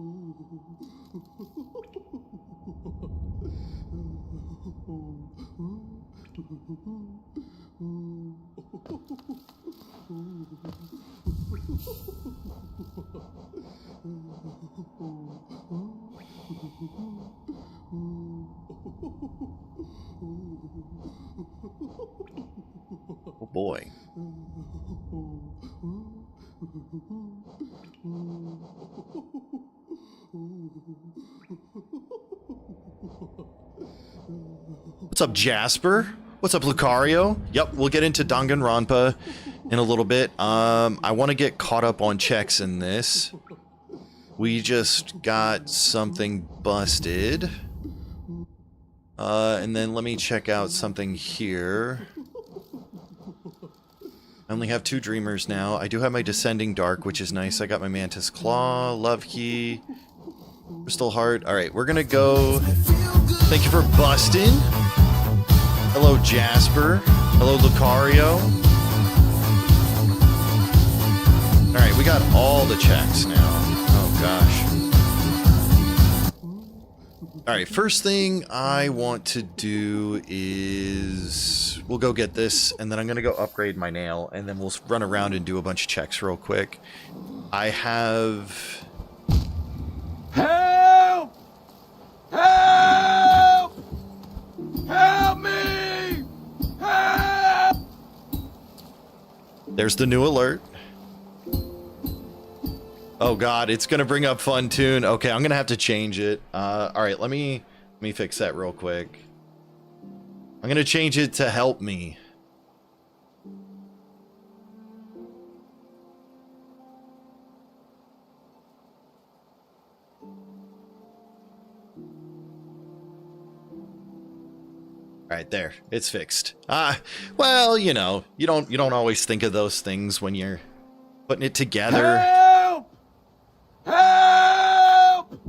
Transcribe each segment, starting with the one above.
Oh boy. What's up, Jasper? What's up, Lucario? Yep, we'll get into Danganronpa in a little bit. I want to get caught up on checks in this. We just got something busted. And then let me check out something here. I only have 2 Dreamers now. I do have my Descending Dark, which is nice. I got my Mantis Claw, Love Key, Crystal Heart. Alright, we're gonna go. Thank you for busting. Hello, Jasper. Hello, Lucario. Alright, we got all the checks now. Oh, gosh. Alright, first thing I want to do is... we'll go get this, and then I'm going to go upgrade my nail, and then we'll run around and do a bunch of checks real quick. I have... Help! Help! Help me! Help! There's the new alert. Oh god, it's gonna bring up Fun Tune. Okay, I'm gonna have to change it. Alright, let me fix that real quick. I'm gonna change it to Help Me. Alright, there. It's fixed. Well, you know, you don't always think of those things when you're putting it together. Help! Help!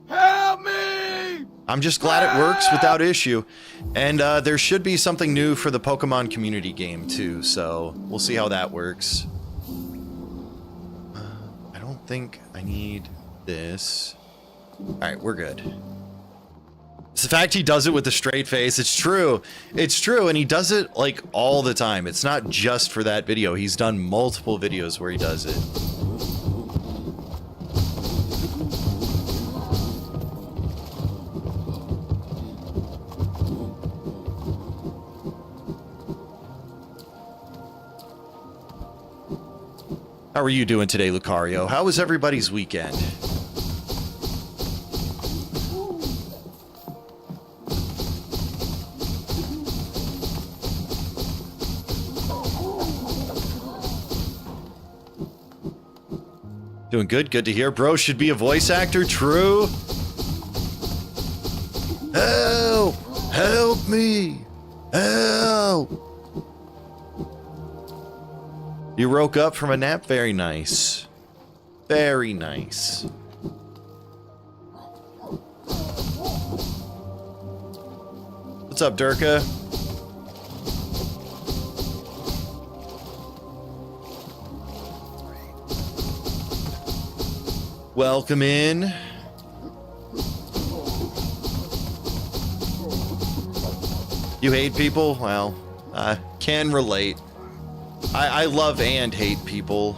Help me! I'm just glad it works without issue. And there should be something new for the Pokemon community game too, so we'll see how that works. I don't think I need this. Alright, we're good. It's the fact he does it with a straight face. It's true. It's true, and he does it like all the time. It's not just for that video. He's done multiple videos where he does it. How are you doing today, Lucario? How was everybody's weekend? Doing good, good to hear. Bro should be a voice actor, true. Help! Help me! Help! You woke up from a nap? Very nice. Very nice. What's up, Durka? Welcome in. You hate people? Well, I can relate. I love and hate people.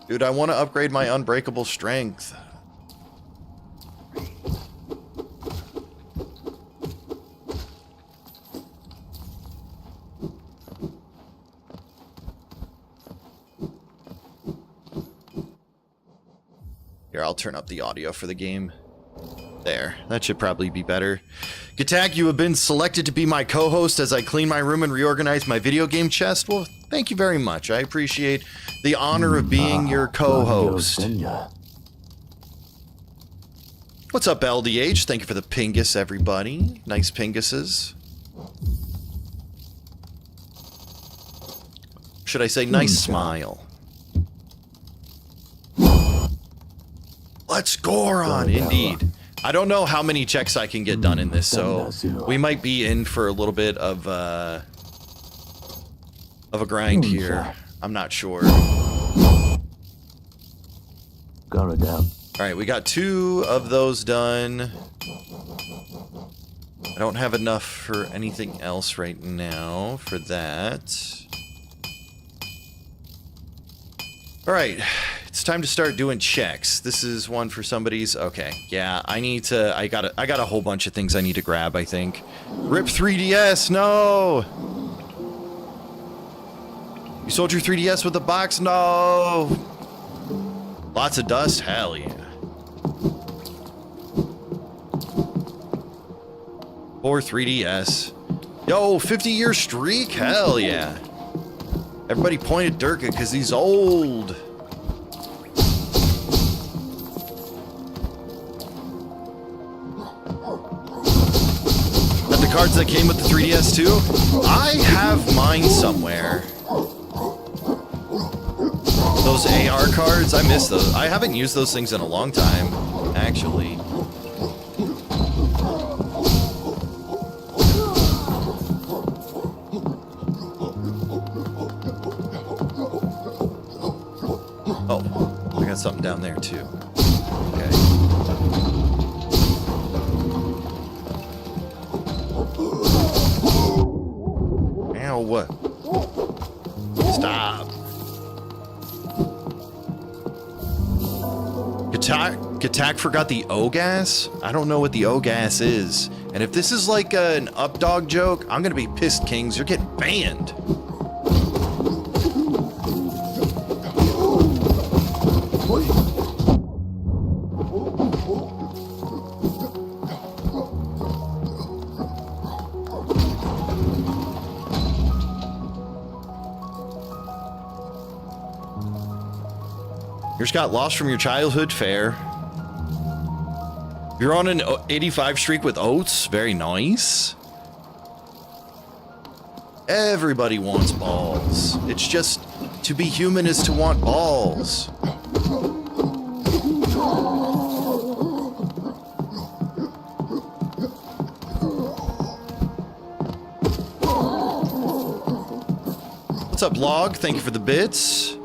Dude, I want to upgrade my unbreakable strength. Here, I'll turn up the audio for the game. There, that should probably be better. Gatak, you have been selected to be my co-host as I clean my room and reorganize my video game chest. Well, thank you very much. I appreciate the honor of being your co-host. What's up, LDH? Thank you for the pingus, everybody. Nice pinguses. should I say nice smile. Let's Goron, indeed. I don't know how many checks I can get done in this, so we might be in for a little bit of a grind here. I'm not sure. Got it down. All right, we got 2 of those done. I don't have enough for anything else right now for that. All right, it's time to start doing checks. This is one for somebody's. Okay, yeah, I got a whole bunch of things I need to grab, I think. Rip 3DS, no! You sold your 3DS with the box? No! Lots of dust? Hell yeah. 4 3DS. Yo, 50-year streak? Hell yeah. Everybody point at Durka because he's old. Got the cards that came with the 3DS too? I have mine somewhere. Those AR cards, I miss those. I haven't used those things in a long time, actually. Oh, I got something down there too. Okay. Ow, what? Stop. Katak forgot the O-gas? I don't know what the O-gas is. And if this is like an updog joke, I'm gonna be pissed, Kings. You're getting banned. You just got lost from your childhood fair. You're on an 85 streak with oats. Very nice. Everybody wants balls. It's just, to be human is to want balls. What's up, Log? Thank you for the bits.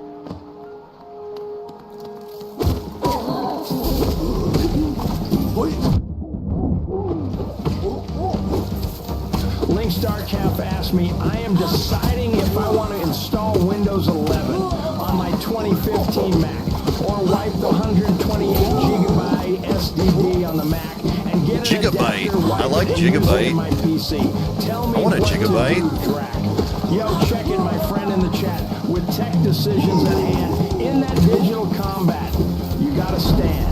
Starcap asked me, I am deciding if I want to install Windows 11 on my 2015 Mac or wipe the 128 gigabyte SSD on the Mac and get an Gigabyte. adapter I like wipe it and use it Gigabyte. in my PC. Tell me I want a what to Gigabyte. do, Drac. Yo, check it, my friend in the chat. With tech decisions at hand, in that digital combat, you gotta stand.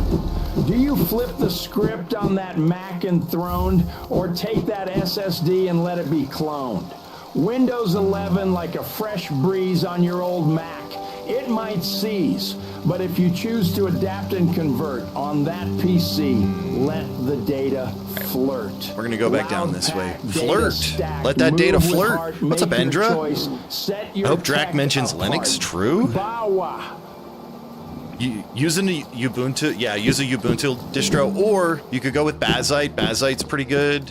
Do you flip the script on that Mac enthroned, or take that SSD and let it be cloned? Windows 11, like a fresh breeze on your old Mac, it might seize, but if you choose to adapt and convert on that PC, let the data flirt. We're gonna go back down this way. Loud pack, Flirt. data stack, Let that data move with flirt. heart, What's up, make your Endra? choice, set your I hope Drac tech mentions apart. Linux. True? Bawa. Using a Ubuntu, yeah, use a Ubuntu distro, or you could go with Bazite. Bazite's pretty good.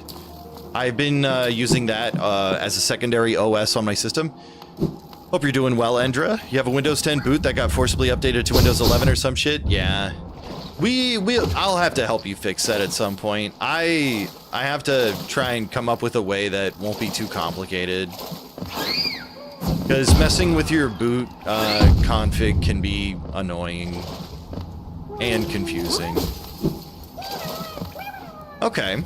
I've been using that as a secondary OS on my system. Hope you're doing well, Endra. You have a Windows 10 boot that got forcibly updated to Windows 11 or some shit? Yeah. I'll have to help you fix that at some point. I have to try and come up with a way that won't be too complicated. Because messing with your boot config can be annoying and confusing. Okay,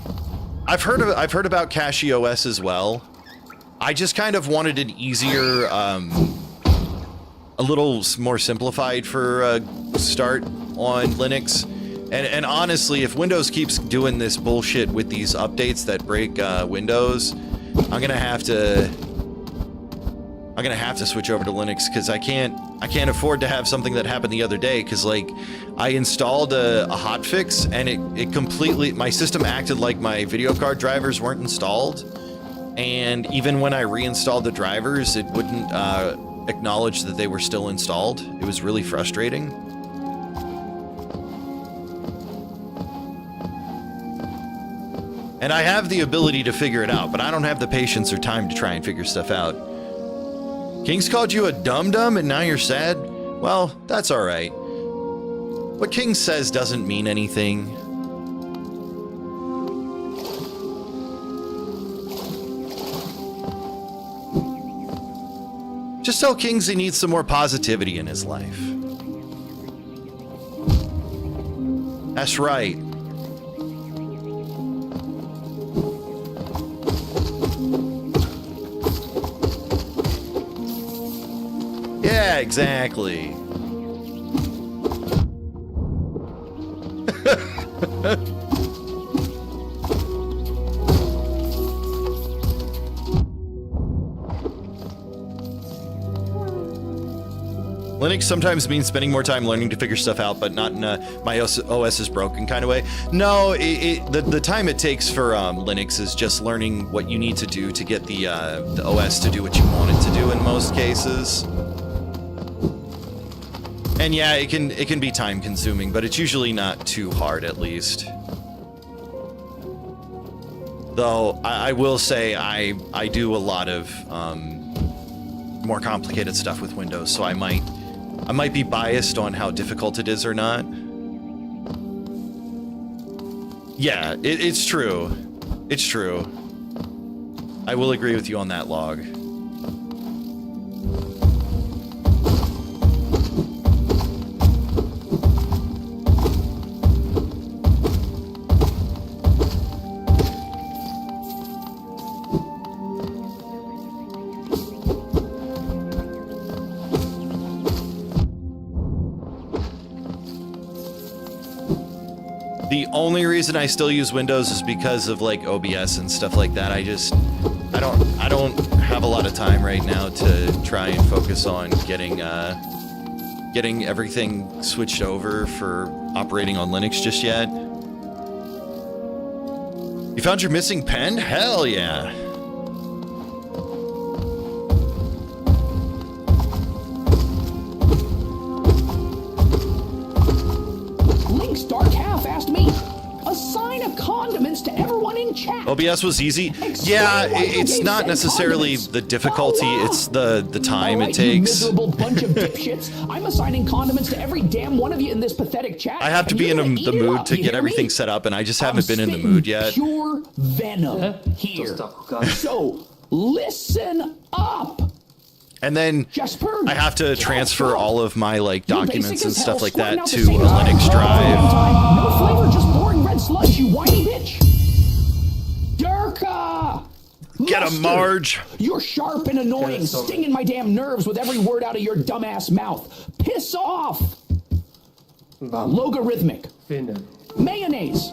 I've heard about CachyOS as well. I just kind of wanted an easier, a little more simplified for start on Linux. And honestly, if Windows keeps doing this bullshit with these updates that break Windows, I'm gonna have to switch over to Linux, because I can't afford to have something that happened the other day, because like I installed a hotfix and it completely, my system acted like my video card drivers weren't installed, and even when I reinstalled the drivers, it acknowledge that they were still installed. It was really frustrating. And I have the ability to figure it out, but I don't have the patience or time to try and figure stuff out. King's called you a dum-dum and now you're sad? Well, that's alright. What King says doesn't mean anything. Just tell Kings he needs some more positivity in his life. That's right. Yeah, exactly. Linux sometimes means spending more time learning to figure stuff out, but not in a my OS is broken kind of way. No, the time it takes for Linux is just learning what you need to do to get the OS to do what you want it to do in most cases. And yeah, it can be time consuming, but it's usually not too hard, at least. Though I will say I do a lot of more complicated stuff with Windows, so I might be biased on how difficult it is or not. Yeah, it's true. It's true. I will agree with you on that, Log. The only reason I still use Windows is because of like OBS and stuff like that. I don't have a lot of time right now to try and focus on getting everything switched over for operating on Linux just yet. You found your missing pen? Hell yeah. Link's Dark Half asked me, assign a condiments to everyone in chat. OBS was easy. Yeah, it's not necessarily the difficulty, it's the time it takes. You miserable bunch of dipshits. I'm assigning condiments to every damn one of you in this pathetic chat. I have to be in the mood to get everything set up, and I just haven't been in the mood yet. Pure venom here. So, listen up. And then Jesper, I have to transfer all of my like You're documents basic and as stuff hell, like squirting that out to the a same Linux drive. No flavor, just boring red sludge, you whiny bitch. Durka! Get a Mustard, Marge. You're sharp and annoying, stinging my damn nerves with every word out of your dumbass mouth. Piss off! Logarithmic. Mayonnaise.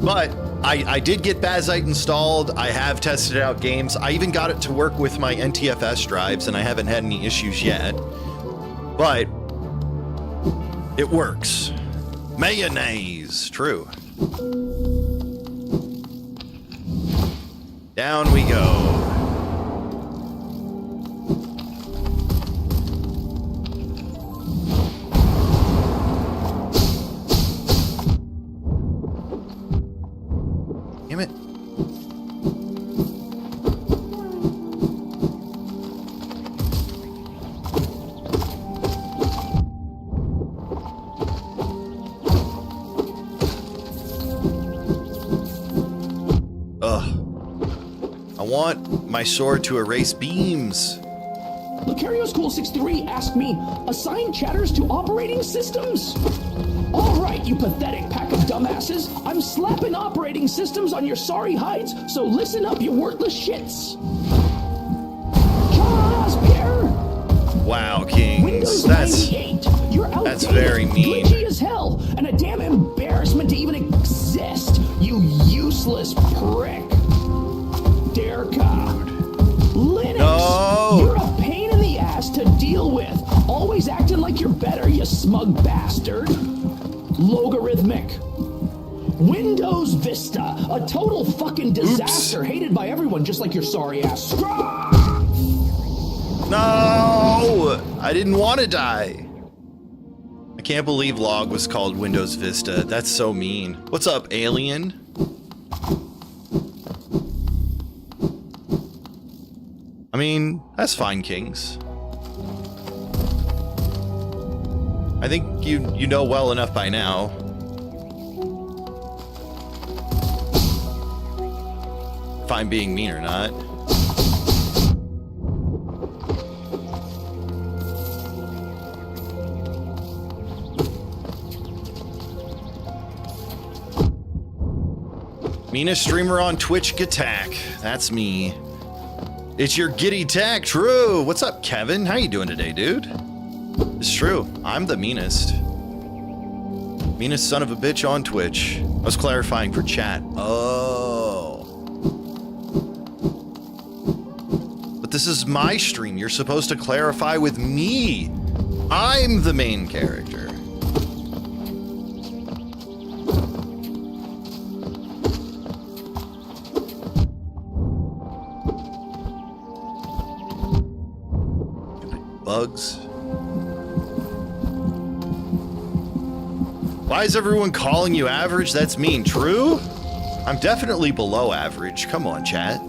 But I did get Bazite installed. I have tested out games. I even got it to work with my NTFS drives, and I haven't had any issues yet. But it works. Mayonnaise. True. Down we go. Damn it. I want my sword to erase beams. Lucarios Cool 63 asked me, assign chatters to operating systems? All right, you pathetic pack of dumbasses. I'm slapping operating systems on your sorry hides, so listen up, you worthless shits. Just Pierre. Wow, Kings. Windows 98. You're outdated, that's very mean. glitchy as hell, and a damn embarrassment to even exist, you useless prick. Derka. Linux. No. You're a pain in the ass to deal with. Always acting like you're better, you smug bastard. Logarithmic. Windows Vista. A total fucking disaster. Hated by everyone just like your sorry ass. No! I didn't want to die. I can't believe log was called Windows Vista. That's so mean. What's up, alien? I mean, that's fine, Kings. I think you know well enough by now. If I'm being mean or not. Meanest streamer on Twitch, Gattack. That's me. It's your Giddy Tack, true. What's up, Kevin? How you doing today, dude? It's true. I'm the meanest. Meanest son of a bitch on Twitch. I was clarifying for chat. Oh. But this is my stream. You're supposed to clarify with me. I'm the main character. Bugs. Why is everyone calling you average? That's mean. True? I'm definitely below average. Come on, chat.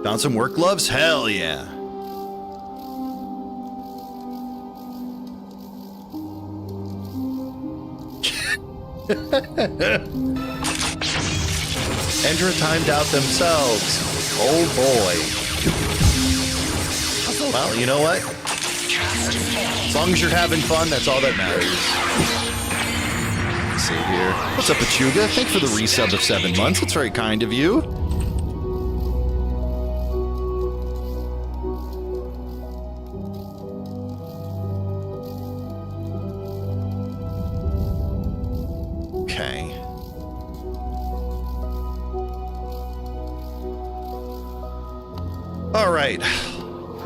Found some work gloves? Hell yeah. Enter timed out themselves. Oh boy. Well, you know what? As long as you're having fun, that's all that matters. Let's see here. What's up, Pachuga? Thanks for the resub of 7 months. It's very kind of you.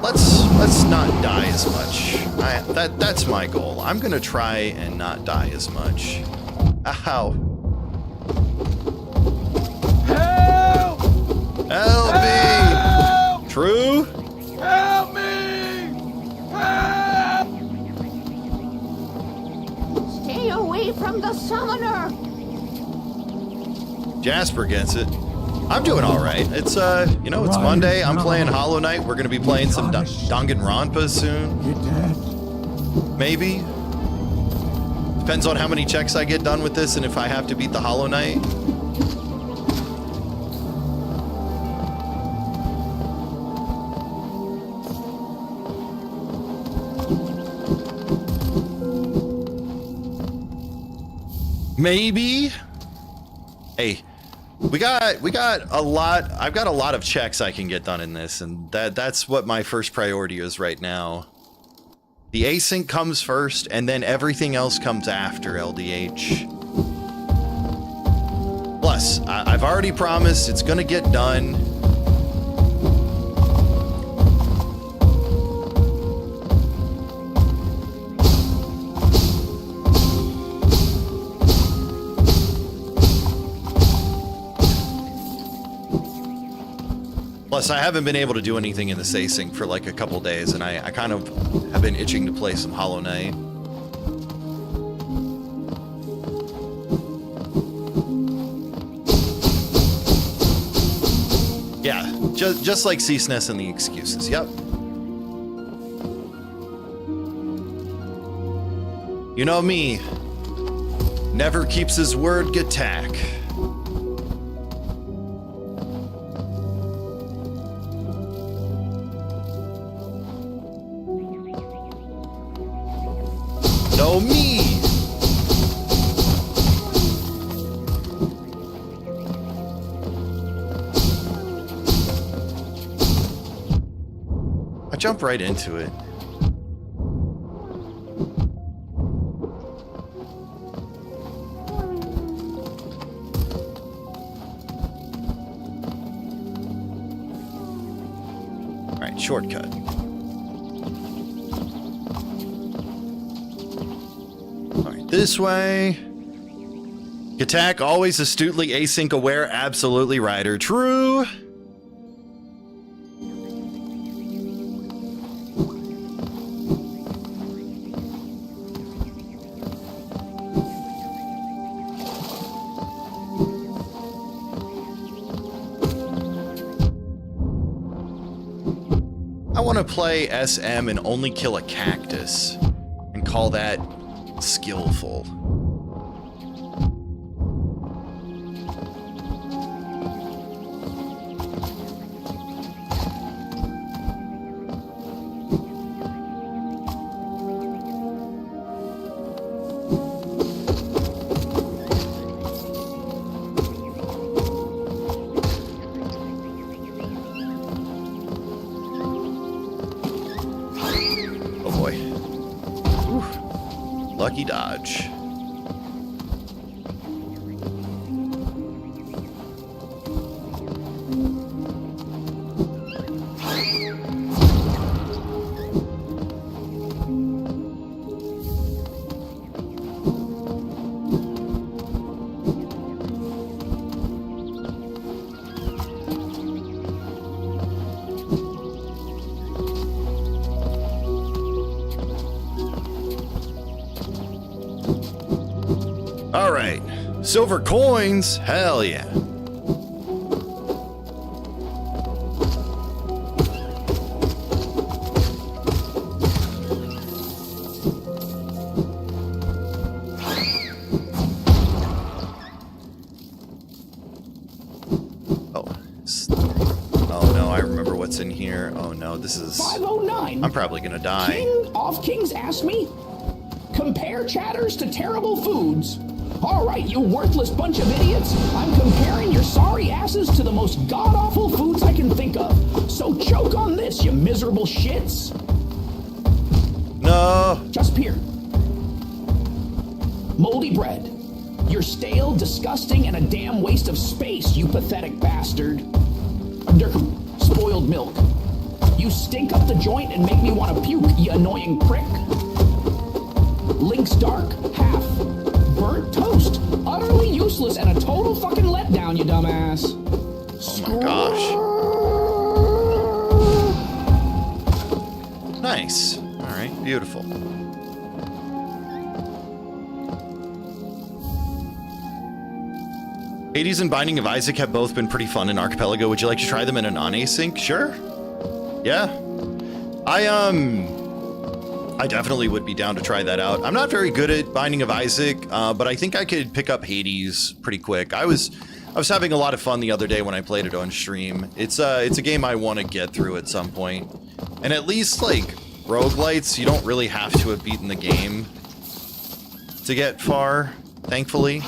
Let's not die as much. That's my goal. I'm gonna try and not die as much. Ow. Help! Help me! Help! True? Help me! Help! Stay away from the summoner! Jasper gets it. I'm doing all right. It's you know, it's Monday. I'm playing Hollow Knight. We're gonna be playing some Danganronpa soon. You're dead. Maybe. Depends on how many checks I get done with this and if I have to beat the Hollow Knight. Maybe. Hey. We got a lot. I've got a lot of checks I can get done in this, and that's what my first priority is right now. The async comes first, and then everything else comes after LDH. Plus, I've already promised it's gonna get done. Plus, I haven't been able to do anything in this async for like a couple days, and I kind of have been itching to play some Hollow Knight. Yeah, just like CSNES and the excuses, yep. You know me, never keeps his word, Gattack. Know me. I jump right into it. Alright, shortcut. Alright, this way. Attack, always astutely async aware. Absolutely, Ryder. True. I want to play SM and only kill a cactus and call that skillful. Lucky dodge. All right, silver coins, hell yeah. Oh no, I remember what's in here. Oh no, this is 509. I'm probably gonna die. King of Kings asked me, compare chatters to terrible foods. All right, you worthless bunch of idiots. I'm comparing your sorry asses to the most god-awful foods I can think of. So choke on this, you miserable shits. No. Just peer. Moldy bread. You're stale, disgusting, and a damn waste of space, you pathetic bastard. Spoiled milk. You stink up the joint and make me want to puke, you annoying prick. Link's dark, half. Burnt toast. Utterly useless and a total fucking letdown, you dumbass. Oh my gosh. Nice. Alright, beautiful. Hades and Binding of Isaac have both been pretty fun in Archipelago. Would you like to try them in a non-async? Sure. Yeah. I definitely would be down to try that out. I'm not very good at Binding of Isaac, but I think I could pick up Hades pretty quick. I was having a lot of fun the other day when I played it on stream. It's a game I want to get through at some point. And at least, like, roguelites, you don't really have to have beaten the game to get far, thankfully.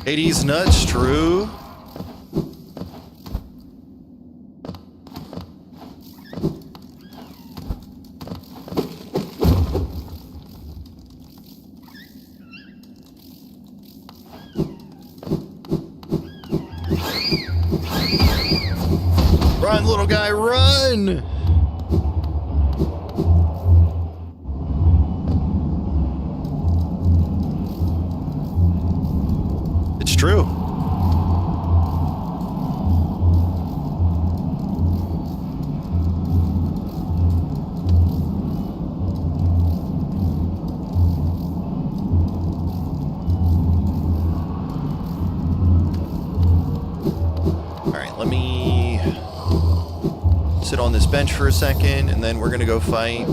Hades nuts, true. Run, little guy, run! It's true. All right, let me sit on this bench for a second, and then we're gonna go fight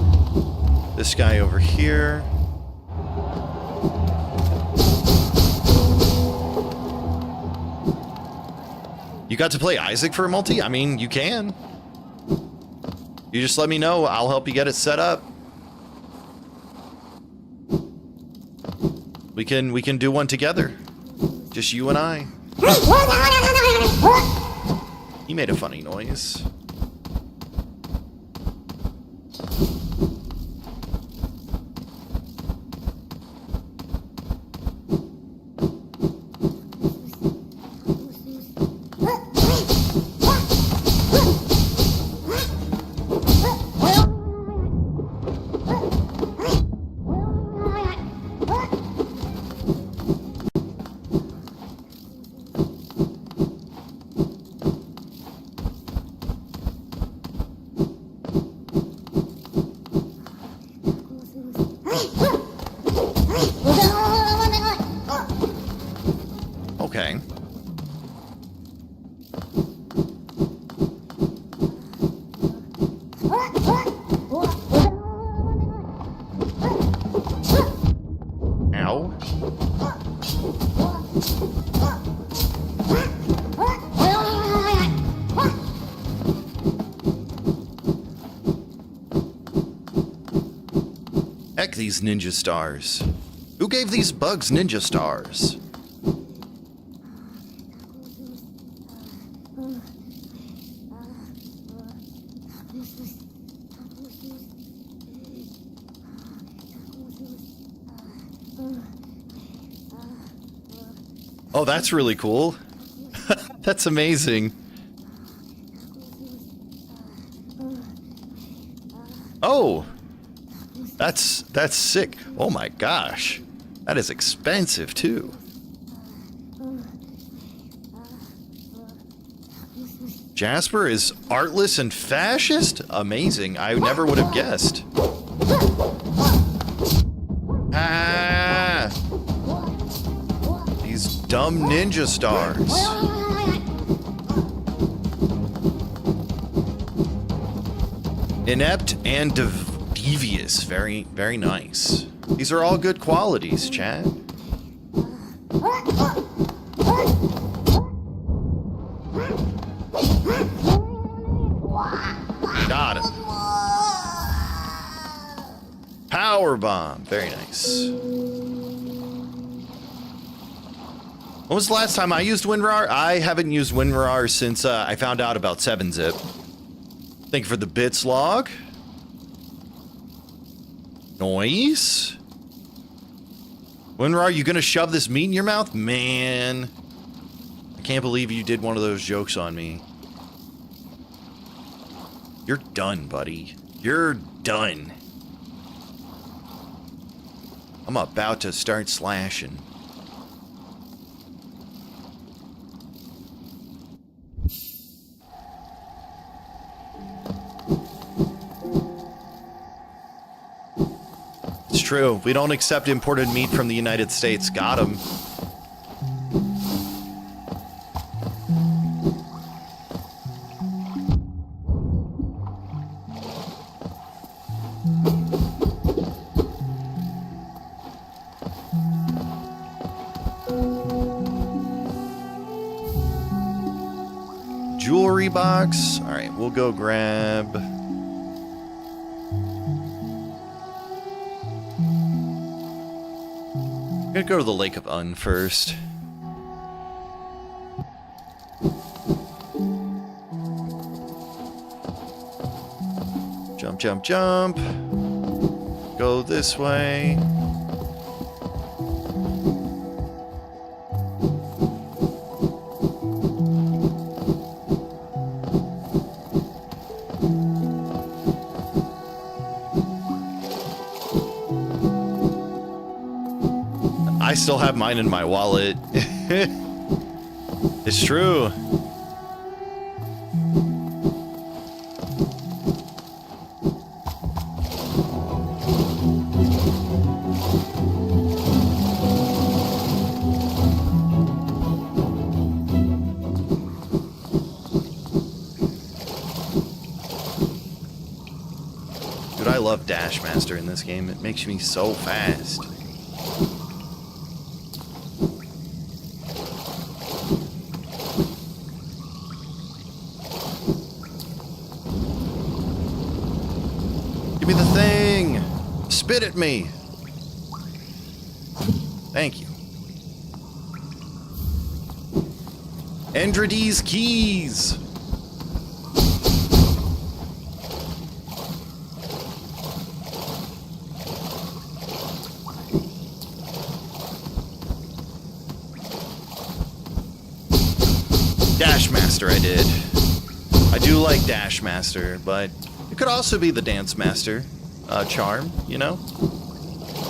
this guy over here. You got to play Isaac for a multi? I mean, you can. You just let me know. I'll help you get it set up. We can do one together. Just you and I. He made a funny noise. Okay. Ow. Heck, these ninja stars. Who gave these bugs ninja stars? Oh, that's really cool. That's amazing. Oh, that's sick. Oh my gosh. That is expensive too. Jasper is artless and fascist? Amazing. I never would have guessed. Ah! These dumb ninja stars. Inept and devious. Very, very nice. These are all good qualities, chat. Got him. Power bomb. Very nice. When was the last time I used WinRAR? I haven't used WinRAR since I found out about 7-zip. Thank you for the bits log. Noise. WinRAR, you gonna shove this meat in your mouth? Man. I can't believe you did one of those jokes on me. You're done, buddy. You're done. I'm about to start slashing. It's true. We don't accept imported meat from the United States. Got him. Jewelry box. All right, we'll go grab. I'm gonna go to the Lake of Un first. Jump, jump, jump. Go this way. I still have mine in my wallet. It's true. Dude, I love Dash Master in this game. It makes me so fast. Give me the thing! Spit at me! Thank you. Endradi's keys! Dash Master I did. I do like Dash Master, but it could also be the Dance Master charm, you know?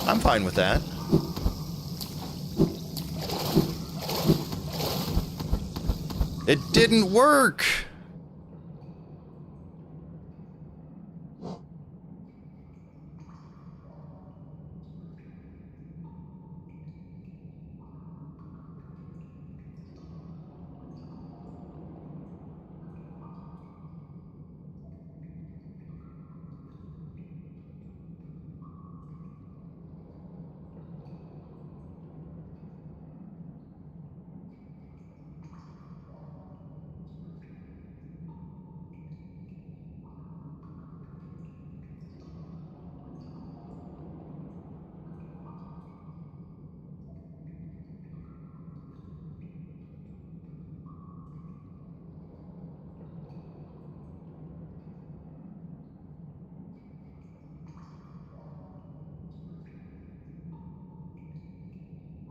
I'm fine with that. It didn't work!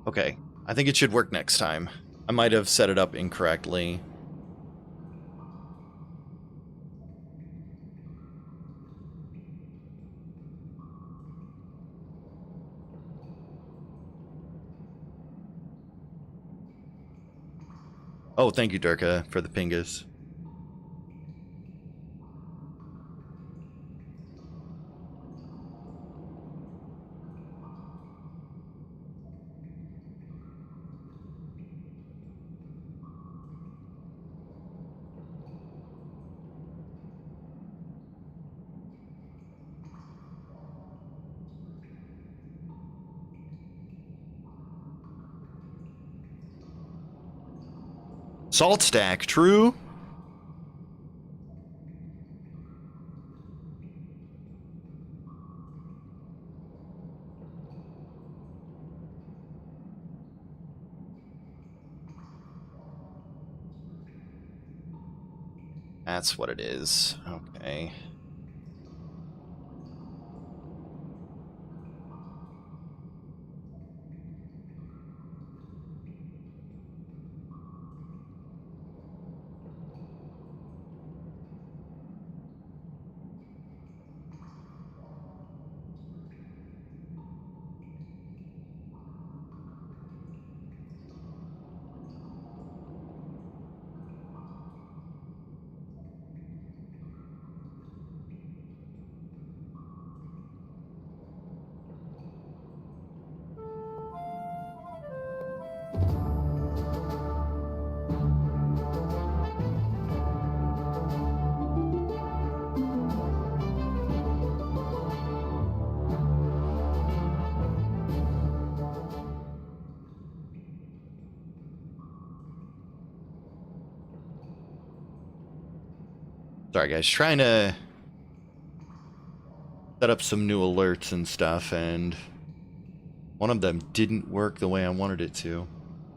Okay, I think it should work next time. I might have set it up incorrectly. Oh, thank you, Durka, for the pingus. Salt stack, true? That's what it is. Okay. Sorry guys, trying to set up some new alerts and stuff, and one of them didn't work the way I wanted it to.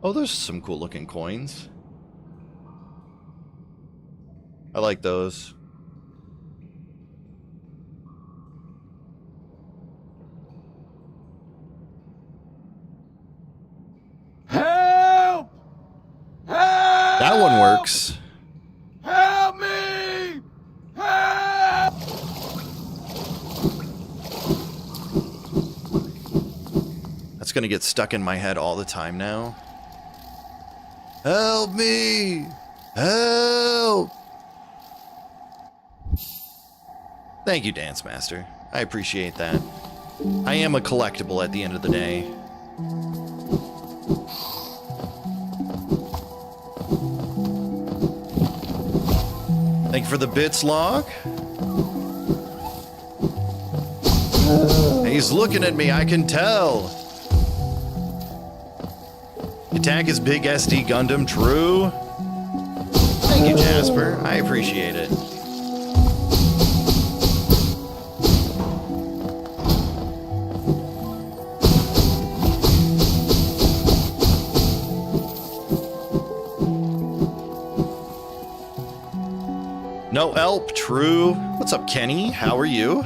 Oh, there's some cool looking coins. I like those. Help! Help! That one works. Help me! Help! That's gonna get stuck in my head all the time now. Help me! Help! Thank you, Dance Master. I appreciate that. I am a collectible at the end of the day. Thank you for the bits log. He's looking at me, I can tell. Attack is big SD Gundam, true? Thank you, Jasper. I appreciate it. No help, true. What's up, Kenny? How are you?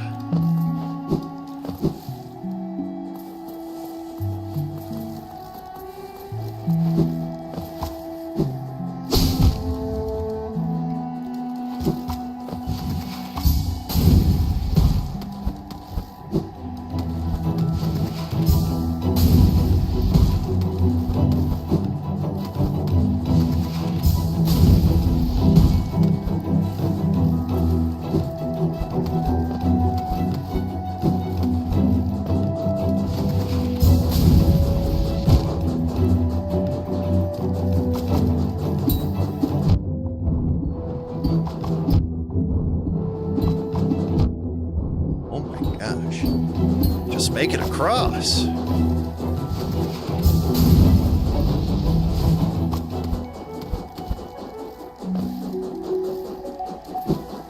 Make it across.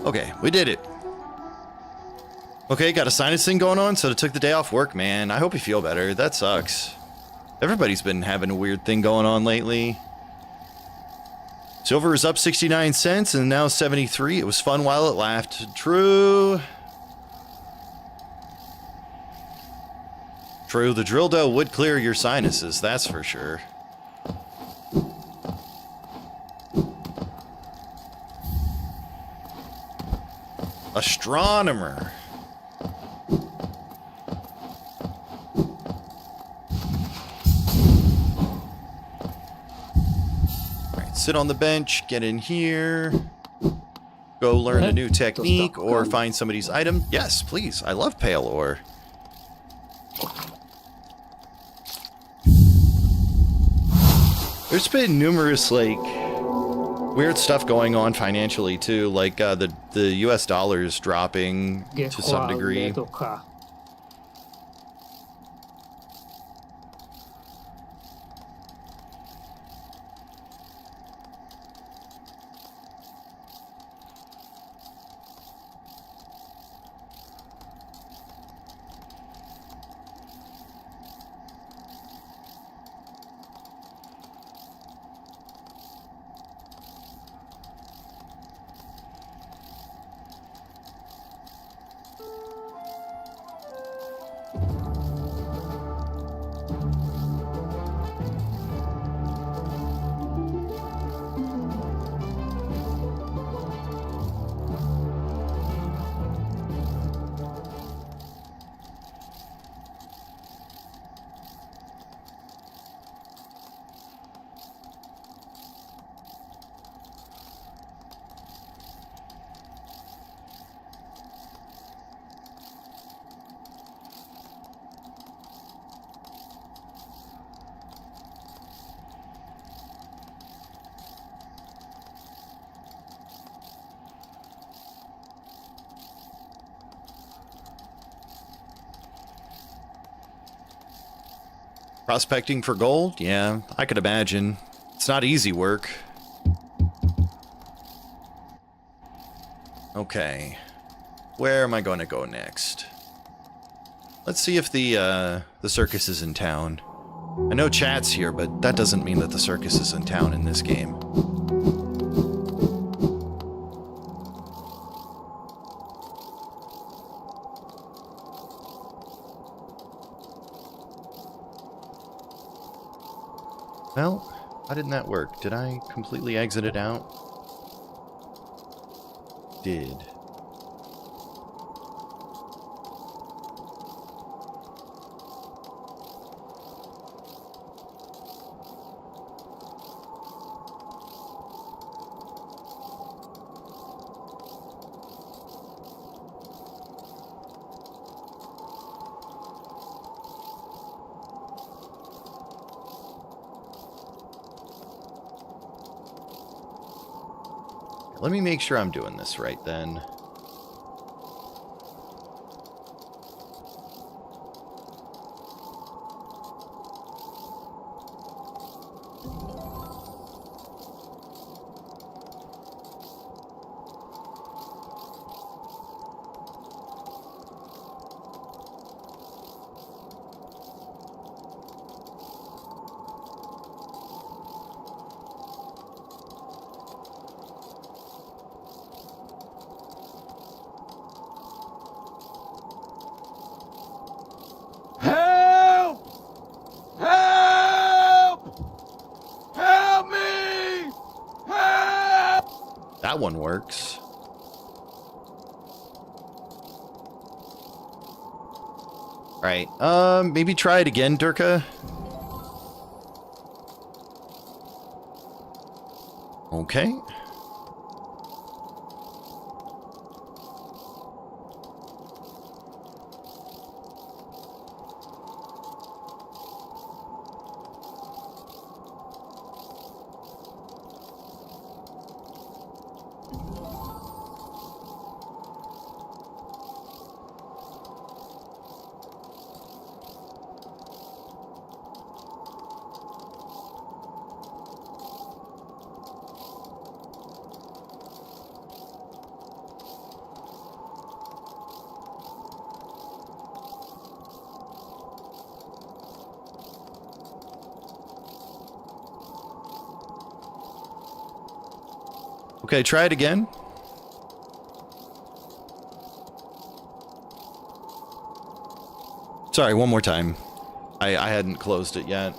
Okay, we did it. Okay, got a sinus thing going on, so I took the day off work, man. I hope you feel better. That sucks. Everybody's been having a weird thing going on lately. Silver is up 69 cents and now 73. It was fun while it lasted. True. True, the drill dough would clear your sinuses, that's for sure. Astronomer. Alright, sit on the bench, get in here. Go learn a new technique or find somebody's item. Yes, please. I love pale ore. There's been numerous, like, weird stuff going on financially, too. Like, the US dollar is dropping to some degree. Prospecting for gold? Yeah, I could imagine. It's not easy work. Okay. Where am I going to go next? Let's see if the circus is in town. I know chat's here, but that doesn't mean that the circus is in town in this game. Well, how didn't that work? Did I completely exit it out? Did. Let me make sure I'm doing this right then. That one works. Right. Maybe try it again, Durka. Okay. Okay, try it again. Sorry, one more time. I hadn't closed it yet.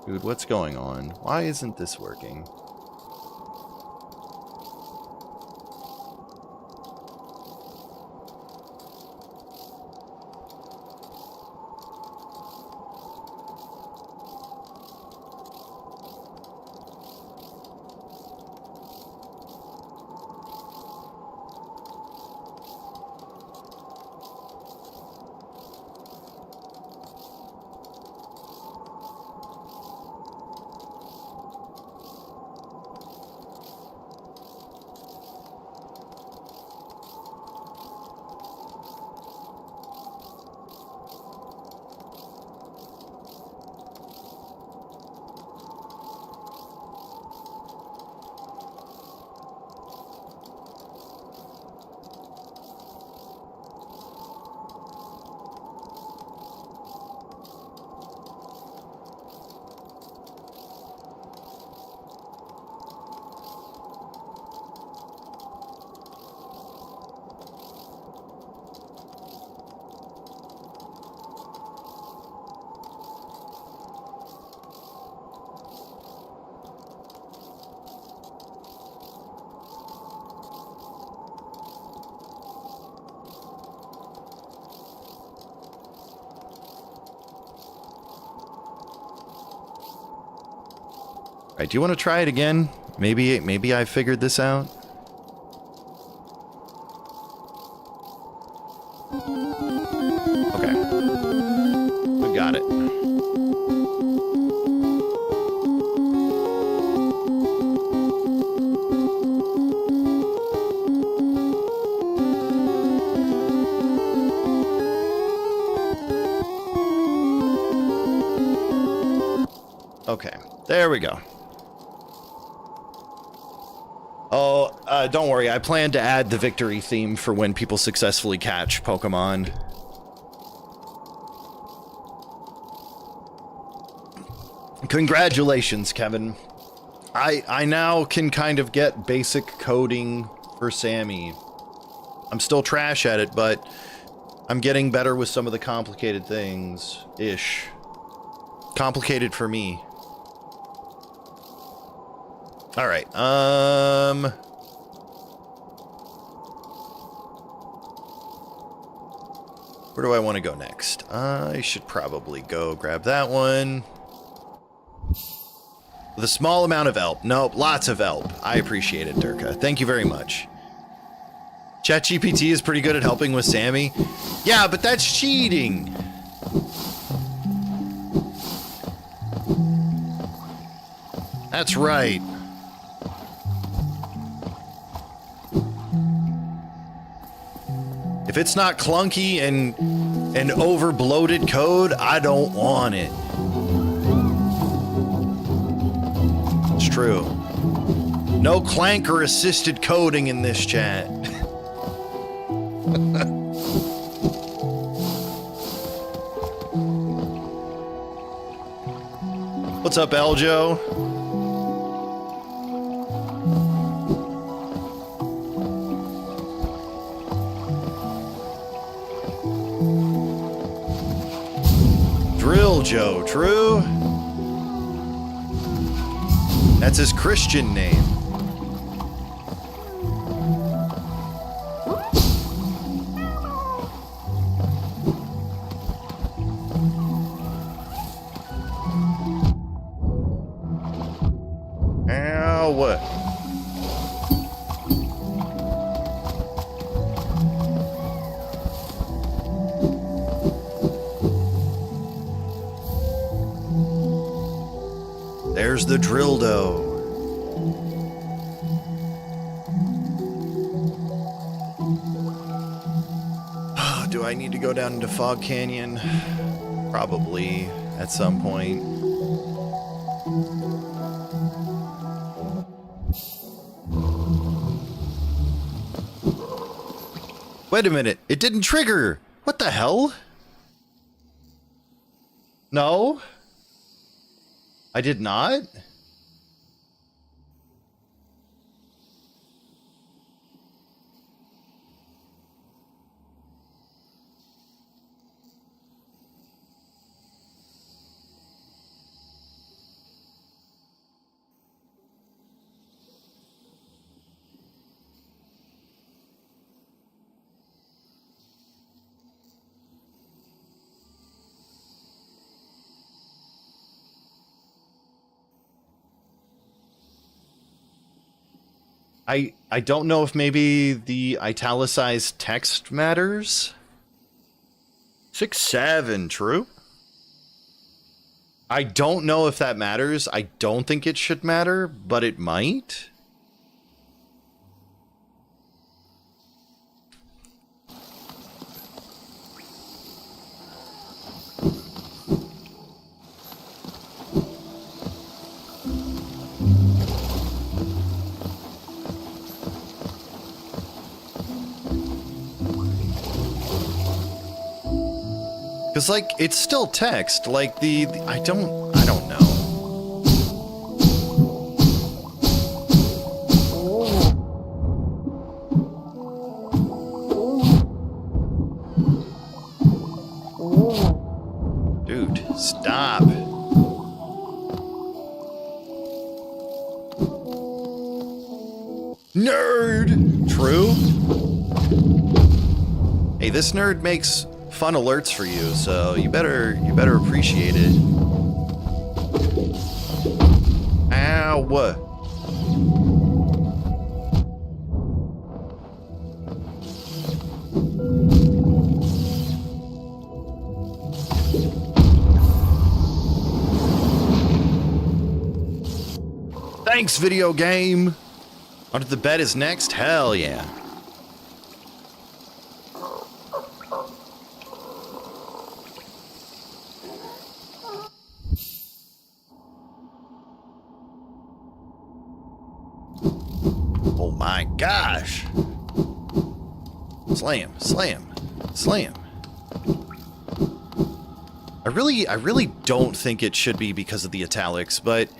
Dude, what's going on? Why isn't this working? Alright, do you want to try it again? Maybe I figured this out. Okay. We got it. Okay, there we go. Oh, don't worry. I plan to add the victory theme for when people successfully catch Pokemon. Congratulations, Kevin. I now can kind of get basic coding for Sammy. I'm still trash at it, but I'm getting better with some of the complicated things-ish. Complicated for me. All right. Where do I want to go next? I should probably go grab that one. With a small amount of help. Nope, lots of help. I appreciate it, Durka. Thank you very much. ChatGPT is pretty good at helping with Sammy. Yeah, but that's cheating. That's right. If it's not clunky and over bloated code, I don't want it. It's true. No clanker assisted coding in this chat. What's up, Eljo? Drill Joe, true? That's his Christian name. Ow, what? There's the Drildo. Do I need to go down into Fog Canyon? Probably at some point. Wait a minute, it didn't trigger. What the hell? No, I did not. I don't know if maybe the italicized text matters. 6-7, true? I don't know if that matters. I don't think it should matter, but it might. Because, like, it's still text. Like, I don't know. Dude, stop. Nerd! True? Hey, this nerd makes fun alerts for you, so you better appreciate it. Ow. Thanks, video game. Under the bed is next? Hell yeah. Oh my gosh. Slam, slam, slam. I really don't think it should be because of the italics, but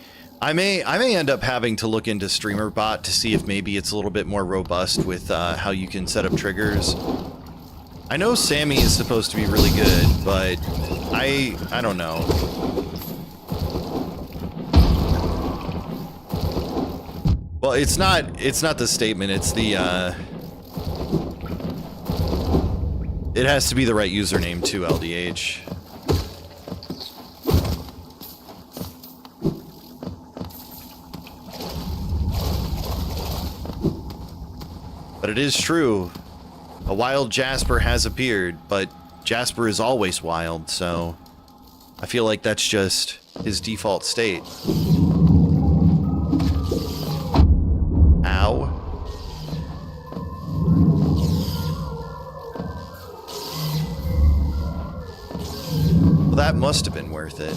I may end up having to look into StreamerBot to see if maybe it's a little bit more robust with how you can set up triggers. I know Sammy is supposed to be really good, but I don't know. Well, it's not the statement, it's the it has to be the right username too, LDH. But it is true. A wild Jasper has appeared, but Jasper is always wild, so I feel like that's just his default state. Ow. Well, that must have been worth it.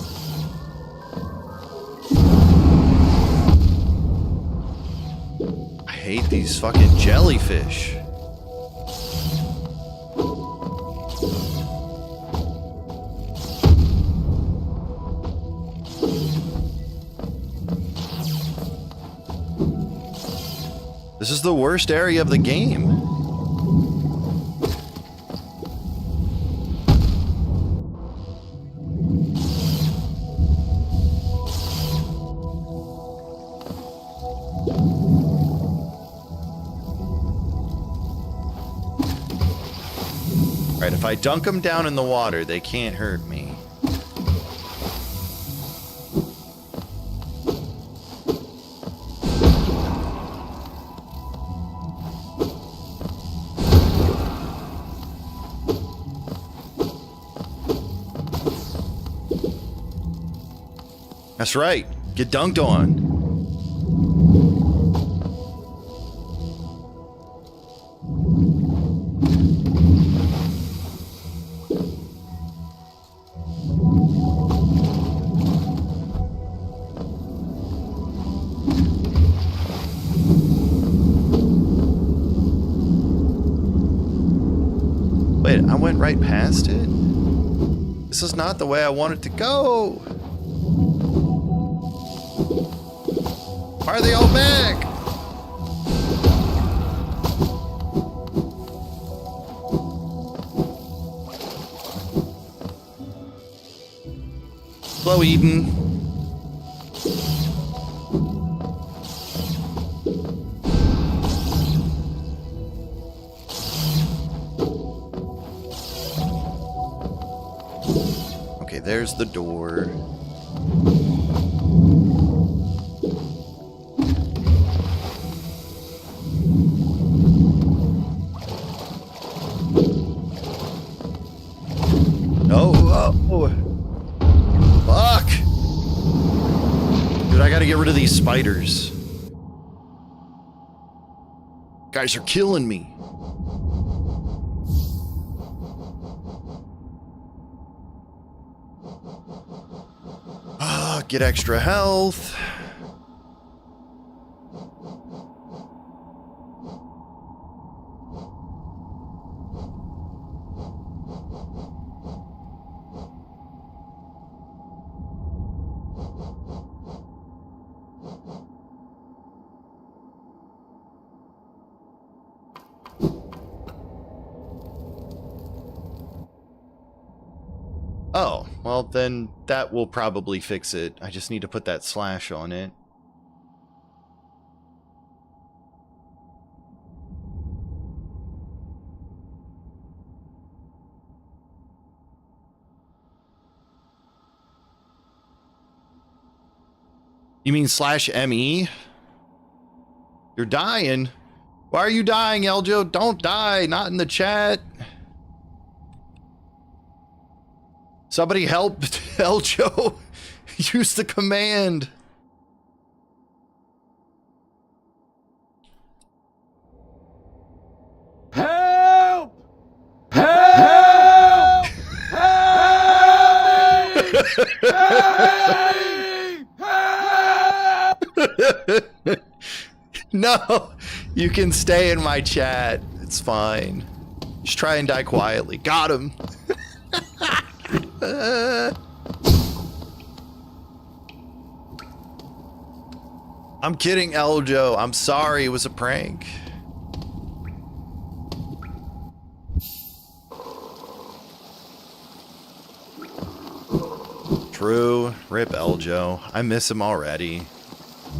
I hate these fucking jellyfish. This is the worst area of the game. Right, if I dunk them down in the water, they can't hurt me. That's right. Get dunked on. Wait, I went right past it? This is not the way I want it to go. Why are they all back? Hello, Eden. Okay, there's the door. Oh. Fuck! Dude, I gotta get rid of these spiders. Guys are killing me. Get extra health. Oh, well then that will probably fix it. I just need to put that slash on it. You mean slash ME? You're dying? Why are you dying, Eljo? Don't die, not in the chat. Somebody help Eljo. Use the command. Help! Help! Help! Help! No, you can stay in my chat. It's fine. Just try and die quietly. Got him. I'm kidding, Eljo. I'm sorry. It was a prank. True. Rip Eljo. I miss him already.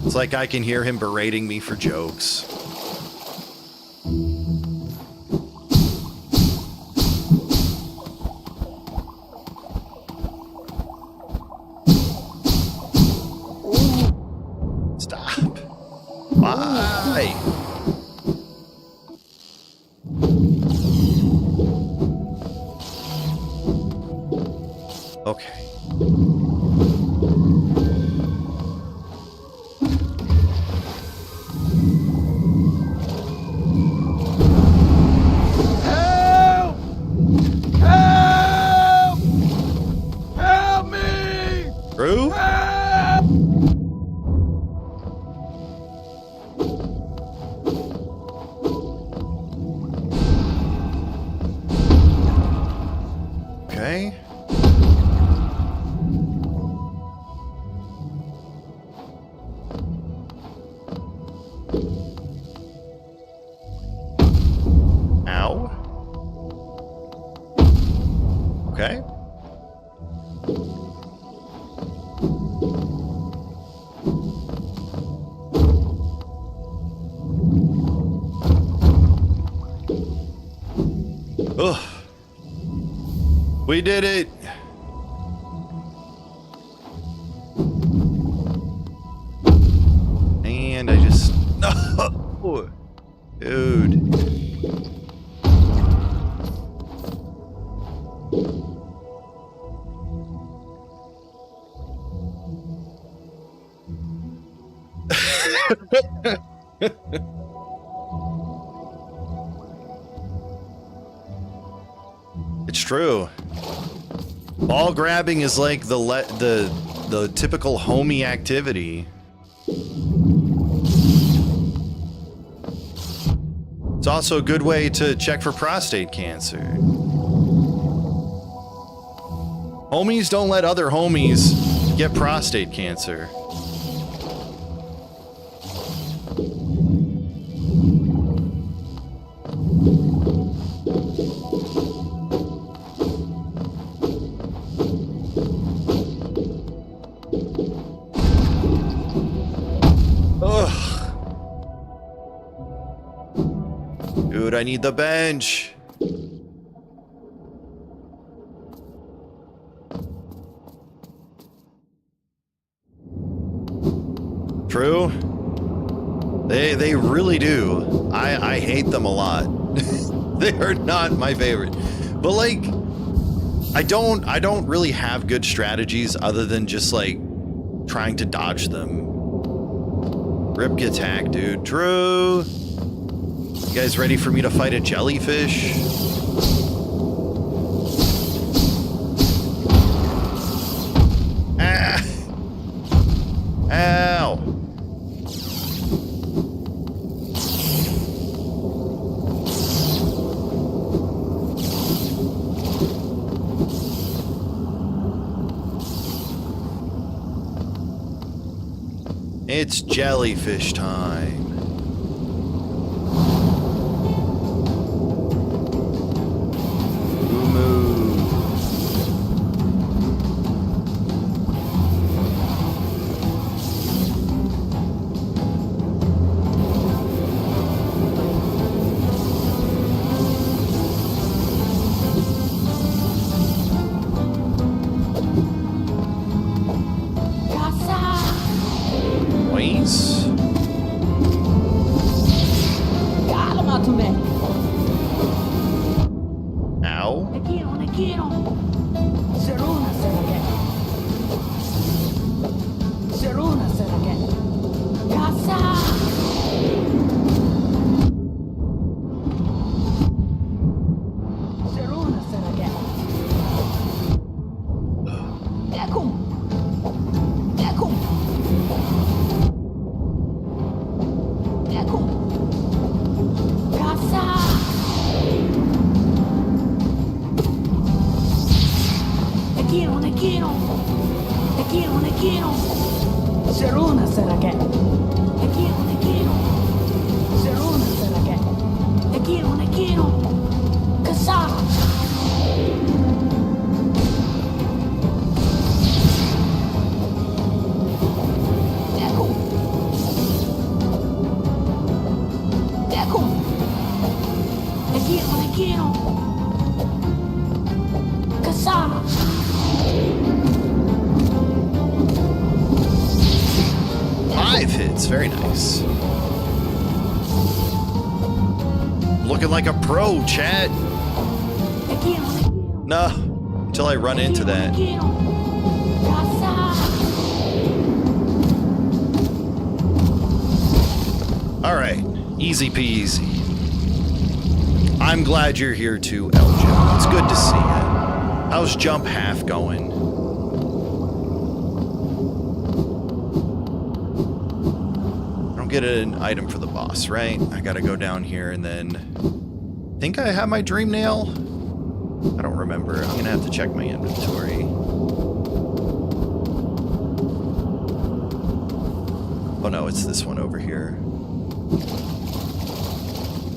It's like I can hear him berating me for jokes. Stop. Why? Okay. Help! Help! Help me! True? Help! Okay. Ow. Okay. Ugh. We did it. And I just... No! Dude. It's true. Ball grabbing is like the typical homie activity. It's also a good way to check for prostate cancer. Homies don't let other homies get prostate cancer. Dude, I need the bench. True. They really do. I hate them a lot. They are not my favorite. But like I don't really have good strategies other than just like trying to dodge them. Rip attack, dude. True. You guys ready for me to fight a jellyfish? Ah! Ow! It's jellyfish time. Very nice. Looking like a pro, chat. Nah, until I run into that. All right, easy peasy. I'm glad you're here too, Elgin. It's good to see you. How's jump half going? Get an item for the boss, right? I gotta go down here and then think I have my dream nail. I don't remember. I'm gonna have to check my inventory. Oh no, it's this one over here.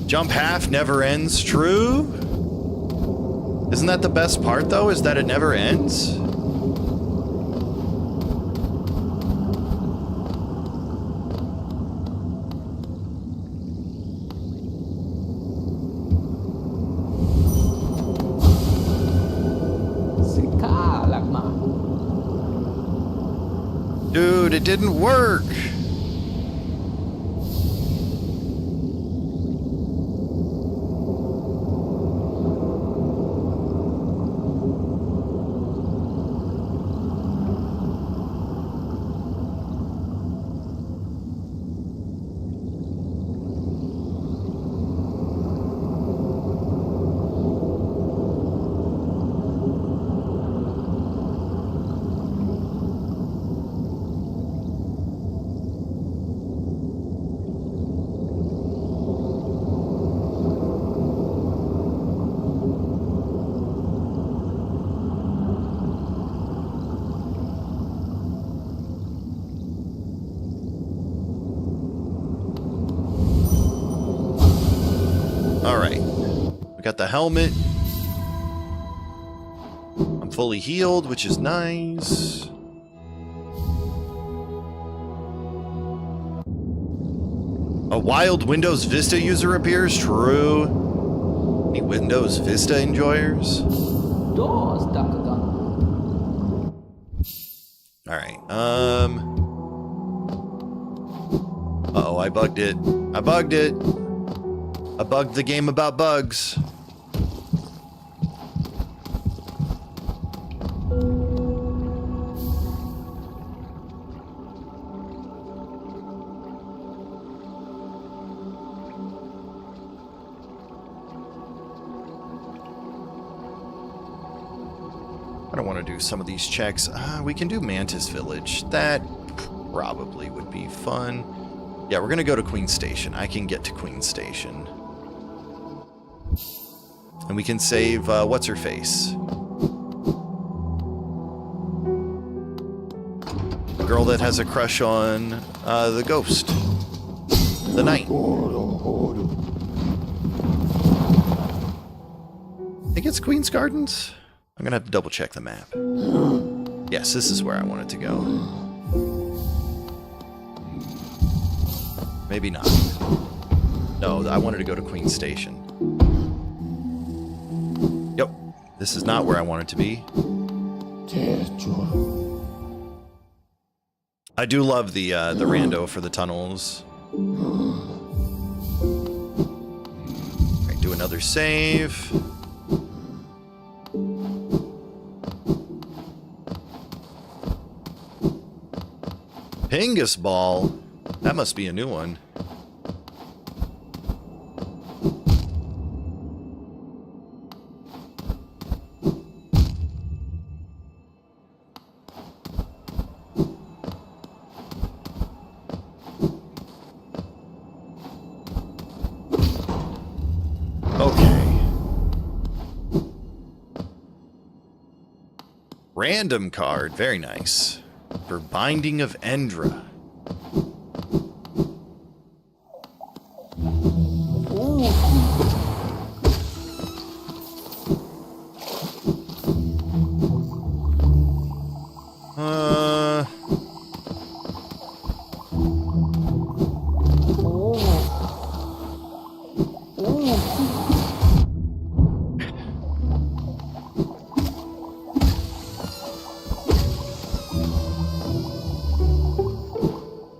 Jump half never ends. True. Isn't that the best part though? Is that it never ends? Dude, it didn't work. got the helmet. I'm fully healed, which is nice. A wild Windows Vista user appears. True. Any Windows Vista enjoyers? Doors, Dakugan. Alright, uh-oh, I bugged it. I bugged it. I bugged the game about bugs. I don't want to do some of these checks. We can do Mantis Village. That probably would be fun. Yeah, we're going to go to Queen Station. I can get to Queen Station. And we can save, what's-her-face? The girl that has a crush on, the ghost. The knight. I think it's Queen's Gardens? I'm gonna have to double check the map. Yes, this is where I wanted to go. Maybe not. No, I wanted to go to Queen Station. Yep, this is not where I wanted to be. I do love the rando for the tunnels. Alright, do another save. Pingus Ball? That must be a new one. Okay. Random card. Very nice. For Binding of Endra.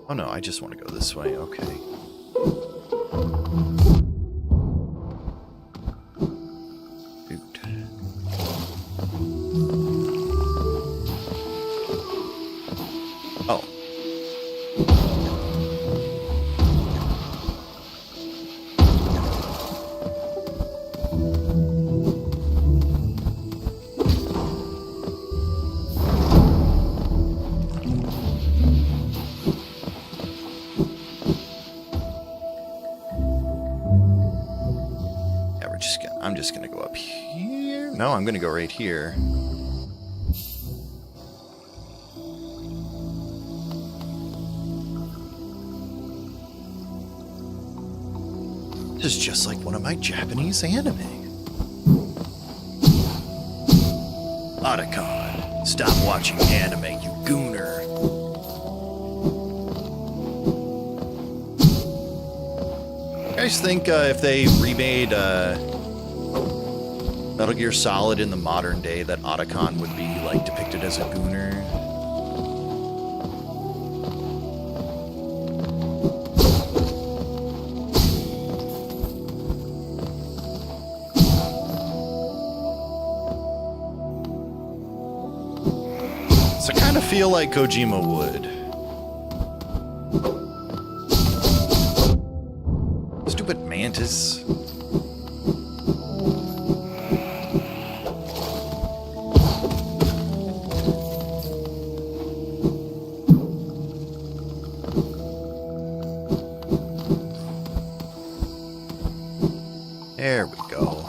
Oh no, I just want to go this way. Okay. Boot. Oh. I'm just gonna go up here. No, I'm gonna go right here. This is just like one of my Japanese anime. Otacon, stop watching anime, you gooner. You guys think if they remade Metal Gear Solid in the modern day that Otacon would be like depicted as a gooner? So I kind of feel like Kojima would. Stupid mantis. There we go.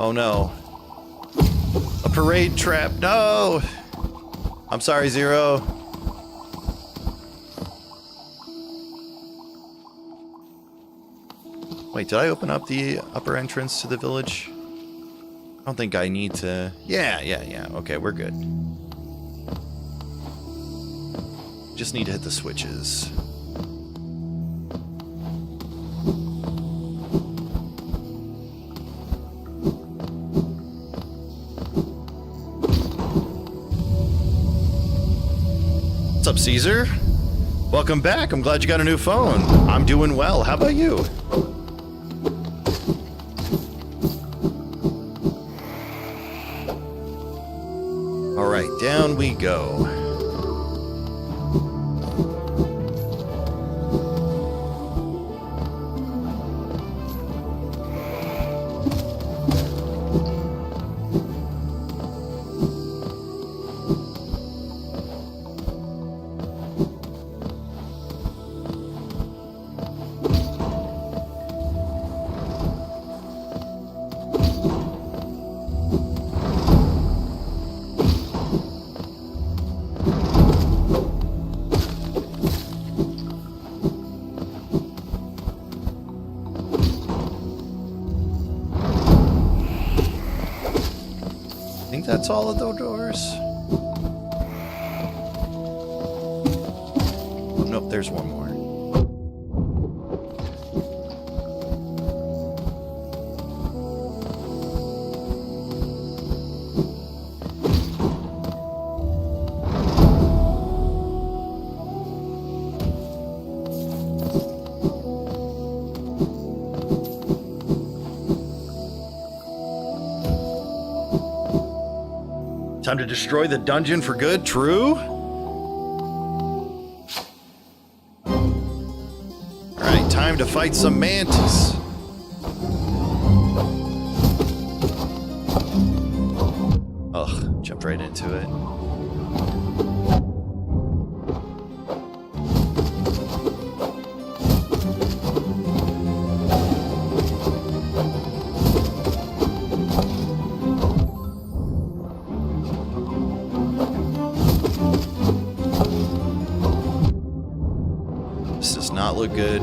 Oh no. A parade trap. No! I'm sorry, Zero. Wait, did I open up the upper entrance to the village? I don't think I need to... Yeah. Okay, we're good. Just need to hit the switches. What's up, Caesar? Welcome back. I'm glad you got a new phone. I'm doing well. How about you? All right, down we go. I think that's all of the doors. Oh, nope, there's one more. Time to destroy the dungeon for good, true? Alright, time to fight some mantis. Ugh, jumped right into it. This does not look good.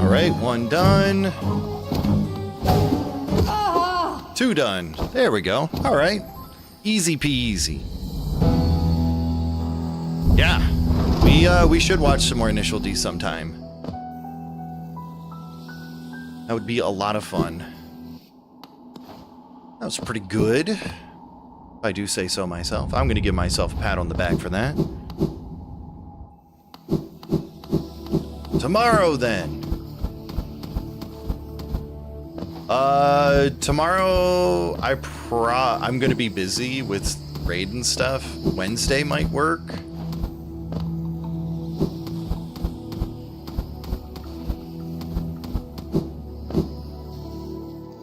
Alright, one done. Two done. There we go. Alright. Easy peasy. Yeah. We should watch some more Initial D sometime. That would be a lot of fun. That was pretty good, if I do say so myself. I'm going to give myself a pat on the back for that. Tomorrow, then. Tomorrow, I'm going to be busy with raid and stuff. Wednesday might work.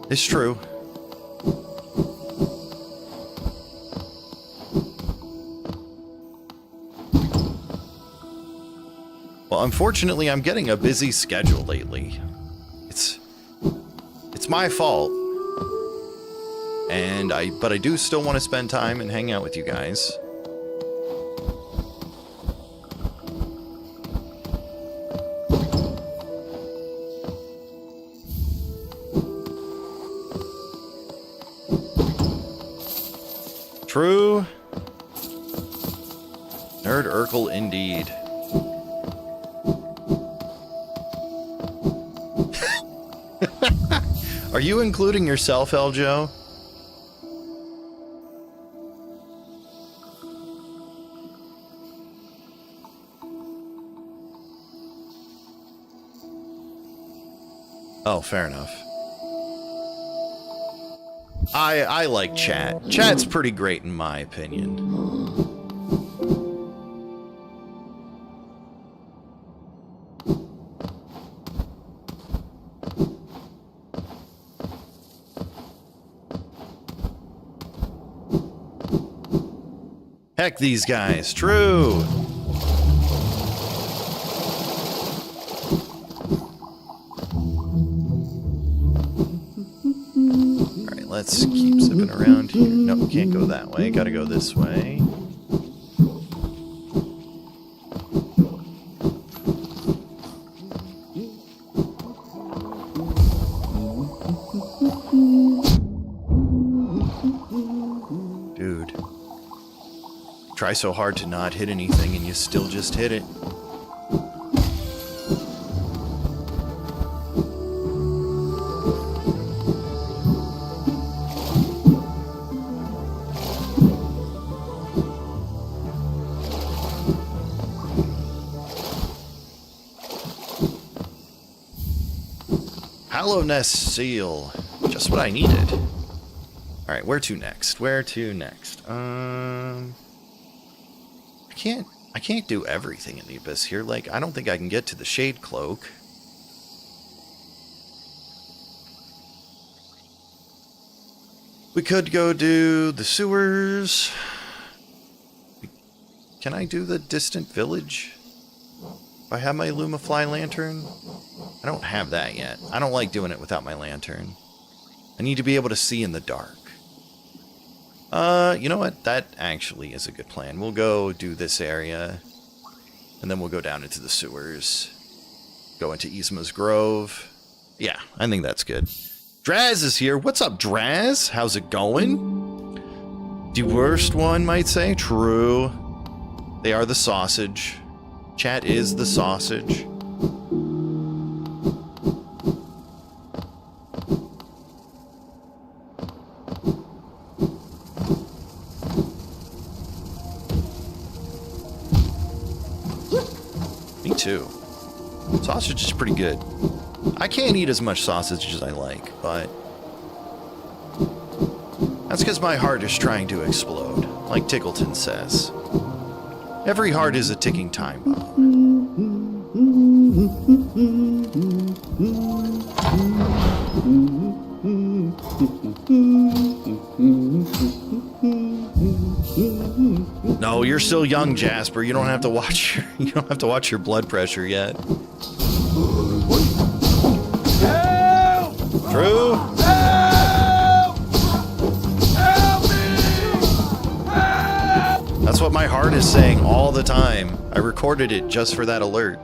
It's true. Well, unfortunately, I'm getting a busy schedule lately. It's my fault. But I do still want to spend time and hang out with you guys. True. Nerd Urkel indeed. Are you including yourself, Eljo? Oh, fair enough. I like chat. Chat's pretty great in my opinion. Heck these guys, true. Alright, let's keep zipping around here. Nope, can't go that way. Gotta go this way. Dude. Try so hard to not hit anything and you still just hit it. Hollow Nest Seal. Just what I needed. Alright, where to next? Where to next? I can't do everything in the Abyss here. Like, I don't think I can get to the Shade Cloak. We could go do the sewers. Can I do the distant village? If I have my Lumafly lantern? I don't have that yet. I don't like doing it without my lantern. I need to be able to see in the dark. You know what? That actually is a good plan. We'll go do this area, and then we'll go down into the sewers. Go into Yzma's Grove. Yeah, I think that's good. Draz is here. What's up, Draz? How's it going? The worst one might say. True. They are the sausage. Chat is the sausage. Me too. Sausage is pretty good. I can't eat as much sausage as I like, but that's because my heart is trying to explode, like Tickleton says. Every heart is a ticking time bomb. No, you're still young, Jasper. You don't have to watch your blood pressure yet. Help! True. Help! Help me! Help! That's what my heart is saying all the time. I recorded it just for that alert.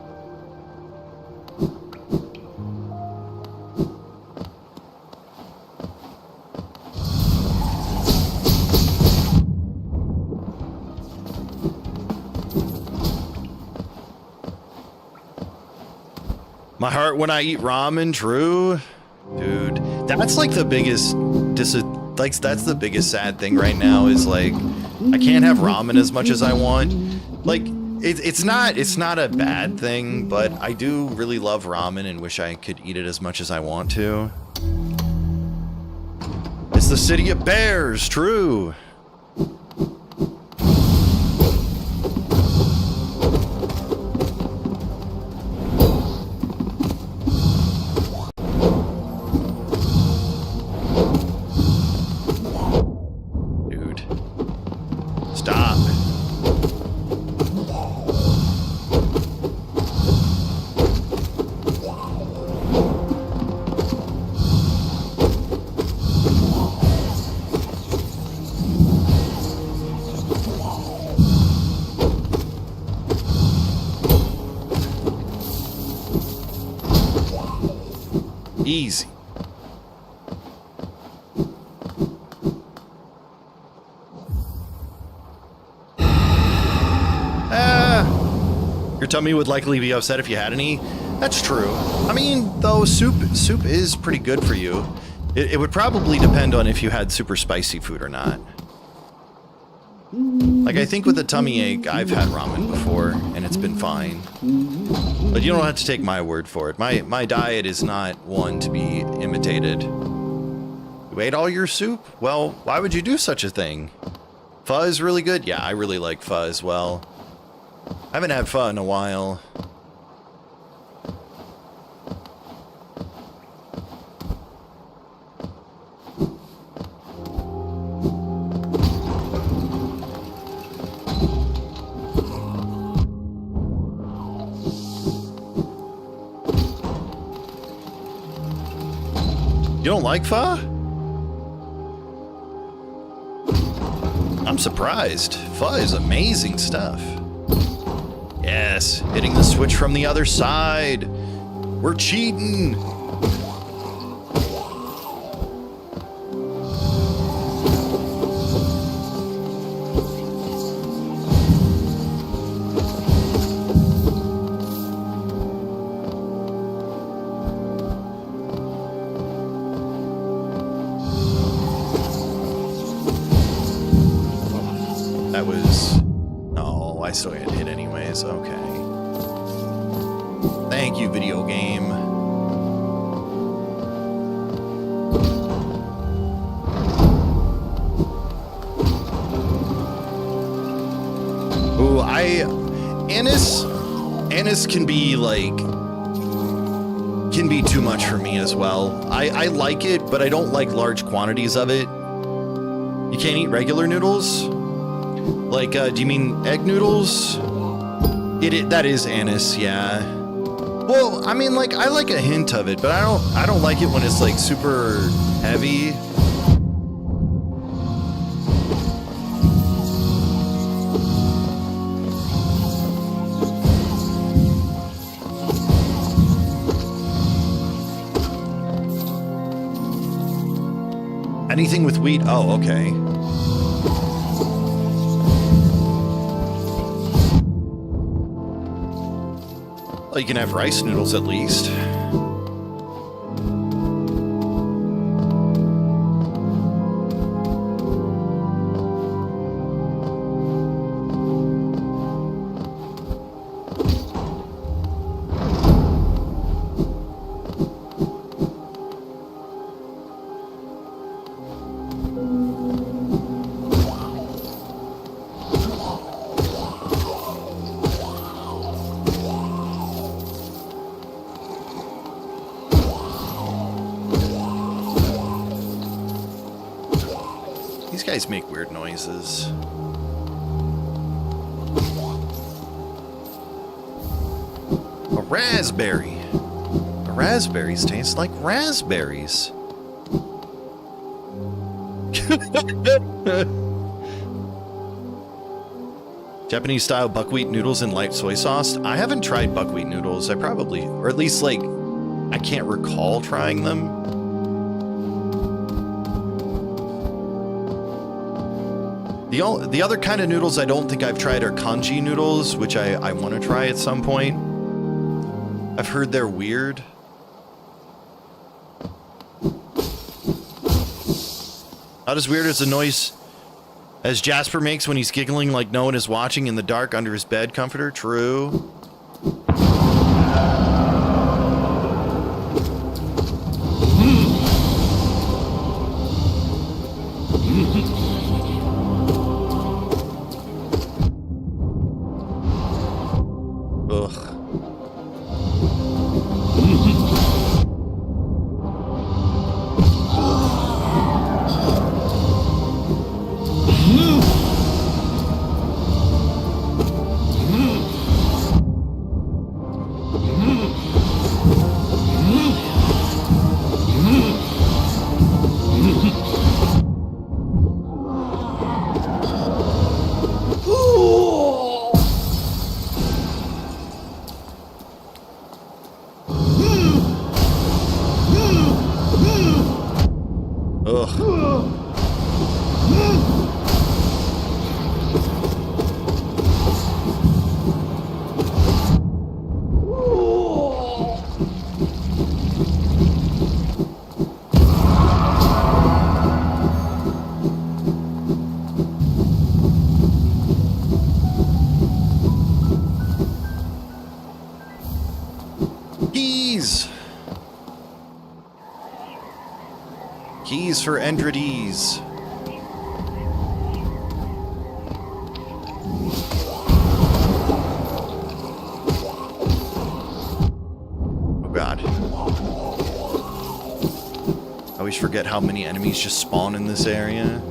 My heart when I eat ramen, true? Dude, that's like the biggest that's the biggest sad thing right now is like I can't have ramen as much as I want. Like it's not a bad thing, but I do really love ramen and wish I could eat it as much as I want to. It's the city of bears, true. Easy. Your tummy would likely be upset if you had any. That's true. I mean, though, soup is pretty good for you. It would probably depend on if you had super spicy food or not. Like, I think with a tummy ache, I've had ramen before, and it's been fine. But you don't have to take my word for it. My diet is not one to be imitated. You ate all your soup? Well, why would you do such a thing? Pho is really good? Yeah, I really like pho as well. I haven't had pho in a while. You don't like pho? I'm surprised. Pho is amazing stuff. Yes, hitting the switch from the other side. We're cheating. That was... Oh, I still got hit anyways. Okay. Thank you, video game. Ooh, Anise can be like... can be too much for me as well. I like it, but I don't like large quantities of it. You can't eat regular noodles? Like, do you mean egg noodles? That is anise, yeah. Well, I mean, like, I like a hint of it, but I don't like it when it's like super heavy. Anything with wheat? Oh, okay. Well, you can have rice noodles at least. These guys make weird noises. A raspberry. The raspberries taste like raspberries. Japanese style buckwheat noodles and light soy sauce. I haven't tried buckwheat noodles. I probably, or at least like, I can't recall trying them. The other kind of noodles I don't think I've tried are kanji noodles, which I want to try at some point. I've heard they're weird. Not as weird as the noise as Jasper makes when he's giggling like no one is watching in the dark under his bed comforter. True. E's for Endrides. Oh god. I always forget how many enemies just spawn in this area.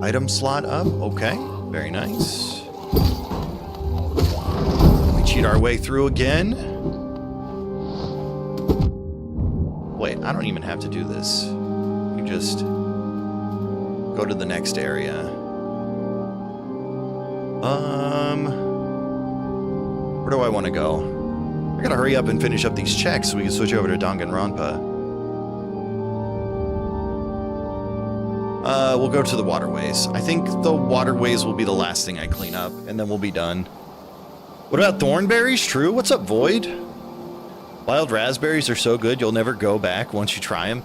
Item slot up. Okay. Very nice. We cheat our way through again. Wait, I don't even have to do this. You just go to the next area. Where do I want to go? I gotta hurry up and finish up these checks so we can switch over to Danganronpa. We'll go to the waterways. I think the waterways will be the last thing I clean up, and then we'll be done. What about thornberries? True. What's up, Void? Wild raspberries are so good, you'll never go back once you try them.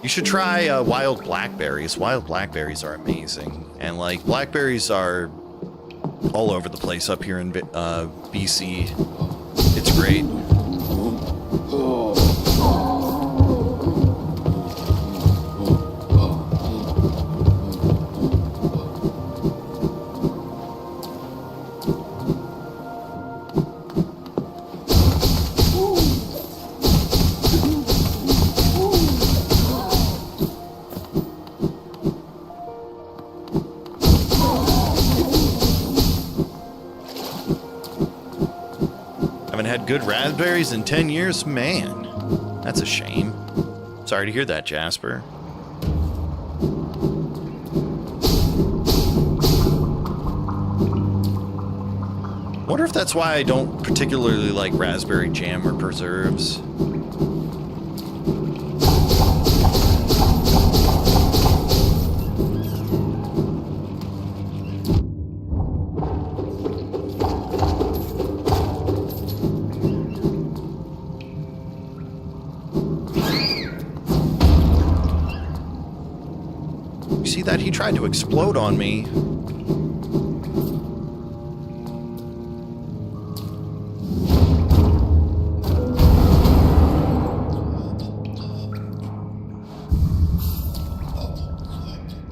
You should try wild blackberries. Wild blackberries are amazing. And, like, blackberries are all over the place up here in BC. It's great. Good raspberries in 10 years? Man, that's a shame. Sorry to hear that, Jasper. Wonder if that's why I don't particularly like raspberry jam or preserves. That he tried to explode on me.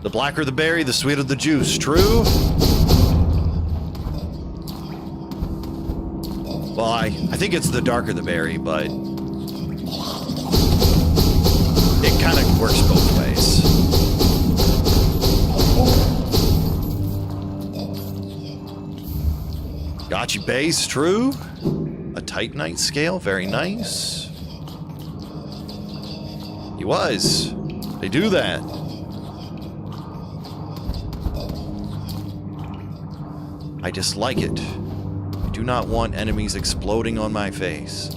The blacker the berry, the sweeter the juice. True? Well, I think it's the darker the berry, but it kind of works both ways. Gotcha base, true. A Titanite scale, very nice. He was. They do that. I dislike it. I do not want enemies exploding on my face.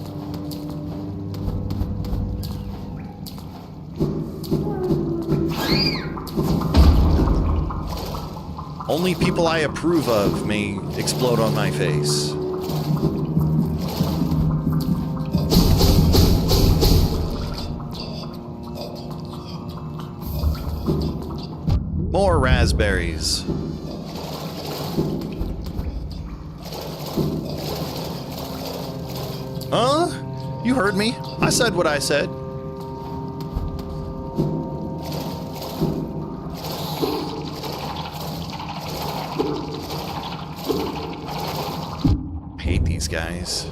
Only people I approve of may explode on my face. More raspberries. Huh? You heard me. I said what I said. Guys.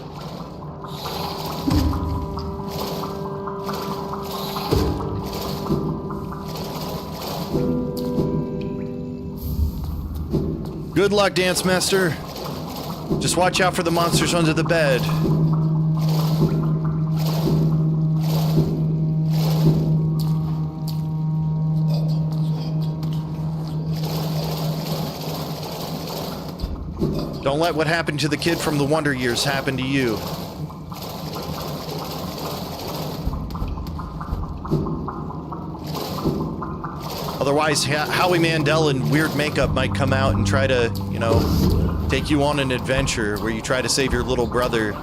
Good luck, Dance Master. Just watch out for the monsters under the bed. Don't let what happened to the kid from the Wonder Years happen to you. Otherwise, Howie Mandel in weird makeup might come out and try to, you know, take you on an adventure where you try to save your little brother.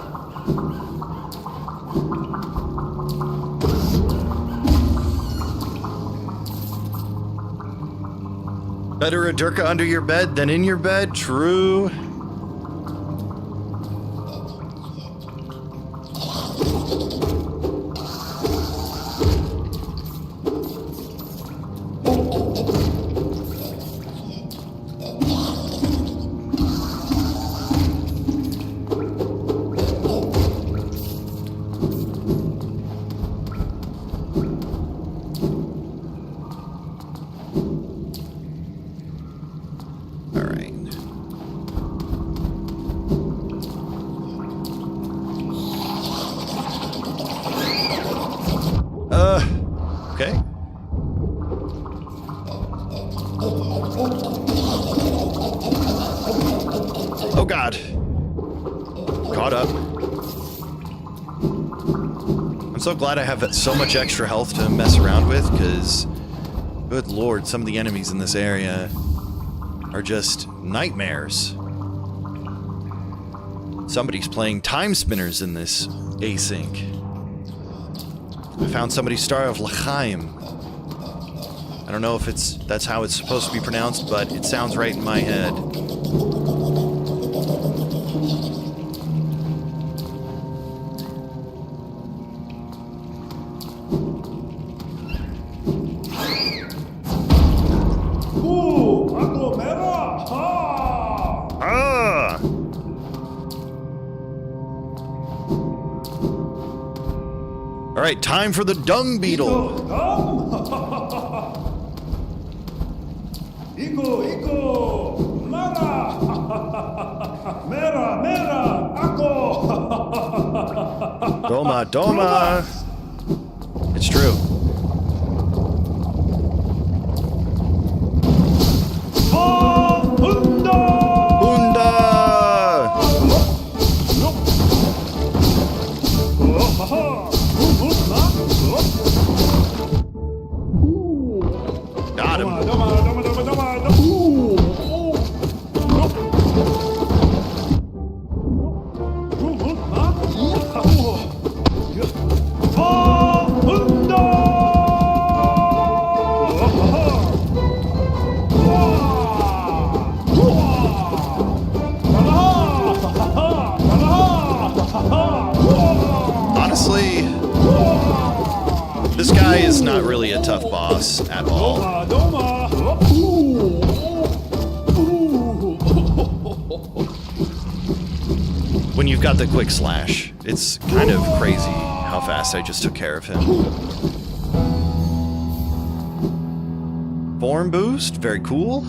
Better a Durka under your bed than in your bed? True. Okay. Oh God. Caught up. I'm so glad I have so much extra health to mess around with, because good lord, some of the enemies in this area are just nightmares. Somebody's playing time spinners in this async. I found somebody's Star of L'chaim. I don't know if that's how it's supposed to be pronounced, but it sounds right in my head. All right, time for the dung beetle. Iko, Mara, Mera, Ako. Doma. It's true. Got him. Honestly, this guy is not really a tough boss at all. When you've got the quick slash, it's kind of crazy how fast I just took care of him. Form boost, very cool.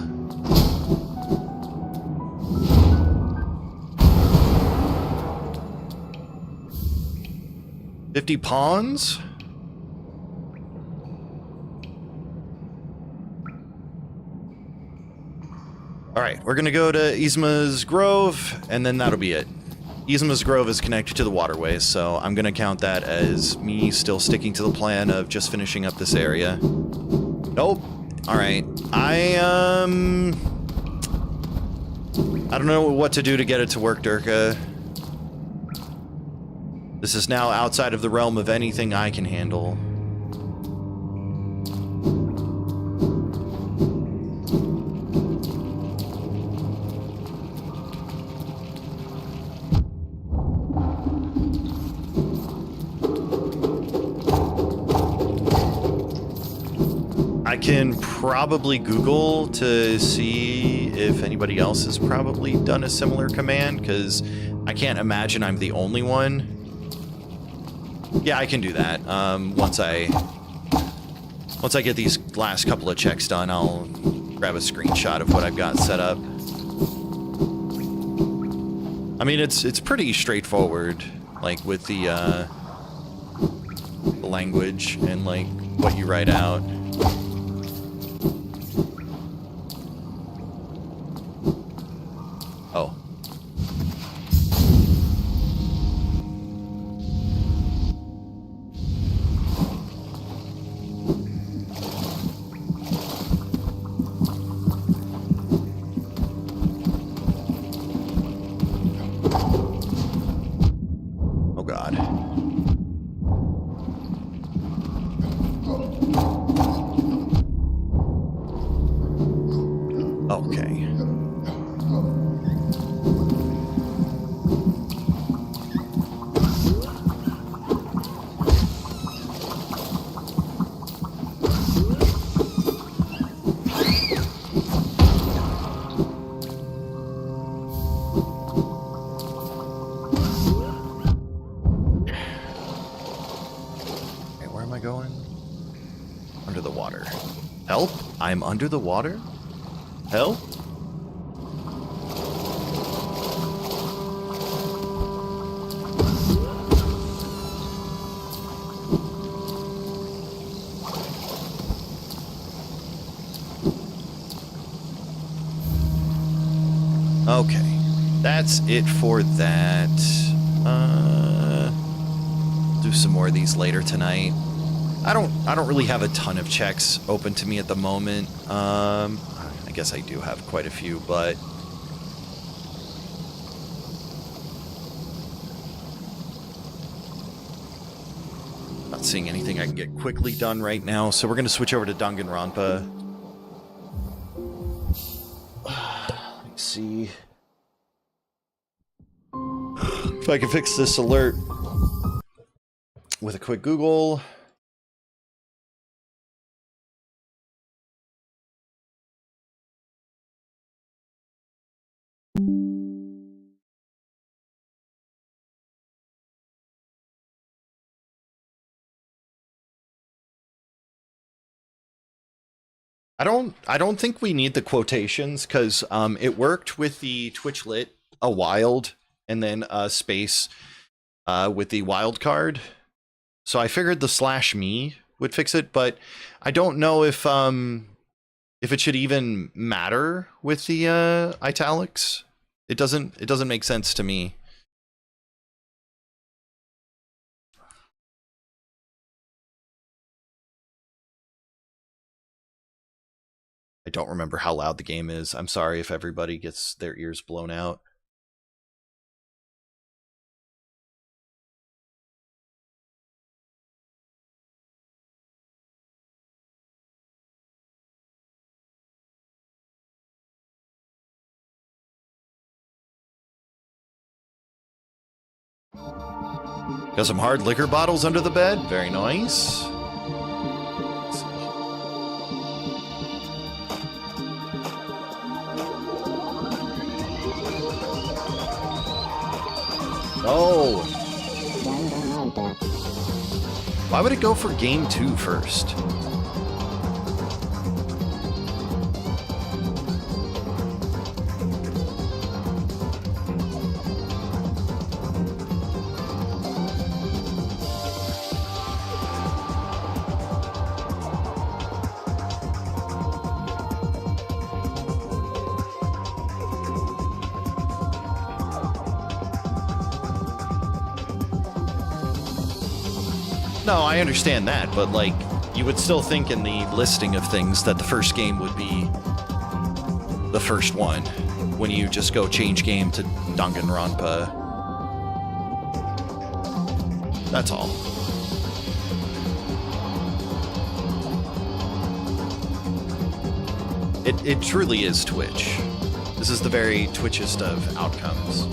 $50 pawns. All right, we're gonna go to Yzma's Grove, and then that'll be it. Yzma's Grove is connected to the waterways, so I'm gonna count that as me still sticking to the plan of just finishing up this area. Nope. All right, I don't know what to do to get it to work, Durka. This is now outside of the realm of anything I can handle. I can probably Google to see if anybody else has probably done a similar command, because I can't imagine I'm the only one. Yeah, I can do that. Once I get these last couple of checks done, I'll grab a screenshot of what I've got set up. I mean, it's pretty straightforward, like with the language and like what you write out. Oh. Okay. Help? I'm under the water? Help? Okay. That's it for that. Do some more of these later tonight. I don't really have a ton of checks open to me at the moment. I guess I do have quite a few, but not seeing anything I can get quickly done right now, so we're going to switch over to Danganronpa. Let's see if I can fix this alert with a quick Google. I don't think we need the quotations because it worked with the Twitch lit a wild and then a space with the wild card. So I figured the /me would fix it, but I don't know if it should even matter with the italics. It doesn't make sense to me. I don't remember how loud the game is. I'm sorry if everybody gets their ears blown out. Got some hard liquor bottles under the bed. Very nice. Oh. Why would it go for game 2 first? No, I understand that, but like, you would still think in the listing of things that the first game would be the first one when you just go change game to Danganronpa. That's all. It truly is Twitch. This is the very Twitchest of outcomes.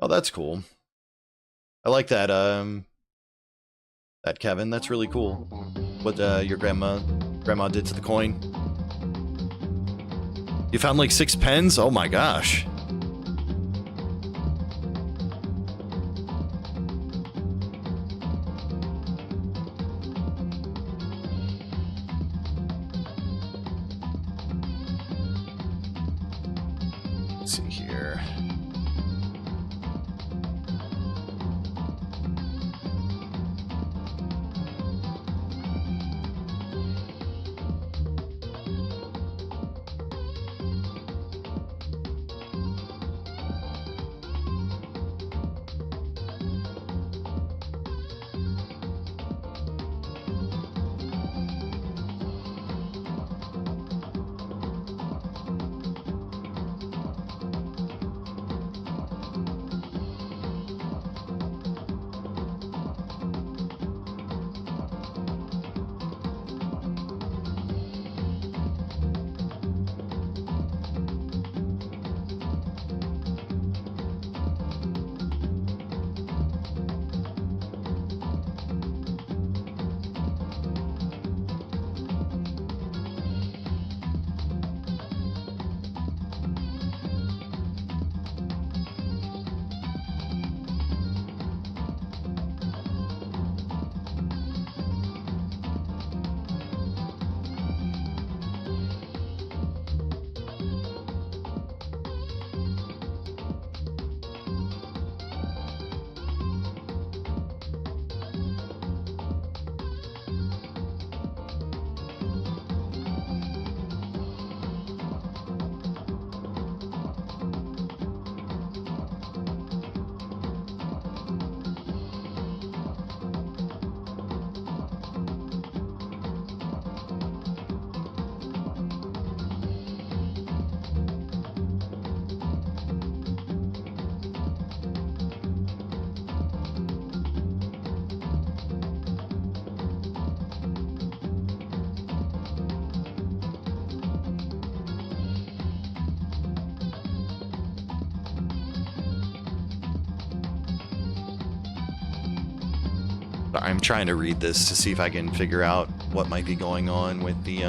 Oh, that's cool. I like that, that Kevin. That's really cool. What, your grandma did to the coin. You found like 6 pens? Oh my gosh. Let's see here. I'm trying to read this to see if I can figure out what might be going on with the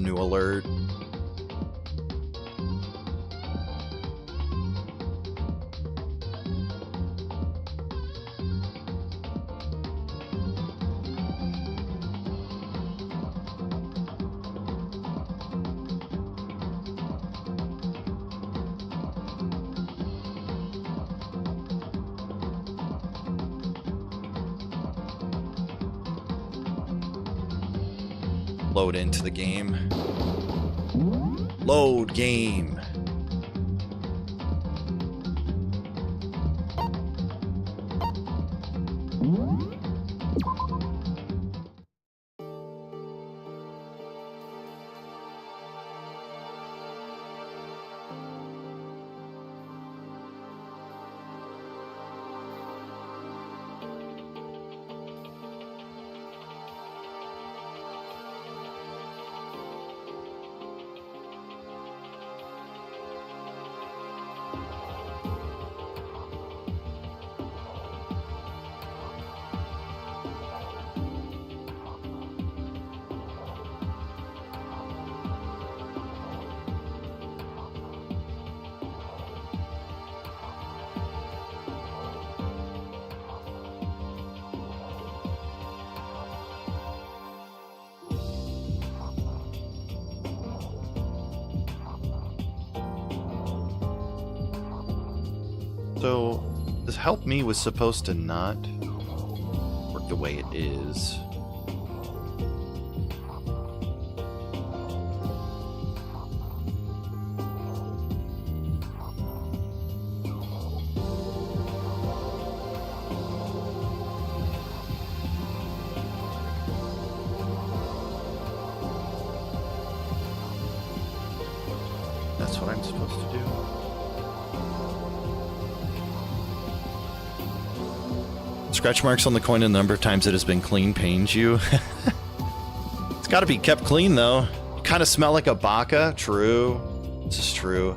new alert. Load into the game. Load game. So, this help me was supposed to not work the way it is. That's what I'm supposed to do. Scratch marks on the coin and the number of times it has been clean pains you. It's got to be kept clean, though. You kind of smell like a baka. True. This is true.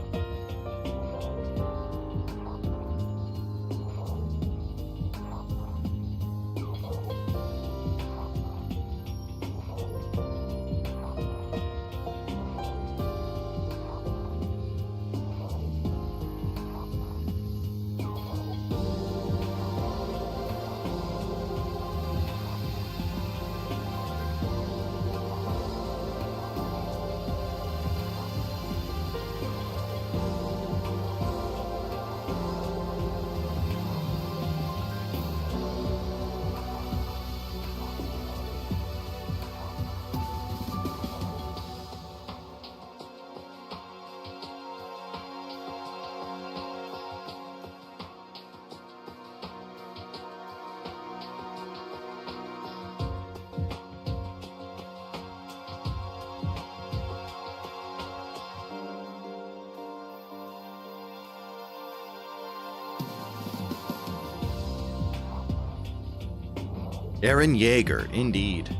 Aaron Yeager, indeed.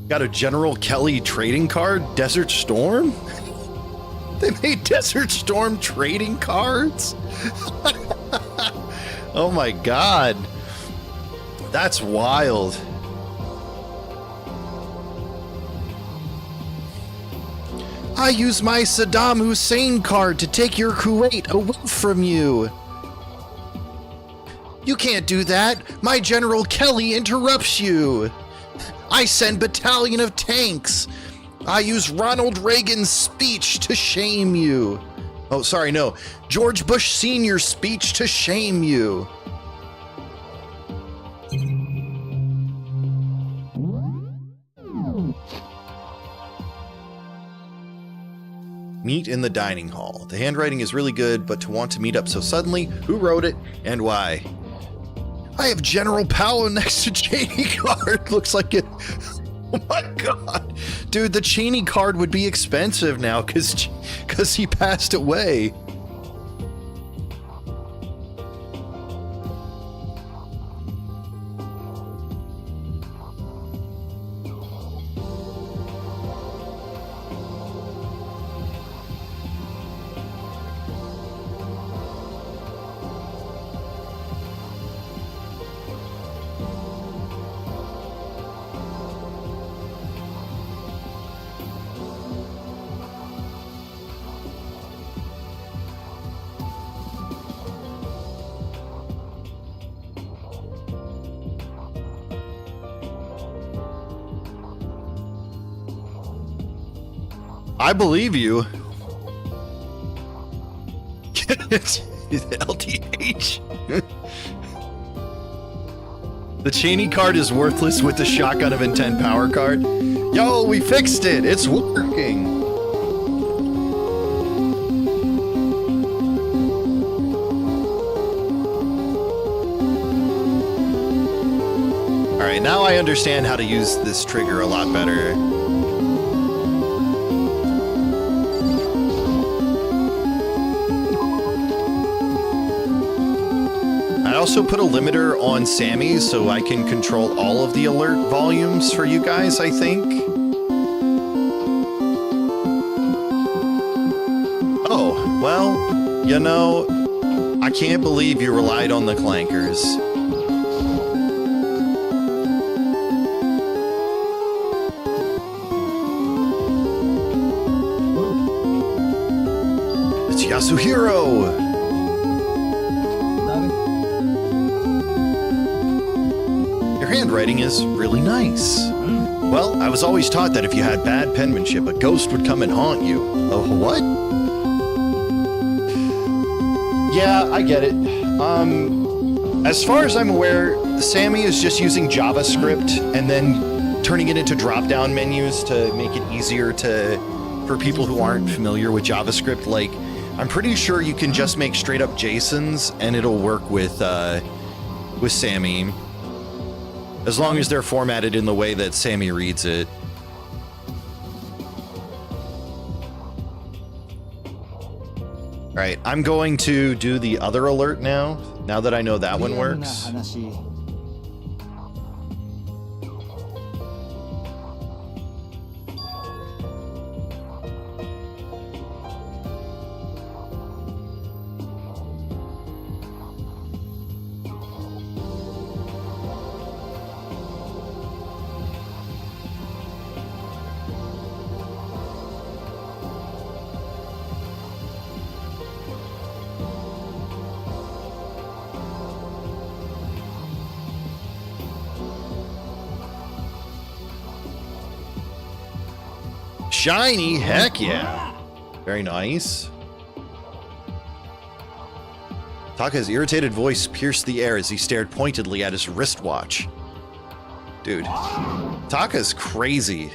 Got a General Kelly trading card? Desert Storm? They made Desert Storm trading cards? Oh my god. That's wild. I use my Saddam Hussein card to take your Kuwait away from you. You can't do that. My General Kelly interrupts you. I send battalion of tanks. I use Ronald Reagan's speech to shame you. Oh, sorry, no. George Bush Sr.'s speech to shame you. Meet in the dining hall. The handwriting is really good, but to want to meet up so suddenly, who wrote it and why? I have General Powell next to Cheney card. Looks like it. Oh my god. Dude, the Cheney card would be expensive now because he passed away. I believe you. LTH. The Cheney card is worthless with the Shotgun of Intent power card. Yo, we fixed it. It's working. All right, now I understand how to use this trigger a lot better. I also put a limiter on Sammy so I can control all of the alert volumes for you guys, I think. Oh, well, you know, I can't believe you relied on the clankers. It's Yasuhiro! Handwriting is really nice. Well, I was always taught that if you had bad penmanship, a ghost would come and haunt you. Oh, what? Yeah, I get it. As far as I'm aware, Sammy is just using JavaScript and then turning it into drop-down menus to make it easier for people who aren't familiar with JavaScript. Like, I'm pretty sure you can just make straight-up JSONs and it'll work with Sammy. As long as they're formatted in the way that Sammy reads it. Alright, I'm going to do the other alert now that I know that one works. Shiny, heck yeah. Very nice. Taka's irritated voice pierced the air as he stared pointedly at his wristwatch. Dude, Taka's crazy.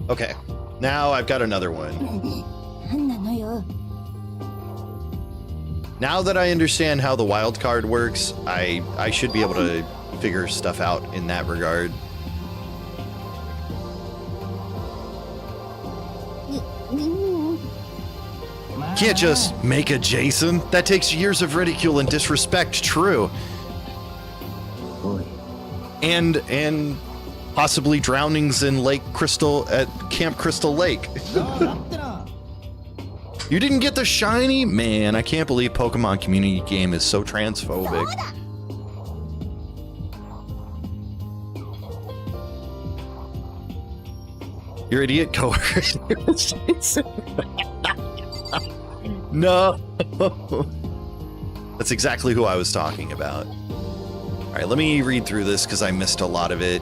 Okay, now I've got another one. Now that I understand how the wild card works, I should be able to figure stuff out in that regard. can't just make a Jason. That takes years of ridicule and disrespect, true. Boy. And possibly drownings in Lake Crystal at Camp Crystal Lake. You didn't get the shiny? Man, I can't believe Pokemon community game is so transphobic. Your idiot coworker. No. That's exactly who I was talking about. All right, let me read through this because I missed a lot of it.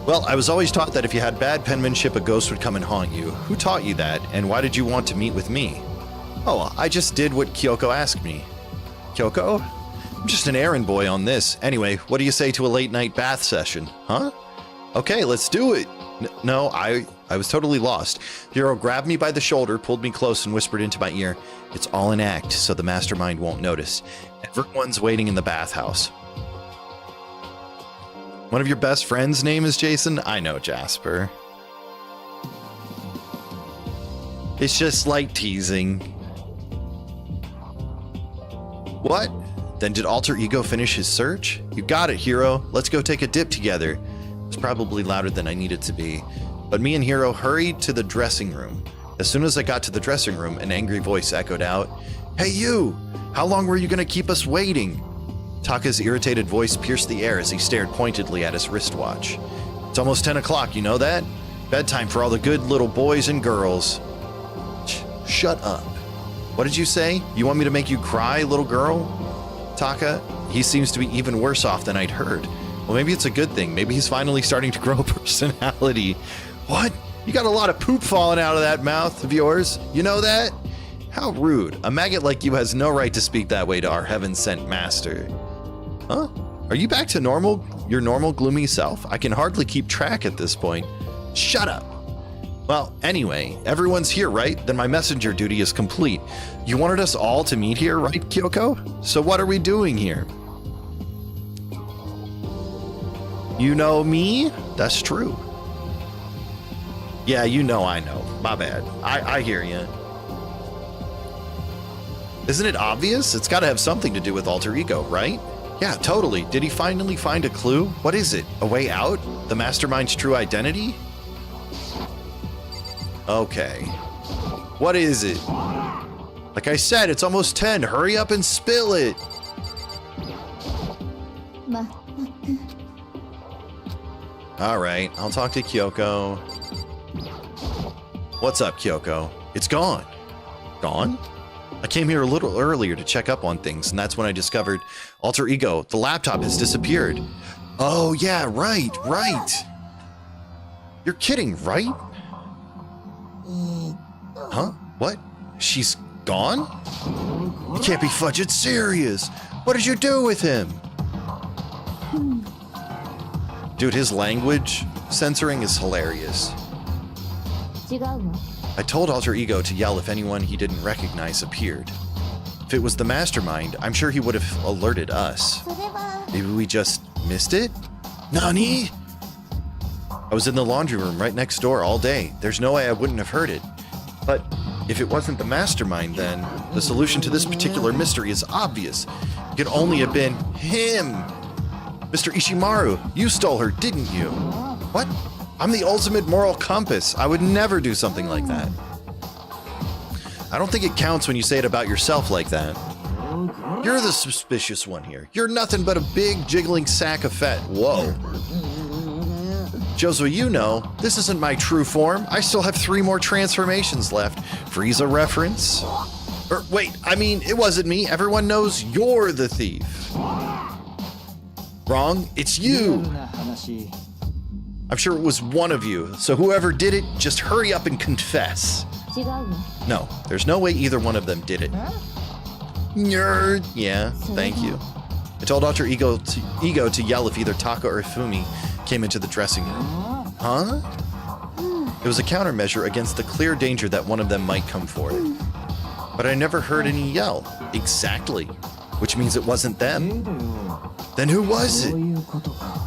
Well, I was always taught that if you had bad penmanship, a ghost would come and haunt you. Who taught you that, and why did you want to meet with me? Oh, I just did what Kyoko asked me. Kyoko? I'm just an errand boy on this. Anyway, what do you say to a late night bath session? Huh? Okay, let's do it. No, I was totally lost. Hiro grabbed me by the shoulder, pulled me close, and whispered into my ear, "It's all an act, so the mastermind won't notice. Everyone's waiting in the bathhouse." One of your best friends' name is Jason? I know, Jasper. It's just light teasing. What? Then did Alter Ego finish his search? You got it, Hiro. Let's go take a dip together. It was probably louder than I needed to be. But me and Hiro hurried to the dressing room. As soon as I got to the dressing room, an angry voice echoed out, "Hey you! How long were you gonna keep us waiting?" Taka's irritated voice pierced the air as he stared pointedly at his wristwatch. "It's almost 10 o'clock, you know that? Bedtime for all the good little boys and girls." Shut up. What did you say? You want me to make you cry, little girl? Taka, he seems to be even worse off than I'd heard. Well, maybe it's a good thing. Maybe he's finally starting to grow a personality. What? You got a lot of poop falling out of that mouth of yours. You know that? How rude. A maggot like you has no right to speak that way to our heaven-sent master. Huh? Are you back to normal? Your normal gloomy self? I can hardly keep track at this point. Shut up. Well, anyway, everyone's here, right? Then my messenger duty is complete. You wanted us all to meet here, right, Kyoko? So what are we doing here? You know me? That's true. Yeah, you know I know. My bad. I hear you. Isn't it obvious? It's got to have something to do with Alter Ego, right? Yeah, totally. Did he finally find a clue? What is it? A way out? The mastermind's true identity? Okay. What is it? Like I said, it's almost 10. Hurry up and spill it. All right, I'll talk to Kyoko. What's up, Kyoko? It's gone. Gone? I came here a little earlier to check up on things, and that's when I discovered Alter Ego. The laptop has disappeared. Oh, yeah, right. You're kidding, right? Huh? What? She's gone? You can't be fudging serious. What did you do with him? Dude, his language censoring is hilarious. I told Alter Ego to yell if anyone he didn't recognize appeared. If it was the mastermind, I'm sure he would have alerted us. Maybe we just missed it? Nani? I was in the laundry room right next door all day. There's no way I wouldn't have heard it. But if it wasn't the mastermind, then the solution to this particular mystery is obvious. It could only have been him. Mr. Ishimaru, you stole her, didn't you? What? I'm the ultimate moral compass. I would never do something like that. I don't think it counts when you say it about yourself like that. You're the suspicious one here. You're nothing but a big jiggling sack of fat. Whoa. Josué, you know, this isn't my true form. I still have 3 more transformations left. Frieza reference? Or wait, I mean, it wasn't me. Everyone knows you're the thief. Wrong. It's you. I'm sure it was one of you, so whoever did it, just hurry up and confess. No, there's no way either one of them did it. Nerd. Yeah, thank you. I told Alter Ego to yell if either Taka or Ifumi came into the dressing room. Huh? It was a countermeasure against the clear danger that one of them might come forward. But I never heard any yell. Exactly. which means it wasn't them. Then who was it?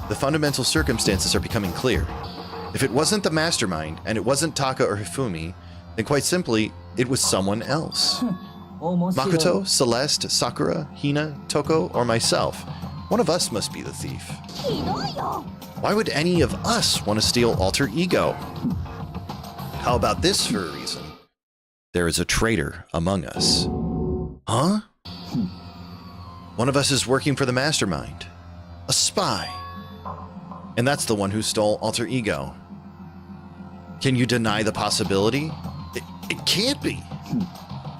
The fundamental circumstances are becoming clear. If it wasn't the mastermind, and it wasn't Taka or Hifumi, then quite simply, it was someone else. Makoto, Celeste, Sakura, Hina, Toko, or myself. One of us must be the thief. Why would any of us want to steal Alter Ego? How about this for a reason? There is a traitor among us. Huh? One of us is working for the mastermind. A spy. And that's the one who stole Alter Ego. Can you deny the possibility? It can't be.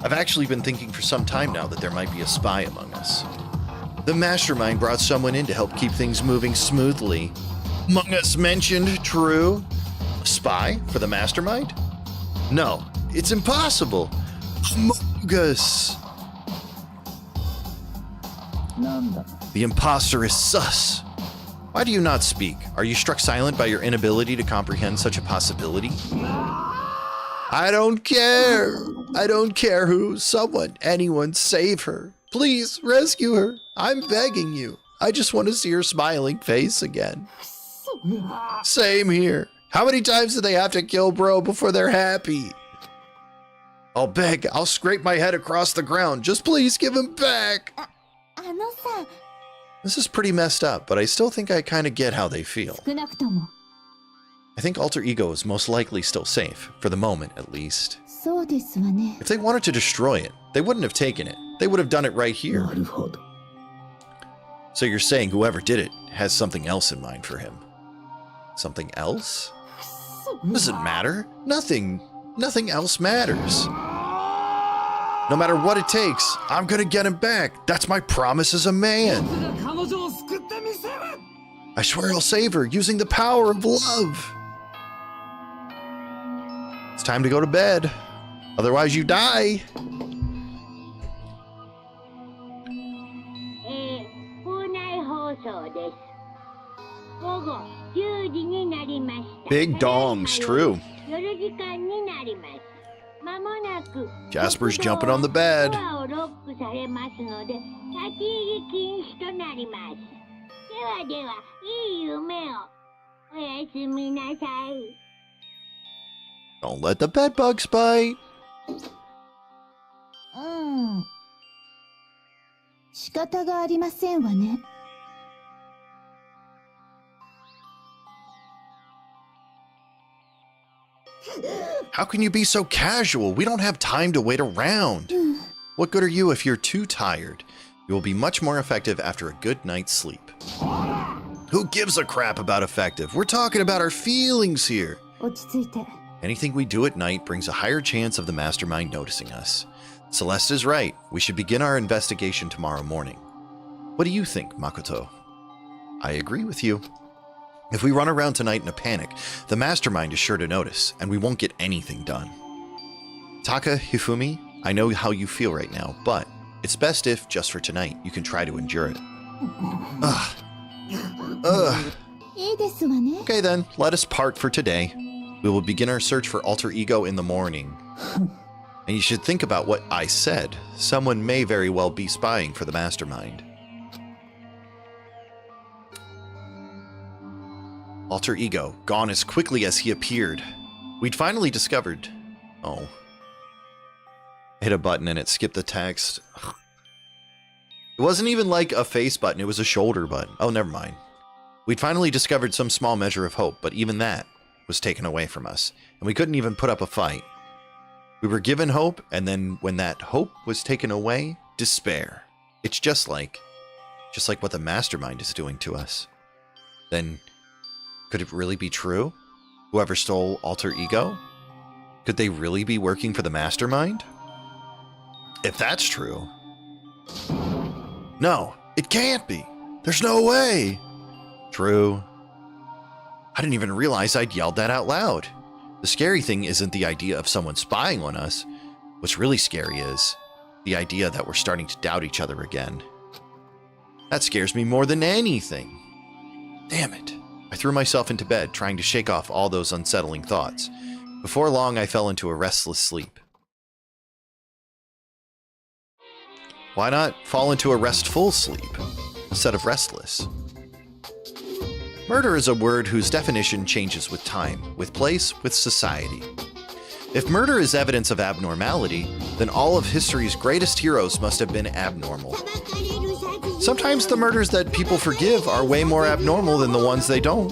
I've actually been thinking for some time now that there might be a spy among us. The mastermind brought someone in to help keep things moving smoothly. Among us mentioned, true. A spy for the mastermind? No, it's impossible. Among us. The imposter is sus. Why do you not speak? Are you struck silent by your inability to comprehend such a possibility? I don't care. I don't care who. Someone, anyone, save her. Please, rescue her. I'm begging you. I just want to see her smiling face again. Same here. How many times do they have to kill bro before they're happy? I'll beg. I'll scrape my head across the ground. Just please give him back. This is pretty messed up, but I still think I kind of get how they feel. I think Alter Ego is most likely still safe, for the moment at least. If they wanted to destroy it, they wouldn't have taken it. They would have done it right here. So you're saying whoever did it has something else in mind for him? Something else? Doesn't matter. Nothing else matters. No matter what it takes, I'm gonna get him back. That's my promise as a man. I swear I'll save her using the power of love. It's time to go to bed. Otherwise you die. Big dongs, true. Jasper's jumping on the bed. Don't let the bed bugs bite. How can you be so casual? We don't have time to wait around. What good are you if you're too tired? You will be much more effective after a good night's sleep. Who gives a crap about effective? We're talking about our feelings here. Anything we do at night brings a higher chance of the mastermind noticing us. Celeste is right. We should begin our investigation tomorrow morning. What do you think, Makoto? I agree with you. If we run around tonight in a panic, the mastermind is sure to notice, and we won't get anything done. Taka, Hifumi, I know how you feel right now, but it's best if, just for tonight, you can try to endure it. Okay then, let us part for today. We will begin our search for Alter Ego in the morning. And you should think about what I said. Someone may very well be spying for the mastermind. Alter Ego, gone as quickly as he appeared. We'd finally discovered... Oh. I hit a button and it skipped the text. It wasn't even like a face button, it was a shoulder button. Oh, never mind. We'd finally discovered some small measure of hope, but even that was taken away from us, and we couldn't even put up a fight. We were given hope, and then when that hope was taken away, despair. It's just like what the mastermind is doing to us. Then... could it really be true? Whoever stole Alter Ego? Could they really be working for the mastermind? If that's true... No, it can't be. There's no way. True. I didn't even realize I'd yelled that out loud. The scary thing isn't the idea of someone spying on us. What's really scary is the idea that we're starting to doubt each other again. That scares me more than anything. Damn it. I threw myself into bed, trying to shake off all those unsettling thoughts. Before long, I fell into a restless sleep. Why not fall into a restful sleep instead of restless? Murder is a word whose definition changes with time, with place, with society. If murder is evidence of abnormality, then all of history's greatest heroes must have been abnormal. Sometimes the murders that people forgive are way more abnormal than the ones they don't.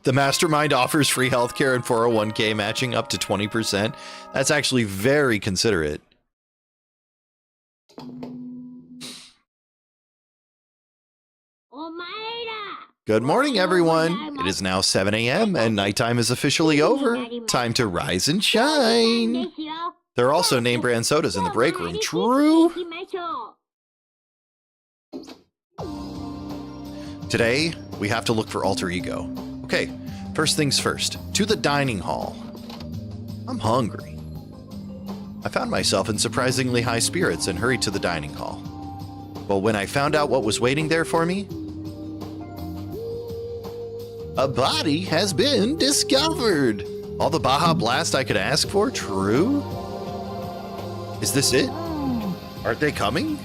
The mastermind offers free healthcare and 401k matching up to 20%. That's actually very considerate. Good morning, everyone. It is now 7 a.m. and nighttime is officially over. Time to rise and shine. There are also name brand sodas in the break room. True. Today, we have to look for alter ego. Okay, first things first, to the dining hall. I'm hungry. I found myself in surprisingly high spirits and hurried to the dining hall. But when I found out what was waiting there for me, a body has been discovered. All the Baja Blast I could ask for, true? Is this it? Aren't they coming?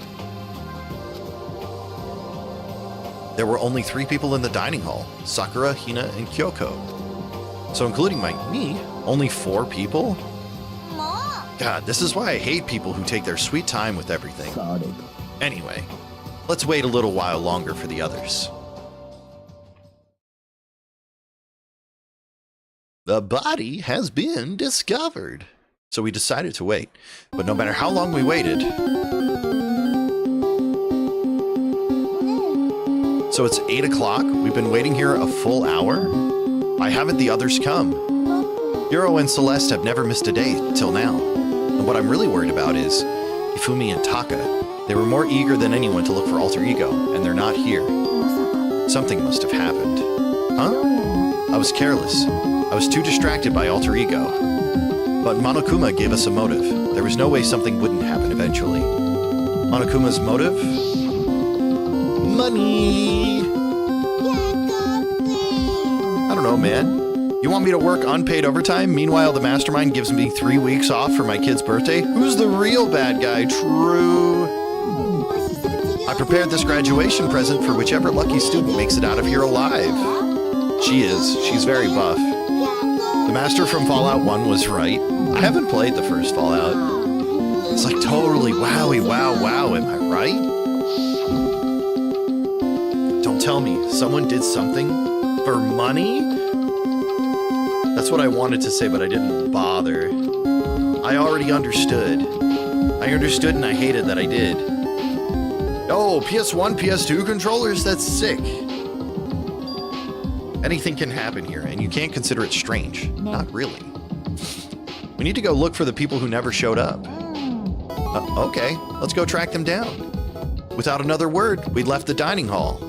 There were only 3 people in the dining hall, Sakura, Hina, and Kyoko. So including me, only 4 people? God, this is why I hate people who take their sweet time with everything. Anyway, let's wait a little while longer for the others. The body has been discovered. So we decided to wait. But no matter how long we waited... So it's 8 o'clock. We've been waiting here a full hour. Why haven't the others come? Hiro and Celeste have never missed a day till now. And what I'm really worried about is Ifumi and Taka. They were more eager than anyone to look for alter ego, and they're not here. Something must have happened. Huh? I was careless. I was too distracted by alter ego. But Monokuma gave us a motive. There was no way something wouldn't happen eventually. Monokuma's motive? Money! I don't know, man. You want me to work unpaid overtime? Meanwhile, the mastermind gives me 3 weeks off for my kid's birthday? Who's the real bad guy? True. I prepared this graduation present for whichever lucky student makes it out of here alive. She is. She's very buff. The master from Fallout 1 was right. I haven't played the first Fallout. It's like totally wowie, wow, am I right? Don't tell me someone did something for money? That's what I wanted to say, but I didn't bother. I already understood. I understood and I hated that I did. Oh, PS1, PS2 controllers? That's sick. Anything can happen here, and you can't consider it strange. Not really. We need to go look for the people who never showed up. Okay, let's go track them down. Without another word, we left the dining hall.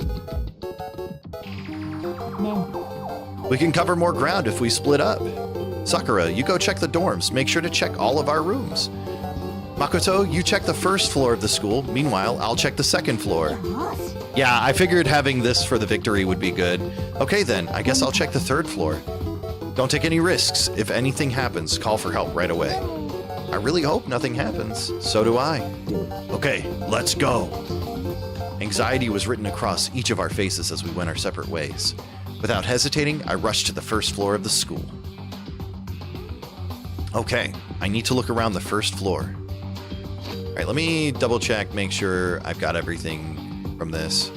We can cover more ground if we split up. Sakura, you go check the dorms. Make sure to check all of our rooms. Makoto, you check the first floor of the school. Meanwhile, I'll check the second floor. Yeah, I figured having this for the victory would be good. Okay then, I guess I'll check the third floor. Don't take any risks. If anything happens, call for help right away. I really hope nothing happens. So do I. Okay, let's go. Anxiety was written across each of our faces as we went our separate ways. Without hesitating, I rushed to the first floor of the school. Okay, I need to look around the first floor. All right, let me double check, make sure I've got everything from this.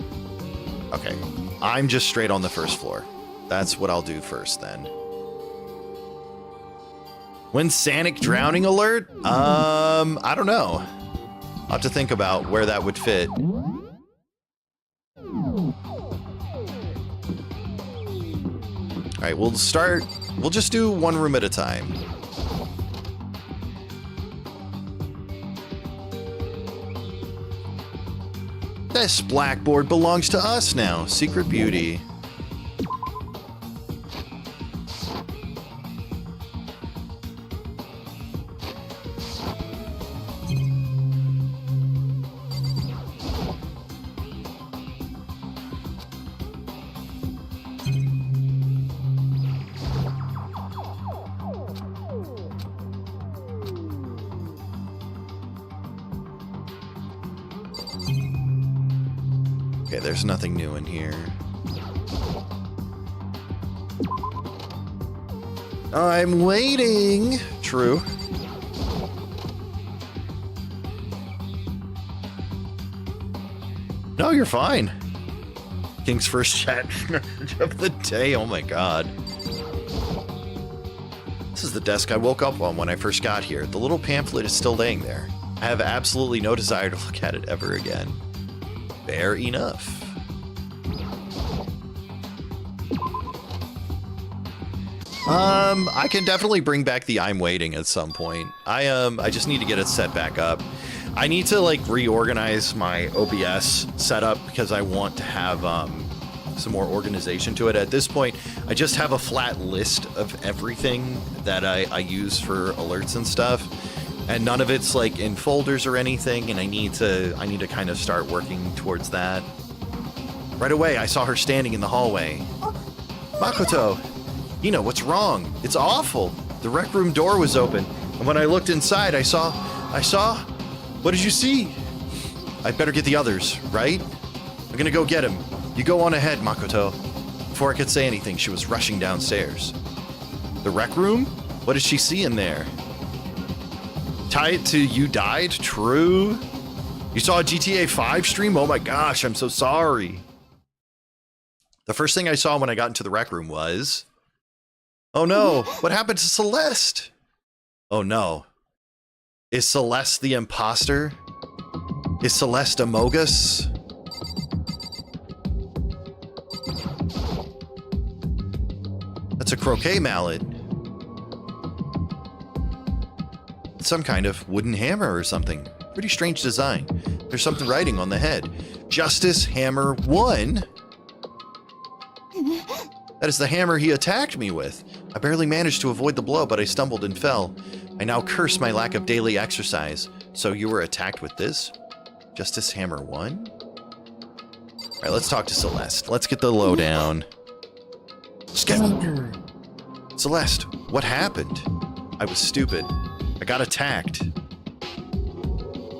Okay, I'm just straight on the first floor. That's what I'll do first then. When Sanic drowning alert? I don't know. I'll have to think about where that would fit. All right, we'll just do one room at a time. This blackboard belongs to us now. Secret Beauty. Okay, there's nothing new in here. I'm waiting. True. No, you're fine. King's first chat of the day. Oh my god. This is the desk I woke up on when I first got here. The little pamphlet is still laying there. I have absolutely no desire to look at it ever again. Fair enough. I can definitely bring back the I'm waiting at some point. I just need to get it set back up. I need to like reorganize my OBS setup because I want to have some more organization to it. At this point, I just have a flat list of everything that I use for alerts and stuff, and none of it's like in folders or anything. And I need to kind of start working towards that. Right away, I saw her standing in the hallway. Makoto, you know what's wrong? It's awful. The rec room door was open, and when I looked inside, I saw. What did you see? I'd better get the others, right? I'm gonna go get him. You go on ahead, Makoto. Before I could say anything, she was rushing downstairs. The rec room? What did she see in there? Tie it to you died? True. You saw a GTA 5 stream? Oh my gosh, I'm so sorry. The first thing I saw when I got into the rec room was... Oh no, what happened to Celeste? Oh no. Is Celeste the imposter? Is Celeste a Mogus? That's a croquet mallet. Some kind of wooden hammer or something. Pretty strange design. There's something writing on the head. Justice Hammer 1? That is the hammer he attacked me with. I barely managed to avoid the blow, but I stumbled and fell. I now curse my lack of daily exercise. So you were attacked with this? Justice Hammer 1? Alright, let's talk to Celeste. Let's get the lowdown. Celeste, what happened? I was stupid. I got attacked.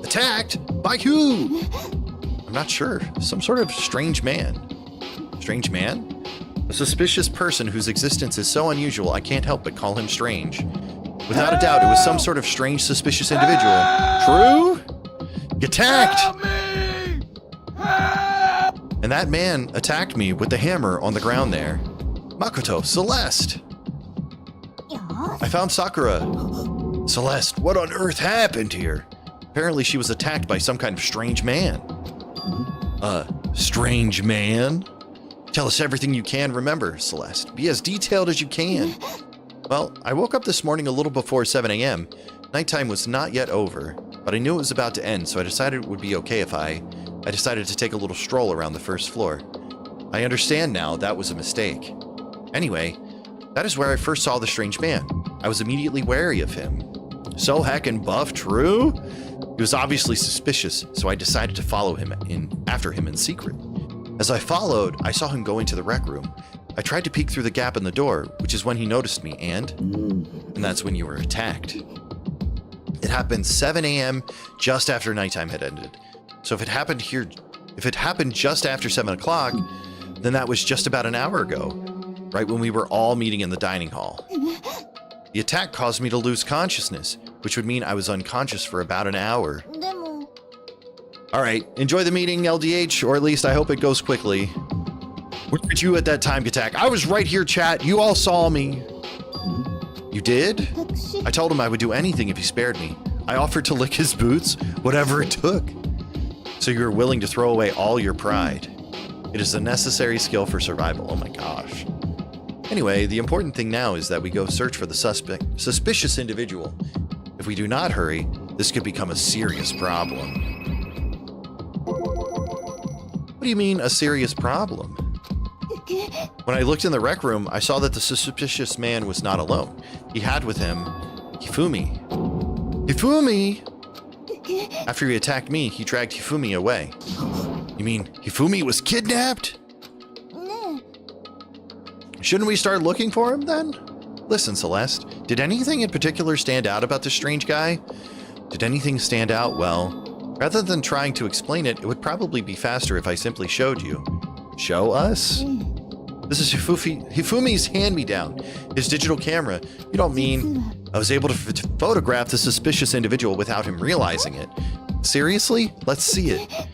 Attacked? By who? I'm not sure. Some sort of strange man. Strange man? A suspicious person whose existence is so unusual I can't help but call him strange. Without a doubt, it was some sort of strange, suspicious individual. True? Attacked! And that man attacked me with the hammer on the ground there. Makoto, Celeste! I found Sakura. Celeste, what on earth happened here? Apparently she was attacked by some kind of strange man. Strange man? Tell us everything you can remember, Celeste. Be as detailed as you can. Well, I woke up this morning a little before 7 a.m. Nighttime was not yet over, but I knew it was about to end, so I decided it would be okay if I decided to take a little stroll around the first floor. I understand now that was a mistake. Anyway, that is where I first saw the strange man. I was immediately wary of him. So heckin' buff, true? He was obviously suspicious, so I decided to follow him after him in secret. As I followed, I saw him go into the rec room. I tried to peek through the gap in the door, which is when he noticed me, and that's when you were attacked. It happened 7 a.m. just after nighttime had ended. So if it happened just after 7 o'clock, then that was just about an hour ago, right when we were all meeting in the dining hall. The attack caused me to lose consciousness, which would mean I was unconscious for about an hour. All right, enjoy the meeting, LDH, or at least I hope it goes quickly. Where were you at that time, Gatak? I was right here, chat. You all saw me. You did? I told him I would do anything if he spared me. I offered to lick his boots, whatever it took. So you were willing to throw away all your pride. It is a necessary skill for survival. Oh my gosh. Anyway, the important thing now is that we go search for the suspicious individual. If we do not hurry, this could become a serious problem. What do you mean, a serious problem? When I looked in the rec room, I saw that the suspicious man was not alone. He had with him Hifumi. Hifumi! After he attacked me, he dragged Hifumi away. You mean Hifumi was kidnapped? Shouldn't we start looking for him then? Listen, Celeste, did anything in particular stand out about this strange guy? Did anything stand out? Well, Rather than trying to explain it, it would probably be faster if I simply showed you. Show us? This is Hifumi's hand-me-down, his digital camera. You don't mean I was able to photograph the suspicious individual without him realizing it? Seriously? Let's see it. I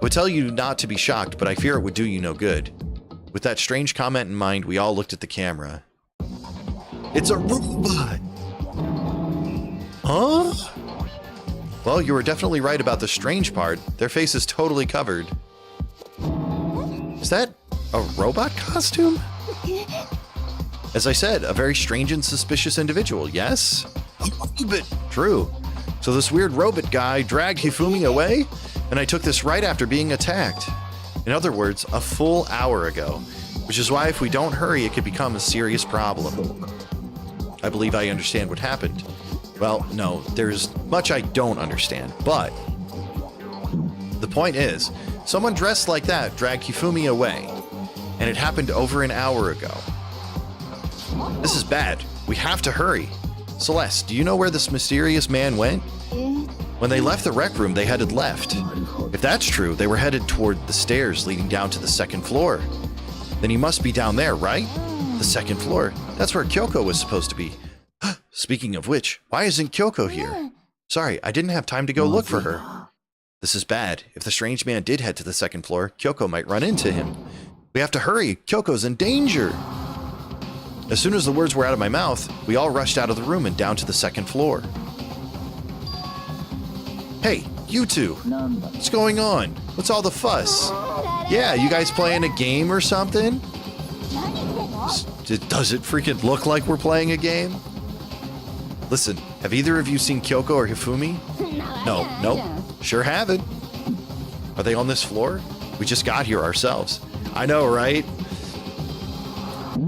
would tell you not to be shocked, but I fear it would do you no good. With that strange comment in mind, we all looked at the camera. It's a robot! Huh? Well, you were definitely right about the strange part. Their face is totally covered. Is that a robot costume? As I said, a very strange and suspicious individual, yes? A robot! True. So this weird robot guy dragged Hifumi away, and I took this right after being attacked. In other words, a full hour ago, which is why if we don't hurry, it could become a serious problem. I believe I understand what happened. Well, no, there's much I don't understand, but the point is, someone dressed like that dragged Hifumi away, and it happened over an hour ago. This is bad. We have to hurry. Celeste, do you know where this mysterious man went? When they left the rec room, they headed left. If that's true, they were headed toward the stairs leading down to the second floor. Then he must be down there, right? The second floor. That's where Kyoko was supposed to be. Speaking of which, why isn't Kyoko here? Sorry, I didn't have time to go look for her. This is bad. If the strange man did head to the second floor, Kyoko might run into him. We have to hurry. Kyoko's in danger. As soon as the words were out of my mouth, we all rushed out of the room and down to the second floor. Hey, you two. What's going on? What's all the fuss? Yeah, you guys playing a game or something? Does it freaking look like we're playing a game? Listen, have either of you seen Kyoko or Hifumi? No, nope. Sure haven't. Are they on this floor? We just got here ourselves. I know, right?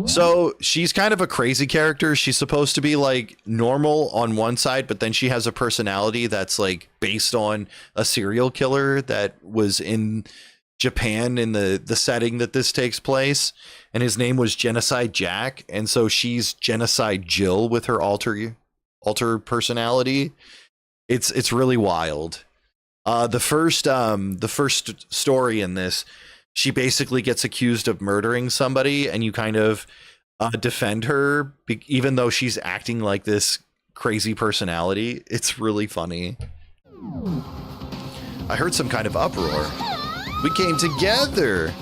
So she's kind of a crazy character. She's supposed to be like normal on one side, but then she has a personality that's like based on a serial killer that was in Japan in the setting that this takes place. And his name was Genocide Jack. And so she's Genocide Jill with her alter personality. It's really wild. The first story in this, she basically gets accused of murdering somebody, and you kind of defend her, even though she's acting like this crazy personality. It's really funny. I heard some kind of uproar. We came together,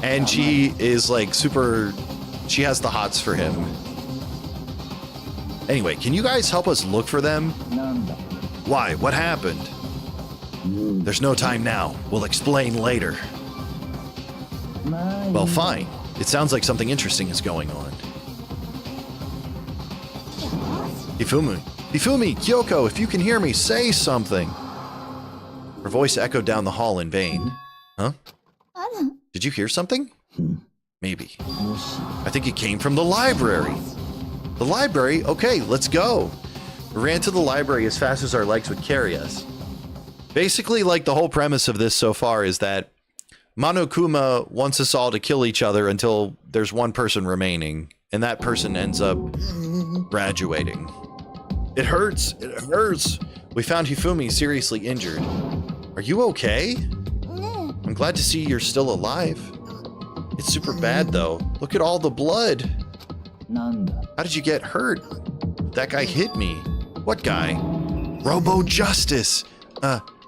and she is like super. She has the hots for him. Anyway, can you guys help us look for them? Why? What happened? There's no time now. We'll explain later. Well, fine. It sounds like something interesting is going on. Hifumi, Kyoko, if you can hear me, say something. Her voice echoed down the hall in vain. Huh? Did you hear something? Maybe. I think it came from the library. The library? Okay, let's go. We ran to the library as fast as our legs would carry us. Basically, like, the whole premise of this so far is that Monokuma wants us all to kill each other until there's one person remaining, and that person ends up graduating. It hurts. It hurts. We found Hifumi seriously injured. Are you okay? I'm glad to see you're still alive. It's super bad, though. Look at all the blood. How did you get hurt? That guy hit me. What guy? Robo Justice.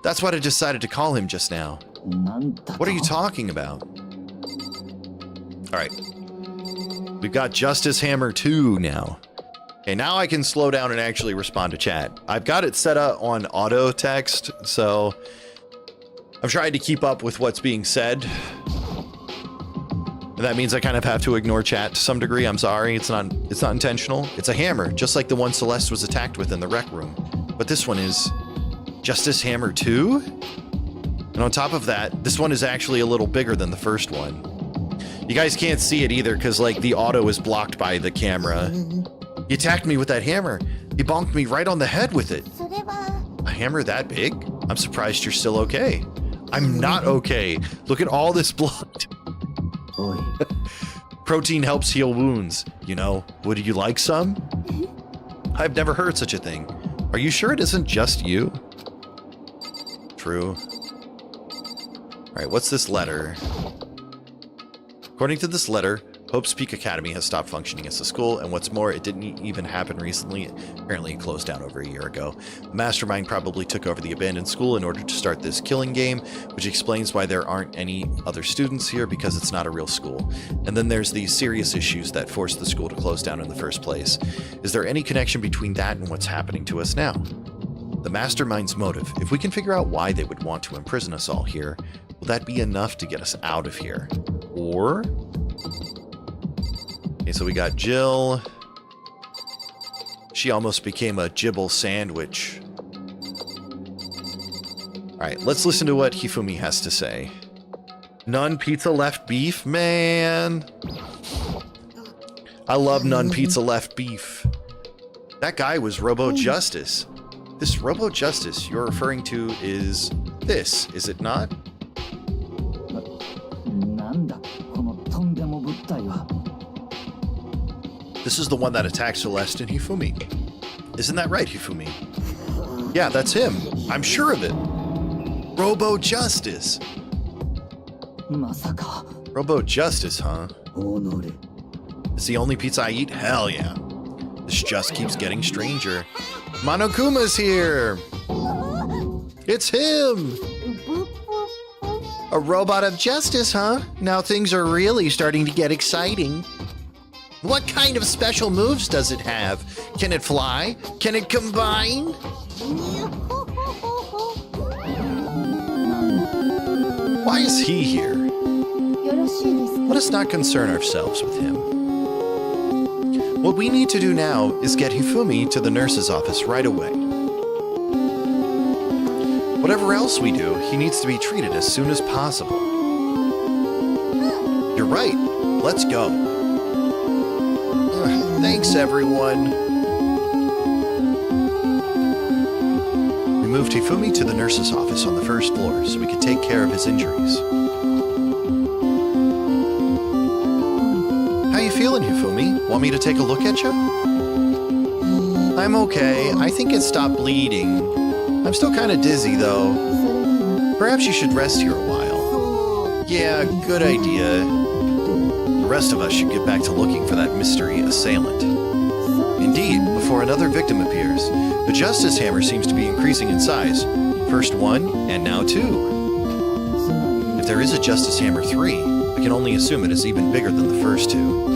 That's what I decided to call him just now. What are you talking about? All right. We've got Justice Hammer 2 now. Okay, now I can slow down and actually respond to chat. I've got it set up on auto text, so I'm trying to keep up with what's being said. And that means I kind of have to ignore chat to some degree. I'm sorry. It's not intentional. It's a hammer, just like the one Celeste was attacked with in the rec room. But this one is Justice Hammer 2? And on top of that, this one is actually a little bigger than the first one. You guys can't see it either because, like, the auto is blocked by the camera. He attacked me with that hammer. He bonked me right on the head with it. A hammer that big? I'm surprised you're still okay. I'm not okay. Look at all this blood. Protein helps heal wounds. You know, would you like some? I've never heard such a thing. Are you sure it isn't just you? True. Alright, what's this letter? According to this letter, Hope's Peak Academy has stopped functioning as a school, and what's more, it didn't even happen recently. Apparently it closed down over a year ago. The mastermind probably took over the abandoned school in order to start this killing game, which explains why there aren't any other students here, because it's not a real school. And then there's these serious issues that forced the school to close down in the first place. Is there any connection between that and what's happening to us now? The mastermind's motive. If we can figure out why they would want to imprison us all here, will that be enough to get us out of here? Or... Okay, so we got Jill. She almost became a Jibble sandwich. Alright, let's listen to what Hifumi has to say. None pizza left beef? Man. I love none pizza left beef. That guy was Robo Justice. This Robo Justice you're referring to is this, is it not? なんだこのとんでも物体は。 This is the one that attacked Celeste and Hifumi. Isn't that right, Hifumi? Yeah, that's him. I'm sure of it. Robo Justice. まさか。 Robo Justice, huh? おのれ。 It's the only pizza I eat? Hell yeah. This just keeps getting stranger. Monokuma's here! It's him! A robot of justice, huh? Now things are really starting to get exciting. What kind of special moves does it have? Can it fly? Can it combine? Why is he here? Let us not concern ourselves with him. What we need to do now is get Hifumi to the nurse's office right away. Whatever else we do, he needs to be treated as soon as possible. You're right. Let's go. Thanks, everyone. We moved Hifumi to the nurse's office on the first floor so we could take care of his injuries. How you feeling, Hifumi? Want me to take a look at you? I'm okay. I think it stopped bleeding. I'm still kind of dizzy, though. Perhaps you should rest here a while. Yeah, good idea. The rest of us should get back to looking for that mystery assailant. Indeed, before another victim appears, the Justice Hammer seems to be increasing in size. First 1, and now 2. If there is a Justice Hammer 3, I can only assume it is even bigger than the first 2.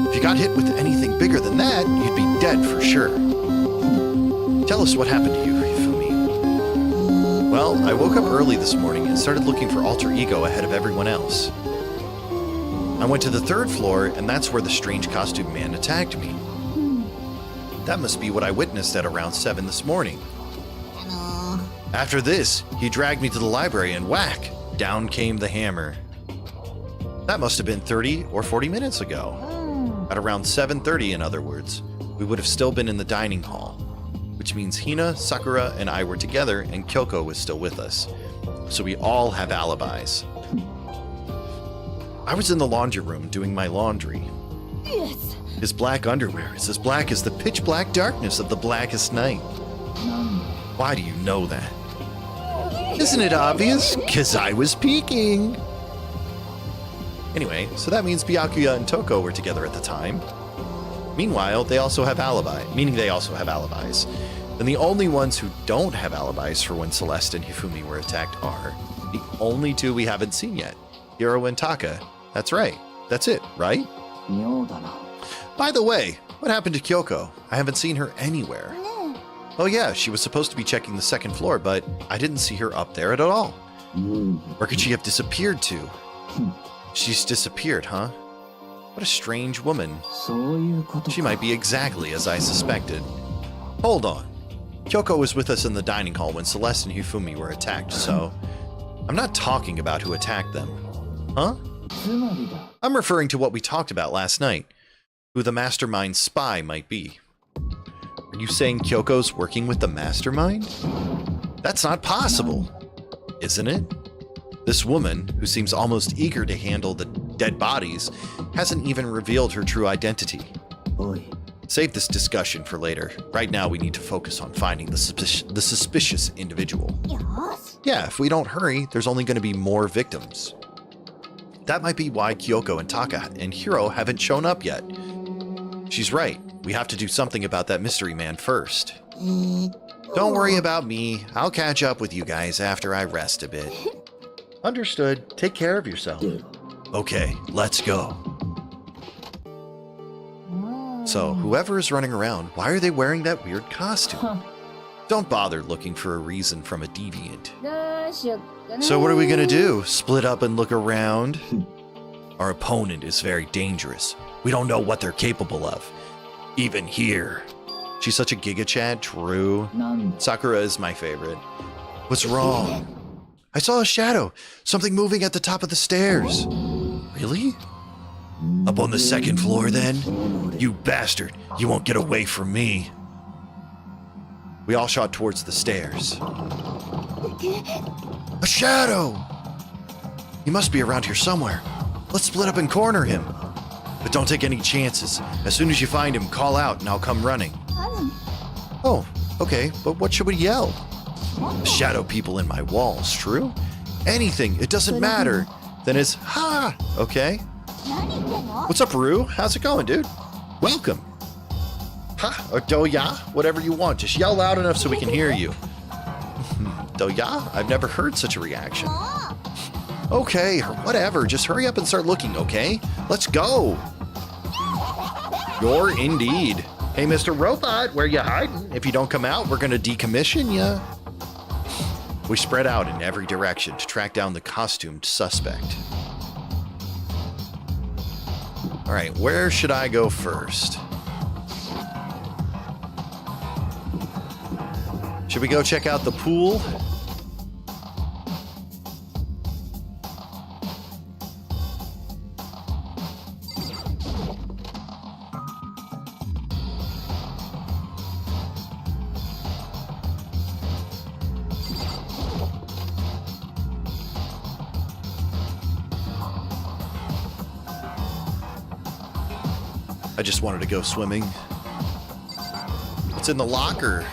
If you got hit with anything bigger than that, you'd be dead for sure. Tell us what happened to you, Hifumi. Well, I woke up early this morning and started looking for Alter Ego ahead of everyone else. I went to the 3rd floor, and that's where the strange costume man attacked me. That must be what I witnessed at around 7 this morning. After this, he dragged me to the library and whack, down came the hammer. That must have been 30 or 40 minutes ago. At around 7:30, in other words, we would have still been in the dining hall, which means Hina, Sakura, and I were together and Kyoko was still with us. So we all have alibis. I was in the laundry room doing my laundry. Yes. His black underwear is as black as the pitch black darkness of the blackest night. Why do you know that? Isn't it obvious? 'Cause I was peeking. Anyway, so that means Byakuya and Toko were together at the time. Meanwhile, they also have alibis. And the only ones who don't have alibis for when Celeste and Hifumi were attacked are the only 2 we haven't seen yet, Hiro and Taka. That's right. That's it, right? 妙だな。 By the way, what happened to Kyoko? I haven't seen her anywhere. Oh yeah, she was supposed to be checking the 2nd floor, but I didn't see her up there at all. Where could she have disappeared to? She's disappeared, huh? What a strange woman. そういうことか。 She might be exactly as I suspected. Hold on. Kyoko was with us in the dining hall when Celeste and Hifumi were attacked, so I'm not talking about who attacked them. Huh? つまりだ。 I'm referring to what we talked about last night. Who the mastermind spy might be. Are you saying Kyoko's working with the mastermind? That's not possible, isn't it? This woman, who seems almost eager to handle the dead bodies, hasn't even revealed her true identity. おい。Save this discussion for later. Right now, we need to focus on finding the suspicious individual. Yeah, if we don't hurry, there's only going to be more victims. That might be why Kyoko and Taka and Hiro haven't shown up yet. She's right. We have to do something about that mystery man first. Don't worry about me. I'll catch up with you guys after I rest a bit. Understood. Take care of yourself. Okay, let's go. So, whoever is running around, why are they wearing that weird costume? Don't bother looking for a reason from a deviant. So what are we gonna do? Split up and look around? Our opponent is very dangerous. We don't know what they're capable of. Even here. She's such a Giga Chad, true. Sakura is my favorite. What's wrong? I saw a shadow. Something moving at the top of the stairs. Really? Up on the second floor then? You bastard. You won't get away from me. We all shot towards the stairs. A shadow! He must be around here somewhere. Let's split up and corner him. But don't take any chances. As soon as you find him, call out and I'll come running. Oh, okay, but what should we yell? Shadow people in my walls, true? Anything, it doesn't matter. Then it's, ha! Okay. What's up, Rue? How's it going, dude? Welcome. Ha, or Doya, whatever you want. Just yell loud enough so we can hear you. Doya? I've never heard such a reaction. Okay, or whatever. Just hurry up and start looking, okay? Let's go. You're indeed. Hey, Mr. Robot, where you hiding? If you don't come out, we're gonna decommission ya. We spread out in every direction to track down the costumed suspect. All right, where should I go first? Should we go check out the pool? I just wanted to go swimming. What's in the locker?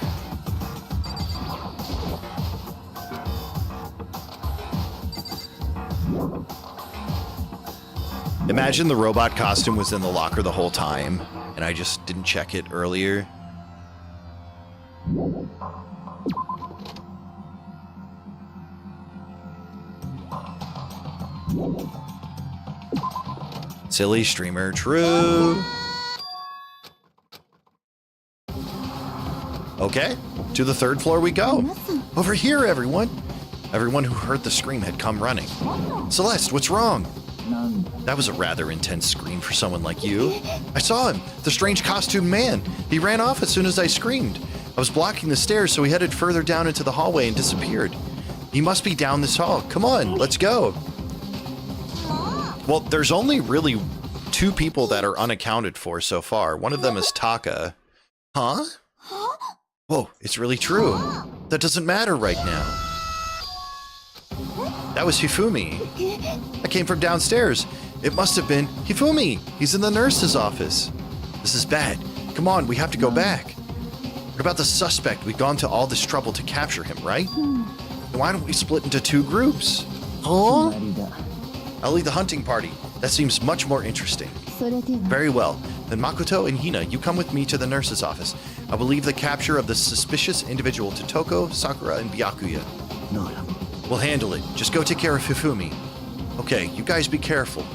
Imagine the robot costume was in the locker the whole time, and I just didn't check it earlier. Silly streamer, true. Okay, to the third floor we go. Over here, everyone. Everyone who heard the scream had come running. Celeste, what's wrong? That was a rather intense scream for someone like you. I saw him, the strange costumed man. He ran off as soon as I screamed. I was blocking the stairs, so he headed further down into the hallway and disappeared. He must be down this hall. Come on, let's go. Well, there's only really 2 people that are unaccounted for so far. One of them is Taka. Huh? Whoa, it's really true. That doesn't matter right now. That was Hifumi. I came from downstairs. It must have been Hifumi. He's in the nurse's office. This is bad. Come on, we have to go back. What about the suspect? We've gone to all this trouble to capture him, right? Then why don't we split into 2 groups? Huh? I'll lead the hunting party. That seems much more interesting. Very well. Then Makoto and Hina, you come with me to the nurse's office. I will leave the capture of the suspicious individual to Toko, Sakura, and Byakuya. We'll handle it. Just go take care of Hifumi. Okay, you guys be careful.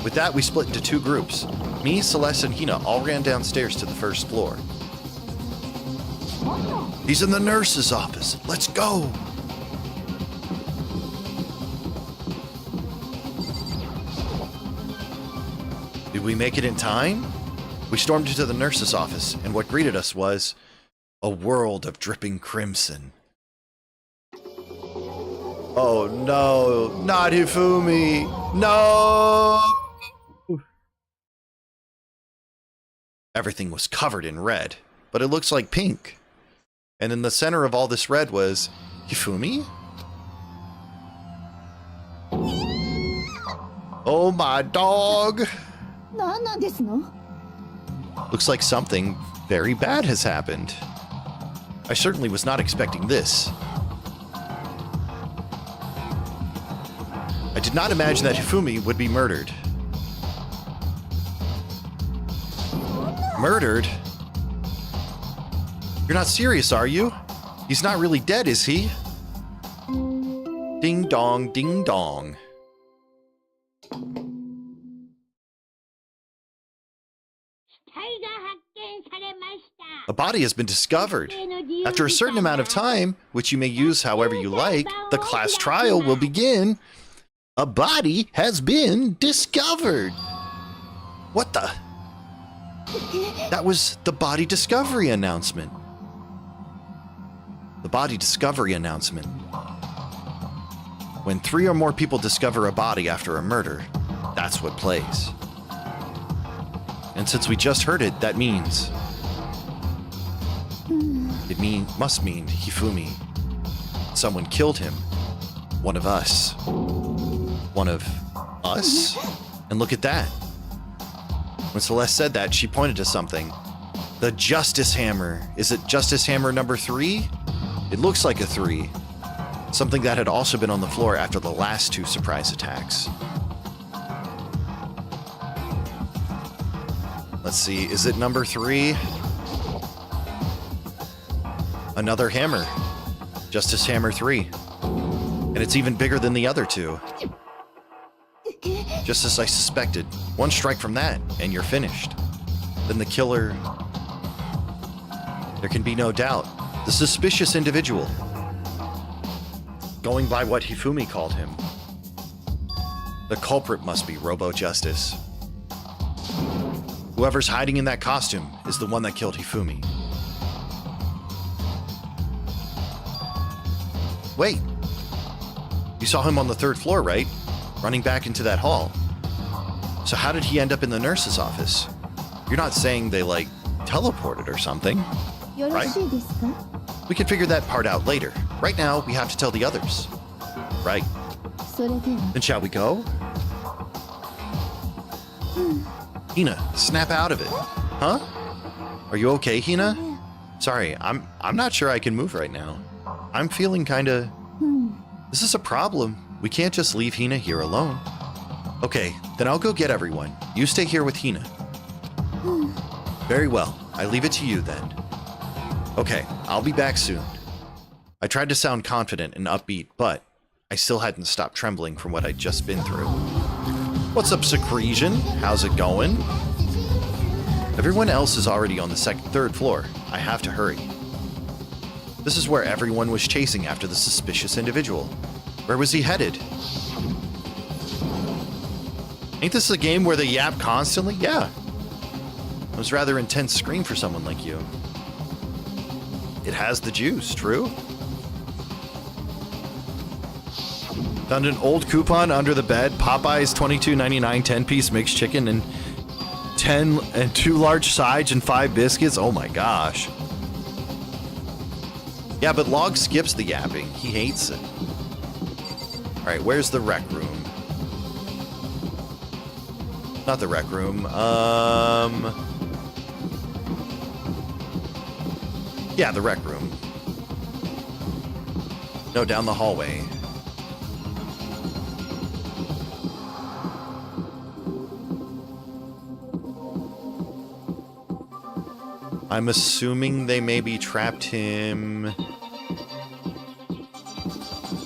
With that, we split into 2 groups. Me, Celeste, and Hina all ran downstairs to the first floor. He's in the nurse's office. Let's go. Did we make it in time? We stormed into the nurse's office, and what greeted us was a world of dripping crimson. Oh no, not Hifumi! No! Everything was covered in red, but it looks like pink. And in the center of all this red was Hifumi? Oh my dog! Looks like something very bad has happened. I certainly was not expecting this. I did not imagine that Hifumi would be murdered. Murdered? You're not serious, are you? He's not really dead, is he? Ding dong, ding dong. A body has been discovered. After a certain amount of time, which you may use however you like, the class trial will begin. A body has been discovered. What the? That was the body discovery announcement. The body discovery announcement. When 3 or more people discover a body after a murder, that's what plays. And since we just heard it, that means... must mean Hifumi. Someone killed him. One of us. One of us? And look at that. When Celeste said that, she pointed to something. The Justice Hammer. Is it Justice Hammer number 3? It looks like a 3. Something that had also been on the floor after the last 2 surprise attacks. Let's see, is it number 3? Another hammer. Justice Hammer 3. And it's even bigger than the other 2. Just as I suspected. One strike from that, and you're finished. Then the killer... There can be no doubt. The suspicious individual. Going by what Hifumi called him. The culprit must be Robo-Justice. Whoever's hiding in that costume is the one that killed Hifumi. Wait. You saw him on the 3rd floor, right? Running back into that hall. So how did he end up in the nurse's office? You're not saying they, like, teleported or something, right? We can figure that part out later. Right now, we have to tell the others. Right. Then shall we go? Hina, snap out of it. Huh? Are you okay, Hina? Sorry, I'm not sure I can move right now. I'm feeling kinda... This is a problem. We can't just leave Hina here alone. Okay, then I'll go get everyone. You stay here with Hina. Very well. I leave it to you then. Okay, I'll be back soon. I tried to sound confident and upbeat, but I still hadn't stopped trembling from what I'd just been through. What's up, Secretion? How's it going? Everyone else is already on the 3rd floor. I have to hurry. This is where everyone was chasing after the suspicious individual. Where was he headed? Ain't this a game where they yap constantly? Yeah. It was rather intense screen for someone like you. It has the juice, true? Found an old coupon under the bed. Popeye's $22.99 10-piece mixed chicken and 2 large sides and 5 biscuits. Oh my gosh. Yeah, but Log skips the yapping. He hates it. Alright, where's the rec room? Not the rec room. Yeah, the rec room. No, down the hallway. I'm assuming they maybe trapped him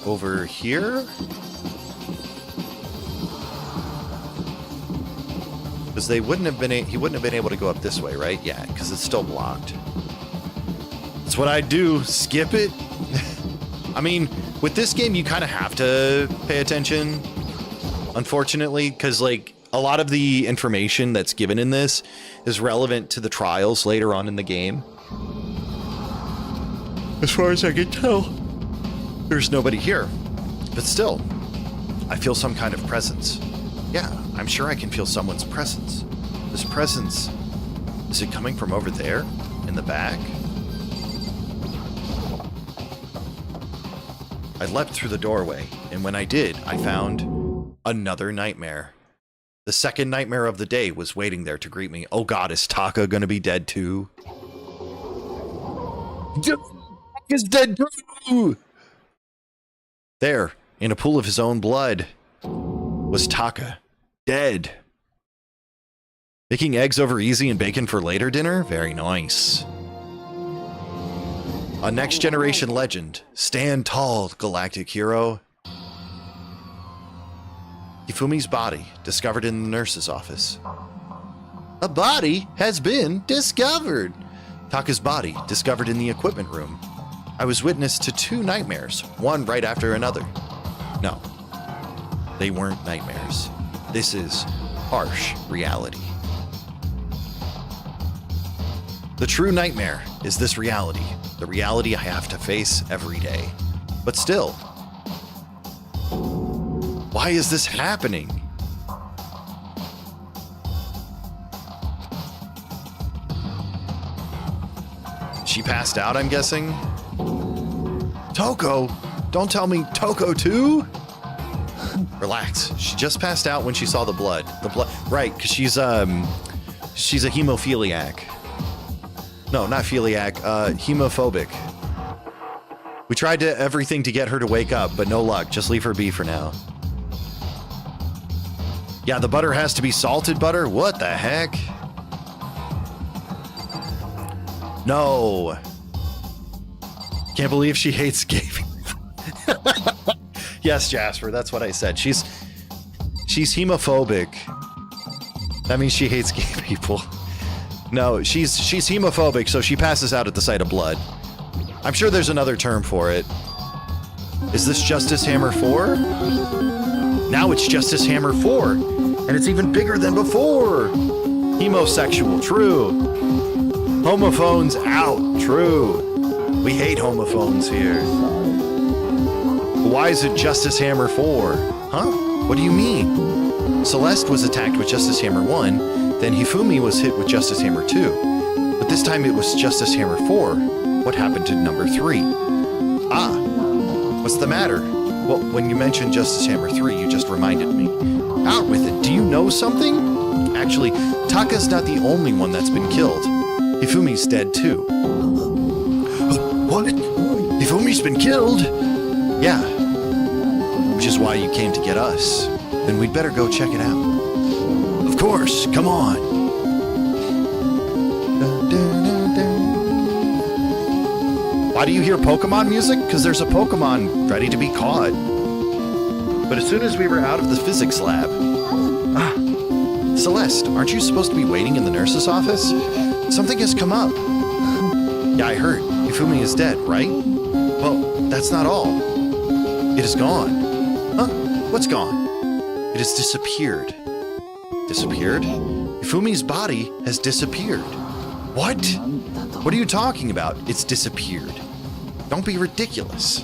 over here? Because he wouldn't have been able to go up this way, right? Yeah, because it's still blocked. That's what I do. Skip it. I mean, with this game, you kind of have to pay attention, unfortunately, because like a lot of the information that's given in this is relevant to the trials later on in the game. As far as I can tell, there's nobody here, but still, I feel some kind of presence. Yeah, I'm sure I can feel someone's presence. This presence, is it coming from over there in the back? I leapt through the doorway, and when I did, I found another nightmare. The second nightmare of the day was waiting there to greet me. Oh god, is Taka gonna be dead too? Is dead too! There, in a pool of his own blood, was Taka. Dead. Making eggs over easy and bacon for later dinner? Very nice. A next generation legend. Stand tall, galactic hero. Hifumi's body, discovered in the nurse's office. A body has been discovered. Taka's body, discovered in the equipment room. I was witness to 2 nightmares, one right after another. No, they weren't nightmares. This is harsh reality. The true nightmare is this reality, the reality I have to face every day. But still, why is this happening? She passed out, I'm guessing? Toko! Don't tell me Toko too? Relax. She just passed out when she saw the blood. Right, because she's a hemophiliac. No, not philiac, hemophobic. We tried everything to get her to wake up, but no luck. Just leave her be for now. Yeah, the butter has to be salted butter? What the heck? No. Can't believe she hates gay people. Yes, Jasper, that's what I said. She's hemophobic. That means she hates gay people. No, she's hemophobic, so she passes out at the sight of blood. I'm sure there's another term for it. Is this Justice Hammer 4? Now it's Justice Hammer 4, and it's even bigger than before. Homosexual, true. Homophones out, true. We hate homophones here. Why is it Justice Hammer 4? Huh? What do you mean? Celeste was attacked with Justice Hammer 1, then Hifumi was hit with Justice Hammer 2. But this time it was Justice Hammer 4. What happened to number 3? Ah, what's the matter? Well, when you mentioned Justice Hammer 3, you just reminded me. Out with it, do you know something? Actually, Taka's not the only one that's been killed. Hifumi's dead too. What? Hifumi's been killed? Yeah. Which is why you came to get us. Then we'd better go check it out. Of course, come on. Why do you hear Pokemon music? Because there's a Pokemon ready to be caught. But as soon as we were out of the physics lab... Ah, Celeste, aren't you supposed to be waiting in the nurse's office? Something has come up. Yeah, I heard. Hifumi is dead, right? Well, that's not all. It is gone. Huh? What's gone? It has disappeared. Disappeared? Hifumi's body has disappeared. What? What are you talking about? It's disappeared. Don't be ridiculous.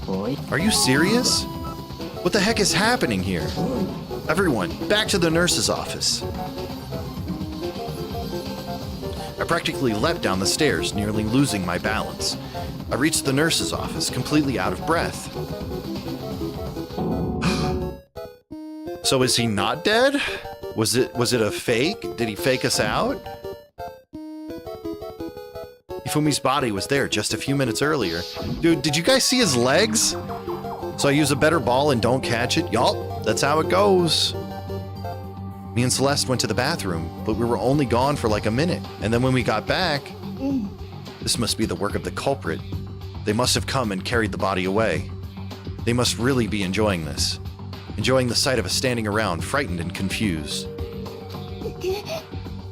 Are you serious? What the heck is happening here? Everyone, back to the nurse's office. I practically leapt down the stairs, nearly losing my balance. I reached the nurse's office, completely out of breath. So is he not dead? Was it a fake? Did he fake us out? Hifumi's body was there just a few minutes earlier. Dude, did you guys see his legs? So I use a better ball and don't catch it? Yup, that's how it goes. Me and Celeste went to the bathroom, but we were only gone for like a minute. And then when we got back, this must be the work of the culprit. They must have come and carried the body away. They must really be enjoying this. Enjoying the sight of us standing around, frightened and confused.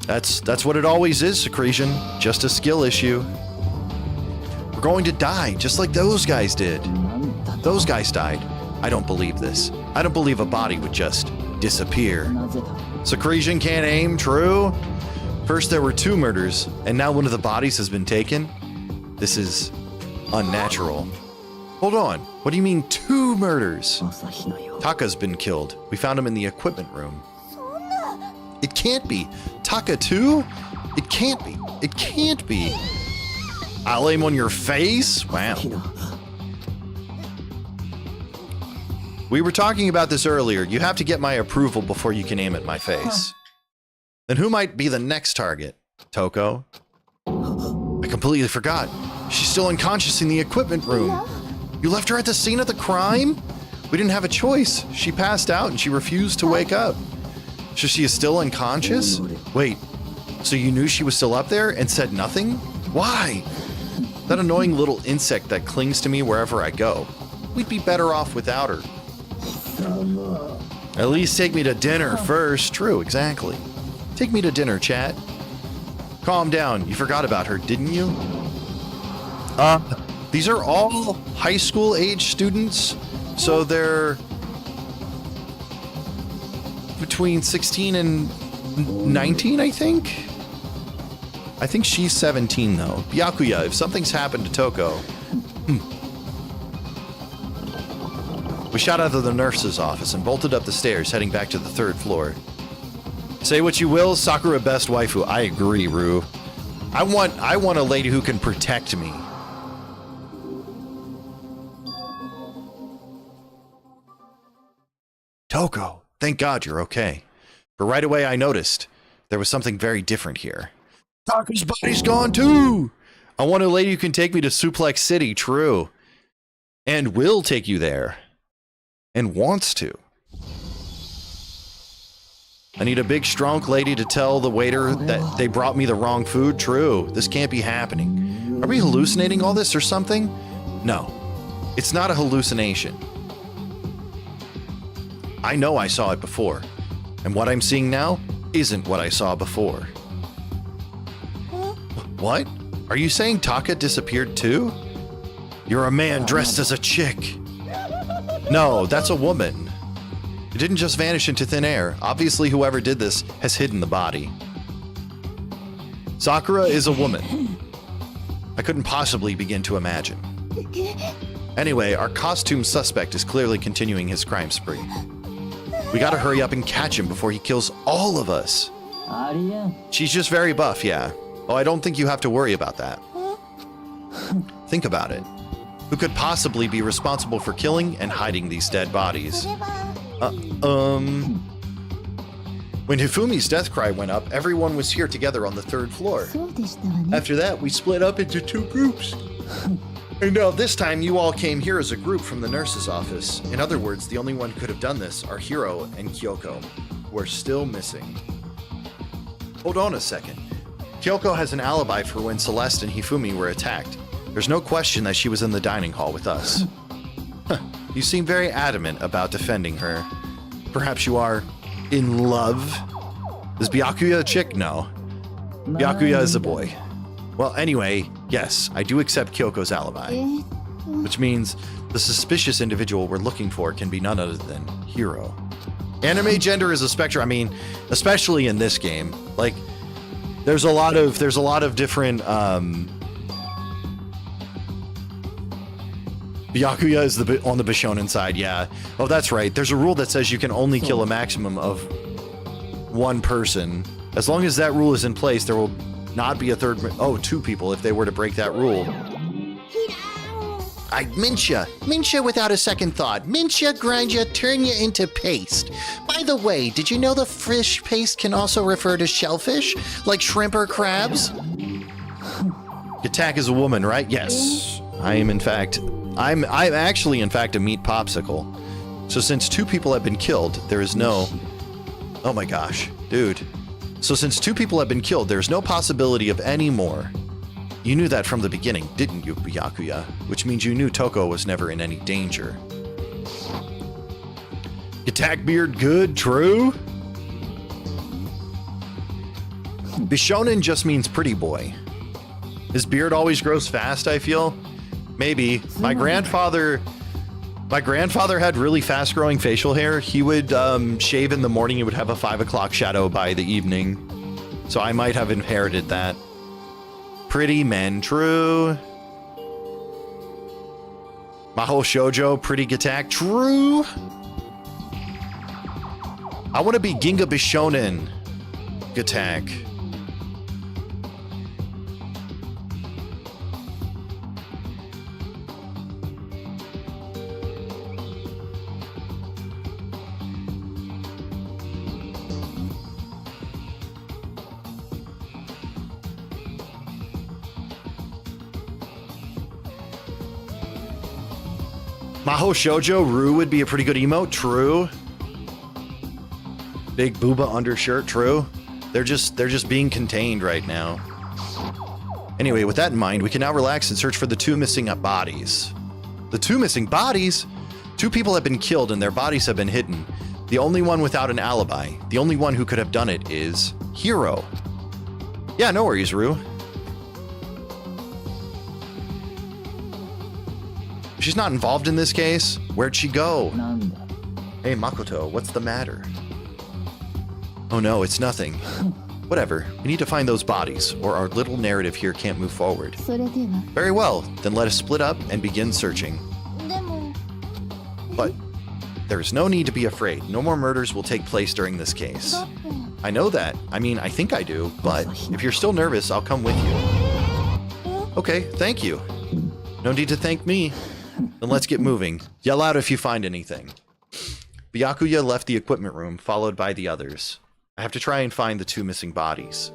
That's what it always is, Secretion. Just a skill issue. We're going to die, just like those guys did. Those guys died. I don't believe this. I don't believe a body would just disappear. Secretion can't aim, true? First there were 2 murders, and now one of the bodies has been taken? This is unnatural. Hold on, what do you mean 2 murders? Taka's been killed. We found him in the equipment room. It can't be. Taka too? It can't be. It can't be. I'll aim on your face? Wow. We were talking about this earlier. You have to get my approval before you can aim at my face. Then who might be the next target? Toko? I completely forgot. She's still unconscious in the equipment room. You left her at the scene of the crime? We didn't have a choice. She passed out and she refused to wake up. So she is still unconscious? Wait, so you knew she was still up there and said nothing? Why? That annoying little insect that clings to me wherever I go. We'd be better off without her. At least take me to dinner first. True, exactly. Take me to dinner, chat. Calm down. You forgot about her, didn't you? These are all high school age students, so they're between 16 and 19, I think? I think she's 17, though. Byakuya, if something's happened to Toko... We shot out of the nurse's office and bolted up the stairs, heading back to the 3rd floor. Say what you will, Sakura best waifu. I agree, Rue. I want a lady who can protect me. Toko, thank God you're okay. But right away I noticed there was something very different here. Tako's body's gone too! I want a lady who can take me to Suplex City, true. And will take you there. And wants to. I need a big, strong lady to tell the waiter that they brought me the wrong food. True. This can't be happening. Are we hallucinating all this or something? No. It's not a hallucination. I know I saw it before. And what I'm seeing now isn't what I saw before. What? Are you saying Taka disappeared too? You're a man dressed as a chick. No, that's a woman. It didn't just vanish into thin air. Obviously, whoever did this has hidden the body. Sakura is a woman. I couldn't possibly begin to imagine. Anyway, our costume suspect is clearly continuing his crime spree. We gotta hurry up and catch him before he kills all of us. She's just very buff, yeah. Oh, I don't think you have to worry about that. Think about it. Who could possibly be responsible for killing and hiding these dead bodies? When Hifumi's death cry went up, everyone was here together on the 3rd floor. After that, we split up into 2 groups. And now this time, you all came here as a group from the nurse's office. In other words, the only one who could have done this are Hiro and Kyoko, who are still missing. Hold on a second. Kyoko has an alibi for when Celeste and Hifumi were attacked. There's no question that she was in the dining hall with us. You seem very adamant about defending her. Perhaps you are in love? Is Byakuya a chick? No. Byakuya is a boy. Well, anyway, yes, I do accept Kyoko's alibi. Which means the suspicious individual we're looking for can be none other than Hiro. Anime gender is a spectrum. I mean, especially in this game. Like, there's a lot of different, Byakuya is on the Bishonen side, yeah. Oh, that's right. There's a rule that says you can only kill a maximum of 1 person. As long as that rule is in place, there will not be a 2 people if they were to break that rule. Minsha without a second thought. Minsha, grind you, turn you into paste. By the way, did you know the fish paste can also refer to shellfish, like shrimp or crabs? Attack is a woman, right? Yes. I'm actually in fact a meat popsicle. So since 2 people have been killed, there is no... Oh my gosh, dude. So since 2 people have been killed, there's no possibility of any more. You knew that from the beginning, didn't you, Byakuya? Which means you knew Toko was never in any danger. Attack beard good, true? Bishonen just means pretty boy. His beard always grows fast, I feel. Maybe. My grandfather had really fast growing facial hair. He would shave in the morning. He would have a 5 o'clock shadow by the evening. So I might have inherited that. Pretty men, true. Mahou Shoujo, pretty Gatak, true. I want to be Ginga Bishonen Gatak. Maho Shoujo, Rue would be a pretty good emote, true. Big booba undershirt, true. They're just being contained right now. Anyway, with that in mind, we can now relax and search for the 2 missing bodies. The 2 missing bodies? 2 people have been killed and their bodies have been hidden. The only one without an alibi, the only one who could have done it is Hiro. Yeah, no worries, Rue. She's not involved in this case. Where'd she go? なんだ Hey, Makoto, what's the matter? Oh no, it's nothing. Whatever, we need to find those bodies, or our little narrative here can't move forward. それでは Very well, then let us split up and begin searching. でも But there is no need to be afraid. No more murders will take place during this case. だって I know that. I mean, I think I do, but if you're still nervous, I'll come with you. Okay, thank you. No need to thank me. Then let's get moving. Yell out if you find anything. Byakuya left the equipment room, followed by the others. I have to try and find the 2 missing bodies.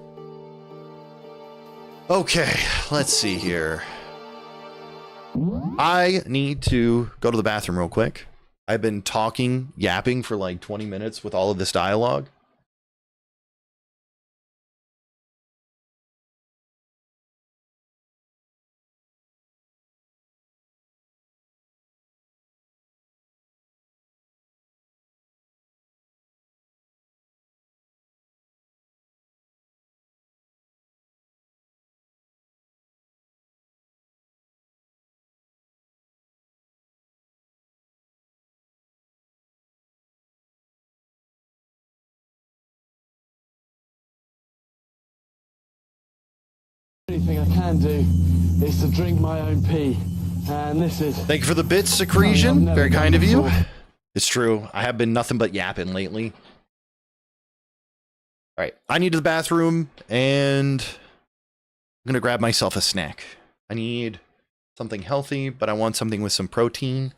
Okay, let's see here. I need to go to the bathroom real quick. I've been yapping for like 20 minutes with all of this dialogue. Anything I can do is to drink my own pee, and this is... Thank you for the bits, Secretion. Very kind of you. It's true. I have been nothing but yapping lately. All right. I need to the bathroom, and I'm going to grab myself a snack. I need something healthy, but I want something with some protein.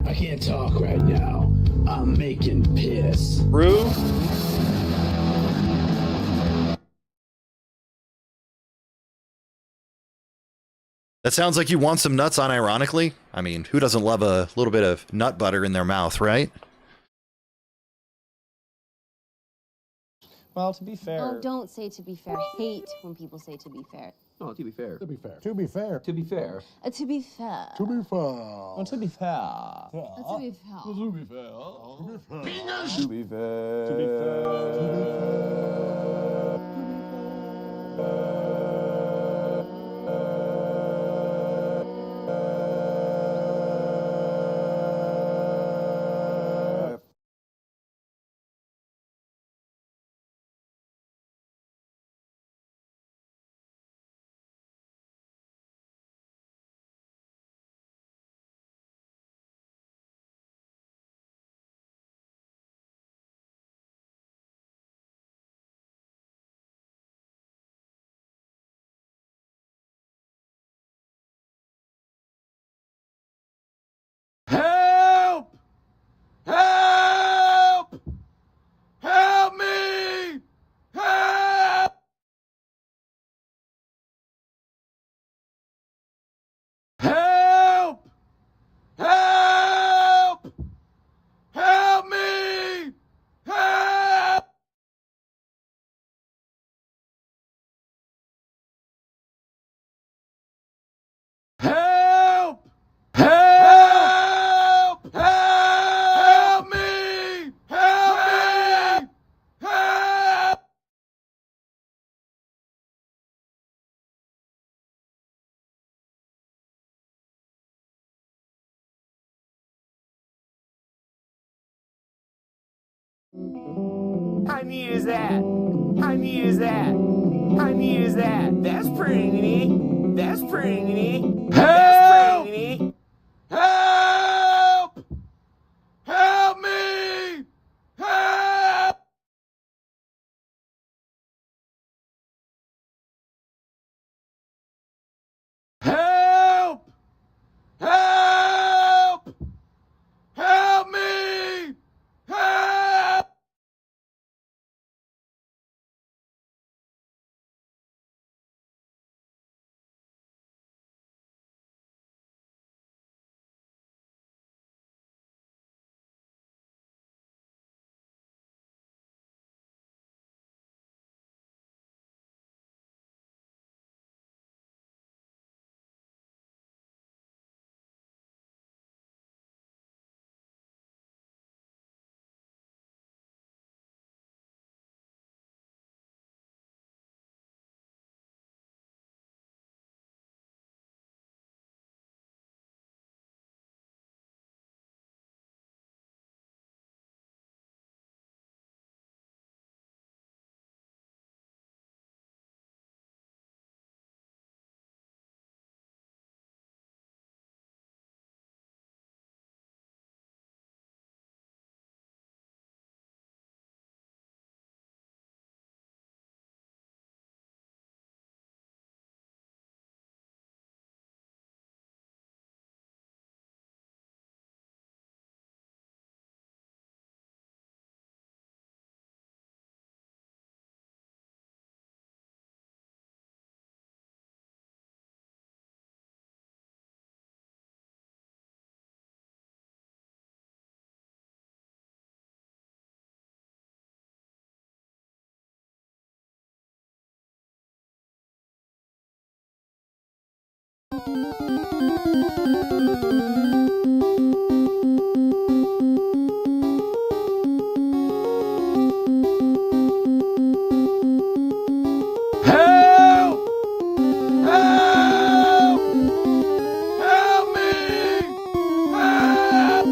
I can't talk right now. I'm making piss. Rue? That sounds like you want some nuts unironically. I mean, who doesn't love a little bit of nut butter in their mouth, right? Well, to be fair. Oh, don't say to be fair. I hate when people say to be fair. No, to be fair. To be fair. To be fair. To be fair. To be fair. Oh, to be fair. To be fair. To be fair. To be fair. To be fair. To be fair. Help! Help! Help me! Help! Help! Help! Help me! Help! Help! Help! Help me! Help me! Help! How neat is that? How neat is that? How neat is that? That's pretty neat. That's pretty neat. That's pretty neat. Help! Help me! Help! Help! Help! Help me! Help!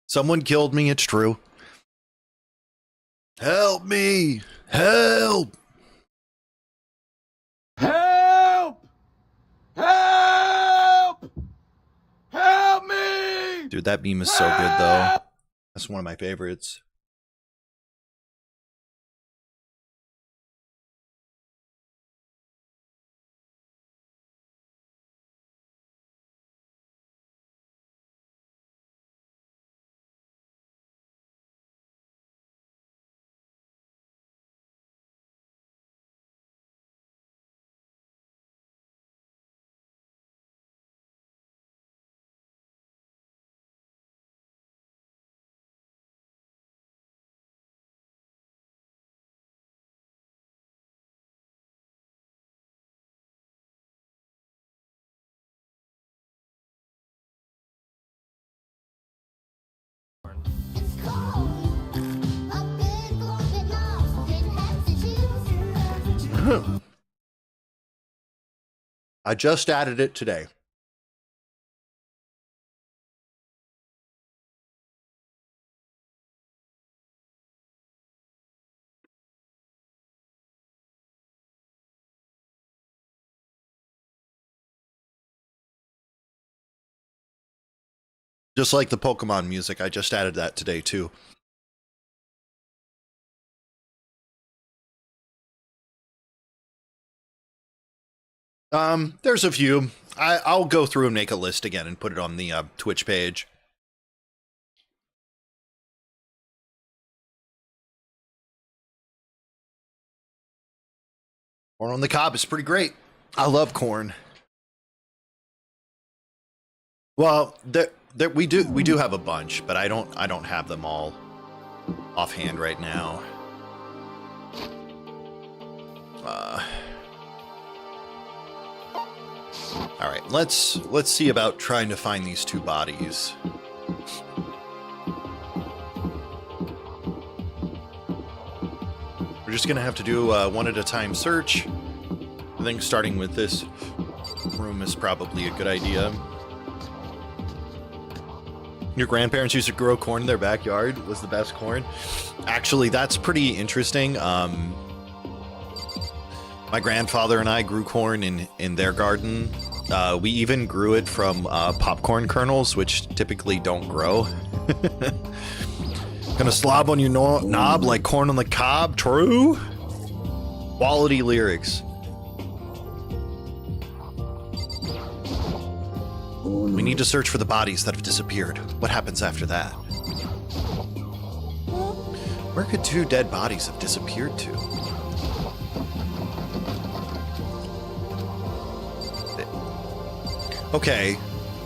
Someone killed me, it's true. Help me! Help! Help! Help! Help me! Dude, that meme is so good, though. That's one of my favorites. I just added it today. Just like the Pokemon music, I just added that today too. There's a few. I'll go through and make a list again and put it on the Twitch page. Corn on the cob is pretty great. I love corn. Well, we do have a bunch, but I don't have them all offhand right now. All right, let's see about trying to find these two bodies. We're just gonna have to do a one at a time search. I think starting with this room is probably a good idea. Your grandparents used to grow corn in their backyard was the best corn. Actually, that's pretty interesting. My grandfather and I grew corn in their garden. We even grew it from popcorn kernels, which typically don't grow. Gonna slob on your knob like corn on the cob, true? Quality lyrics. We need to search for the bodies that have disappeared. What happens after that? Where could 2 dead bodies have disappeared to? Okay,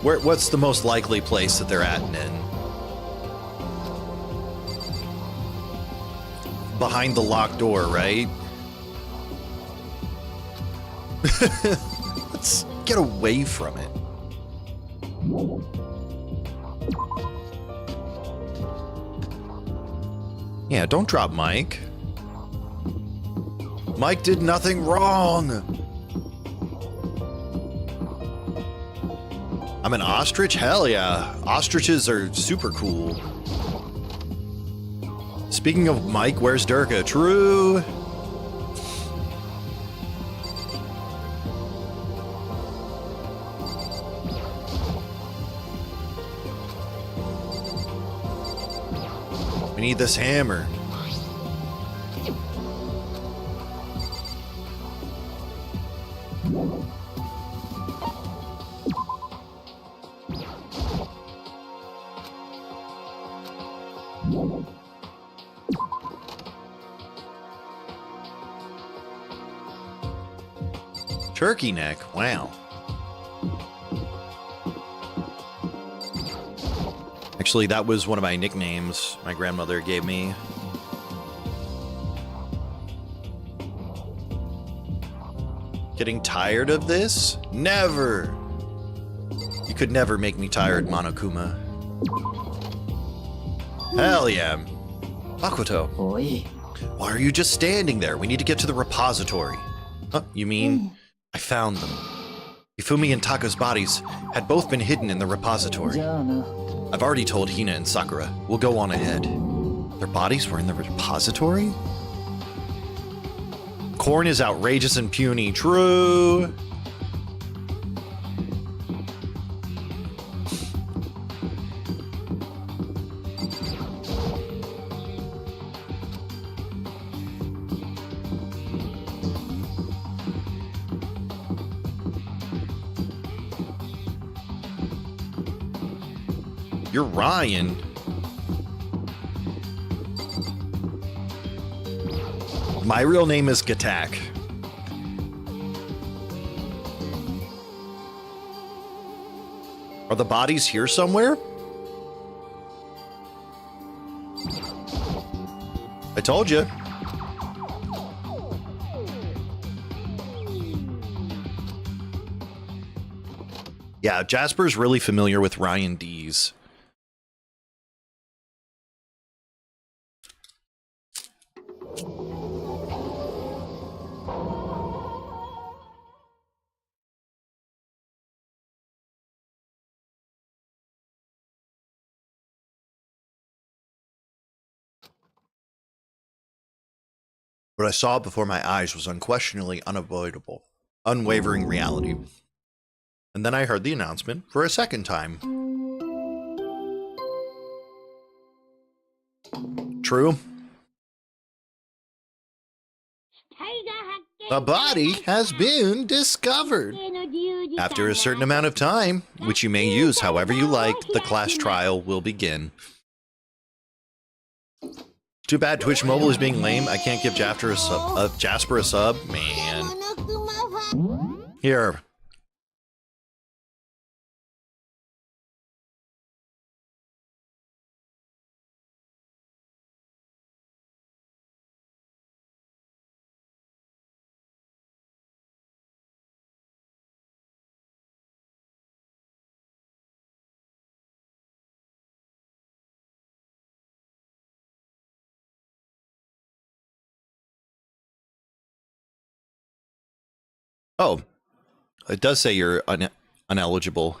what's the most likely place that they're at, Nin? Behind the locked door, right? Let's get away from it. Yeah, don't drop Mike. Mike did nothing wrong. I'm an ostrich? Hell yeah. Ostriches are super cool. Speaking of Mike, where's Durka? True. We need this hammer. Turkey neck, wow. Actually, that was one of my nicknames my grandmother gave me. Getting tired of this? Never! You could never make me tired, Monokuma. Hell yeah. Makoto. Oi. Why are you just standing there? We need to get to the repository. Huh? You mean I found them? Ifumi and Taka's bodies had both been hidden in the repository. I've already told Hina and Sakura. We'll go on ahead. Their bodies were in the repository? Corn is outrageous and puny. True. You're Ryan. My real name is Gatak. Are the bodies here somewhere? I told you. Yeah, Jasper's really familiar with Ryan D's. What I saw before my eyes was unquestionably unavoidable, unwavering reality. And then I heard the announcement for a second time. True. A body has been discovered. After a certain amount of time, which you may use however you like, the class trial will begin. Too bad Twitch Mobile is being lame. I can't give Jasper a sub. Man. Here. Oh, it does say you're ineligible.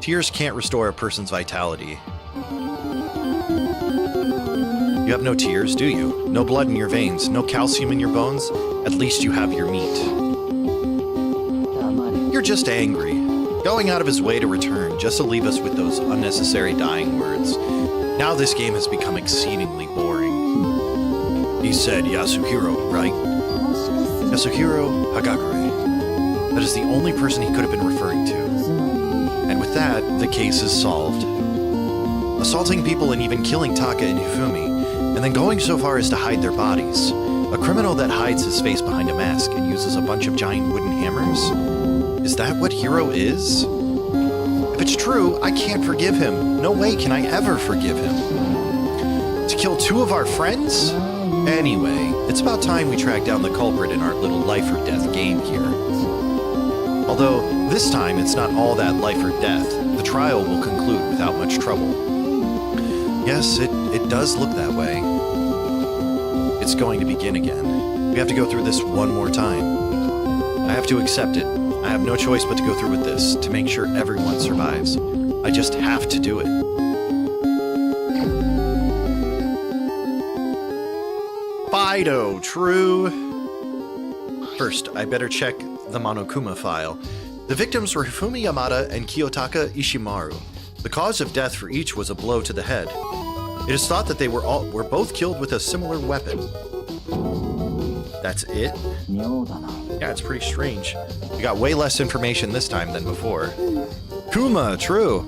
Tears can't restore a person's vitality. You have no tears, do you? No blood in your veins, no calcium in your bones? At least you have your meat. You're just angry. Going out of his way to return, just to leave us with those unnecessary dying words. Now this game has become exceedingly boring. He said Yasuhiro, right? Yasuhiro Hagakure. That is the only person he could have been referring to. And with that, the case is solved. Assaulting people and even killing Taka and Hifumi, and then going so far as to hide their bodies. A criminal that hides his face behind a mask and uses a bunch of giant wooden hammers? Is that what Hiro is? If it's true, I can't forgive him. No way can I ever forgive him. To kill 2 of our friends? Anyway, it's about time we track down the culprit in our little life or death game here. Although, this time it's not all that life or death. The trial will conclude without much trouble. Yes, it does look that way. It's going to begin again. We have to go through this one more time. I have to accept it. I have no choice but to go through with this, to make sure everyone survives. I just have to do it. Fido, true. First, I better check the Monokuma file. The victims were Hifumi Yamada and Kiyotaka Ishimaru. The cause of death for each was a blow to the head. It is thought that they were both killed with a similar weapon. That's it? Yeah, it's pretty strange. We got way less information this time than before. Kuma, true.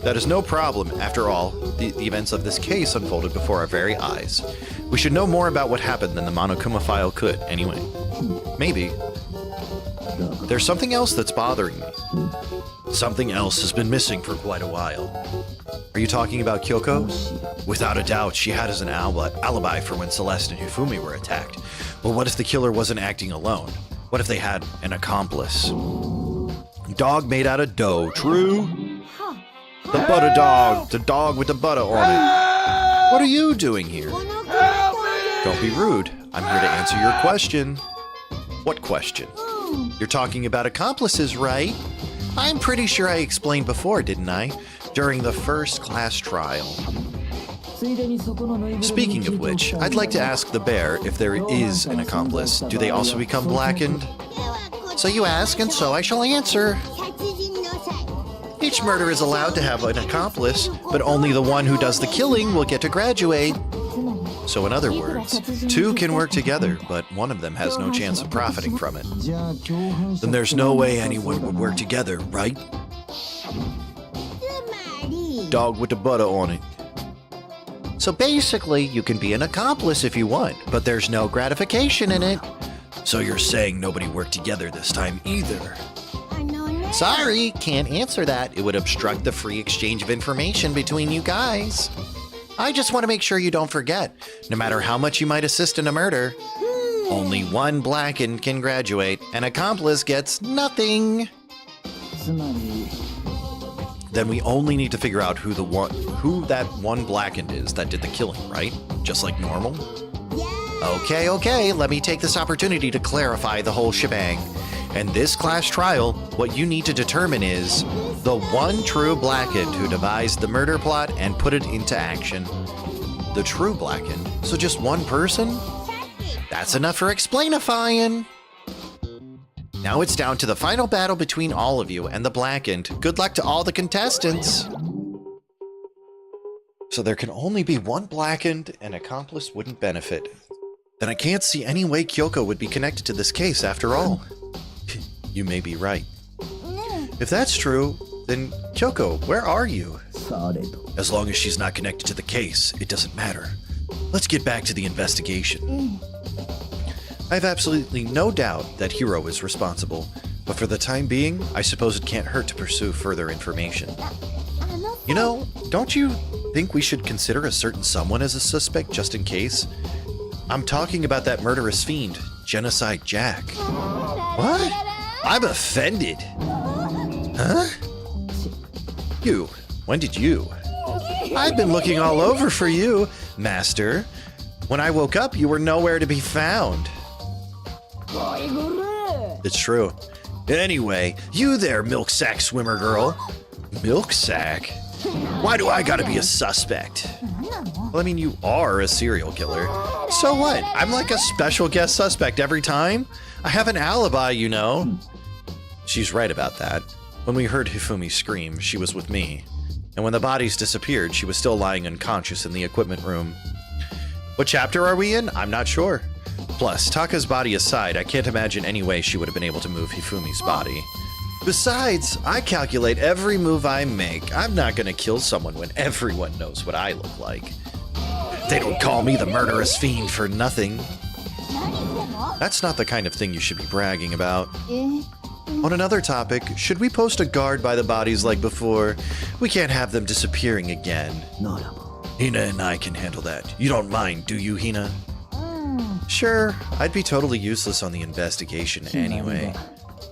That is no problem. After all, the events of this case unfolded before our very eyes. We should know more about what happened than the Monokuma file could, anyway. Maybe. There's something else that's bothering me. Something else has been missing for quite a while. Are you talking about Kyoko? Without a doubt, she had as an alibi for when Celeste and Hifumi were attacked. But what if the killer wasn't acting alone? What if they had an accomplice? Dog made out of dough, true? The butter dog, the dog with the butter on it. What are you doing here? Don't be rude. I'm here to answer your question. What question? You're talking about accomplices, right? I'm pretty sure I explained before, didn't I? During the first class trial. Speaking of which, I'd like to ask the bear if there is an accomplice. Do they also become blackened? So you ask, and so I shall answer. Each murder is allowed to have an accomplice, but only the one who does the killing will get to graduate. So in other words, 2 can work together, but one of them has no chance of profiting from it. Then there's no way anyone would work together, right? Dog with the butter on it. So basically, you can be an accomplice if you want, but there's no gratification in it. So you're saying nobody worked together this time either? Sorry, can't answer that. It would obstruct the free exchange of information between you guys. I just want to make sure you don't forget, no matter how much you might assist in a murder, only one blackened can graduate. An accomplice gets nothing. Then we only need to figure out who that one blackened is that did the killing, right? Just like normal? Okay, let me take this opportunity to clarify the whole shebang. In this class trial, what you need to determine is the one true blackened who devised the murder plot and put it into action. The true blackened? So just one person? That's enough for explainifying. Now it's down to the final battle between all of you and the blackened. Good luck to all the contestants. So there can only be one blackened, and accomplice wouldn't benefit. Then I can't see any way Kyoko would be connected to this case after all. You may be right. If that's true, then Kyoko, where are you? As long as she's not connected to the case, it doesn't matter. Let's get back to the investigation. I have absolutely no doubt that Hiro is responsible, but for the time being, I suppose it can't hurt to pursue further information. You know, don't you think we should consider a certain someone as a suspect just in case? I'm talking about that murderous fiend, Genocide Jack. What? I'm offended. Huh? You. When did you? I've been looking all over for you, Master. When I woke up, you were nowhere to be found. It's true. Anyway, you there, milk sack swimmer girl. Milk sack? Why do I gotta be a suspect? Well, I mean, you are a serial killer. So what? I'm like a special guest suspect every time. I have an alibi, you know. She's right about that. When we heard Hifumi scream, she was with me. And when the bodies disappeared, she was still lying unconscious in the equipment room. What chapter are we in? I'm not sure. Plus, Taka's body aside, I can't imagine any way she would have been able to move Hifumi's body. Besides, I calculate every move I make. I'm not gonna kill someone when everyone knows what I look like. They don't call me the murderous fiend for nothing. That's not the kind of thing you should be bragging about. On another topic, should we post a guard by the bodies like before? We can't have them disappearing again. Hina and I can handle that. You don't mind, do you, Hina? Sure, I'd be totally useless on the investigation anyway.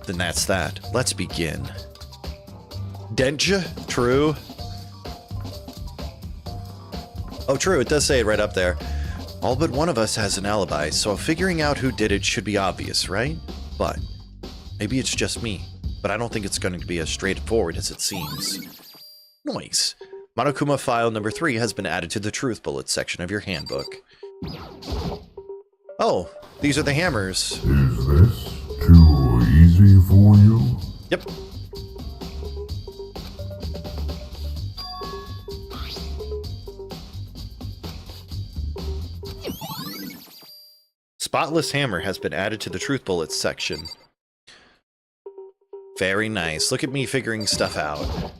Then that's that. Let's begin. Denja? True. Oh, true, it does say it right up there. All but one of us has an alibi, so figuring out who did it should be obvious, right? But maybe it's just me, but I don't think it's going to be as straightforward as it seems. Nice. Monokuma file number 3 has been added to the truth bullets section of your handbook. Oh, these are the hammers. Is this too easy for you? Yep. Spotless hammer has been added to the truth bullets section. Very nice. Look at me figuring stuff out.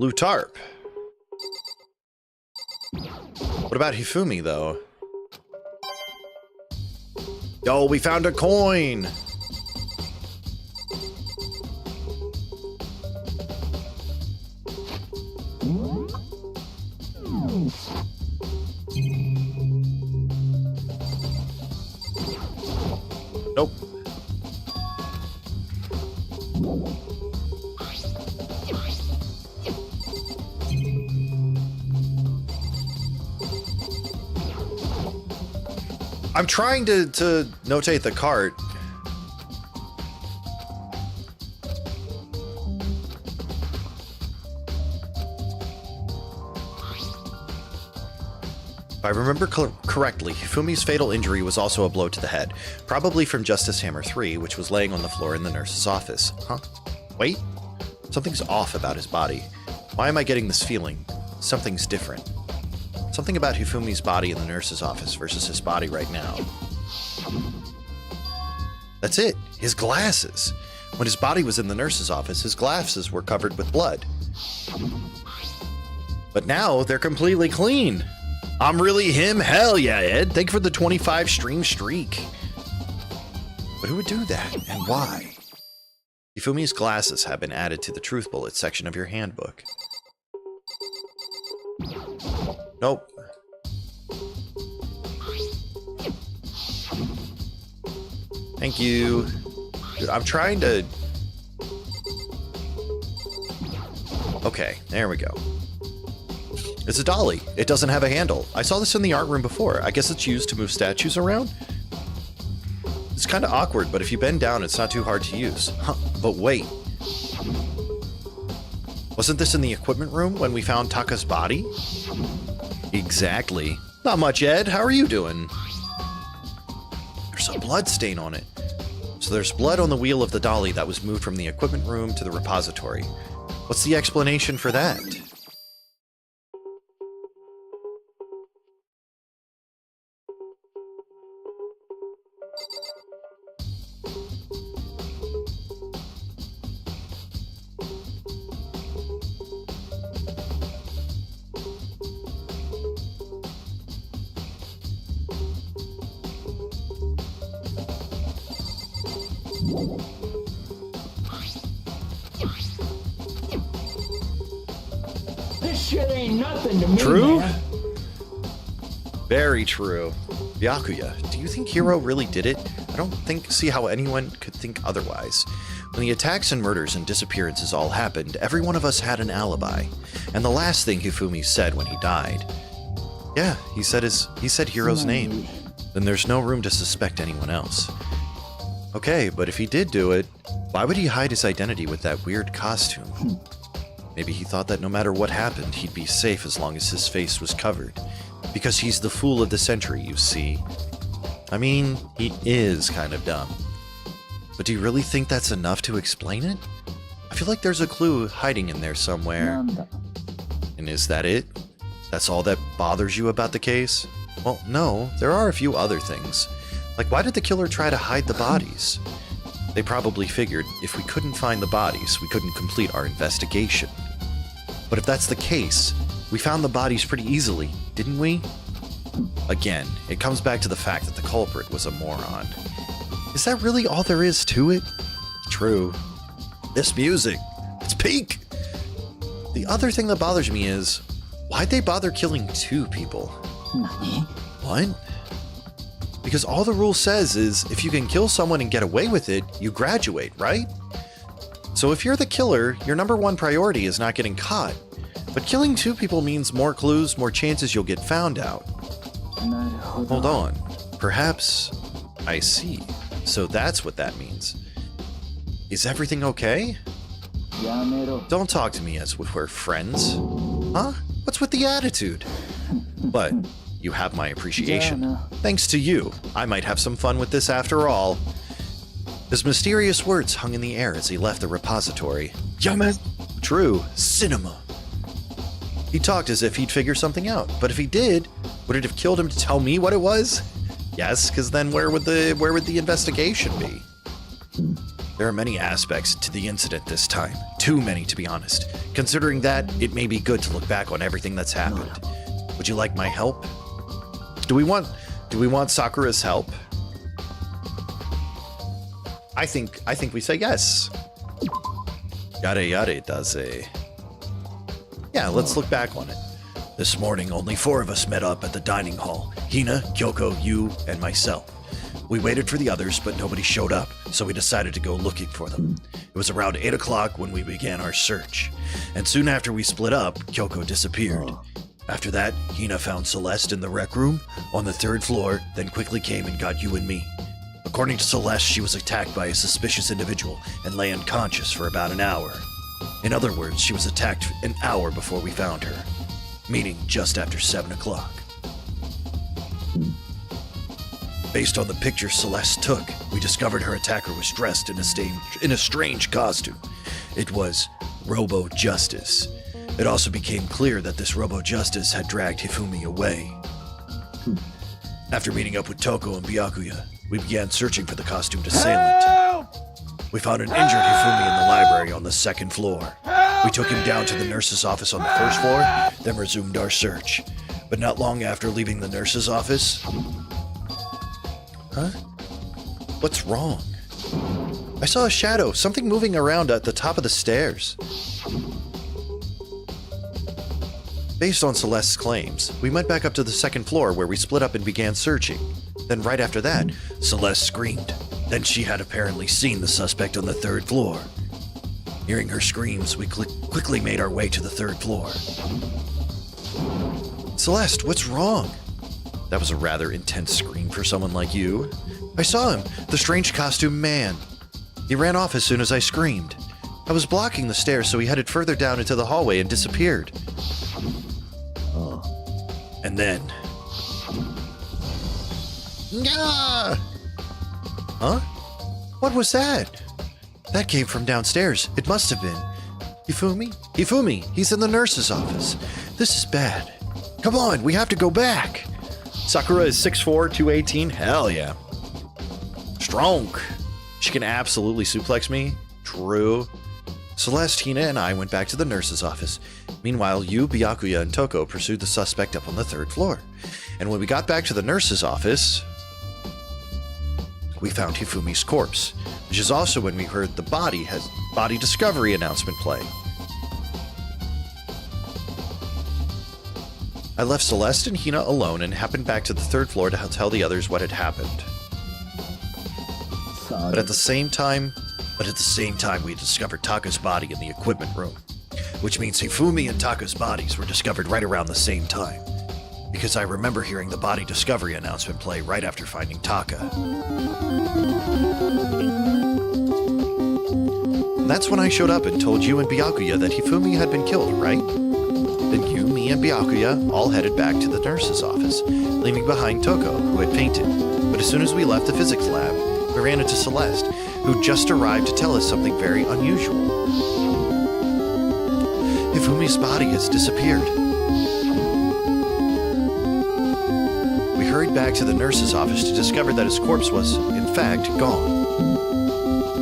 Lutarp. What about Hifumi, though? Yo, we found a coin! Nope. I'm trying to notate the cart. If I remember correctly, Hifumi's fatal injury was also a blow to the head, probably from Justice Hammer 3, which was laying on the floor in the nurse's office. Huh? Wait? Something's off about his body. Why am I getting this feeling? Something's different. Something about Hifumi's body in the nurse's office versus his body right now. That's it. His glasses. When his body was in the nurse's office, his glasses were covered with blood. But now they're completely clean. I'm really him? Hell yeah, Ed. Thank you for the 25 stream streak. But who would do that and why? Hifumi's glasses have been added to the truth bullet section of your handbook. Nope. Thank you. Dude, I'm trying to... Okay, there we go. It's a dolly. It doesn't have a handle. I saw this in the art room before. I guess it's used to move statues around? It's kind of awkward, but if you bend down, it's not too hard to use. Huh, but wait. Wasn't this in the equipment room when we found Taka's body? Exactly. Not much, Ed. How are you doing? There's a blood stain on it. So there's blood on the wheel of the dolly that was moved from the equipment room to the repository. What's the explanation for that? This shit ain't nothing to me, True? man. Very true. Byakuya, do you think Hiro really did it? I don't see how anyone could think otherwise. When the attacks and murders and disappearances all happened, every one of us had an alibi. And the last thing Hifumi said when he died, Yeah, he said Hiro's name. Then there's no room to suspect anyone else. Okay, but if he did do it, why would he hide his identity with that weird costume? Maybe he thought that no matter what happened, he'd be safe as long as his face was covered. Because he's the fool of the century, you see. I mean, he is kind of dumb. But do you really think that's enough to explain it? I feel like there's a clue hiding in there somewhere. And is that it? That's all that bothers you about the case? Well, no, there are a few other things. Like, why did the killer try to hide the bodies? They probably figured if we couldn't find the bodies, we couldn't complete our investigation. But if that's the case, we found the bodies pretty easily, didn't we? Again, it comes back to the fact that the culprit was a moron. Is that really all there is to it? True. This music, it's peak! The other thing that bothers me is, why'd they bother killing 2 people? What? Because all the rule says is, if you can kill someone and get away with it, you graduate, right? So if you're the killer, your number 1 priority is not getting caught. But killing 2 people means more clues, more chances you'll get found out. Hold on. Perhaps I see. So that's what that means. Is everything okay? Don't talk to me as if we're friends. Huh? What's with the attitude? But you have my appreciation. Thanks to you, I might have some fun with this after all. His mysterious words hung in the air as he left the repository. Yaman! True, cinema. He talked as if he'd figure something out, but if he did, would it have killed him to tell me what it was? Yes, because then where would the investigation be? There are many aspects to the incident this time. Too many, to be honest. Considering that, it may be good to look back on everything that's happened. Would you like my help? Do we want Sakura's help? I think we say yes. Yare yare daze. Yeah, let's look back on it. This morning, only 4 of us met up at the dining hall. Hina, Kyoko, you, and myself. We waited for the others, but nobody showed up, so we decided to go looking for them. It was around 8 o'clock when we began our search. And soon after we split up, Kyoko disappeared. After that, Hina found Celeste in the rec room on the 3rd floor, then quickly came and got you and me. According to Celeste, she was attacked by a suspicious individual and lay unconscious for about an hour. In other words, she was attacked an hour before we found her, meaning just after 7 o'clock. Based on the picture Celeste took, we discovered her attacker was dressed in a strange costume. It was Robo Justice. It also became clear that this Robo Justice had dragged Hifumi away. After meeting up with Toko and Byakuya, we began searching for the costumed assailant. We found an injured Hifumi in the library on the 2nd floor. We took him down to the nurse's office on the 1st floor, then resumed our search. But not long after leaving the nurse's office... Huh? What's wrong? I saw a shadow, something moving around at the top of the stairs. Based on Celeste's claims, we went back up to the 2nd floor where we split up and began searching. Then right after that, Celeste screamed. Then she had apparently seen the suspect on the 3rd floor. Hearing her screams, we quickly made our way to the 3rd floor. Celeste, what's wrong? That was a rather intense scream for someone like you. I saw him, the strange costume man. He ran off as soon as I screamed. I was blocking the stairs, so he headed further down into the hallway and disappeared. And then... Gah! Huh? What was that? That came from downstairs. It must have been. Hifumi? Hifumi, he's in the nurse's office. This is bad. Come on, we have to go back. Sakura is 6'4", 218. Hell yeah. Strong. She can absolutely suplex me. True. Celeste, Hina, and I went back to the nurse's office. Meanwhile, you, Byakuya, and Toko pursued the suspect up on the 3rd floor. And when we got back to the nurse's office, we found Hifumi's corpse, which is also when we heard the body discovery announcement play. I left Celeste and Hina alone and happened back to the 3rd floor to tell the others what had happened. But at the same time, we discovered Taka's body in the equipment room, which means Hifumi and Taka's bodies were discovered right around the same time. because I remember hearing the body discovery announcement play right after finding Taka. And that's when I showed up and told you and Byakuya that Hifumi had been killed, right? Then you, me, and Byakuya all headed back to the nurse's office, leaving behind Toko, who had fainted. But as soon as we left the physics lab, we ran into Celeste, who just arrived to tell us something very unusual. Hifumi's body has disappeared. We hurried back to the nurse's office to discover that his corpse was, in fact, gone.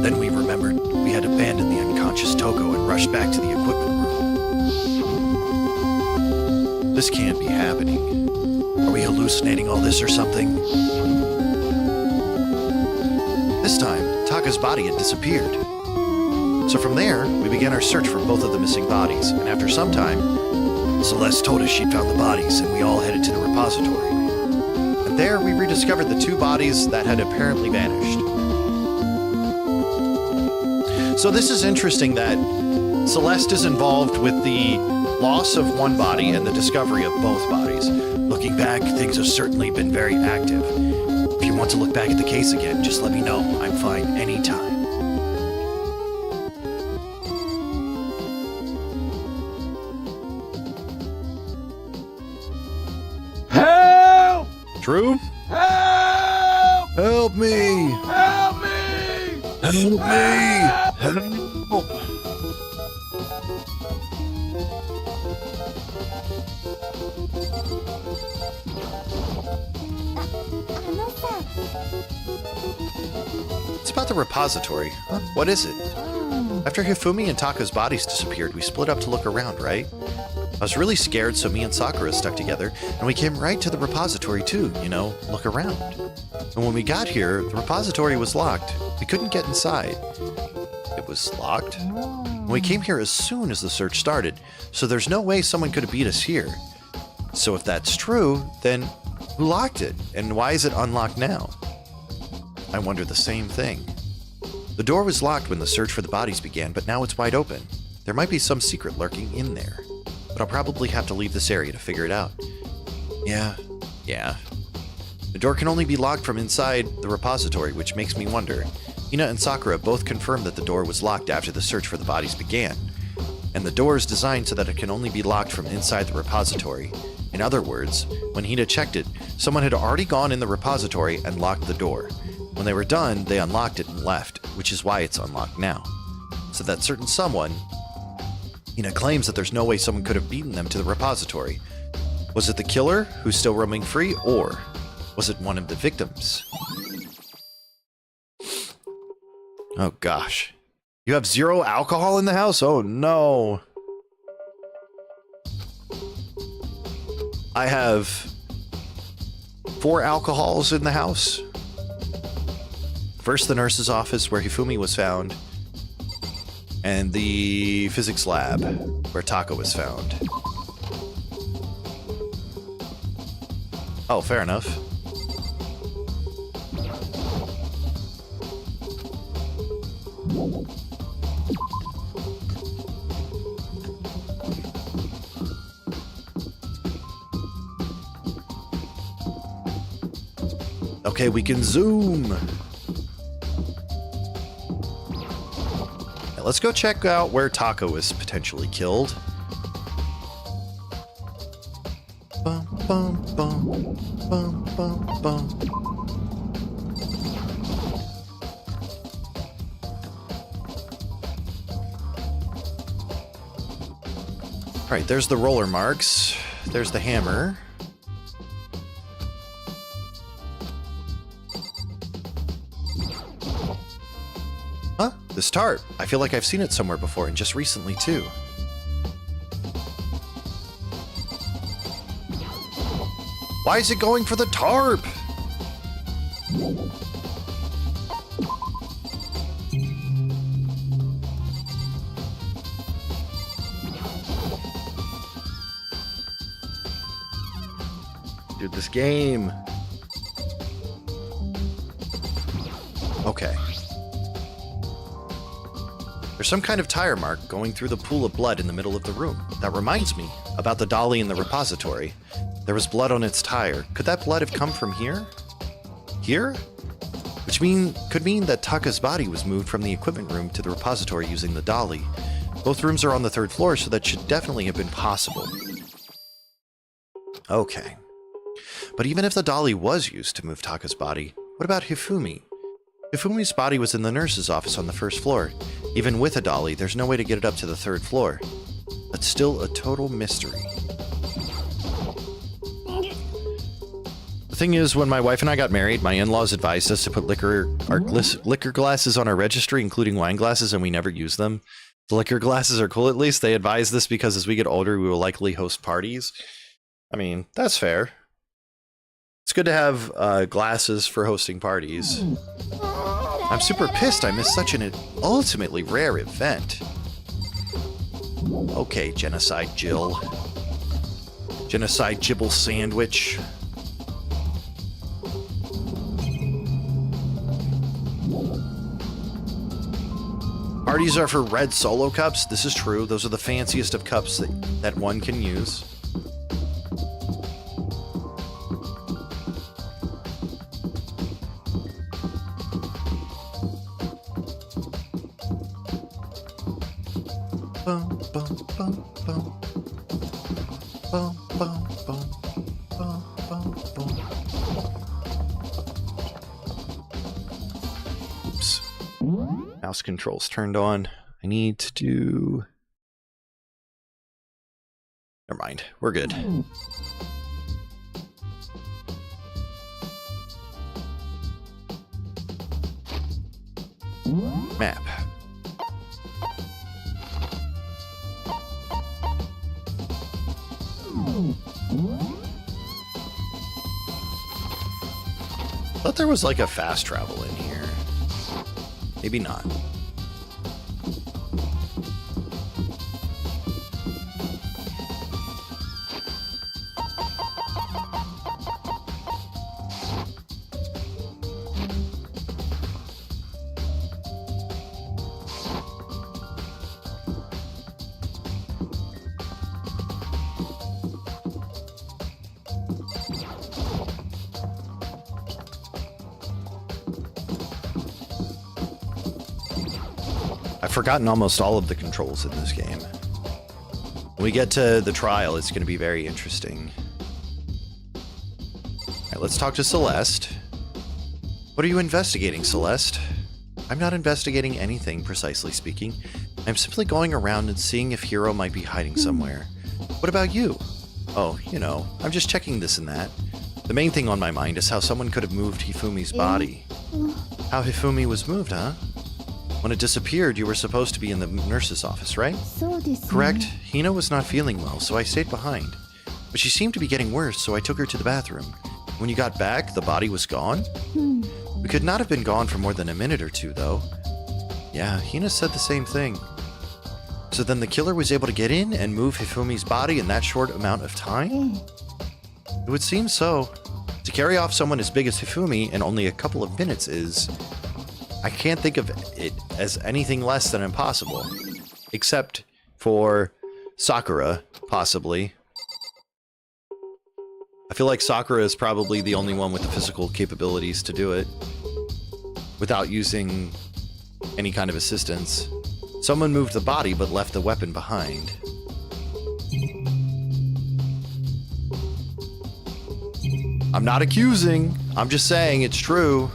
Then we remembered we had abandoned the unconscious Toko and rushed back to the equipment room. This can't be happening. Are we hallucinating all this or something? This time, Taka's body had disappeared. So from there, we began our search for both of the missing bodies, and after some time, Celeste told us she'd found the bodies, and we all headed to the repository. And there, we rediscovered the two bodies that had apparently vanished. So this is interesting that Celeste is involved with the loss of one body and the discovery of both bodies. Looking back, things have certainly been very active. If you want to look back at the case again, just let me know. I'm fine anytime. Help! True? Help! Help me! Help me! Help me! Help! It's about the repository. Huh? What is it? After Hifumi and Taka's bodies disappeared, we split up to look around, right? I was really scared, so me and Sakura stuck together, and we came right to the repository too, you know, look around. And when we got here, the repository was locked. We couldn't get inside. It was locked? And we came here as soon as the search started, so there's no way someone could have beat us here. So if that's true, then who locked it? And why is it unlocked now? I wonder the same thing. The door was locked when the search for the bodies began, but now it's wide open. There might be some secret lurking in there. But I'll probably have to leave this area to figure it out. Yeah. The door can only be locked from inside the repository, which makes me wonder. Hina and Sakura both confirmed that the door was locked after the search for the bodies began. And the door is designed so that it can only be locked from inside the repository. In other words, when Hina checked it, someone had already gone in the repository and locked the door. When they were done, they unlocked it and left, which is why it's unlocked now. So that certain someone, Hina claims that there's no way someone could have beaten them to the repository. Was it the killer, who's still roaming free, or was it one of the victims? Oh gosh. You have 0 alcohol in the house? Oh no. I have 4 alcohols in the house. First, the nurse's office where Hifumi was found, and the physics lab where Taka was found. Oh, fair enough. Okay, we can zoom. Now let's go check out where Taka was potentially killed. Bum, bum, bum, bum, bum, bum. All right, there's the roller marks. There's the hammer. Huh? This tarp. I feel like I've seen it somewhere before, and just recently too. Why is it going for the tarp? Dude, this game. Okay. There's some kind of tire mark going through the pool of blood in the middle of the room. That reminds me, about the dolly in the repository. There was blood on its tire. Could that blood have come from here? Here? Which could mean that Taka's body was moved from the equipment room to the repository using the dolly. Both rooms are on the 3rd floor, so that should definitely have been possible. Okay. But even if the dolly was used to move Taka's body, what about Hifumi? Hifumi's body was in the nurse's office on the 1st floor. Even with a dolly, there's no way to get it up to the 3rd floor. That's still a total mystery. The thing is, when my wife and I got married, my in-laws advised us to put liquor glasses on our registry, including wine glasses, and we never used them. The liquor glasses are cool, at least. They advise this because as we get older, we will likely host parties. I mean, that's fair. It's good to have glasses for hosting parties. I'm super pissed I missed such an ultimately rare event. Okay, Genocide Jill. Genocide Jibble Sandwich. Parties are for red solo cups. This is true. Those are the fanciest of cups that one can use. Bum, bum, bum, bum. Bum, bum, bum. Bum, bum, bum. Oops. Mouse controls turned on. I need to do... Never mind. We're good. Map. Thought there was like a fast travel in here. Maybe not. I've forgotten almost all of the controls in this game. When we get to the trial, it's going to be very interesting. Alright, let's talk to Celeste. What are you investigating, Celeste? I'm not investigating anything, precisely speaking. I'm simply going around and seeing if Hiro might be hiding somewhere. What about you? Oh, you know, I'm just checking this and that. The main thing on my mind is how someone could have moved Hifumi's body. How Hifumi was moved, huh? When it disappeared, you were supposed to be in the nurse's office, right? Correct. Hina was not feeling well, so I stayed behind. But she seemed to be getting worse, so I took her to the bathroom. When you got back, the body was gone? We could not have been gone for more than a minute or two, though. Yeah, Hina said the same thing. So then the killer was able to get in and move Hifumi's body in that short amount of time? It would seem so. To carry off someone as big as Hifumi in only a couple of minutes is... I can't think of it as anything less than impossible. Except for Sakura, possibly. I feel like Sakura is probably the only one with the physical capabilities to do it. Without using any kind of assistance. Someone moved the body but left the weapon behind. I'm not accusing. I'm just saying it's true.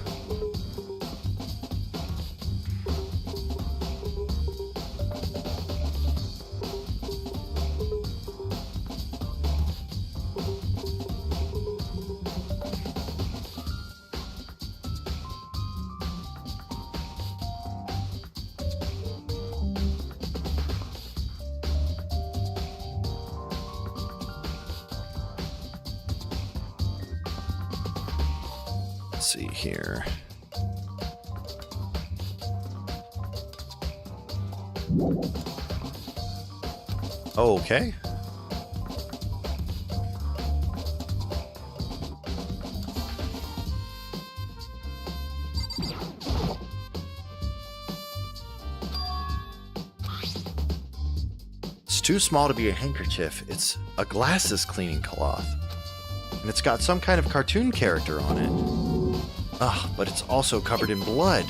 See here. Okay. It's too small to be a handkerchief. It's a glasses cleaning cloth. And it's got some kind of cartoon character on it. Ugh, but it's also covered in blood.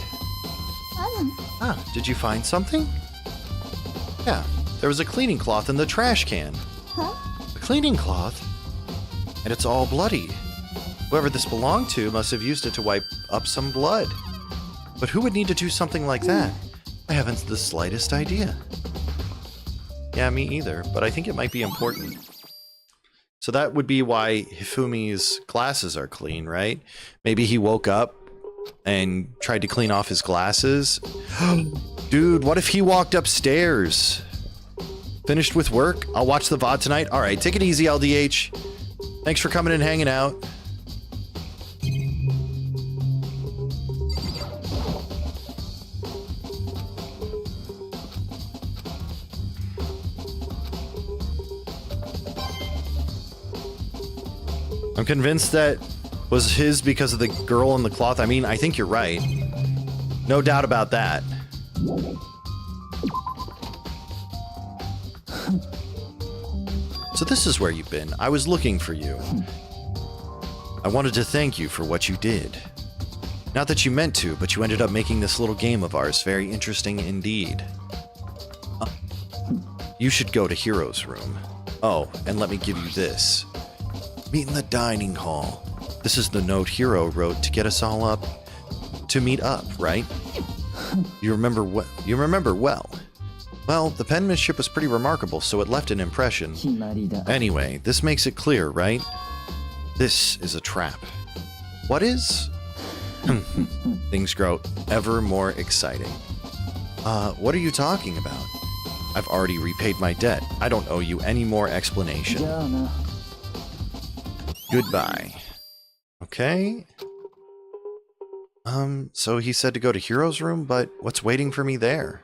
Ah, did you find something? Yeah, there was a cleaning cloth in the trash can. Huh? A cleaning cloth? And it's all bloody. Whoever this belonged to must have used it to wipe up some blood. But who would need to do something like that? I haven't the slightest idea. Yeah, me either, but I think it might be important. So that would be why Hifumi's glasses are clean, right? Maybe he woke up and tried to clean off his glasses. Dude, what if he walked upstairs? Finished with work? I'll watch the VOD tonight. All right, take it easy, LDH. Thanks for coming and hanging out. I'm convinced that was his because of the girl in the cloth. I mean, I think you're right. No doubt about that. So this is where you've been. I was looking for you. I wanted to thank you for what you did. Not that you meant to, but you ended up making this little game of ours very interesting indeed. You should go to Hero's room. Oh, and let me give you this. Meet in the dining hall. This is the note Hero wrote to get us all up to meet up, right? You remember what? You remember well. Well, the penmanship was pretty remarkable, so it left an impression. Anyway, this makes it clear, right? This is a trap. What is? Things grow ever more exciting. What are you talking about? I've already repaid my debt. I don't owe you any more explanation. Goodbye. Okay. So he said to go to Hero's room, but what's waiting for me there?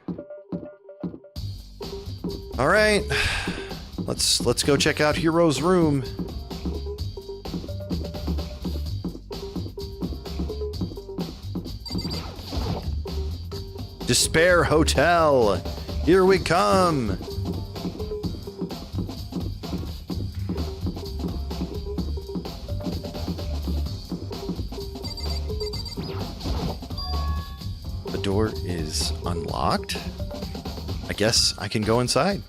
All right. Let's go check out Hero's room. Despair Hotel. Here we come. The door is unlocked. I guess I can go inside.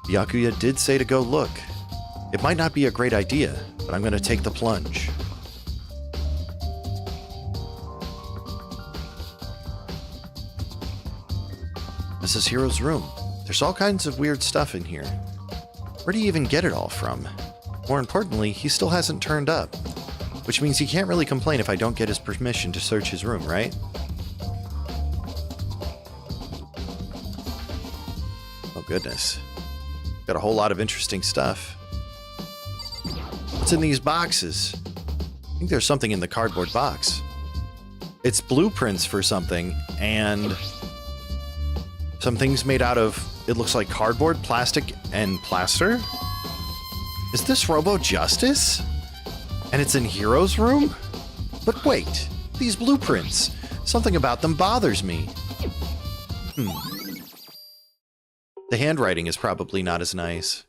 Byakuya did say to go look. It might not be a great idea, but I'm going to take the plunge. This is Hero's room. There's all kinds of weird stuff in here. Where do you even get it all from? More importantly, he still hasn't turned up, which means he can't really complain if I don't get his permission to search his room, right? Oh goodness. Got a whole lot of interesting stuff. What's in these boxes? I think there's something in the cardboard box. It's blueprints for something, and some things made out of, it looks like cardboard, plastic, and plaster? Is this Robo Justice? And it's in Hero's room? But wait, these blueprints. Something about them bothers me. The handwriting is probably not as nice.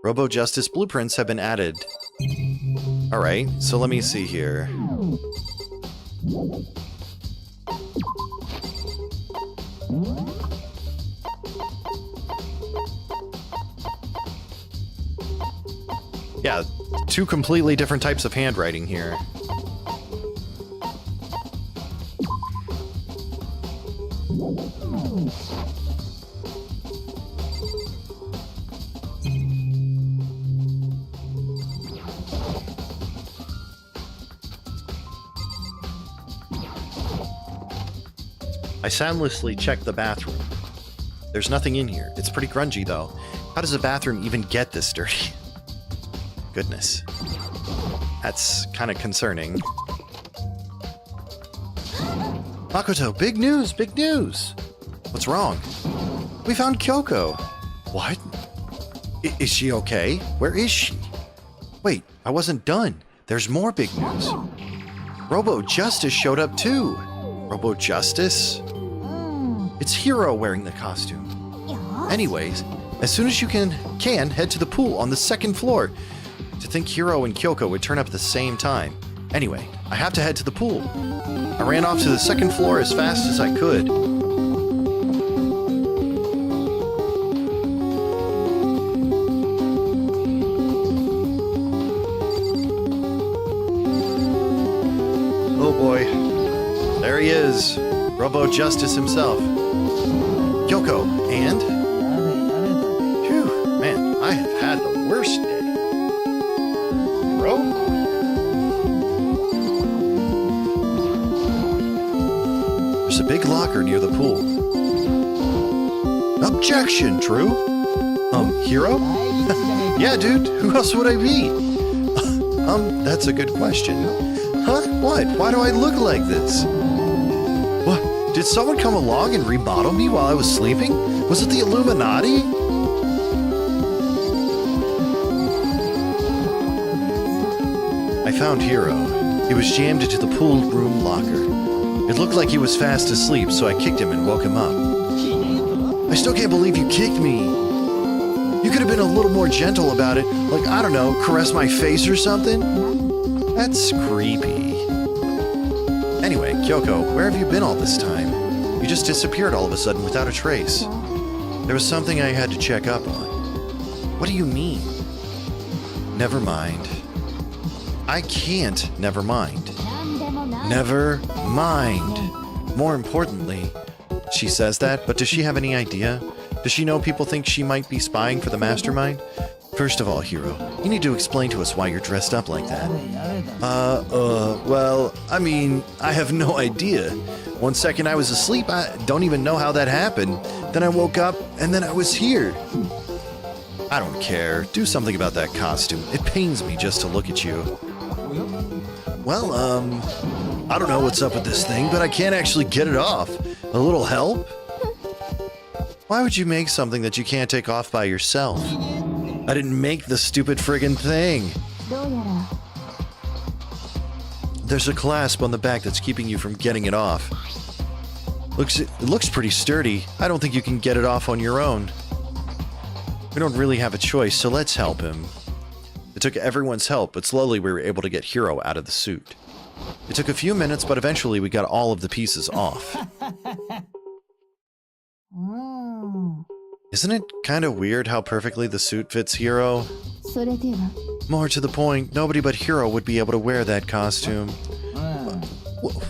Robo Justice blueprints have been added. Alright, so let me see here. Yeah, two completely different types of handwriting here. I soundlessly checked the bathroom. There's nothing in here. It's pretty grungy, though. How does a bathroom even get this dirty? Goodness. That's kind of concerning. Makoto, big news, big news! What's wrong? We found Kyoko. What? Is she okay? Where is she? Wait, I wasn't done. There's more big news. Robo Justice showed up too. Robo Justice? It's Hero wearing the costume. Anyways, as soon as you can head to the pool on the second floor. To think Hiro and Kyoko would turn up at the same time. Anyway, I have to head to the pool. I ran off to the second floor as fast as I could. Oh boy. There he is. Robo Justice himself. Kyoko, and? Phew, man, I have had the worst day. Bro? There's a big locker near the pool. Objection, True? Hiro? Yeah, dude, who else would I be? That's a good question. Huh? What? Why do I look like this? What? Did someone come along and remodel me while I was sleeping? Was it the Illuminati? I found Hiro. He was jammed into the pool room locker. It looked like he was fast asleep, so I kicked him and woke him up. I still can't believe you kicked me. You could have been a little more gentle about it, like, I don't know, caress my face or something? That's creepy. Anyway, Kyoko, where have you been all this time? You just disappeared all of a sudden without a trace. There was something I had to check up on. What do you mean? Never mind. I can't never mind. Never mind. More importantly, she says that, but does she have any idea? Does she know people think she might be spying for the mastermind? First of all, Hiro, you need to explain to us why you're dressed up like that. Well, I mean, I have no idea. 1 second I was asleep, I don't even know how that happened. Then I woke up, and then I was here. I don't care. Do something about that costume. It pains me just to look at you. Well, I don't know what's up with this thing, but I can't actually get it off. A little help? Why would you make something that you can't take off by yourself? I didn't make the stupid friggin' thing. There's a clasp on the back that's keeping you from getting it off. It looks pretty sturdy. I don't think you can get it off on your own. We don't really have a choice, so let's help him. It took everyone's help, but slowly we were able to get Hiro out of the suit. It took a few minutes, but eventually we got all of the pieces off. Isn't it kind of weird how perfectly the suit fits Hiro? More to the point, nobody but Hiro would be able to wear that costume.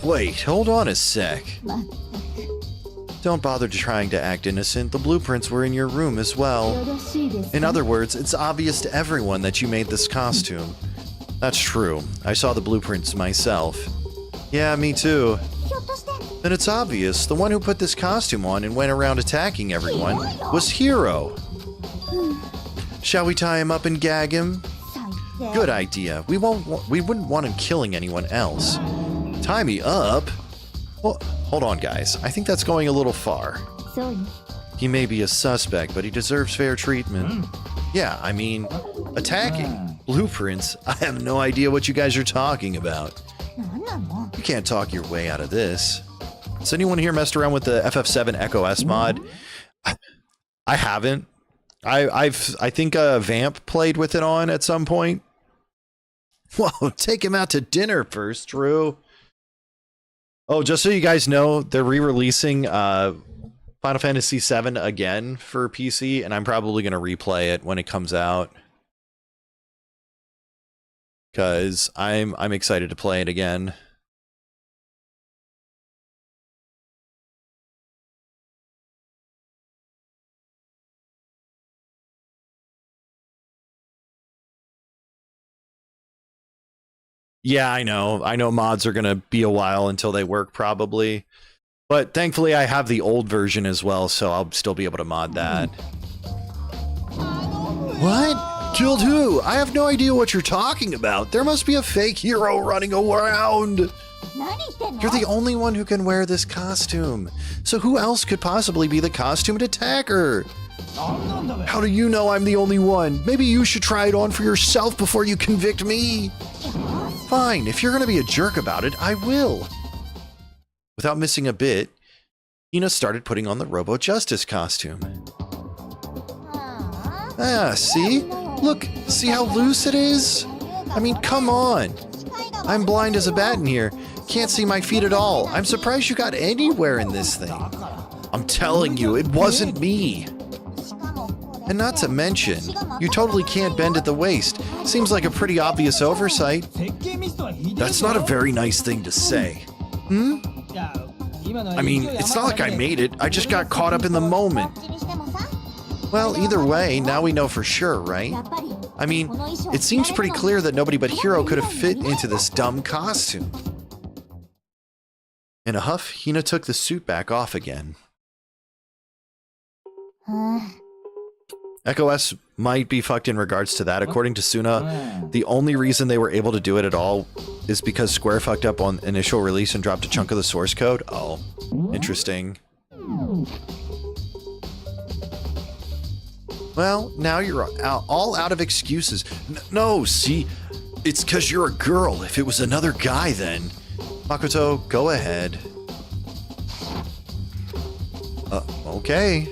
Wait, hold on a sec. Don't bother trying to act innocent. The blueprints were in your room as well. In other words, it's obvious to everyone that you made this costume. That's true. I saw the blueprints myself. Yeah, me too. Then it's obvious. The one who put this costume on and went around attacking everyone was Hiro. Shall we tie him up and gag him? Good idea. We wouldn't want him killing anyone else. Tie me up? Well, hold on, guys. I think that's going a little far. He may be a suspect, but he deserves fair treatment. Yeah, I mean, attacking. Blueprints? I have no idea what you guys are talking about. You can't talk your way out of this. Has anyone here messed around with the FF7 Echo S mod? I haven't. I think Vamp played with it on at some point. Whoa, take him out to dinner first, Drew. Oh, just so you guys know, they're re-releasing Final Fantasy VII again for PC, and I'm probably going to replay it when it comes out. Because I'm excited to play it again. Yeah, I know. I know mods are going to be a while until they work, probably. But thankfully, I have the old version as well, so I'll still be able to mod that. What? Killed who? I have no idea what you're talking about. There must be a fake Hiro running around. You're the only one who can wear this costume. So who else could possibly be the costumed attacker? How do you know I'm the only one? Maybe you should try it on for yourself before you convict me. Fine, if you're going to be a jerk about it, I will. Without missing a bit, Ina started putting on the Robo Justice costume. Ah, see? Look, see how loose it is? I mean, come on. I'm blind as a bat in here. Can't see my feet at all. I'm surprised you got anywhere in this thing. I'm telling you, it wasn't me. And not to mention, you totally can't bend at the waist. Seems like a pretty obvious oversight. That's not a very nice thing to say. Hmm? I mean, it's not like I made it. I just got caught up in the moment. Well, either way, now we know for sure, right? I mean, it seems pretty clear that nobody but Hiro could have fit into this dumb costume. In a huff, Hina took the suit back off again. Echo S might be fucked in regards to that. According to Suna, the only reason they were able to do it at all is because Square fucked up on initial release and dropped a chunk of the source code. Oh, interesting. Well, now you're all out of excuses. No, see, it's because you're a girl. If it was another guy, then... Makoto, go ahead. Okay.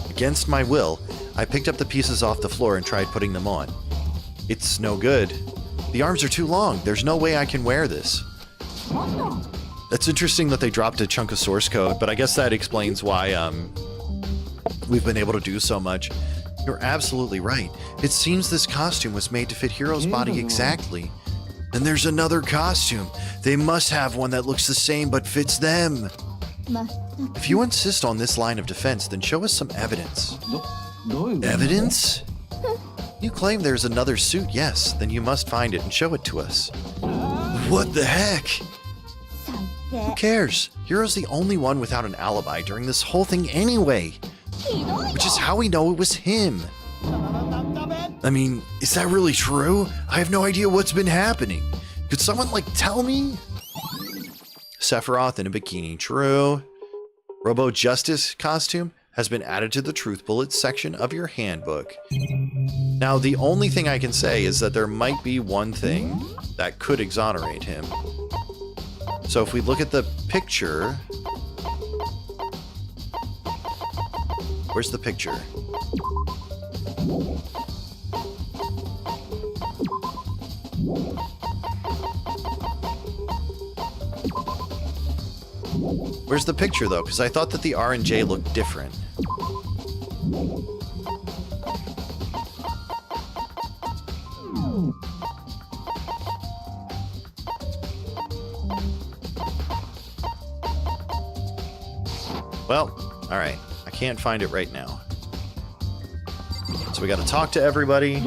Against my will, I picked up the pieces off the floor and tried putting them on. It's no good. The arms are too long. There's no way I can wear this. It's interesting that they dropped a chunk of source code, but I guess that explains why, we've been able to do so much. You're absolutely right. It seems this costume was made to fit Hiro's body exactly. Then there's another costume. They must have one that looks the same but fits them. If you insist on this line of defense, then show us some evidence. Evidence? You claim there's another suit, yes. Then you must find it and show it to us. What the heck? Who cares? Hiro's the only one without an alibi during this whole thing anyway. Which is how we know it was him. I mean, is that really true? I have no idea what's been happening. Could someone, tell me? Sephiroth in a bikini, true. Robo Justice costume has been added to the Truth Bullets section of your handbook. Now, the only thing I can say is that there might be one thing that could exonerate him. So if we look at the picture... Where's the picture? Where's the picture, though? Because I thought that the R and J looked different. Well, alright. I can't find it right now. So we gotta talk to everybody.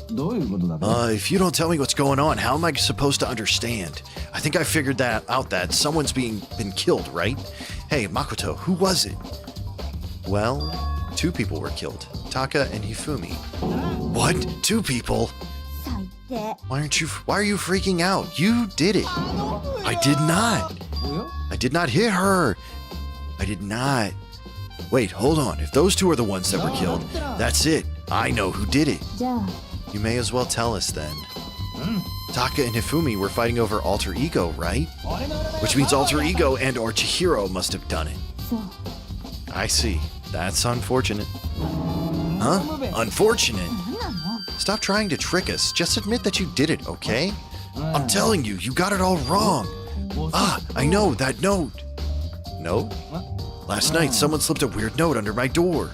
If you don't tell me what's going on, how am I supposed to understand? I think I figured that out, that someone's been killed, right? Hey, Makoto, who was it? Well, 2 people were killed. Taka and Hifumi. What? 2 people? Why are you freaking out? You did it. I did not. I did not hit her. I did not. Wait, hold on. If those 2 are the ones that were killed, that's it. I know who did it. You may as well tell us then. Taka and Hifumi were fighting over Alter Ego, right? Which means Alter Ego and or Chihiro must have done it. I see. That's unfortunate. Huh? Unfortunate? Stop trying to trick us. Just admit that you did it, okay? I'm telling you, you got it all wrong. Ah, I know, that note. Note? Last night, someone slipped a weird note under my door.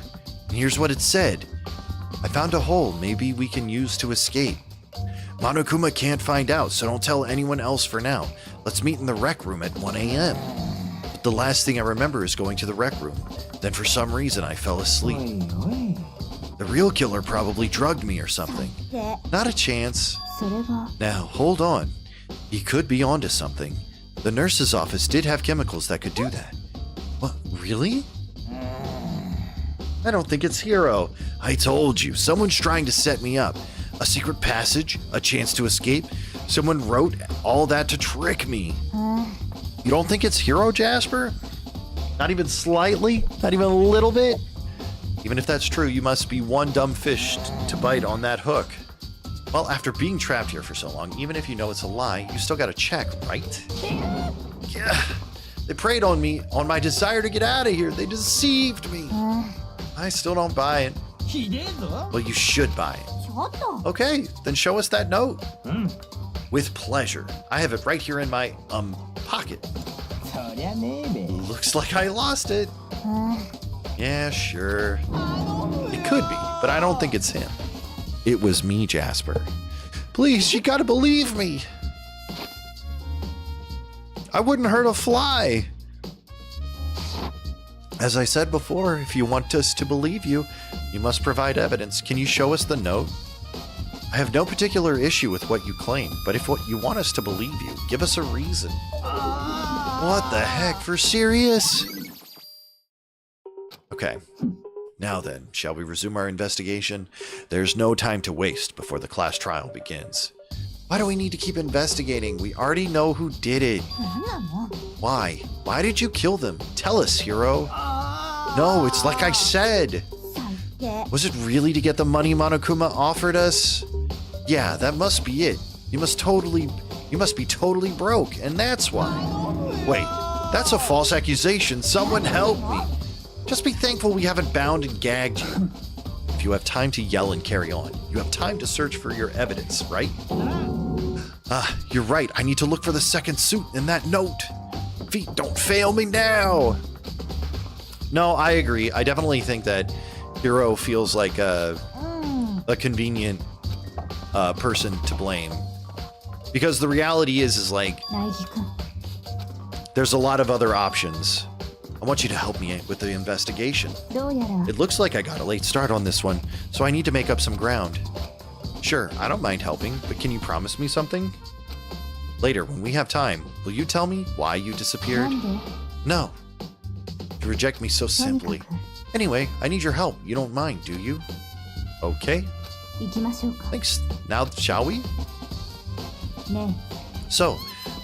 And here's what it said. I found a hole maybe we can use to escape. Monokuma can't find out, so don't tell anyone else for now. Let's meet in the rec room at 1 a.m. But the last thing I remember is going to the rec room. Then for some reason I fell asleep. The real killer probably drugged me or something. Not a chance. Now, hold on. He could be onto something. The nurse's office did have chemicals that could do that. What, really? I don't think it's Hiro. I told you, someone's trying to set me up. A secret passage, a chance to escape. Someone wrote all that to trick me. You don't think it's Hiro, Jasper? Not even slightly? Not even a little bit? Even if that's true, you must be one dumb fish to bite on that hook. Well, after being trapped here for so long, even if you know it's a lie, you still gotta check, right? Yeah. They preyed on me, on my desire to get out of here. They deceived me. I still don't buy it. Well, you should buy it. ちょっと Okay, then show us that note. With pleasure. I have it right here in my, pocket. そりゃねえべ Looks like I lost it. Yeah, sure. It could be, but I don't think it's him. It was me, Jasper. Please, you gotta believe me. I wouldn't hurt a fly. As I said before, if you want us to believe you, you must provide evidence. Can you show us the note? I have no particular issue with what you claim, but if what you want us to believe you, give us a reason. What the heck, for serious? Okay. Now then, shall we resume our investigation? There's no time to waste before the class trial begins. Why do we need to keep investigating? We already know who did it. なんなの Why? Why did you kill them? Tell us, hero. No, it's like I said. 最低 Was it really to get the money Monokuma offered us? Yeah, that must be it. You must be totally broke, and that's why. Wait, that's a false accusation. Someone help me. Just be thankful we haven't bound and gagged you. If you have time to yell and carry on, you have time to search for your evidence, right? You're right. I need to look for the second suit in that note. Feet, don't fail me now. No, I agree. I definitely think that Hiro feels like a convenient person to blame. Because the reality is like, 大樹くん there's a lot of other options. I want you to help me with the investigation. どうやら It looks like I got a late start on this one, so I need to make up some ground. Sure, I don't mind helping, but can you promise me something? Later, when we have time, will you tell me why you な disappeared? んで No. You reject me so とにか simply. く Anyway, I need your help. You don't mind, do you? Okay. 行きましょうか Thanks. Now, shall we? ね So,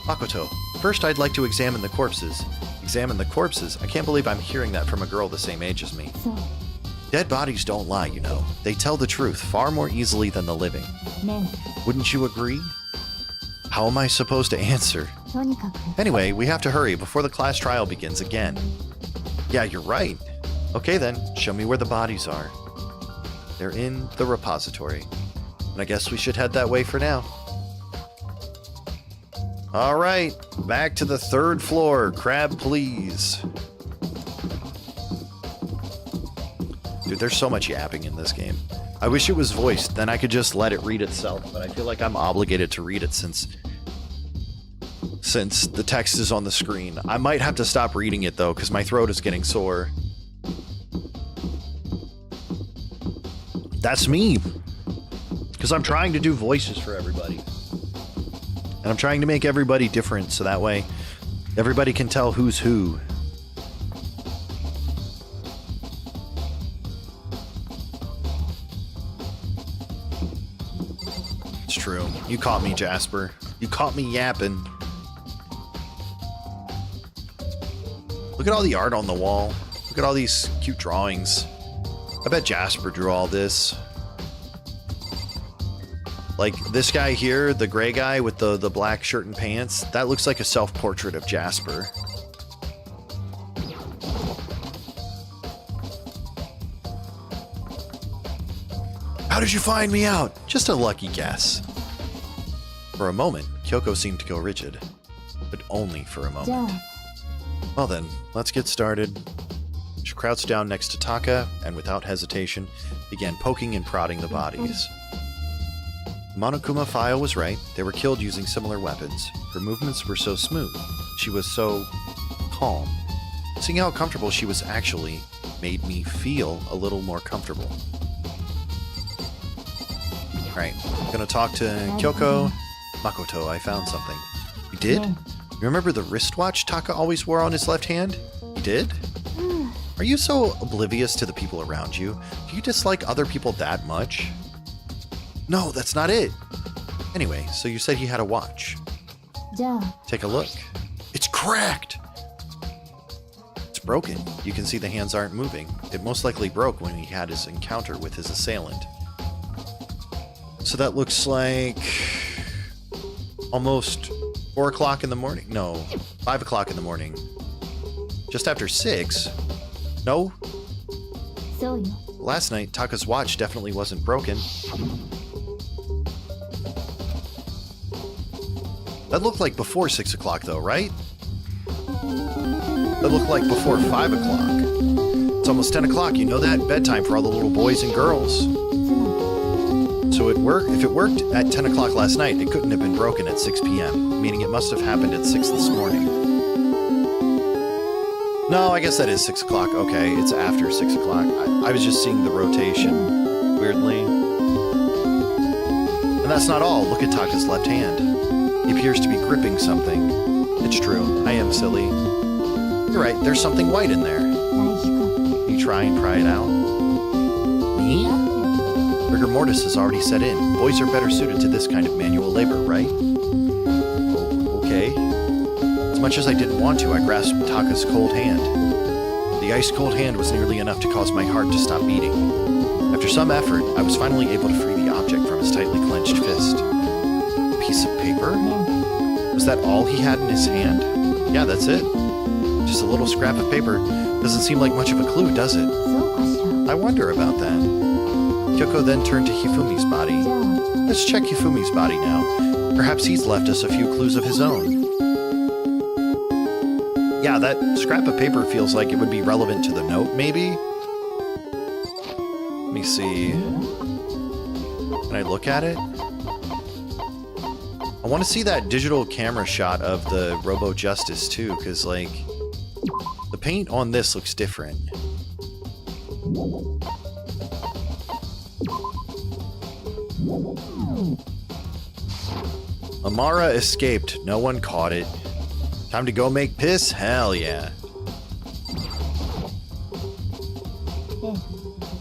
Makoto, first I'd like to examine the corpses. Examine the corpses? I can't believe I'm hearing that from a girl the same age as me. えそう Dead bodies don't lie, you know. They tell the truth far more easily than the living. ね Wouldn't you agree? How am I supposed to answer? えとにかく Anyway, we have to hurry before the class trial begins again. Yeah, you're right. Okay then, show me where the bodies are. They're in the repository. And I guess we should head that way for now. Alright, back to the third floor. Crab, please. Dude, there's so much yapping in this game. I wish it was voiced, then I could just let it read itself, but I feel like I'm obligated to read it since the text is on the screen. I might have to stop reading it though, because my throat is getting sore. That's me. Because I'm trying to do voices for everybody. And I'm trying to make everybody different, so that way everybody can tell who's who. It's true. You caught me, Jasper. You caught me yapping. Look at all the art on the wall. Look at all these cute drawings. I bet Jasper drew all this. Like this guy here, the gray guy with the black shirt and pants, that looks like a self-portrait of Jasper. How did you find me out? Just a lucky guess. For a moment, Kyoko seemed to go rigid. But only for a じゃ moment. あ Well then, let's get started. She crouched down next to Taka, and without hesitation, began poking and prodding the bodies. Monokuma Fio was right. They were killed using similar weapons. Her movements were so smooth. She was so calm. Seeing how comfortable she was actually made me feel a little more comfortable. Alright, I'm gonna talk to Kyoko. Makoto, I found something. You did? You remember the wristwatch Taka always wore on his left hand? You did? Are you so oblivious to the people around you? Do you dislike other people that much? No, that's not it. Anyway, so you said he had a watch. じゃあ Take a look. It's cracked! It's broken. You can see the hands aren't moving. It most likely broke when he had his encounter with his assailant. So that looks like almost 4 o'clock in the morning. No, 5 o'clock in the morning. Just after 6? No? そうよ。 Last night, Taka's watch definitely wasn't broken. That looked like before 6 o'clock though, right? That looked like before 5 o'clock. It's almost 10 o'clock, you know that? Bedtime for all the little boys and girls. So if it worked at 10 o'clock last night, it couldn't have been broken at 6 p.m., meaning it must have happened at 6 this morning. No, I guess that is 6 o'clock. Okay, it's after 6 o'clock. I was just seeing the rotation, weirdly. And that's not all. Look at Taka's left hand. He appears to be gripping something. It's true. I am silly. You're right, there's something white in there. You try and pry it out. Me? Rigor mortis has already set in. Boys are better suited to this kind of manual labor, right? Okay. As much as I didn't want to, I grasped Taka's cold hand. The ice-cold hand was nearly enough to cause my heart to stop beating. After some effort, I was finally able to free the object from his tightly clenched fist. A piece of paper? Was that all he had in his hand? Yeah, that's it. Just a little scrap of paper. Doesn't seem like much of a clue, does it? I wonder about that. Kyoko then turned to Hifumi's body. Let's check Hifumi's body now. Perhaps he's left us a few clues of his own. Yeah, that scrap of paper feels like it would be relevant to the note, maybe? Let me see. Can I look at it? I want to see that digital camera shot of the Robo Justice too, because like the paint on this looks different. Amara escaped. No one caught it. Time to go make piss? Hell yeah.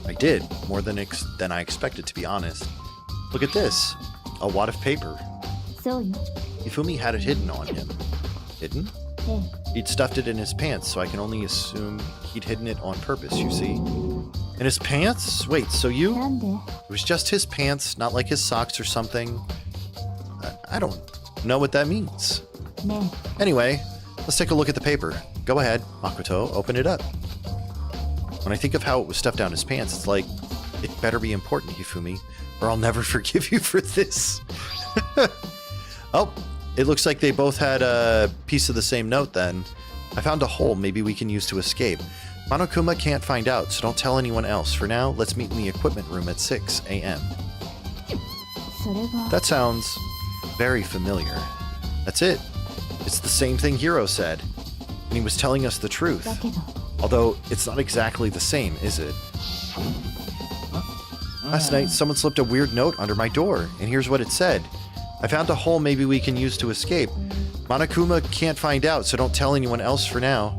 I did. More than I expected, to be honest. Look at this. A wad of paper. Hifumi had it hidden on him. Hidden? He'd stuffed it in his pants, so I can only assume he'd hidden it on purpose, you see. In his pants? Wait, so you... It was just his pants, not like his socks or something. I don't know what that means. Anyway, let's take a look at the paper. Go ahead, Makoto, open it up. When I think of how it was stuffed down his pants, it's like, it better be important, Hifumi, or I'll never forgive you for this. Oh, it looks like they both had a piece of the same note then. I found a hole maybe we can use to escape. Monokuma can't find out, so don't tell anyone else. For now, let's meet in the equipment room at 6 a.m. That sounds very familiar. That's it. It's the same thing Hiro said. And he was telling us the truth. Although, it's not exactly the same, is it? Last night, someone slipped a weird note under my door, and here's what it said. I found a hole maybe we can use to escape. Monokuma can't find out, so don't tell anyone else for now.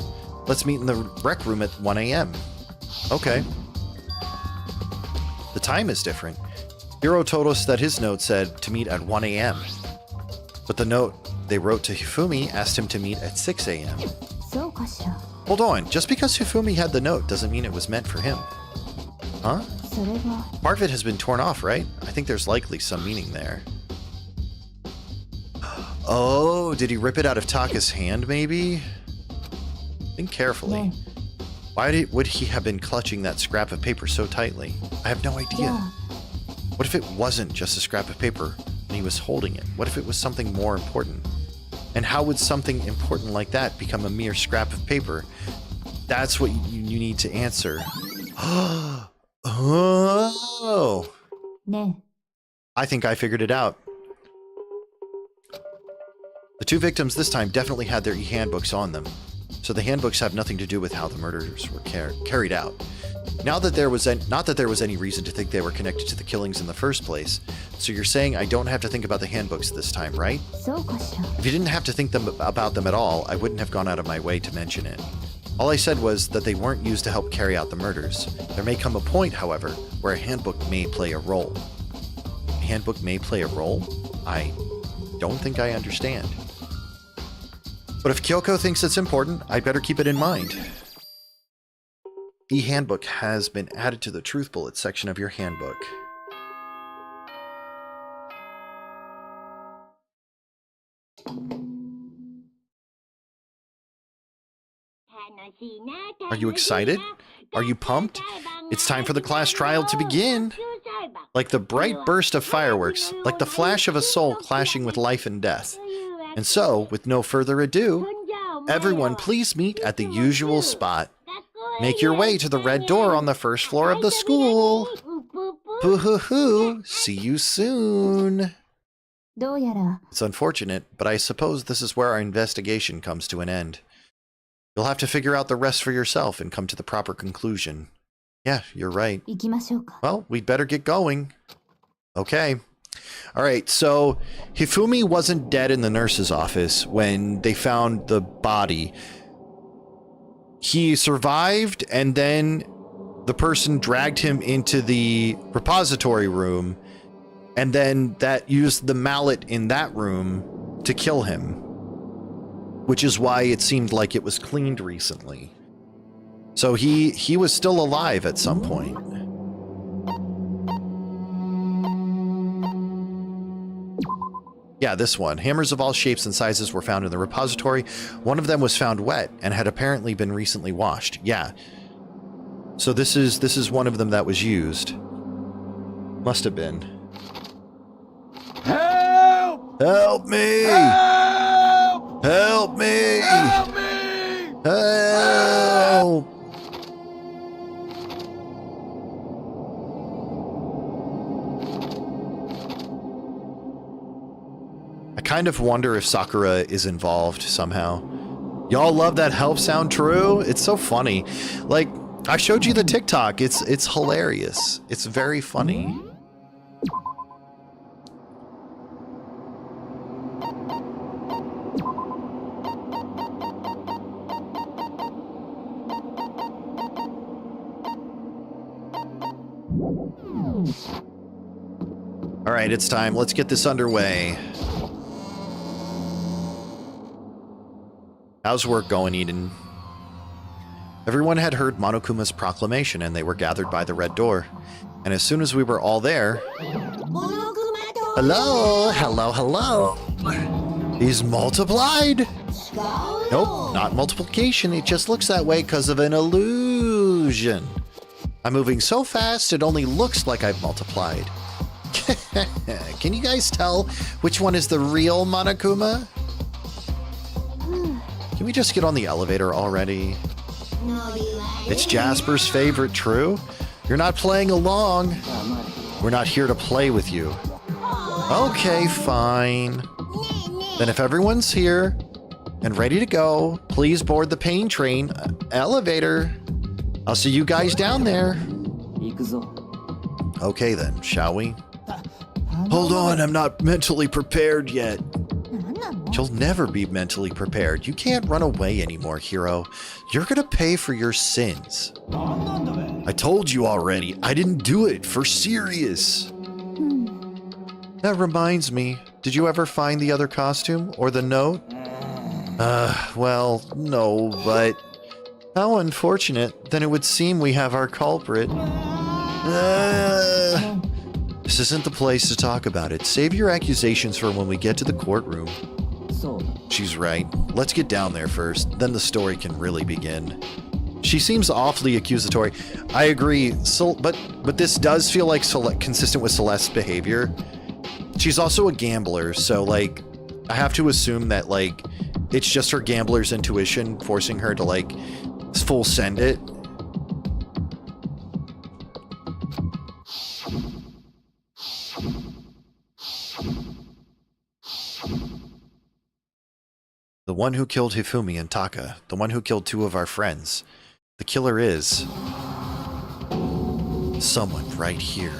Let's meet in the rec room at 1 a.m. Okay. The time is different. Hiro told us that his note said to meet at 1 a.m. But the note they wrote to Hifumi asked him to meet at 6 a.m. Hold on, just because Hifumi had the note doesn't mean it was meant for him. Huh? Part of it has been torn off, right? I think there's likely some meaning there. Oh, did he rip it out of Taka's hand, maybe? Think carefully. Why would he have been clutching that scrap of paper so tightly? I have no idea. What if it wasn't just a scrap of paper and he was holding it? What if it was something more important? And how would something important like that become a mere scrap of paper? That's what you need to answer. Oh! I think I figured it out. The two victims this time definitely had their e-handbooks on them, so the handbooks have nothing to do with how the murders were carried out. Not that there was any reason to think they were connected to the killings in the first place, so you're saying I don't have to think about the handbooks this time, right? If you didn't have to think about them at all, I wouldn't have gone out of my way to mention it. All I said was that they weren't used to help carry out the murders. There may come a point, however, where a handbook may play a role. A handbook may play a role? I don't think I understand. But if Kyoko thinks it's important, I'd better keep it in mind. E-handbook has been added to the truth bullet section of your handbook. Are you excited? Are you pumped? It's time for the class trial to begin. Like the bright burst of fireworks, like the flash of a soul clashing with life and death. And so, with no further ado, everyone please meet at the usual spot. Make your way to the red door on the first floor of the school. Boo-hoo-hoo. See you soon. どうやら It's unfortunate, but I suppose this is where our investigation comes to an end. You'll have to figure out the rest for yourself and come to the proper conclusion. Yeah, you're right. 行きましょうか。 Well, we'd better get going. Okay. All right, so Hifumi wasn't dead in the nurse's office when they found the body. He survived, and then the person dragged him into the repository room, and then that used the mallet in that room to kill him, which is why it seemed like it was cleaned recently. So he was still alive at some point. Yeah, this one. Hammers of all shapes and sizes were found in the repository. One of them was found wet and had apparently been recently washed. Yeah. So this is one of them that was used. Must have been. Help! Help me! Help! Help me! Help me! Help! I kind of wonder if Sakura is involved somehow. Y'all love that help sound, true? It's so funny. Like, I showed you the TikTok. It's hilarious. It's very funny. All right, it's time. Let's get this underway. How's work going, Eden? Everyone had heard Monokuma's proclamation, and they were gathered by the red door. And as soon as we were all there... Hello, hello, hello. He's multiplied? Nope, not multiplication. It just looks that way because of an illusion. I'm moving so fast, it only looks like I've multiplied. Can you guys tell which one is the real Monokuma? Can we just get on the elevator already? It's Jasper's favorite, true? You're not playing along. We're not here to play with you. Okay, fine. Then if everyone's here and ready to go, please board the pain train elevator. I'll see you guys down there. 行くぞ。 Okay then, shall we? Hold on, I'm not mentally prepared yet. You'll never be mentally prepared. You can't run away anymore, hero. You're gonna pay for your sins. I told you already, I didn't do it for serious. That reminds me, did you ever find the other costume or the note? Well, no, but how unfortunate. Then it would seem we have our culprit. This isn't the place to talk about it. Save your accusations for when we get to the courtroom. She's right. Let's get down there first. Then the story can really begin. She seems awfully accusatory. I agree. But this does feel like consistent with Celeste's behavior. She's also a gambler, so like I have to assume that like it's just her gambler's intuition forcing her to like full send it. The one who killed Hifumi and Taka. The one who killed two of our friends. The killer is... someone right here.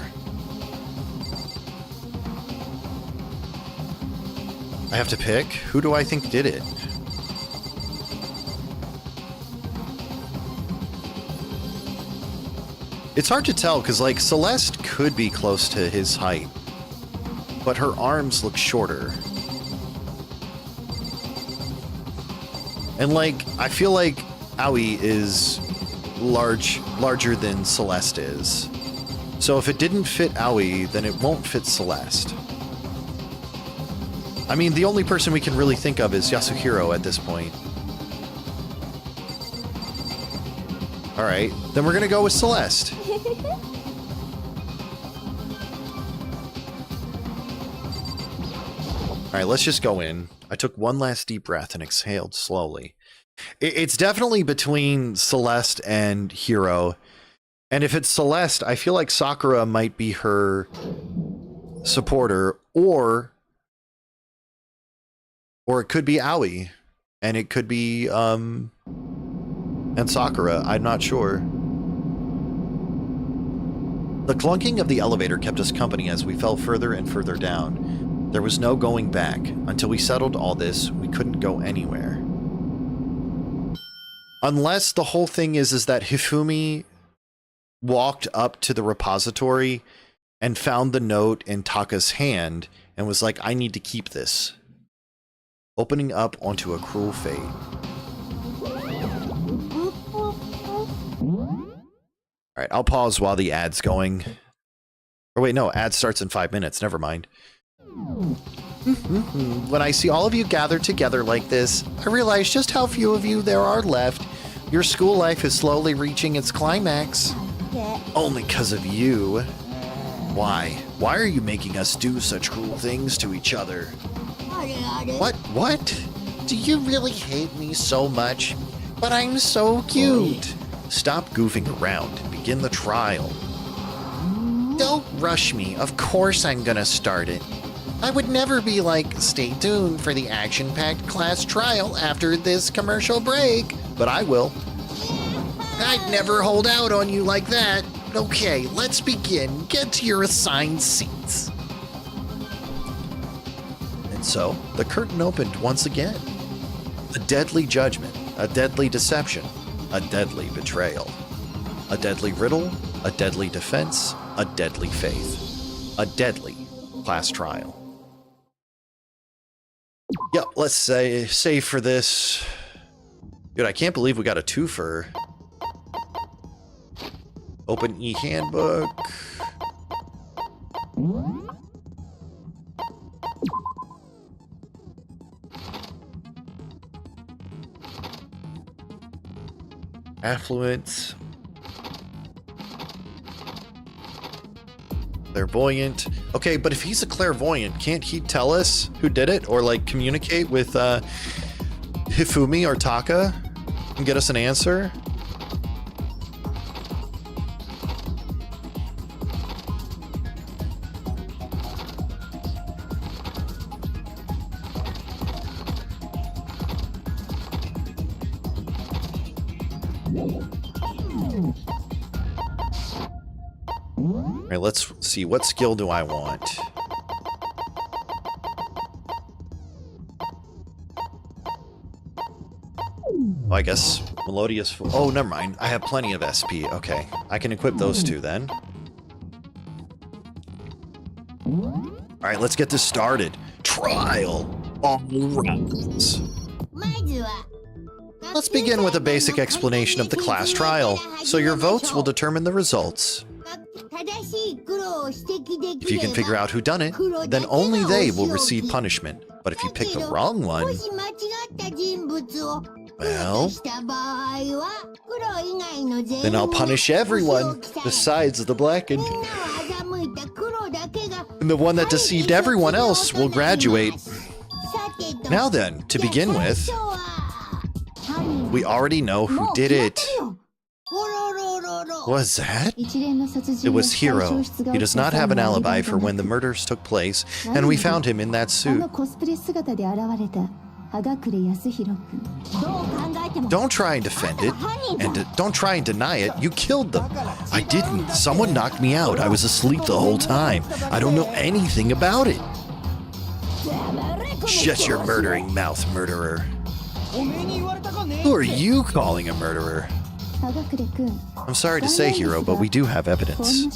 I have to pick? Who do I think did it? It's hard to tell, because, like, Celeste could be close to his height. But her arms look shorter. And, like, I feel like Aoi is larger than Celeste is. So if it didn't fit Aoi, then it won't fit Celeste. I mean, the only person we can really think of is Yasuhiro at this point. Alright, then we're gonna go with Celeste. Alright, let's just go in. I took one last deep breath and exhaled slowly. It's definitely between Celeste and Hiro. And if it's Celeste, I feel like Sakura might be her supporter, or it could be Aoi, and it could be and Sakura. I'm not sure. The clunking of the elevator kept us company as we fell further and further down. There was no going back. Until we settled all this, we couldn't go anywhere. Unless the whole thing is that Hifumi walked up to the repository and found the note in Taka's hand and was like, I need to keep this. Opening up onto a cruel fate. Alright, I'll pause while the ad's going. Or wait, no, ad starts in 5 minutes. Never mind. When I see all of you gathered together like this, I realize just how few of you there are left. Your school life is slowly reaching its climax. Only because of you. Why? Why are you making us do such cruel things to each other? What? Do you really hate me so much? But I'm so cute. Stop goofing around and begin the trial. Don't rush me. Of course I'm gonna start it. I would never be like, stay tuned for the action-packed class trial after this commercial break. But I will. I'd never hold out on you like that. Okay, let's begin. Get to your assigned seats. And so, the curtain opened once again. A deadly judgment, a deadly deception, a deadly betrayal. A deadly riddle, a deadly defense, a deadly faith. A deadly class trial. Yep, let's save for this. Dude, I can't believe we got a twofer. Open e-handbook. Affluent. Clairvoyant. Okay, but if he's a clairvoyant, can't he tell us who did it? Or, like, communicate with Hifumi or Taka and get us an answer? Alright, let's see. What skill do I want? Oh, I guess Melodious... Oh, never mind. I have plenty of SP. Okay. I can equip those two then. Alright, let's get this started. Trial. All rounds. Let's begin with a basic explanation of the class trial, so your votes will determine the results. If you can figure out who done it, then only they will receive punishment. But if you pick the wrong one, well, then I'll punish everyone besides the blackened. And the one that deceived everyone else will graduate. Now then, to begin with, we already know who did it. What was that? It was Hiro. He does not have an alibi for when the murders took place, and we found him in that suit. Don't try and defend it, and don't try and deny it. You killed them. I didn't. Someone knocked me out. I was asleep the whole time. I don't know anything about it. Shut your murdering mouth, murderer. Who are you calling a murderer? I'm sorry to say, Hiro, but we do have evidence.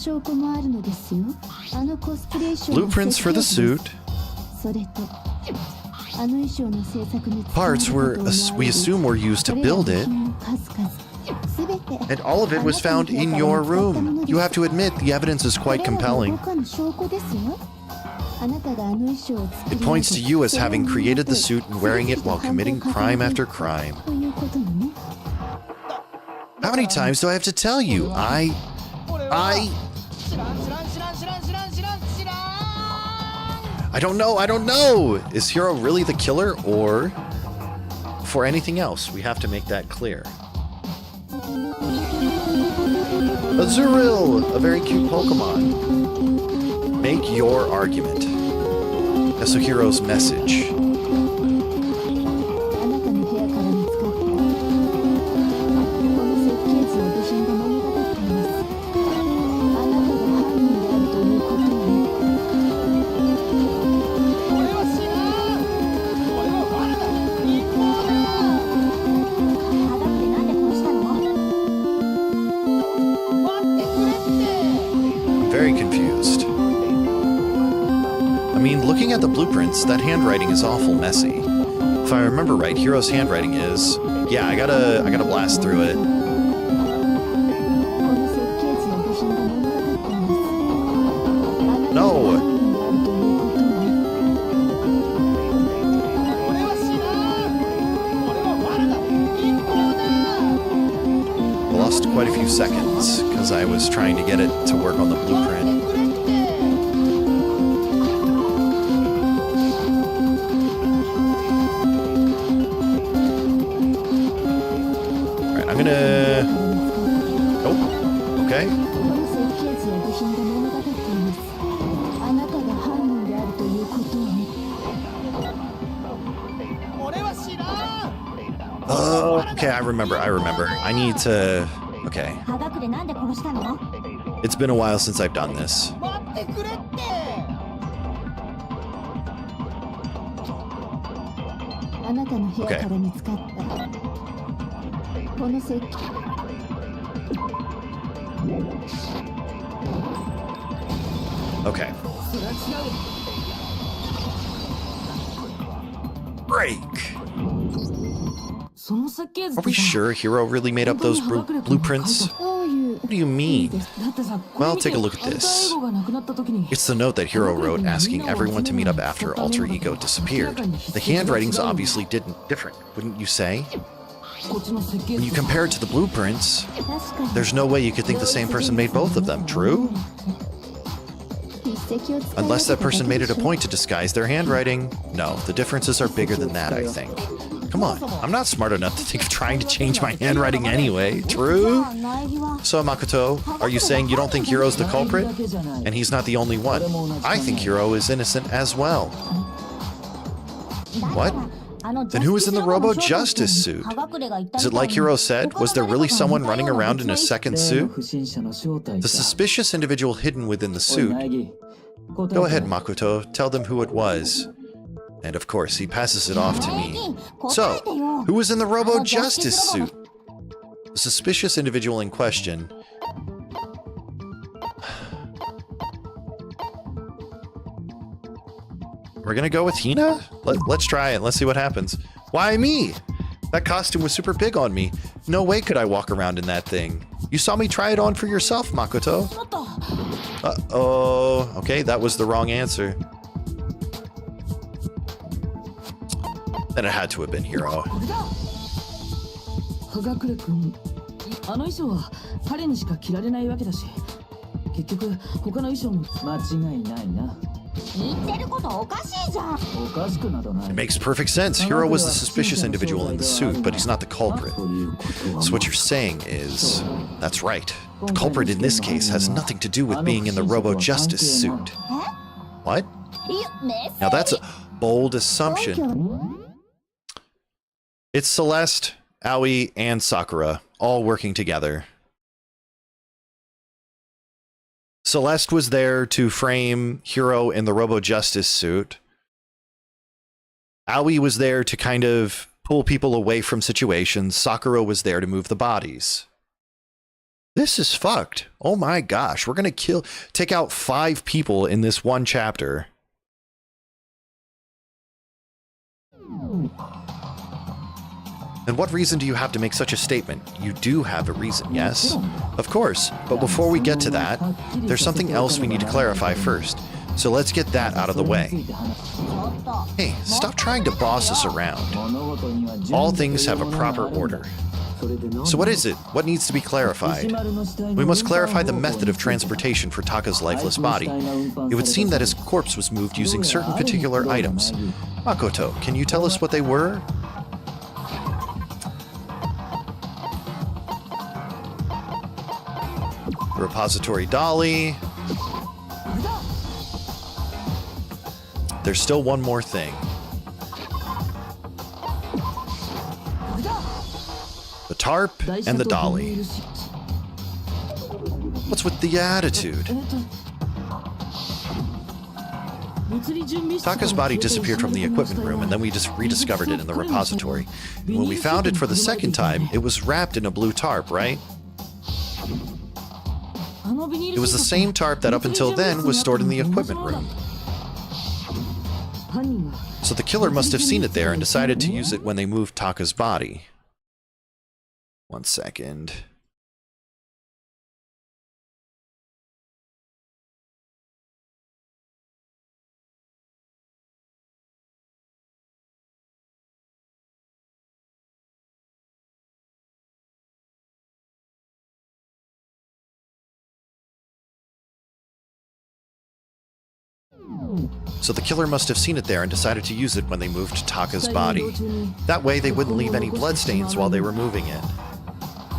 Blueprints for the suit. Parts we assume were used to build it. And all of it was found in your room. You have to admit, the evidence is quite compelling. It points to you as having created the suit and wearing it while committing crime after crime. How many times do I have to tell you? I don't know. Is Hiro really the killer, or for anything else? We have to make that clear. Azurill, a very cute Pokemon. Make your argument. Yasuhiro's message. Very confused. I mean, looking at the blueprints, that handwriting is awful messy. If I remember right, Hiro's handwriting is... Yeah, I gotta blast through it. No! I lost quite a few seconds, because I was trying to get it to work on the blueprint. Alright, I'm gonna... Oh, okay. Okay, I remember. I need to... Okay. It's been a while since I've done this. Okay. Okay. Break. Are we sure Hiro really made up those blueprints? What do you mean? Well, take a look at this. It's the note that Hiro wrote asking everyone to meet up after Alter Ego disappeared. The handwriting's obviously different, wouldn't you say? When you compare it to the blueprints, there's no way you could think the same person made both of them, true? Unless that person made it a point to disguise their handwriting. No, the differences are bigger than that, I think. Come on, I'm not smart enough to think of trying to change my handwriting anyway, true? So, Makoto, are you saying you don't think Hiro's the culprit? And he's not the only one. I think Hiro is innocent as well. What? Then who was in the Robo Justice suit? Is it like Hiro said? Was there really someone running around in a second suit? The suspicious individual hidden within the suit. Go ahead, Makoto. Tell them who it was. And of course, he passes it off to me. So, who was in the Robo Justice suit? The suspicious individual in question. We're gonna go with Hina? Let's try it. Let's see what happens. Why me? That costume was super big on me. No way could I walk around in that thing. You saw me try it on for yourself, Makoto. Uh-oh. Okay, that was the wrong answer. Then it had to have been Hiro. It makes perfect sense. Hiro was the suspicious individual in the suit, but he's not the culprit. So what you're saying is, that's right. The culprit in this case has nothing to do with being in the Robo Justice suit. What? Now that's a bold assumption. It's Celeste, Aoi, and Sakura all working together. Celeste was there to frame Hiro in the Robo Justice suit. Aoi was there to kind of pull people away from situations. Sakura was there to move the bodies. This is fucked. Oh my gosh, we're gonna take out 5 people in this one chapter. And what reason do you have to make such a statement? You do have a reason, yes? Of course, but before we get to that, there's something else we need to clarify first. So let's get that out of the way. Hey, stop trying to boss us around. All things have a proper order. So what is it? What needs to be clarified? We must clarify the method of transportation for Taka's lifeless body. It would seem that his corpse was moved using certain particular items. Makoto, can you tell us what they were? The repository dolly. There's still one more thing. The tarp and the dolly. What's with the attitude? Taka's body disappeared from the equipment room, and then we just rediscovered it in the repository. And when we found it for the second time, it was wrapped in a blue tarp, right? It was the same tarp that up until then was stored in the equipment room. So the killer must have seen it there and decided to use it when they moved Taka's body. 1 second. So the killer must have seen it there and decided to use it when they moved Taka's body. That way they wouldn't leave any bloodstains while they were moving it.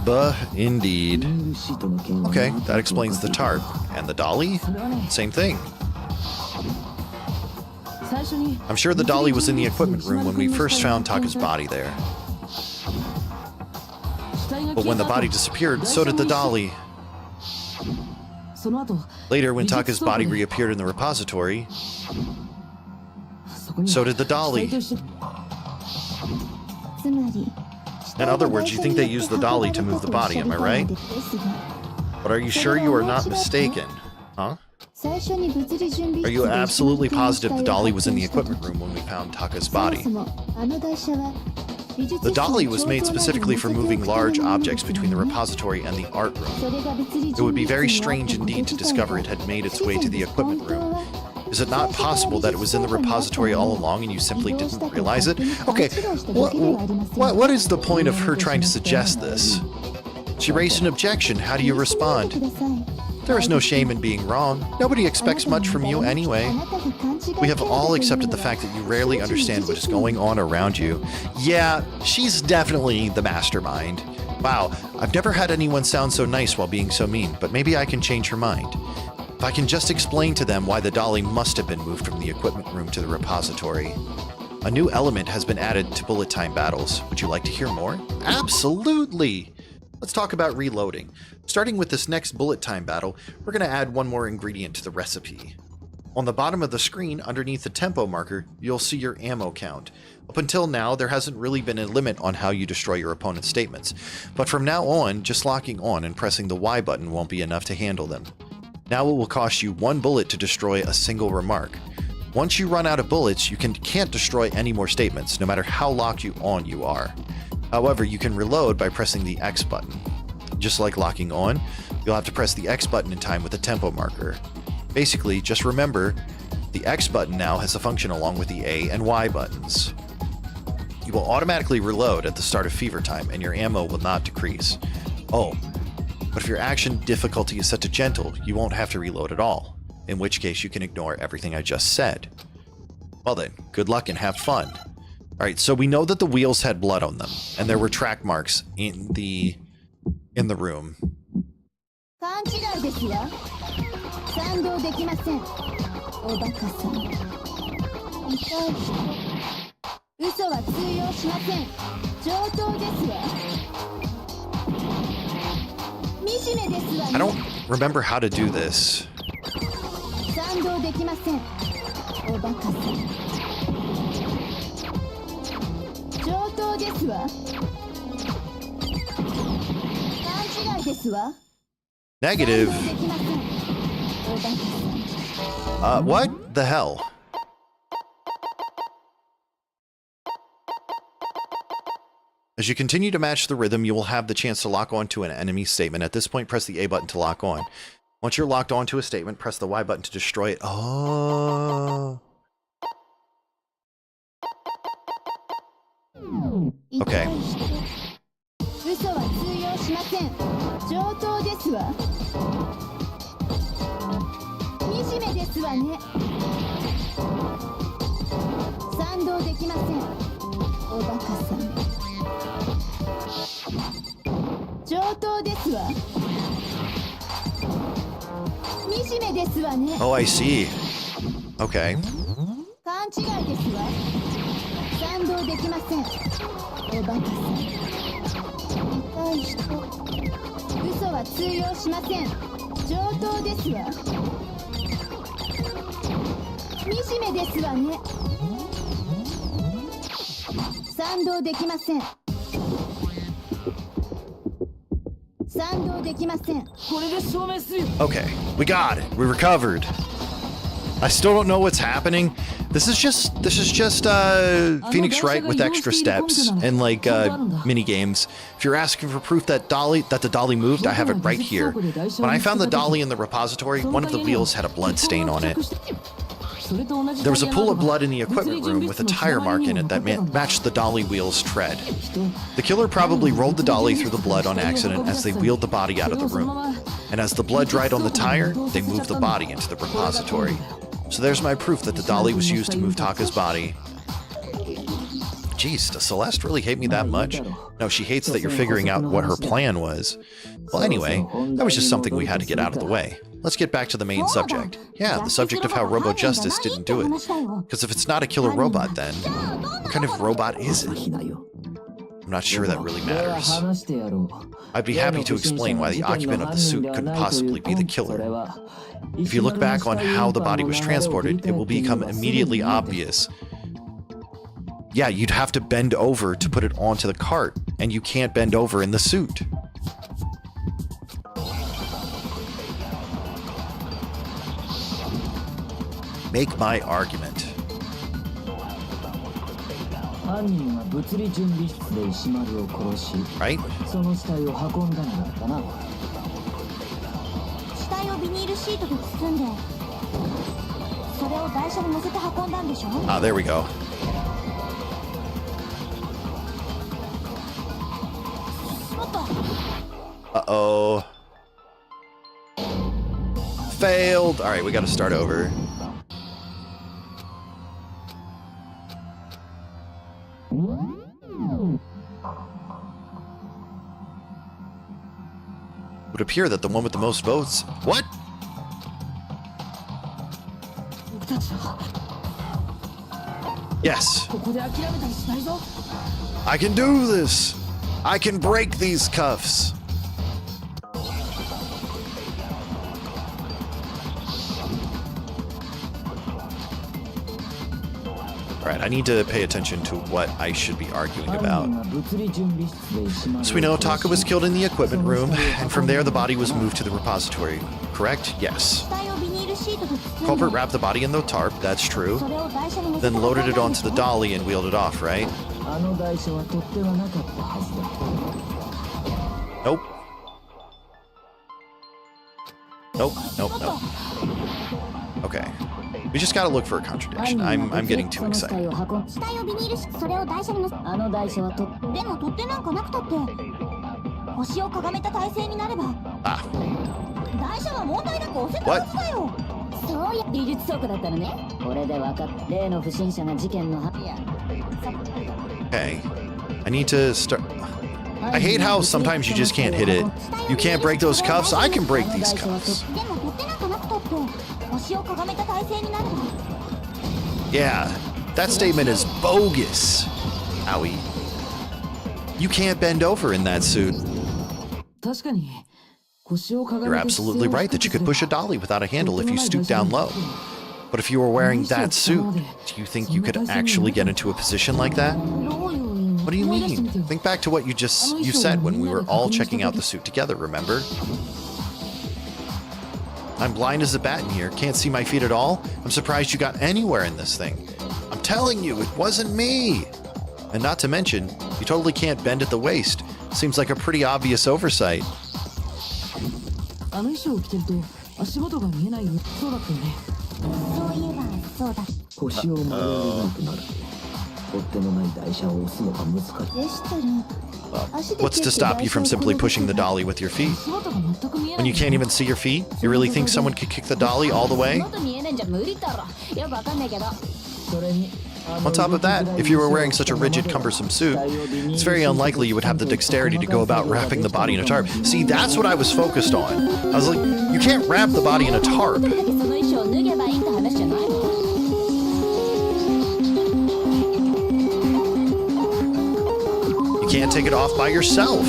Buh, indeed. Okay, that explains the tarp. And the dolly? Same thing. I'm sure the dolly was in the equipment room when we first found Taka's body there. But when the body disappeared, so did the dolly. Later, when Taka's body reappeared in the repository, so did the dolly. In other words, you think they used the dolly to move the body, am I right? But are you sure you are not mistaken? Huh? Are you absolutely positive the dolly was in the equipment room when we found Taka's body? The dolly was made specifically for moving large objects between the repository and the art room. It would be very strange indeed to discover it had made its way to the equipment room. Is it not possible that it was in the repository all along and you simply didn't realize it? Okay, what is the point of her trying to suggest this? She raised an objection. How do you respond? There is no shame in being wrong. Nobody expects much from you anyway. We have all accepted the fact that you rarely understand what is going on around you. Yeah, she's definitely the mastermind. Wow, I've never had anyone sound so nice while being so mean, but maybe I can change her mind. If I can just explain to them why the dolly must have been moved from the equipment room to the repository. A new element has been added to bullet time battles. Would you like to hear more? Absolutely! Let's talk about reloading. Starting with this next bullet time battle, we're going to add one more ingredient to the recipe. On the bottom of the screen, underneath the tempo marker, you'll see your ammo count. Up until now, there hasn't really been a limit on how you destroy your opponent's statements, but from now on, just locking on and pressing the Y button won't be enough to handle them. Now it will cost you 1 bullet to destroy a single remark. Once you run out of bullets, you can't destroy any more statements, no matter how locked on you are. However, you can reload by pressing the X button. Just like locking on, you'll have to press the X button in time with the tempo marker. Basically, just remember, the X button now has a function along with the A and Y buttons. You will automatically reload at the start of fever time, and your ammo will not decrease. Oh, but if your action difficulty is set to gentle, you won't have to reload at all, in which case you can ignore everything I just said. Well then, good luck and have fun. Alright, so we know that the wheels had blood on them, and there were track marks in the room. I don't remember how to do this. Negative. What the hell? As you continue to match the rhythm, you will have the chance to lock on to an enemy statement. At this point, press the A button to lock on. Once you're locked onto a statement, press the Y button to destroy it. Oh. Okay. ですわ。惨めですわね。賛同できません。おバカさん。上等ですわ。惨めですわね。 Oh, I see. Okay. 勘違いですわ。賛同できません。おバカさん。痛い人。嘘は通用しません。上等ですわ。惨めですわね。賛同できません。賛同できません。これで証明するよ。 Okay, we got it. We recovered. I still don't know what's happening. This is just Phoenix Wright with extra steps and like mini games. If you're asking for proof that the dolly moved, I have it right here. When I found the dolly in the repository, one of the wheels had a blood stain on it. There was a pool of blood in the equipment room with a tire mark in it that matched the dolly wheel's tread. The killer probably rolled the dolly through the blood on accident as they wheeled the body out of the room. And as the blood dried on the tire, they moved the body into the repository. So there's my proof that the dolly was used to move Taka's body. Jeez, does Celeste really hate me that much? No, she hates that you're figuring out what her plan was. Well, anyway, that was just something we had to get out of the way. Let's get back to the main subject. Yeah, the subject of how Robo Justice didn't do it. Because if it's not a killer robot, then what kind of robot is it? I'm not sure that really matters. I'd be happy to explain why the occupant of the suit couldn't possibly be the killer. If you look back on how the body was transported, it will become immediately obvious. Yeah, you'd have to bend over to put it onto the cart, and you can't bend over in the suit. Make my argument. Right? 死体をビニールシートで包んで、それを台車に乗せて運んだんでしょ。 Ah, there we go. Uh-oh. Failed. All right, we got to start over. It would appear that the one with the most votes... What? Yes. I can do this. I can break these cuffs. Alright, I need to pay attention to what I should be arguing about. So we know Taka was killed in the equipment room, and from there the body was moved to the repository. Correct? Yes. Culprit wrapped the body in the tarp, that's true. Then loaded it onto the dolly and wheeled it off, right? Nope. Nope, nope, nope. Okay. We just gotta look for a contradiction. I'm getting too excited. Ah. What? Okay. I need to start... I hate how sometimes you just can't hit it. You can't break those cuffs? I can break these cuffs. Yeah, that statement is bogus. Owie. You can't bend over in that suit. You're absolutely right that you could push a dolly without a handle if you stoop down low. But if you were wearing that suit, do you think you could actually get into a position like that? What do you mean? Think back to what you said when we were all checking out the suit together, remember? I'm blind as a bat in here, can't see my feet at all. I'm surprised you got anywhere in this thing. I'm telling you, it wasn't me. And not to mention, you totally can't bend at the waist. Seems like a pretty obvious oversight. What's to stop you from simply pushing the dolly with your feet? When you can't even see your feet? You really think someone could kick the dolly all the way? On top of that, if you were wearing such a rigid, cumbersome suit, it's very unlikely you would have the dexterity to go about wrapping the body in a tarp. See, that's what I was focused on. I was like, you can't wrap the body in a tarp. You can't take it off by yourself.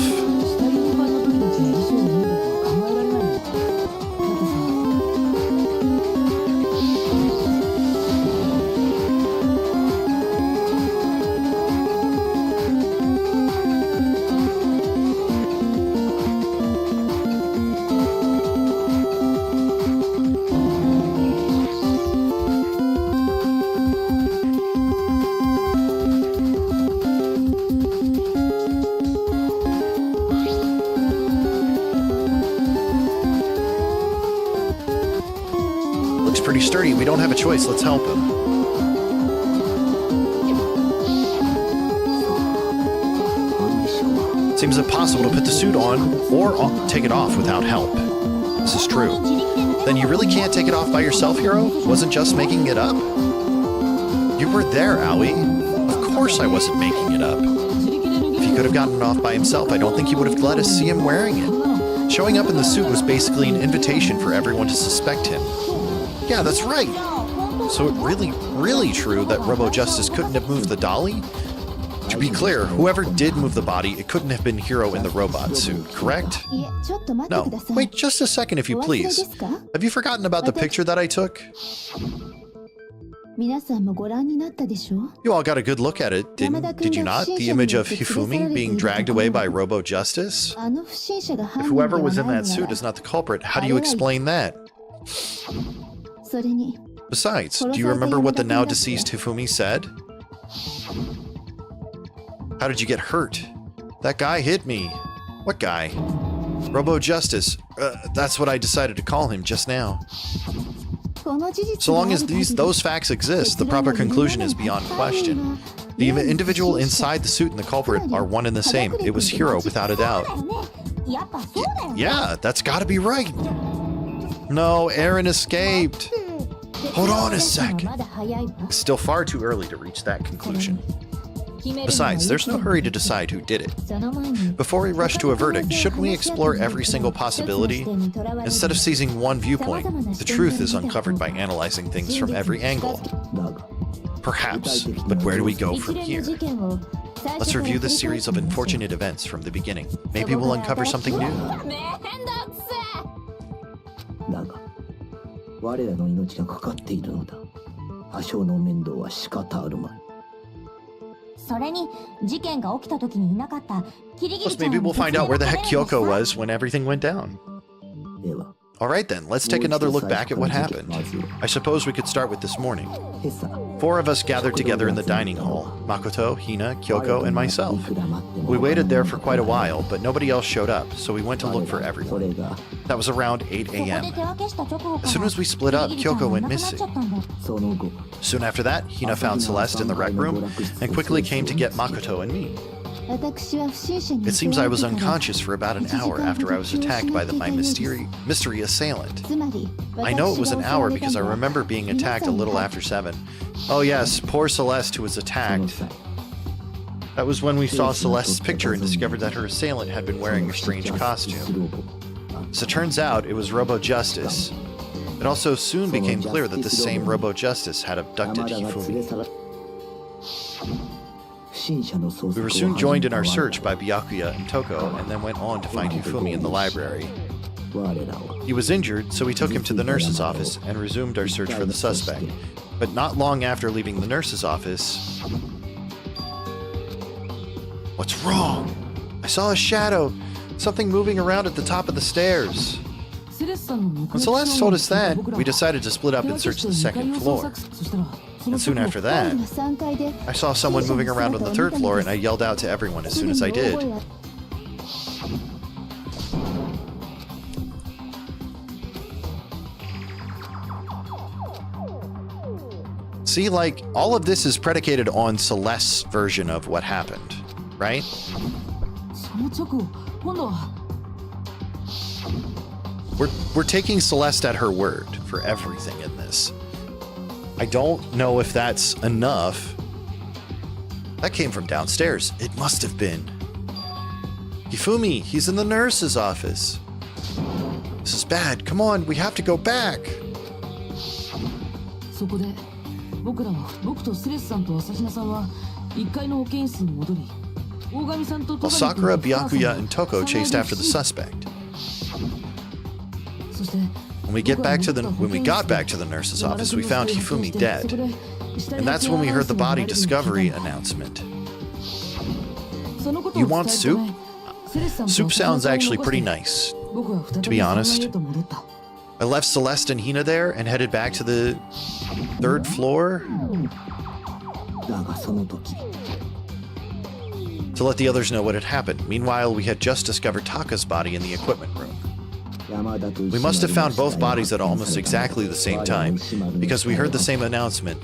Pretty sturdy. We don't have a choice. Let's help him. Seems impossible to put the suit on or take it off without help. This is true. Then you really can't take it off by yourself, Hero? Wasn't just making it up? You were there, Aoi. Of course I wasn't making it up. If he could have gotten it off by himself, I don't think he would have let us see him wearing it. Showing up in the suit was basically an invitation for everyone to suspect him. Yeah, that's right. So it really true that Robo Justice couldn't have moved the dolly? To be clear, whoever did move the body, it couldn't have been Hero in the robot suit, correct? No. Wait just a second if you please. Have you forgotten about the picture that I took? You all got a good look at it, did you not? The image of Hifumi being dragged away by Robo Justice? If whoever was in that suit is not the culprit, how do you explain that? Besides, do you remember what the now deceased Hifumi said? How did you get hurt? That guy hit me. What guy? Robo Justice. That's what I decided to call him just now. So long as those facts exist, the proper conclusion is beyond question. The individual inside the suit and the culprit are one and the same. It was Hero without a doubt. Yeah, that's gotta be right. No, Aaron escaped. Hold on a sec. It's still far too early to reach that conclusion. Besides, there's no hurry to decide who did it. Before we rush to a verdict, shouldn't we explore every single possibility? Instead of seizing one viewpoint, the truth is uncovered by analyzing things from every angle. Perhaps, but where do we go from here? Let's review this series of unfortunate events from the beginning. Maybe we'll uncover something new. だが、我らの命がかかっているのだ。破傷の面倒は仕方あるまい。それに、事件が起きた時にいなかったキリギリちゃん。 Maybe we'll find out where the heck Kyoko was when everything went down. Alright then, let's take another look back at what happened. I suppose we could start with this morning. 4 of us gathered together in the dining hall. Makoto, Hina, Kyoko, and myself. We waited there for quite a while, but nobody else showed up, so we went to look for everyone. That was around 8 a.m. As soon as we split up, Kyoko went missing. Soon after that, Hina found Celeste in the rec room and quickly came to get Makoto and me. It seems I was unconscious for about an hour after I was attacked by my mystery assailant. I know it was an hour because I remember being attacked a little after 7. Oh yes, poor Celeste who was attacked. That was when we saw Celeste's picture and discovered that her assailant had been wearing a strange costume. So it turns out it was Robo Justice. It also soon became clear that the same Robo Justice had abducted Hifumi. We were soon joined in our search by Byakuya and Toko, and then went on to find Hifumi in the library. He was injured, so we took him to the nurse's office and resumed our search for the suspect. But not long after leaving the nurse's office... What's wrong? I saw a shadow, something moving around at the top of the stairs. When Celeste told us that, we decided to split up and search the second floor. And soon after that, I saw someone moving around on the 3rd floor and I yelled out to everyone as soon as I did. See, like, all of this is predicated on Celeste's version of what happened, right? We're taking Celeste at her word for everything in this. I don't know if that's enough. That came from downstairs. It must have been. Hifumi, he's in the nurse's office. This is bad. Come on, we have to go back. While Sakura, Byakuya, and Toko chased after the suspect. When we got back to the nurse's office, we found Hifumi dead. And that's when we heard the body discovery announcement. You want soup? Soup sounds actually pretty nice, to be honest. I left Celeste and Hina there and headed back to the 3rd floor to let the others know what had happened. Meanwhile, we had just discovered Taka's body in the equipment room. We must have found both bodies at almost exactly the same time, because we heard the same announcement.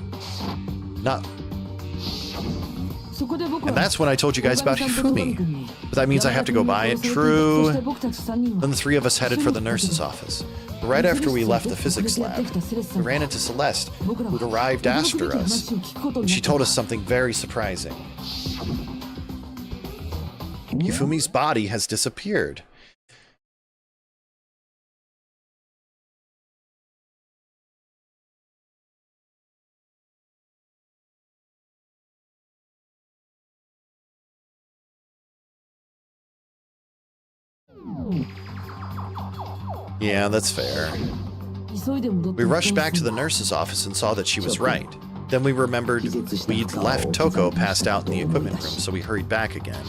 And that's when I told you guys about Hifumi. But that means I have to go buy it. True. Then the 3 of us headed for the nurse's office. Right after we left the physics lab, we ran into Celeste, who'd arrived after us. And she told us something very surprising. Hifumi's body has disappeared. Yeah, that's fair. We rushed back to the nurse's office and saw that she was right. Then we remembered we'd left Toko passed out in the equipment room, so we hurried back again.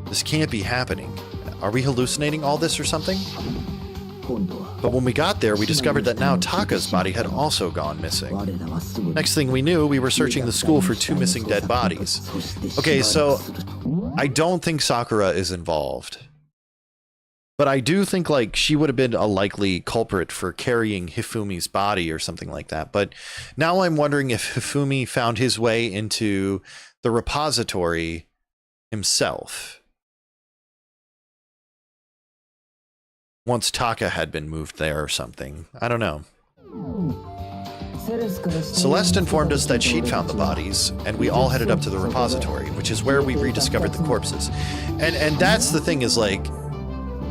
This can't be happening. Are we hallucinating all this or something? But when we got there, we discovered that now Taka's body had also gone missing. Next thing we knew, we were searching the school for 2 missing dead bodies. Okay, so I don't think Sakura is involved. But I do think, like, she would have been a likely culprit for carrying Hifumi's body or something like that. But now I'm wondering if Hifumi found his way into the repository himself once Taka had been moved there or something. I don't know. Celeste informed us that she'd found the bodies, and we all headed up to the repository, which is where we rediscovered the corpses. And that's the thing, is like,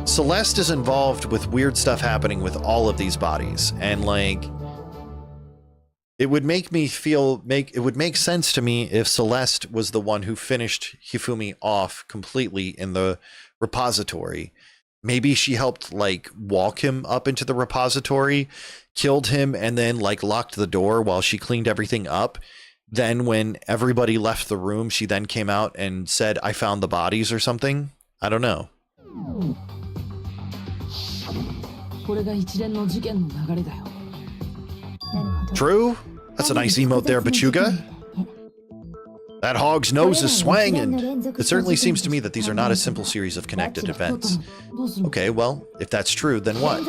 Celeste is involved with weird stuff happening with all of these bodies, and like, it would make sense to me if Celeste was the one who finished Hifumi off completely in the repository. Maybe she helped like walk him up into the repository, killed him, and then like locked the door while she cleaned everything up. Then when everybody left the room, she then came out and said, "I found the bodies," or something. I don't know. True? That's a nice emote there, Bachuga. That hog's nose is swanging. It certainly seems to me that these are not a simple series of connected events. Okay, well, if that's true, then what?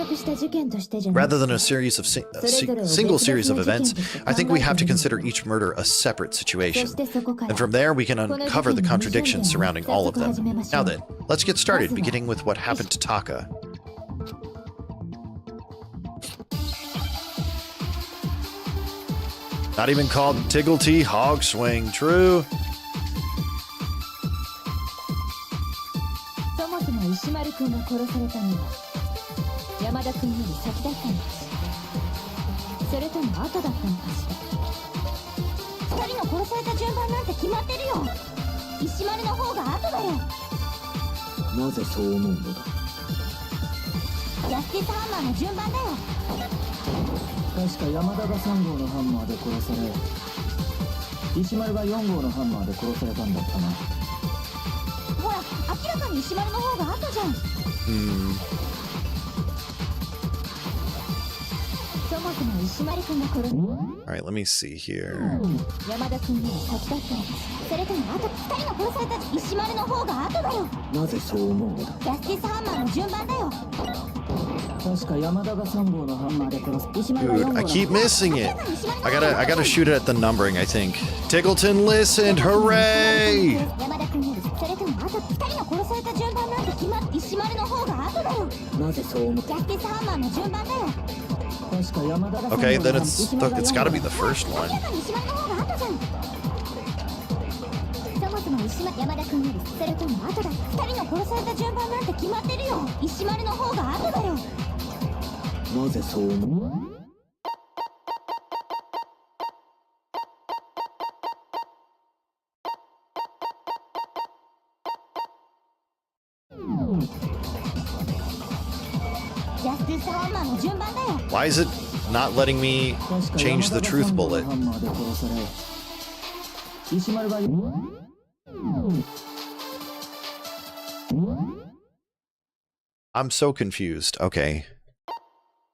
Rather than a series of single series of events, I think we have to consider each murder a separate situation. And from there, we can uncover the contradictions surrounding all of them. Now then, let's get started, beginning with what happened to Taka. Not even called Tigglety Hog Swing, true? Alright, let me see here. 山田君より先だったのかそれともあと2人が殺された石丸の方が後だよなぜそう思うのだジャスティスハンマーの順番だよ確か山田が3号のハンマーで殺す石丸が4 Dude, 号の I keep missing it. I gotta shoot it at the numbering, I think. Tiggleton listened, hooray! 山田君よりそれともあと2人が殺された順番なんて決まっ石丸の方が後だよなぜそう思うジャスティスハンマーの順番だよ Okay, then it's gotta be the first one. そもそも石丸山田君よりそれとも後だ2人の殺された順番なんて決まってるよ石丸の方が後だよなぜそう思うジャスティスハンマーの順番だよ Why is it not letting me change the truth bullet? 石丸が I'm so confused. Okay.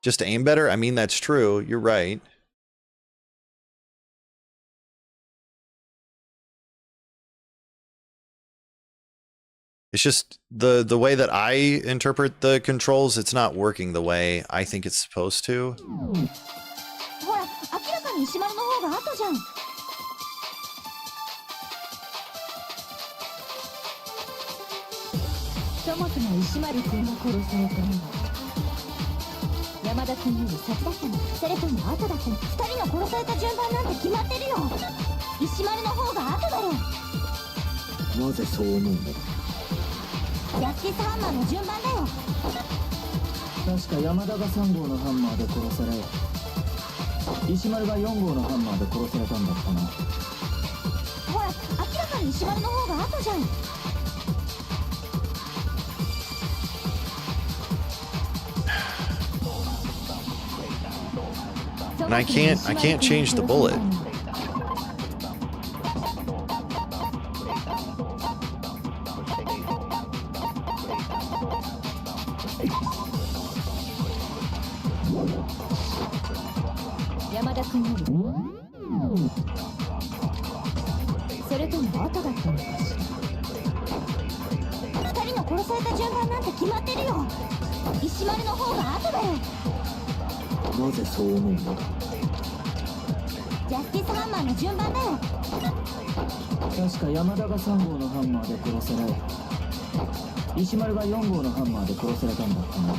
Just to aim better? I mean, that's true. You're right. It's just the way that I interpret the controls, it's not working the way I think it's supposed to. ほら明らかに石丸の方が後じゃんそもそも石丸君が殺されたのは山田君より先だったのそれとも後だったの2人の殺された順番なんて決まってるよ石丸の方が後だよなぜそう思うのだジャスティスハンマーの順番だよ確か山田が3号のハンマーで殺され石丸が4号のハンマーで殺されたんだったなほら明らかに石丸の方が後じゃんAnd I can't change the bullet. 山田君よりそれとも後だったのかしら2人の殺された順番なんて決まってるよ石丸の方が後だよなぜそう思うのだジャスティスハンマーの順番だよ確か山田が3号のハンマーで殺され石丸が4号のハンマーで殺されたんだったな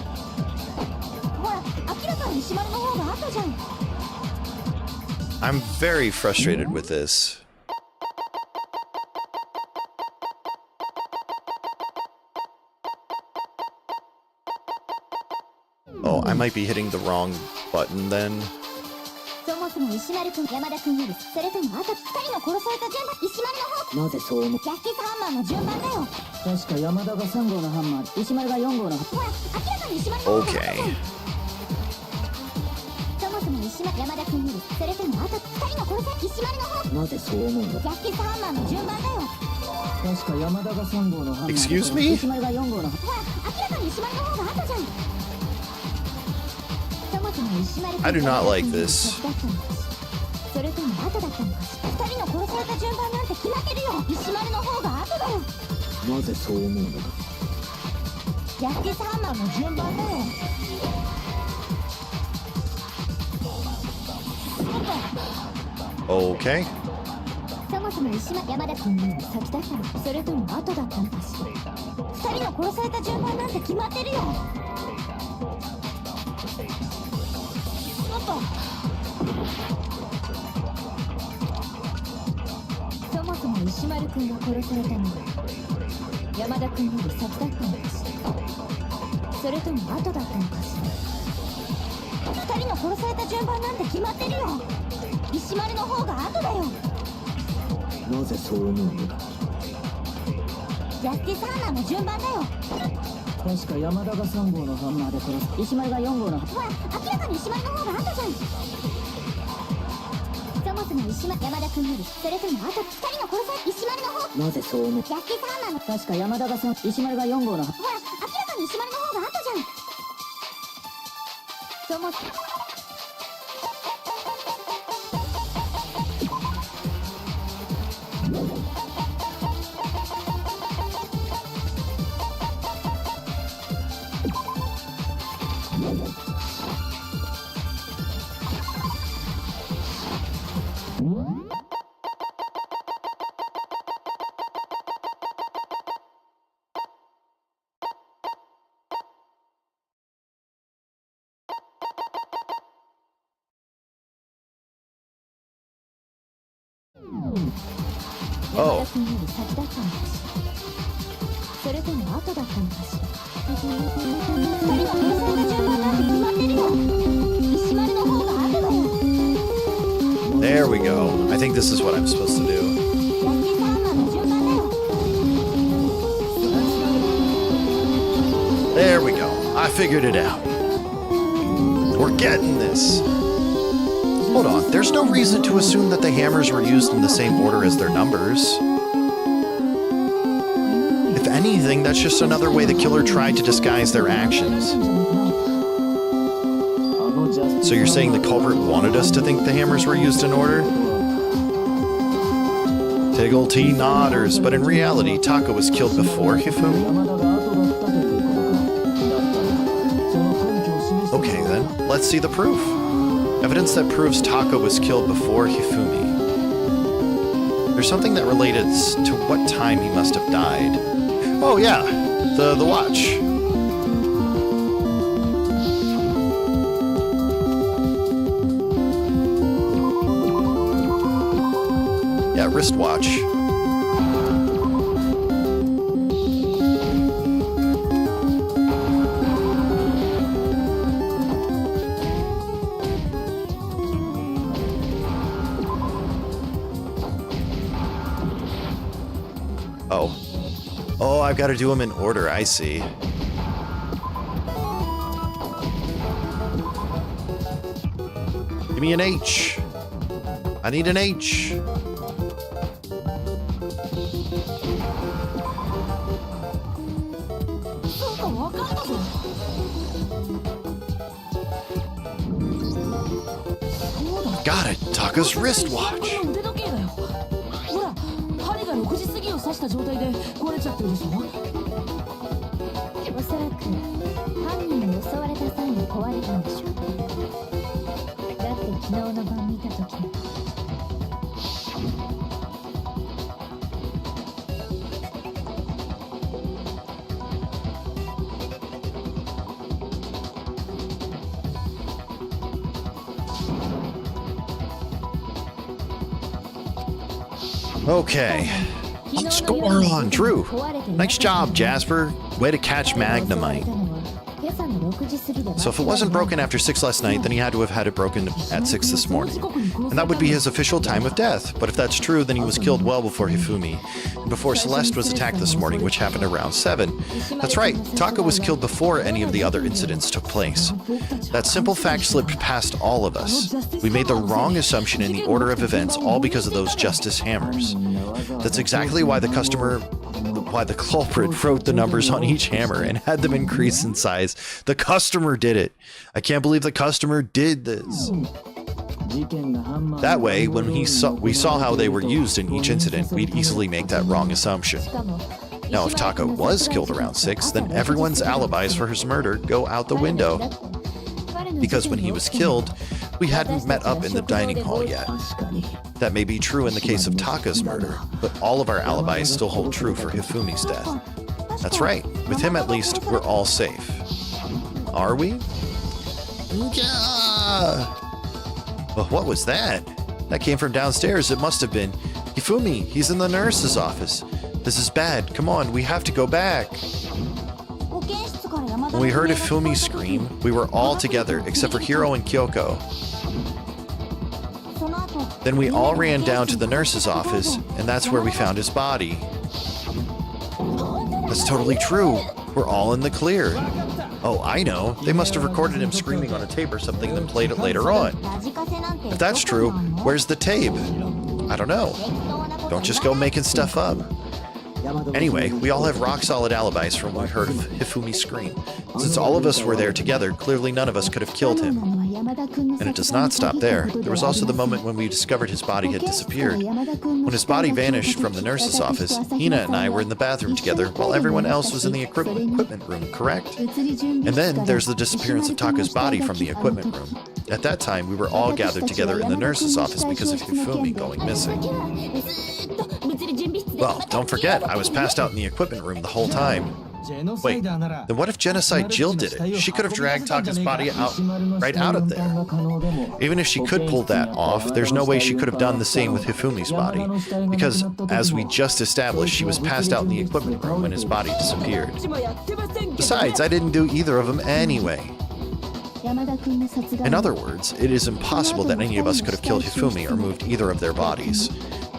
ほら明らかに石丸の方が後じゃん I'm very frustrated with this. Oh, I might be hitting the wrong button then. そもそも石丸君山田君よりそれともあと2人の殺された順番石丸の方なぜそう思うジャスティスハンマーの順番だよ確か山田が3号のハンマー石丸が4号のほら明らかに石丸の方が後じゃん Okay. そもそも石丸山田君よりそれともあと2人の殺され石丸の方なぜそう思うのジャスティスハンマーの順番だよ確か山田が3号のハンマーで Excuse me? 石丸が4号のほら明らかに石丸の方が後じゃんそもそも石丸君 I do not like this. 先だったのかしそれとも後だったのかし2人の殺された順番なんて決まってるよ石丸の方が後だよなぜそう思うのだジャスティスハンマーの順番だよ Okay. そもそも石丸山田君より先だったのそれとも後だったのかし2人の殺された順番なんて決まってるよそもそも石丸君が殺されたのは山田君より先だったのかしそれとも後だったのかし2人の殺された順番なんて決まってるよ石丸の方が後だよなぜそう思うのだジャスティスハンマーの順番だよ確か山田が3号のハンマーで殺す石丸が4号のほら明らかに石丸の方が後じゃんそもそも石丸山田君よりそれともあと2人の殺され石丸の方なぜそう思うジャスティスハンマーの確か山田が3石丸が4号のほら明らかに石丸の方が後じゃんそも Oh. それとも後だったのかしら。二人は計算が順番なんて決まってるよ。石丸の方が後だよ。 There we go. I think this is what I'm supposed to do. ヤッケサーマンの順番だよ。 There we go. I figured it out. We're getting this. Hold on. There's no reason to assume that the hammers were used in the same order as their numbers. If anything, that's just another way the killer tried to disguise their actions. So you're saying the culprit wanted us to think the hammers were used in order? Tiggle T nodders, but in reality, Taka was killed before Hifumi? Okay then, let's see the proof. Evidence that proves Taka was killed before Hifumi. There's something that related to what time he must have died. Oh yeah, the watch. Yeah, wristwatch. Oh. Oh, I've got to do them in order, I see. Give me an H. I need an H. Got it, Taka's wristwatch. 6時過ぎを指した状態で壊れちゃってるでしょ。おそらく犯人に襲われた際に壊れたんでしょう。だって昨日の晩見た時も。Okay. Score on, Drew. Nice job, Jasper. Way to catch Magnemite. So if it wasn't broken after 6 last night, then he had to have had it broken at 6 this morning. And that would be his official time of death. But if that's true, then he was killed well before Hifumi, and before Celeste was attacked this morning, which happened around 7. That's right, Taka was killed before any of the other incidents took place. That simple fact slipped past all of us. We made the wrong assumption in the order of events, all because of those justice hammers. That's exactly why the culprit wrote the numbers on each hammer and had them increase in size. The customer did it. I can't believe the customer did this. That way, when we saw how they were used in each incident, we'd easily make that wrong assumption. Now, if Taka was killed around 6, then everyone's alibis for his murder go out the window. Because when he was killed, we hadn't met up in the dining hall yet. That may be true in the case of Taka's murder, but all of our alibis still hold true for Hifumi's death. That's right, with him at least, we're all safe. Are we? Yeah! Well, what was that? That came from downstairs. It must have been. Hifumi, he's in the nurse's office. This is bad. Come on, we have to go back. When we heard Hifumi scream, we were all together, except for Hiro and Kyoko. Then we all ran down to the nurse's office, and that's where we found his body. That's totally true. We're all in the clear. Oh, I know. They must have recorded him screaming on a tape or something, then played it later on. If that's true, where's the tape? I don't know. Don't just go making stuff up. Anyway, we all have rock-solid alibis from when we heard Hifumi scream. Since all of us were there together, clearly none of us could have killed him. And it does not stop there. There was also the moment when we discovered his body had disappeared. When his body vanished from the nurse's office, Hina and I were in the bathroom together while everyone else was in the equipment room, correct? And then there's the disappearance of Taka's body from the equipment room. At that time, we were all gathered together in the nurse's office because of Hifumi going missing. Well, don't forget, I was passed out in the equipment room the whole time. Wait, then what if Genocide Jill did it? She could have dragged Taka's body right out of there. Even if she could pull that off, there's no way she could have done the same with Hifumi's body. Because, as we just established, she was passed out in the equipment room when his body disappeared. Besides, I didn't do either of them anyway. In other words, it is impossible that any of us could have killed Hifumi or moved either of their bodies.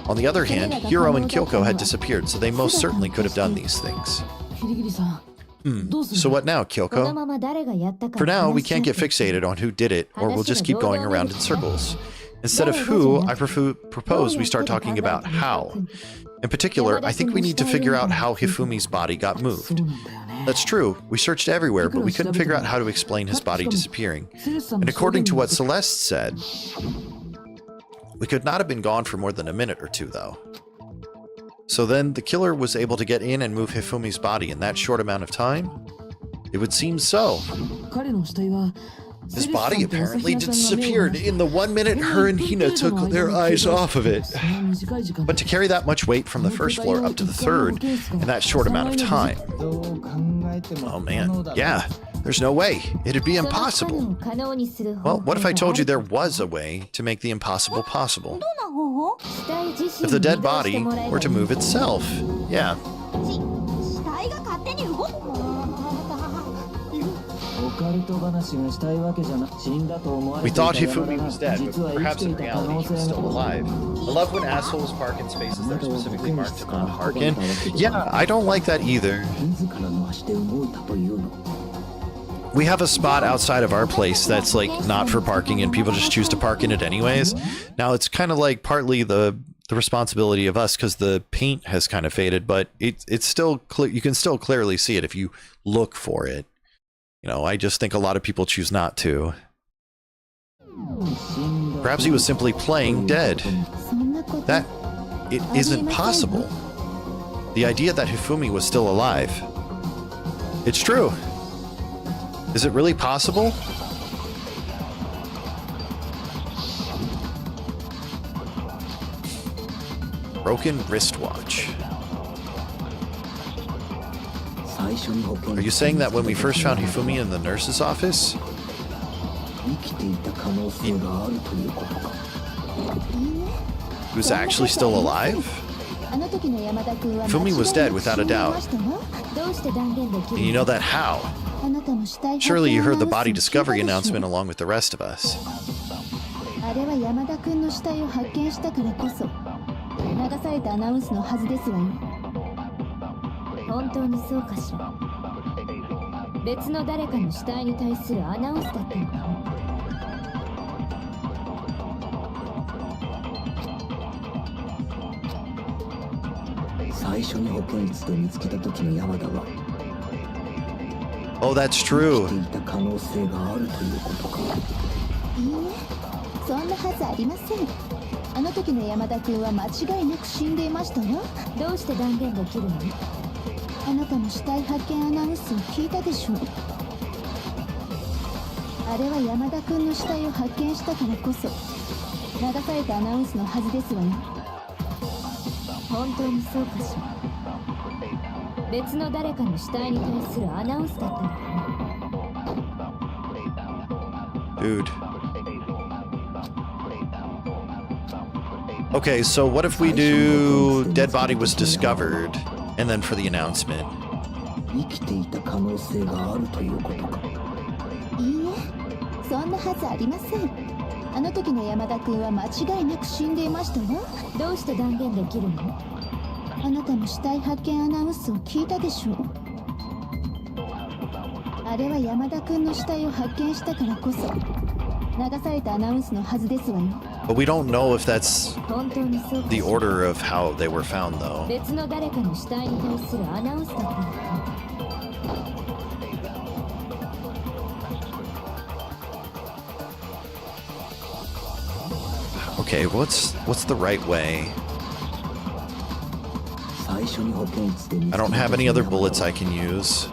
On the other hand, Hiro and Kyoko had disappeared, so they most certainly could have done these things. So what now, Kyoko? For now, we can't get fixated on who did it, or we'll just keep going around in circles. Instead of who, I propose we start talking about how. In particular, I think we need to figure out how Hifumi's body got moved. That's true, we searched everywhere, but we couldn't figure out how to explain his body disappearing. And according to what Celeste said, we could not have been gone for more than a minute or two, though. So then, the killer was able to get in and move Hifumi's body in that short amount of time? It would seem so. His body apparently disappeared in the 1 minute her and Hina took their eyes off of it. But to carry that much weight from the first floor up to the third in that short amount of time. Oh man, yeah, there's no way. It'd be impossible. Well, what if I told you there was a way to make the impossible possible? If the dead body were to move itself, yeah. We thought Hifumi was dead, but perhaps in reality he was still alive. I love when assholes park in spaces that are specifically marked to not park in. Yeah, I don't like that either. We have a spot outside of our place that's like not for parking and people just choose to park in it anyways. Now it's kind of like partly the responsibility of us because the paint has kind of faded, but it's still clear. You can still clearly see it if you look for it. You know, I just think a lot of people choose not to. Perhaps he was simply playing dead. That it isn't possible. The idea that Hifumi was still alive. It's true. Is it really possible? Broken wristwatch. Are you saying that when we first found Hifumi in the nurse's office? He was actually still alive? Hifumi was dead without a doubt. And you know that how? Surely you heard the body discovery announcement along with the rest of us. Oh, that's true. Dude. Okay, so what if we do dead body was discovered, and then for the announcement? But we don't know if that's the order of how they were found, though. Okay, what's the right way? I don't have any other bullets I can use.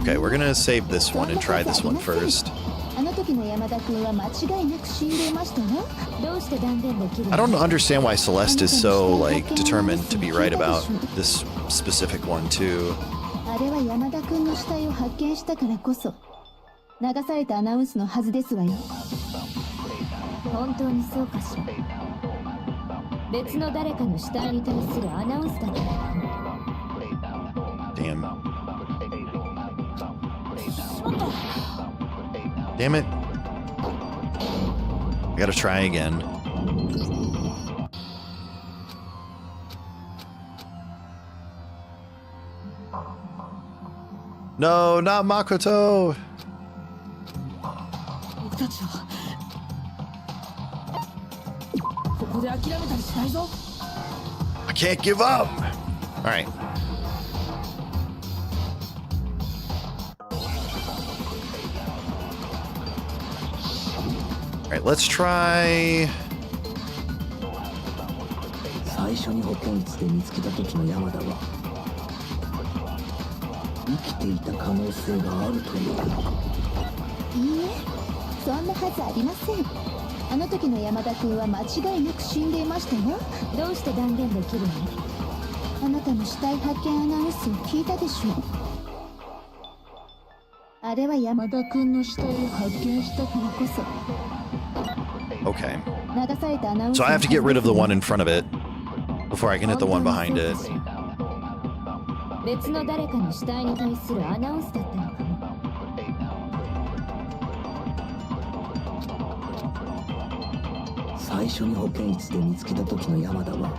Okay, we're gonna save this one and try this one first. I don't understand why Celeste is so, like, determined to be right about this specific one, too. 流されたアナウンスのはずですわよ。本当にそうかしら。別の誰かの死体に対するアナウンスだった。Damn. Damn it. I gotta try again. No, not Makoto! I can't give up! Alright. Alright, let's try... 最初に保健室で見つけた時の山田は生きていた可能性があるということか。いいえ、そんなはずありません。あの時の山田君は間違いなく死んでいましたわ。どうして断言できるの？あなたの死体発見アナウンスを聞いたでしょう。あれは山田君の死体を発見したからこそ。Okay. 流されたアナウンス。 So I have to get rid of the one in front of it before I can hit the one behind it. 別の誰かの死体に対するアナウンスだったのかも。最初に保健室で見つけた時の山田は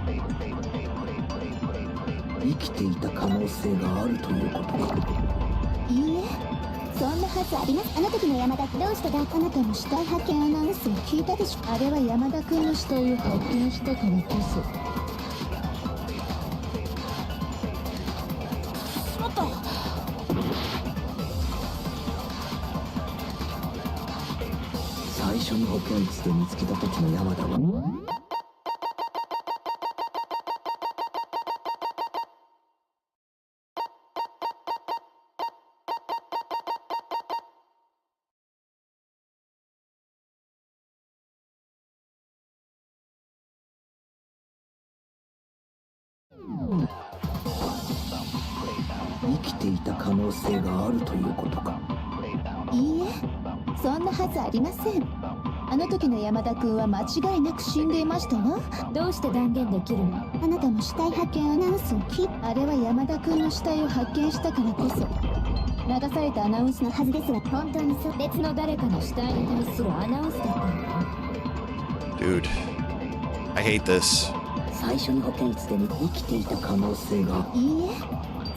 生きていた可能性があるということか。いいえ、そんなはずあります。あの時の山田、どうしてだ？あなたの死体発見アナウンスを聞いたでしょ。あれは山田君の死体を発見したからこそ。最初に保健室で見つけた時の山田は生きていた可能性があるということか。いいえ、そんなはずありません。あの時の山田君は間違いなく死んでいましたわ。どうして断言できるの？あなたの死体発見アナウンスを聞いあれは山田君の死体を発見したからこそ流されたアナウンスのはずですが、本当にそう。別の誰かの死体に対するアナウンスだったのか。 Dude, I hate this. 最初に保健室で生きていた可能性が。いいえ、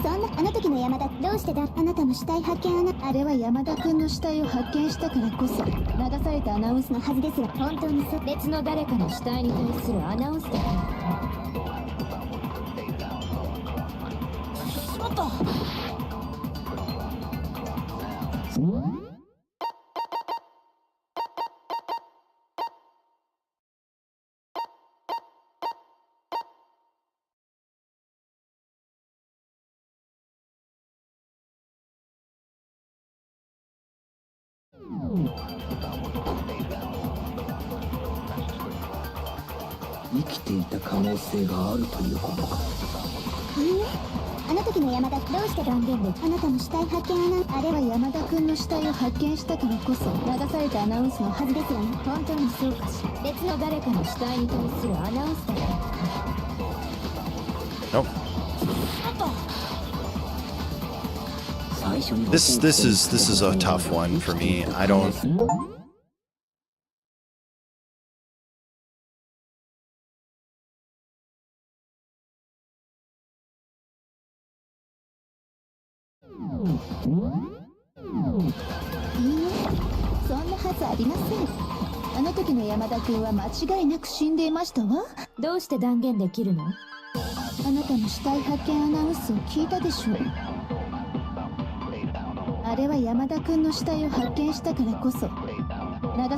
そんなあの時の山田、どうしてだ？あなたの死体発見あれは山田君の死体を発見したからこそ流されたアナウンスのはずですが、本当にそう。別の誰かの死体に対するアナウンスだったのか。しまった。生きていた可能性があるということか。いいえ、あの時の山田、どうして断言であなたの死体発見あれは山田君の死体を発見したからこそ流されたアナウンスのはずですよね。本当にそうかしら。別の誰かの死体に対するアナウンスだったのか。 Nope. This is a tough one for me. I don't.いいえ、そんなはずありません。あの時の山田君は間違いなく死んでいましたわ。どうして断言できるの？あなたの死体発見アナウンスを聞いたでしょう。ああれは山田君の死体を発見したからこそ流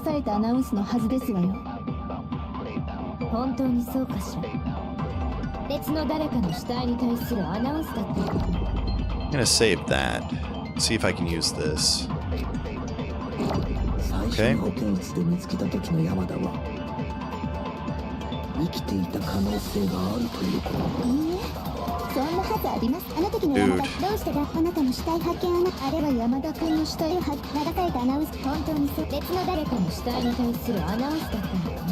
されたアナウンスのはずですわよ。本当にそうかしら。別の誰かの死体に対するアナウンスだった。I'm gonna save that. See if I can use this. 最初の保健室で見つけた時の山田は生きていた可能性があるということ。いいえ、そんなはずあります。あの時の山田、どうしてだ。あなたの死体発見あれは山田君の死体を流されたアナウンス。本当にそう。別の誰かの死体に対するアナウンスだったのかも。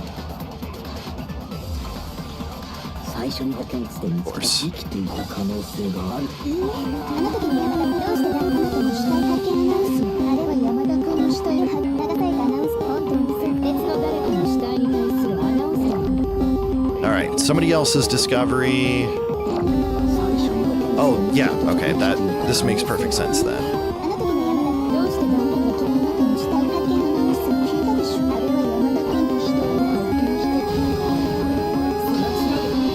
最初に保健室で見つけた生きていた可能性がある。いいえ、あの時の山田、どうしてだ。あなたの死体発見アナウンス。あれは山田君の死体を流されたアナウンス。本当にそう。別の誰かの死体に対するアナウンスだったのかも。Alright, somebody else's discovery. Oh, yeah, okay, this makes perfect sense then.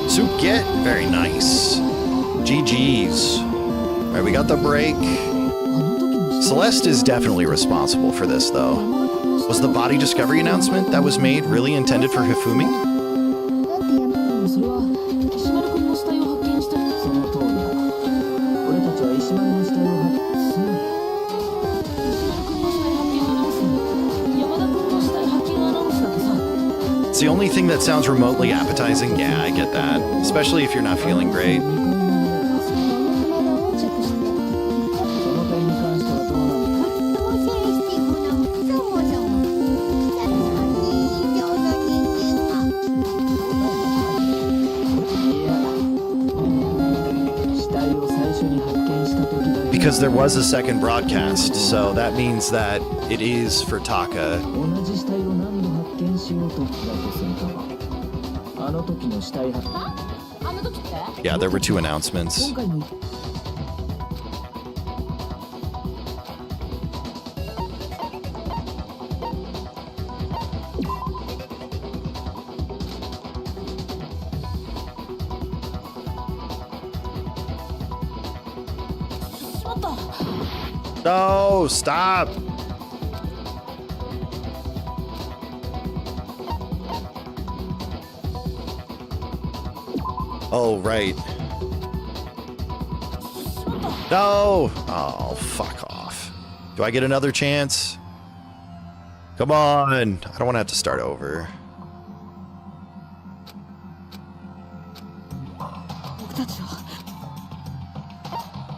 Suket, very nice. GG's. Alright, we got the break. Celeste is definitely responsible for this, though. Was the body discovery announcement that was made really intended for Hifumi? It's the only thing that sounds remotely appetizing. Yeah, I get that. Especially if you're not feeling great. Because there was a second broadcast, so that means that it is for Taka. Yeah, there were 2 announcements. No, stop! Oh, right. No! Oh, fuck off. Do I get another chance? Come on! I don't want to have to start over.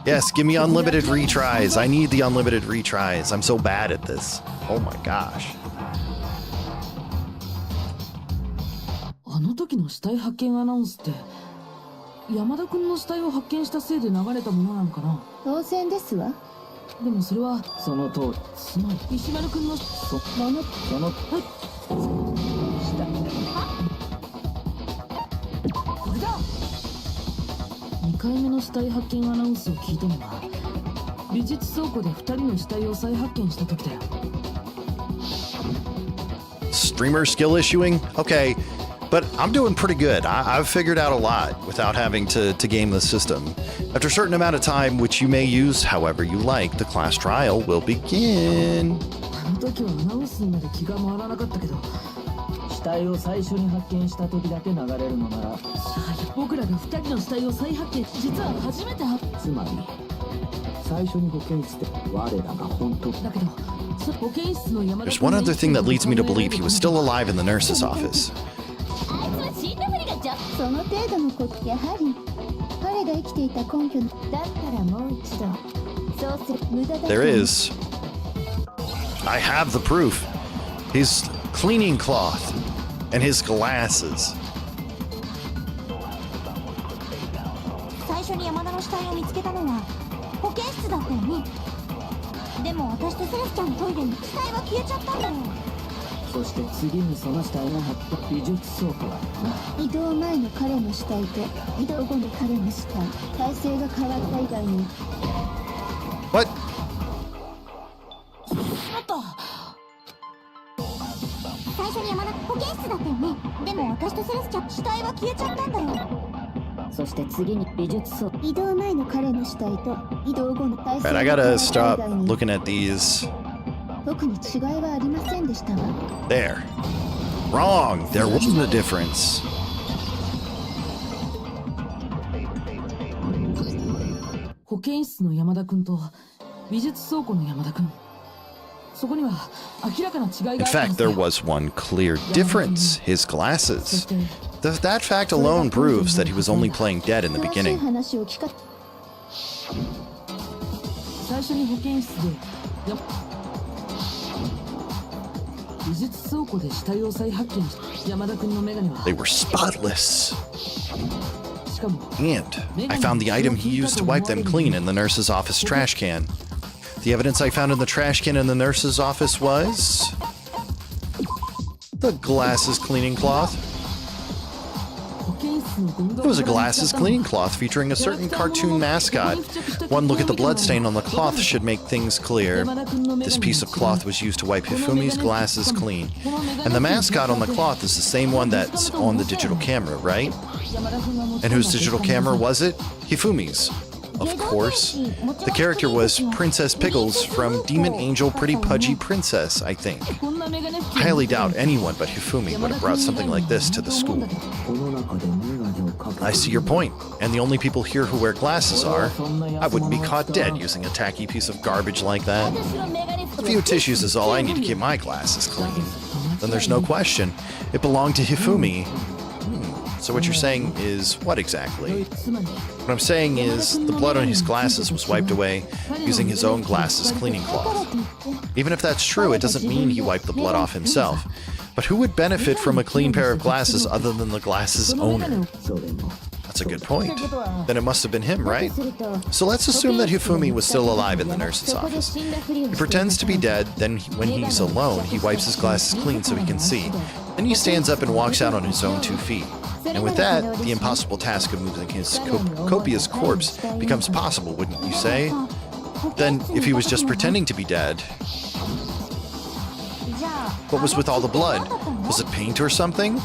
Yes, give me unlimited retries. I need the unlimited retries. I'm so bad at this. Oh my gosh. あの時の死体発見アナウンスって山田君の死体を発見したせいで流れたものなのかな。当然ですわ。でもそれはその通り。つまり石丸君の死体これだ。2回目の死体発見アナウンスを聞いたのは美術倉庫で2人の死体を再発見した時だよ。 Streamer skill issuing? Okay, but I'm doing pretty good. I've figured out a lot without having to game the system. After a certain amount of time, which you may use however you like, the class trial will begin. あの時はアナウンスにまで気が回らなかったけど死体を最初に発見した時だけ流れるのなら僕らが2人の死体を再発見実は初めてつまり最初に保健室で我らが本当だけど There's one other thing that leads me to believe he was still alive in the nurse's office. その程度のことやはり彼が生きていた根拠だったらもう一度そうする無駄だ。 There is. I have the proof. His cleaning cloth and his glasses. 最初に山田の死体を見つけたのは保健室だったよね。でも私とセレスちゃんのトイレに死体は消えちゃったんだよ。そして次にその死体が発見美術倉庫だ。移動前の彼の死体と移動後の彼の死体体勢が変わった以外に What? 最初に山田保健室だったよね。でも私とセレスちゃん死体は消えちゃったんだよ。そして次に美術層移動前の彼の死体と移動後の体 Alright, I gotta stop looking at these. 特に違いはありませんでしたわ There. Wrong. There wasn't a difference. 保健室の山田君と美術倉庫の山田君。そこには明らかな違いがあ In ったは fact, ずだ there よ。 was one clear difference. His glasses. That fact alone proves that he was only playing dead in the 詳しい beginning. 話を聞か最初に保健室で美術倉庫で死体を再発見した山田君のメガネは They were spotless. しかも And I found the item he used to wipe them clean in the nurse's office trash can. The evidence I found in the trash can in the nurse's office was the glasses cleaning cloth. 保健室のゴミ It was a glasses cleaning cloth featuring a certain cartoon mascot. One look at the bloodstain on the cloth should make things clear. This piece of cloth was used to wipe Hifumi's glasses clean. And the mascot on the cloth is the same one that's on the digital camera, right? And whose digital camera was it? Hifumi's. Of course. The character was Princess Pickles from Demon Angel Pretty Pudgy Princess, I think. I highly doubt anyone but Hifumi would have brought something like this to the school. I see your point, and the only people here who wear glasses are. I wouldn't be caught dead using a tacky piece of garbage like that. A few tissues is all I need to keep my glasses clean. Then there's no question. It belonged to Hifumi. So what you're saying is what exactly? What I'm saying is the blood on his glasses was wiped away using his own glasses cleaning cloth. Even if that's true, it doesn't mean he wiped the blood off himself. But who would benefit from a clean pair of glasses other than the glasses owner? That's a good point. Then it must have been him, right? So let's assume that Hifumi was still alive in the nurse's office. He pretends to be dead, then when he's alone, he wipes his glasses clean so he can see. Then he stands up and walks out on his own 2 feet. And with that, the impossible task of moving his copious corpse becomes possible, wouldn't you say? Then, if he was just pretending to be dead, what was with all the blood? Was it paint or something?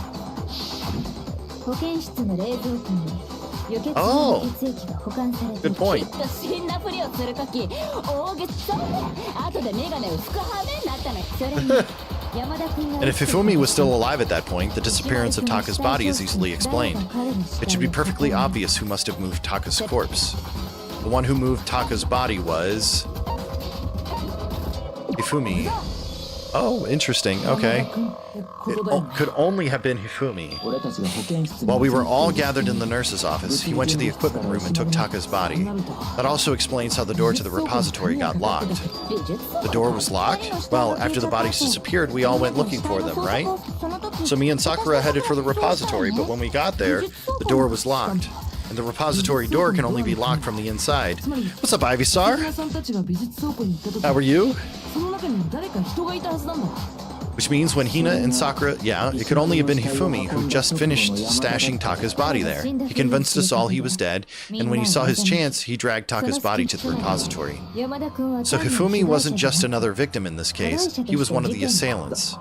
Oh, good point. And if Hifumi was still alive at that point, the disappearance of Taka's body is easily explained. It should be perfectly obvious who must have moved Taka's corpse. The one who moved Taka's body was Hifumi. Oh, interesting. Okay. It could only have been Hifumi. While we were all gathered in the nurse's office, he went to the equipment room and took Taka's body. That also explains how the door to the repository got locked. The door was locked? Well, after the bodies disappeared, we all went looking for them, right? So me and Sakura headed for the repository, but when we got there, the door was locked. And the repository door can only be locked from the inside. What's up, Ivysaur? How are you? Which means when Hina and Sakura, yeah, it could only have been Hifumi who just finished stashing Taka's body there. He convinced us all he was dead, and when he saw his chance, he dragged Taka's body to the repository. So Hifumi wasn't just another victim in this case, he was one of the assailants.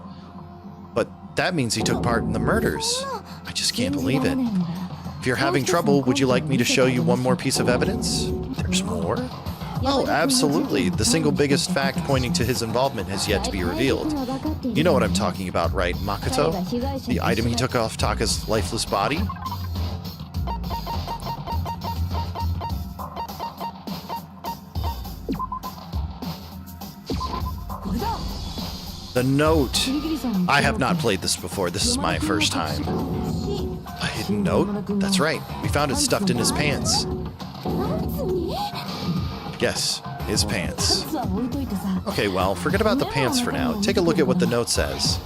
But that means he took part in the murders. I just can't believe it. If you're having trouble, would you like me to show you one more piece of evidence? There's more? Oh, absolutely. The single biggest fact pointing to his involvement has yet to be revealed. You know what I'm talking about, right, Makoto? The item he took off Taka's lifeless body? The note. I have not played this before. This is my first time. A hidden note? That's right. We found it stuffed in his pants. Yes, his pants. Okay, well, forget about the pants for now. Take a look at what the note says.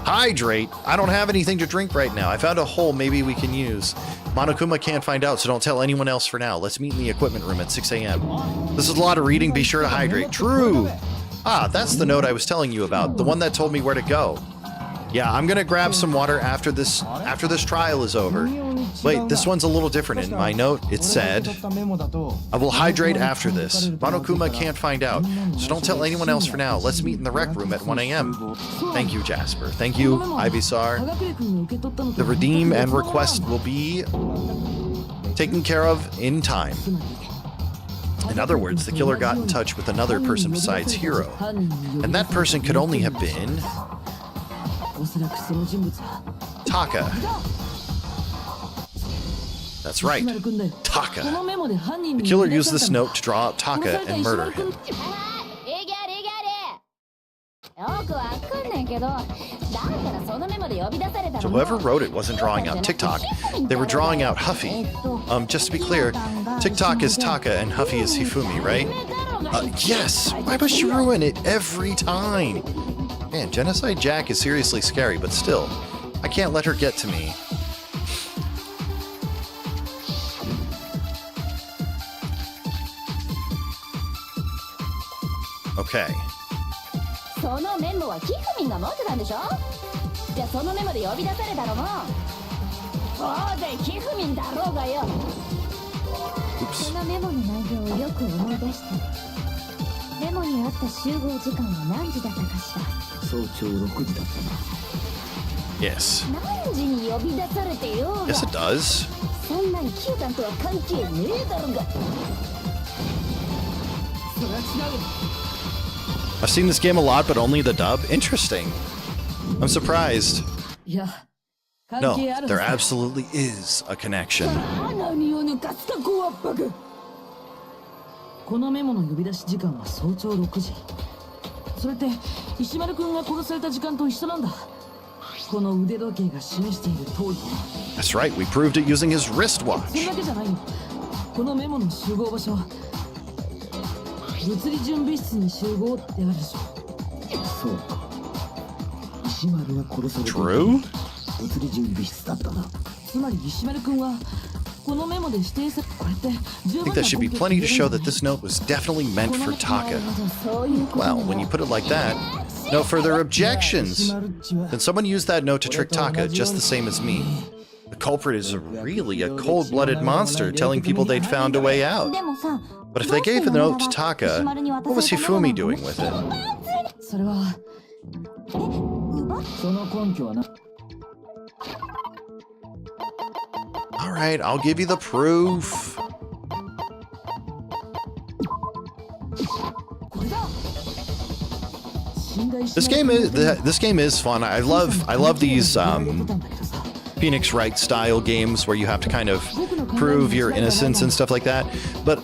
Hydrate? I don't have anything to drink right now. I found a hole maybe we can use. Monokuma can't find out, so don't tell anyone else for now. Let's meet in the equipment room at 6 a.m. This is a lot of reading. Be sure to hydrate. True! Ah, that's the note I was telling you about. The one that told me where to go. Yeah, I'm gonna grab some water after this trial is over. Wait, this one's a little different. In my note, it said, I will hydrate after this. Monokuma can't find out, so don't tell anyone else for now. Let's meet in the rec room at 1 a.m. Thank you, Jasper. Thank you, Ivysaur. The redeem and request will be taken care of in time. In other words, the killer got in touch with another person besides Hiro, and that person could only have been Taka. That's right, Taka. The killer used this note to draw out Taka and murder him. So whoever wrote it wasn't drawing out TikTok, they were drawing out Huffy. Just to be clear, TikTok is Taka and Huffy is Hifumi, right? Yes! Why must you ruin it every time? Man, Genocide Jack is seriously scary, but still, I can't let her get to me. Okay. Oops. Yes. Yes, it does. I've seen this game a lot, but only the dub. Interesting. I'm surprised. No, there absolutely is a connection. このメモの呼び出し時間は早朝6時。それって石丸くんが殺された時間と一緒なんだ。この腕時計が示している通り。That's right, we proved it using his wristwatch. それだけじゃないの。このメモの集合場所、物理準備室に集合ってあるでしょ。そうか。石丸が殺された。True? 物理準備室だったな。つまり石丸くんは。I think that should be plenty to show that this note was definitely meant for Taka. Well, when you put it like that, no further objections. Then someone used that note to trick Taka just the same as me. The culprit is really a cold-blooded monster telling people they'd found a way out. But if they gave the note to Taka, what was Hifumi doing with it? Alright, I'll give you the proof. This game is fun. I love these Phoenix Wright style games where you have to kind of prove your innocence and stuff like that. But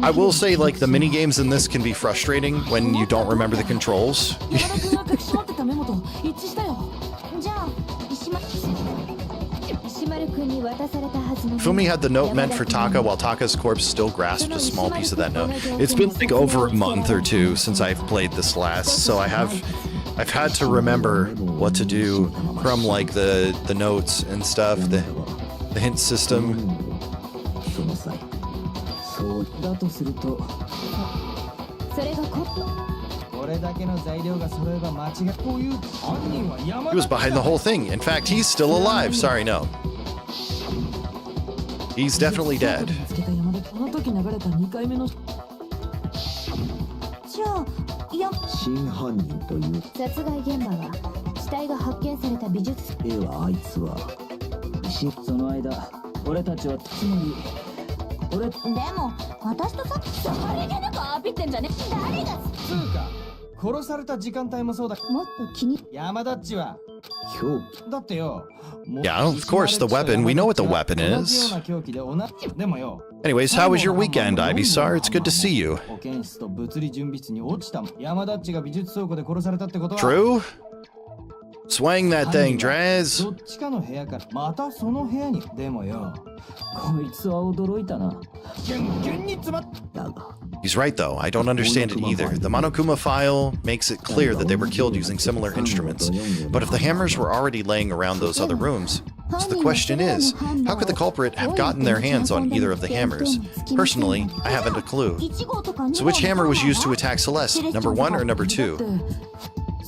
I will say, like, the mini games in this can be frustrating when you don't remember the controls. Fumi had the note meant for Taka, while Taka's corpse still grasped a small piece of that note. It's been like over a month or two since I've played this last, so I've had to remember what to do from like the notes and stuff, the hint system. He was behind the whole thing. In fact, he's still alive. Sorry, no. He's definitely dead. Yeah, of course, the weapon. We know what the weapon is. Anyways, how was your weekend, Ivysaur? It's good to see you. True? Swing that thing, Draz. He's right, though. I don't understand it either. The Monokuma file makes it clear that they were killed using similar instruments. But if the hammers were already laying around those other rooms, so the question is, how could the culprit have gotten their hands on either of the hammers? Personally, I haven't a clue. So which hammer was used to attack Celeste? Number 1 or number 2?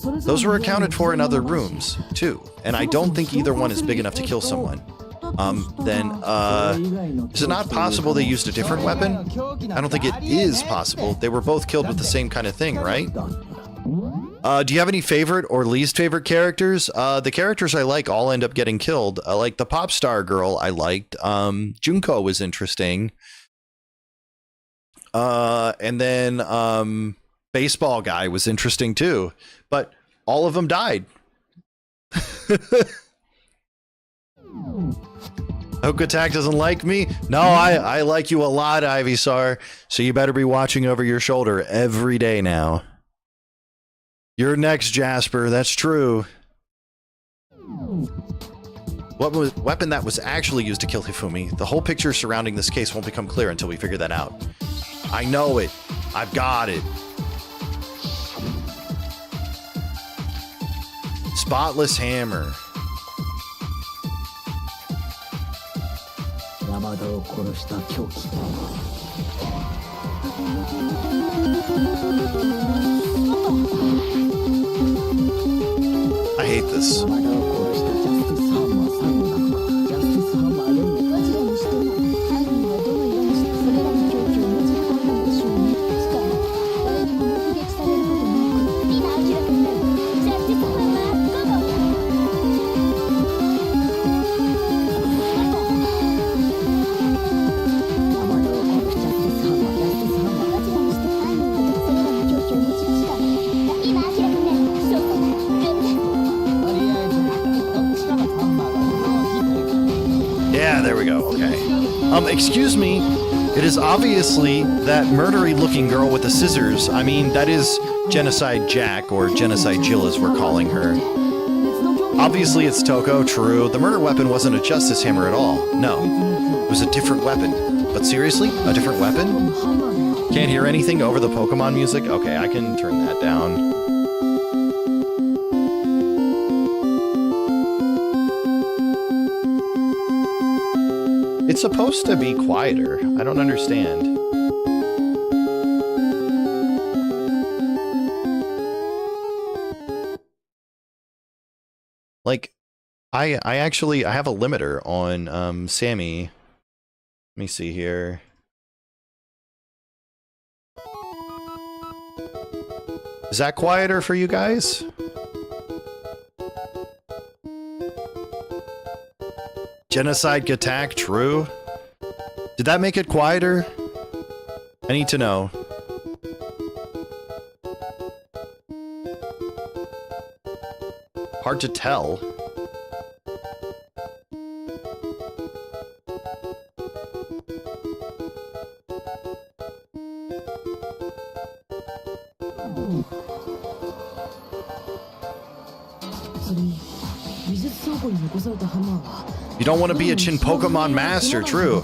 Those were accounted for in other rooms, too. And I don't think either one is big enough to kill someone. Is it not possible they used a different weapon? I don't think it is possible. They were both killed with the same kind of thing, right? Do you have any favorite or least favorite characters? The characters I like all end up getting killed. Like the pop star girl I liked. Junko was interesting. And then baseball guy was interesting too. But all of them died. Hook Attack doesn't like me? No, I like you a lot, Ivysaur. So you better be watching over your shoulder every day now. You're next, Jasper. That's true. What weapon that was actually used to kill Hifumi? The whole picture surrounding this case won't become clear until we figure that out. I know it. I've got it. Spotless hammer. I hate this. There we go. Okay. Excuse me. It is obviously that murdery looking girl with the scissors. I mean, that is Genocide Jack, or Genocide Jill as we're calling her. Obviously it's Toko, true. The murder weapon wasn't a justice hammer at all. No. It was a different weapon. But seriously? A different weapon? Can't hear anything over the Pokemon music? Okay, I can turn that down. It's supposed to be quieter. I don't understand. Like, I have a limiter on Sammy. Let me see here. Is that quieter for you guys? Genocide Attack, true. Did that make it quieter? I need to know. Hard to tell. You don't want to be a Chin Pokemon Master, true.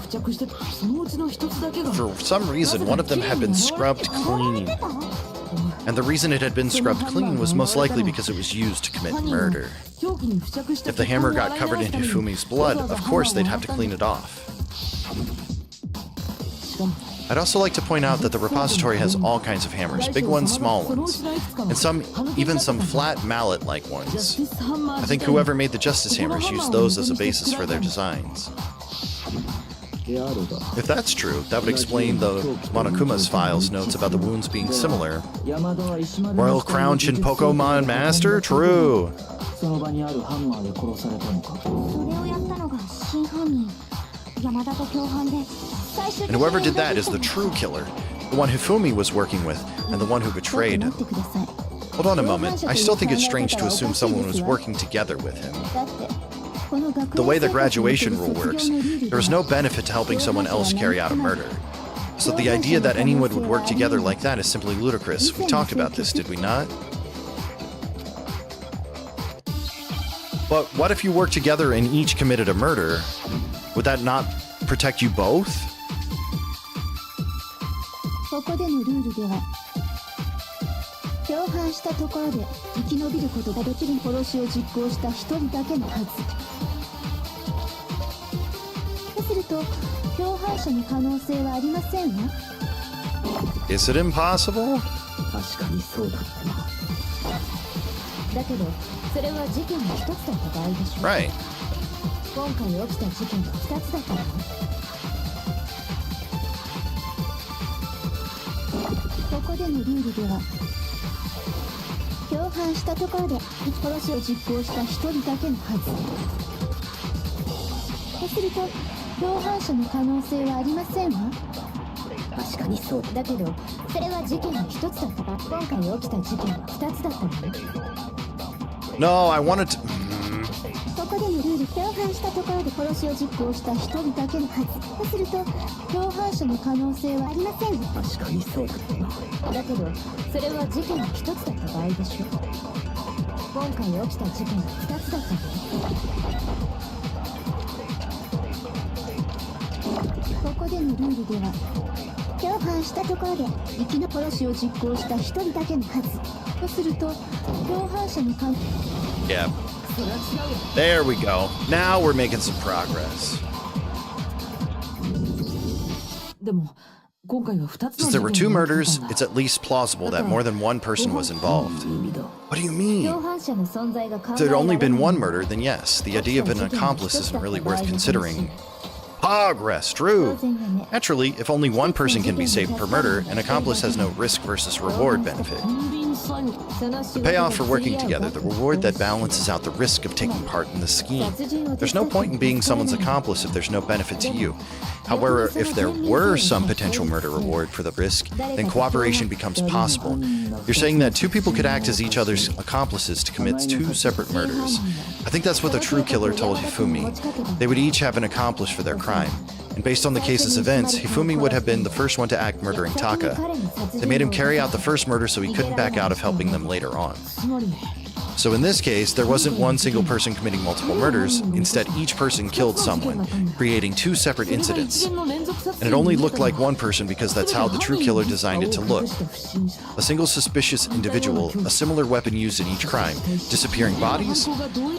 For some reason, one of them had been scrubbed clean. And the reason it had been scrubbed clean was most likely because it was used to commit murder. If the hammer got covered in Hifumi's blood, of course they'd have to clean it off. I'd also like to point out that the repository has all kinds of hammers, big ones, small ones, and even some flat mallet-like ones. I think whoever made the Justice Hammers used those as a basis for their designs. If that's true, that would explain the Monokuma's files notes about the wounds being similar. Royal Crown Chin Pokemon Master? True! And whoever did that is the true killer, the one Hifumi was working with, and the one who betrayed him. Hold on a moment, I still think it's strange to assume someone was working together with him. The way the graduation rule works, there is no benefit to helping someone else carry out a murder. So the idea that anyone would work together like that is simply ludicrous. We talked about this, did we not? But what if you worked together and each committed a murder? Would that not protect you both? ここでのルールでは共犯したところで生き延びることができる殺しを実行した一人だけのはず。とすると共犯者に可能性はありませんわ。Is it impossible? 確かにそうだったな。だけどそれは事件の一つだった場合でしょ。 Right. 今回起きた事件は2つだったの。ここでのルールでは共犯したところで殺しを実行した1人だけのはず。とすると共犯者の可能性はありませんわ。確かにそうだけどそれは事件の一つだったが今回起きた事件は2つだったの。 No, I wanted to... ここでのルール、共犯したところで殺しを実行した1人だけのはず。とすると共犯者の可能性はありません。確かにそうだな。だけどそれは事件の一つだった場合でしょ。今回起きた事件は2つだったの。ここでのルールでは共犯したところで生きの殺しを実行した1人だけのはず。とすると共犯者の可能性 Yeah. There we go. Now we're making some progress. でも今回は2つ Since there were two murders, it's at least plausible that more than one person was involved. What do you mean? 共犯者の存在が考え If there ら had れ only been one murder, then yes, the idea of an accomplice isn't really worth considering. Progress, true. Naturally, if only one person can be saved per murder, an accomplice has no risk versus reward benefit. The payoff for working together, the reward that balances out the risk of taking part in the scheme. There's no point in being someone's accomplice if there's no benefit to you. However, if there were some potential murder reward for the risk, then cooperation becomes possible. You're saying that two people could act as each other's accomplices to commit two separate murders. I think that's what the true killer told Hifumi. They would each have an accomplice for their crime. And based on the case's events, Hifumi would have been the first one to act murdering Taka. They made him carry out the first murder so he couldn't back out of helping them later on. So in this case, there wasn't one single person committing multiple murders. Instead, each person killed someone, creating two separate incidents. And it only looked like one person because that's how the true killer designed it to look. A single suspicious individual, a similar weapon used in each crime, disappearing bodies?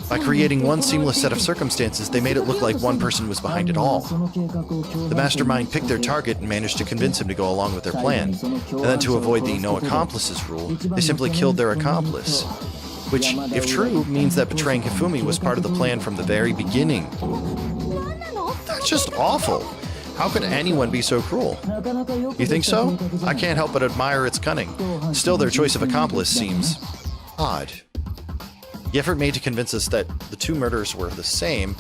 By creating one seamless set of circumstances, they made it look like one person was behind it all. The mastermind picked their target and managed to convince him to go along with their plan. And then to avoid the no accomplices rule, they simply killed their accomplice. Which, if true, means that betraying Hifumi was part of the plan from the very beginning. That's just awful. How could anyone be so cruel? You think so? I can't help but admire its cunning. Still, their choice of accomplice seems odd. The effort made to convince us that the two murders were the same,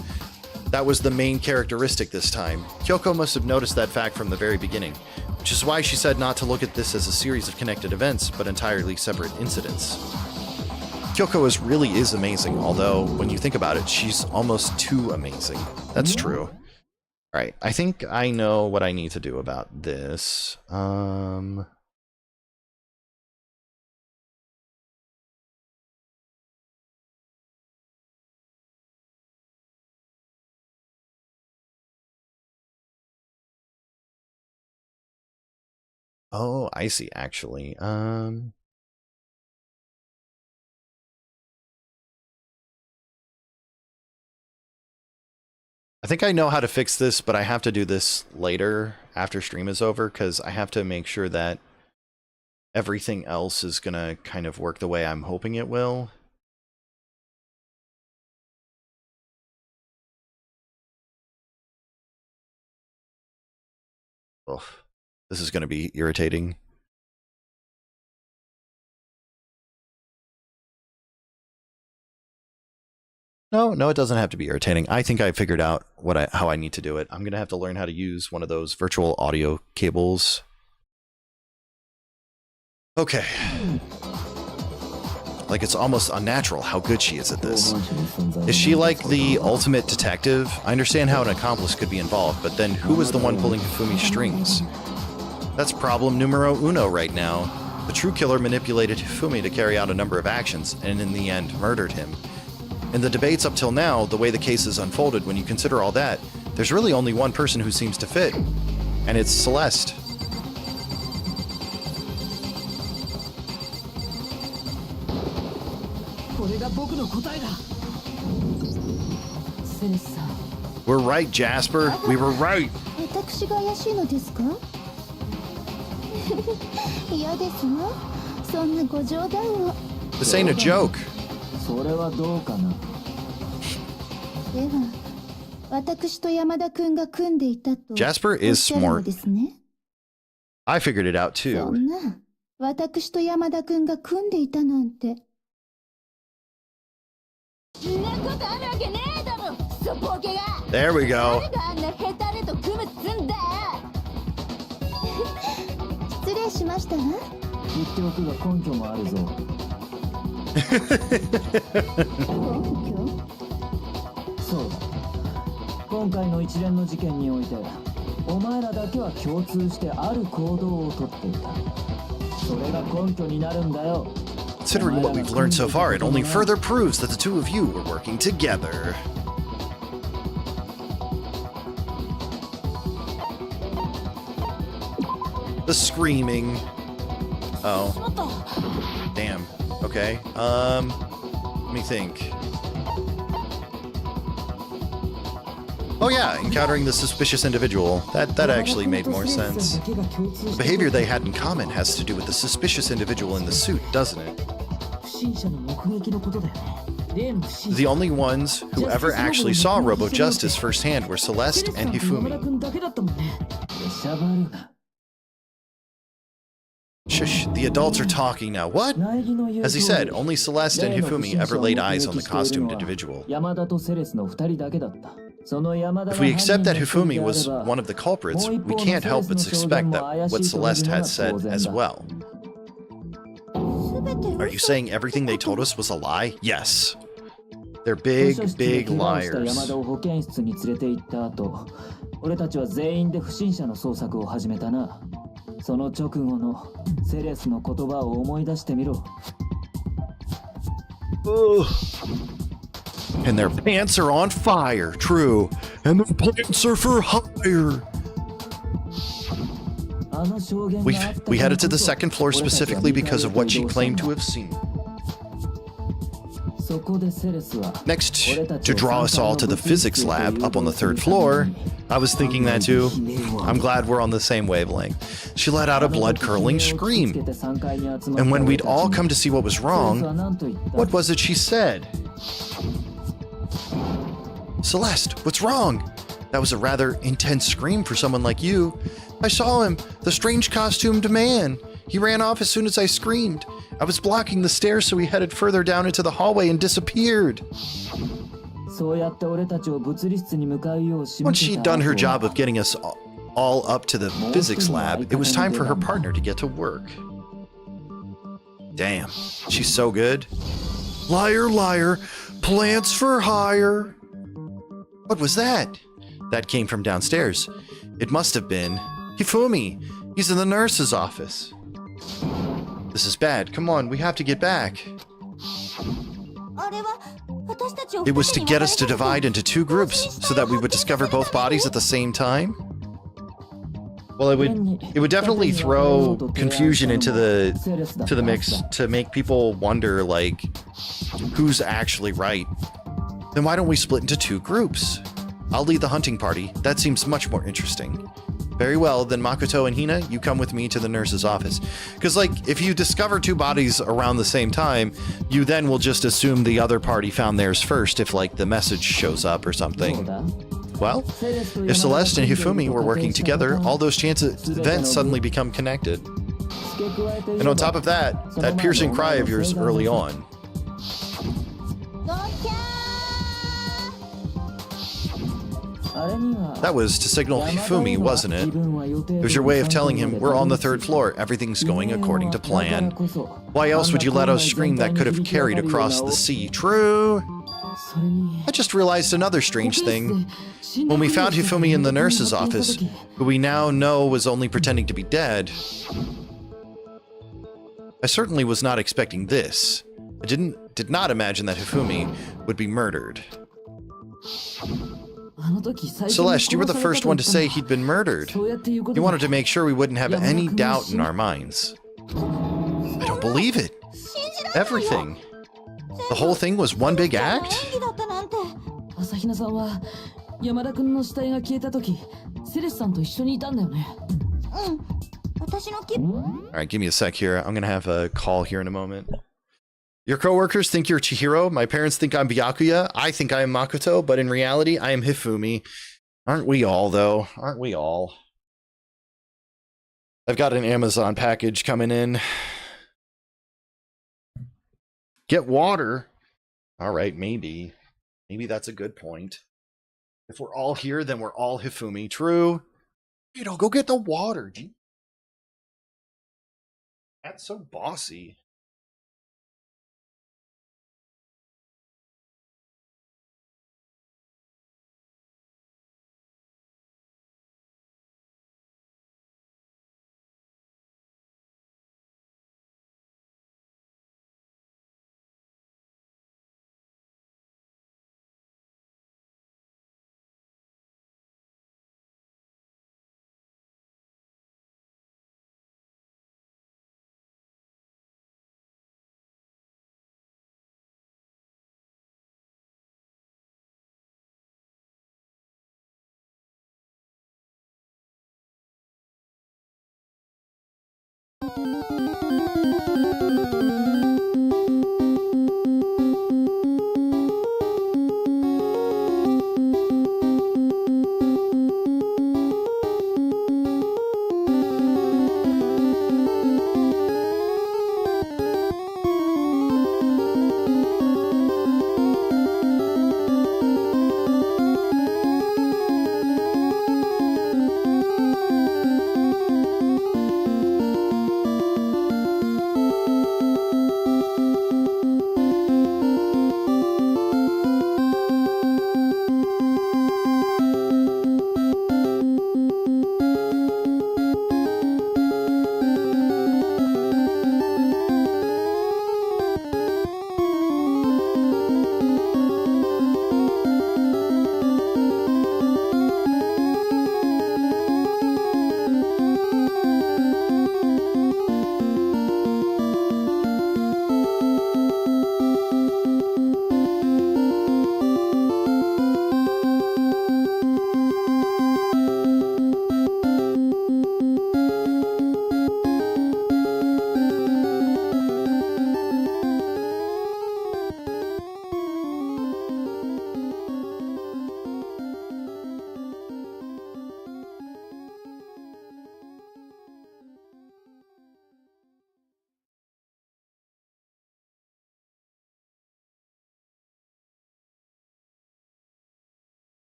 that was the main characteristic this time. Kyoko must have noticed that fact from the very beginning, which is why she said not to look at this as a series of connected events, but entirely separate incidents. Kyoko really is amazing, although, when you think about it, she's almost too amazing. That's true. Alright, I think I know what I need to do about this. Oh, I see, actually. I think I know how to fix this, but I have to do this later after stream is over because I have to make sure that everything else is gonna kind of work the way I'm hoping it will. Ugh, this is gonna be irritating. No, it doesn't have to be irritating. I think I figured out how I need to do it. I'm gonna have to learn how to use one of those virtual audio cables. Okay. Like, it's almost unnatural how good she is at this. Is she like the ultimate detective? I understand how an accomplice could be involved, but then who was the one pulling Hifumi's strings? That's problem numero uno right now. The true killer manipulated Hifumi to carry out a number of actions, and in the end, murdered him. In the debates up till now, the way the case has unfolded, when you consider all that, there's really only one person who seems to fit, and it's Celeste. We're right, Jasper. We were right. This ain't a joke. それはどうかな。では、私と山田君が組んでいたと。 Jasper is おっしゃるの smart. ですね。I figured it out そ too. んな、私と山田君が組んでいたなんて。そんなことあるわけねえだろ、クソボケが。 There we go. 誰があんなヘタレと組むっつんだよ。失礼しましたわ。言っておくが根拠もあるぞ。根拠？そうだ。今回の一連の事件において、お前らだけは共通してある行動をとっていた。それが根拠になるんだよ。 Considering what we've learned so far, it only further proves that the two of you were working together. The screaming. Oh. Damn. Okay. Let me think. Oh yeah, encountering the suspicious individual. That actually made more sense. The behavior they had in common has to do with the suspicious individual in the suit, doesn't it? The only ones who ever actually saw Robo Justice firsthand were Celeste and Hifumi. Shush, the adults are talking now. What? As he said, only Celeste and Hifumi ever laid eyes on the costumed individual. If we accept that Hifumi was one of the culprits, we can't help but suspect that what Celeste has said as well. Are you saying everything they told us was a lie? Yes. They're big, big liars. And their pants are on fire, true. And their pants are for hire. We headed to the second floor specifically because of what she claimed to have seen. Next, to draw us all to the physics lab up on the third floor, I was thinking that too. I'm glad we're on the same wavelength. She let out a blood-curdling scream. And when we'd all come to see what was wrong, what was it she said? Celeste, what's wrong? That was a rather intense scream for someone like you. I saw him, the strange costumed man. He ran off as soon as I screamed. I was blocking the stairs, so he headed further down into the hallway and disappeared. Once she'd done her job of getting us all up to the physics lab, it was time for her partner to get to work. Damn, she's so good. Liar, liar, plants for hire. What was that? That came from downstairs. It must have been Hifumi. He's in the nurse's office. This is bad. Come on, we have to get back. It was to get us to divide into two groups so that we would discover both bodies at the same time. Well, it would definitely throw confusion into the mix to make people wonder, like, who's actually right. Then why don't we split into two groups? I'll lead the hunting party. That seems much more interesting. Very well, then Makoto and Hina, you come with me to the nurse's office. Because, like, if you discover two bodies around the same time, you then will just assume the other party found theirs first if, like, the message shows up or something. Well, if Celeste and Hifumi were working together, all those events suddenly become connected. And on top of that, that piercing cry of yours early on. That was to signal Hifumi, wasn't it? It was your way of telling him, we're on the third floor, everything's going according to plan. Why else would you let out a scream that could have carried across the sea? True. I just realized another strange thing. When we found Hifumi in the nurse's office, who we now know was only pretending to be dead, I certainly was not expecting this. I did not imagine that Hifumi would be murdered. Celeste, you were the first one to say he'd been murdered. You wanted to make sure we wouldn't have any doubt in our minds. I don't believe it. Everything. The whole thing was one big act? Alright, give me a sec here. I'm gonna have a call here in a moment. Your coworkers think you're Chihiro. My parents think I'm Byakuya. I think I am Makoto, but in reality, I am Hifumi. Aren't we all, though? Aren't we all? I've got an Amazon package coming in. Get water. All right, maybe. Maybe that's a good point. If we're all here, then we're all Hifumi. True. You know, go get the water. Gee. That's so bossy.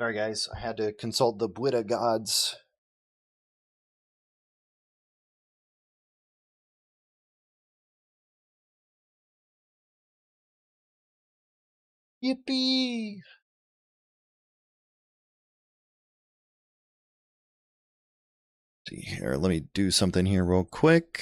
Sorry, guys. I had to consult the Buddha gods. Yippee! See here, let me do something here real quick.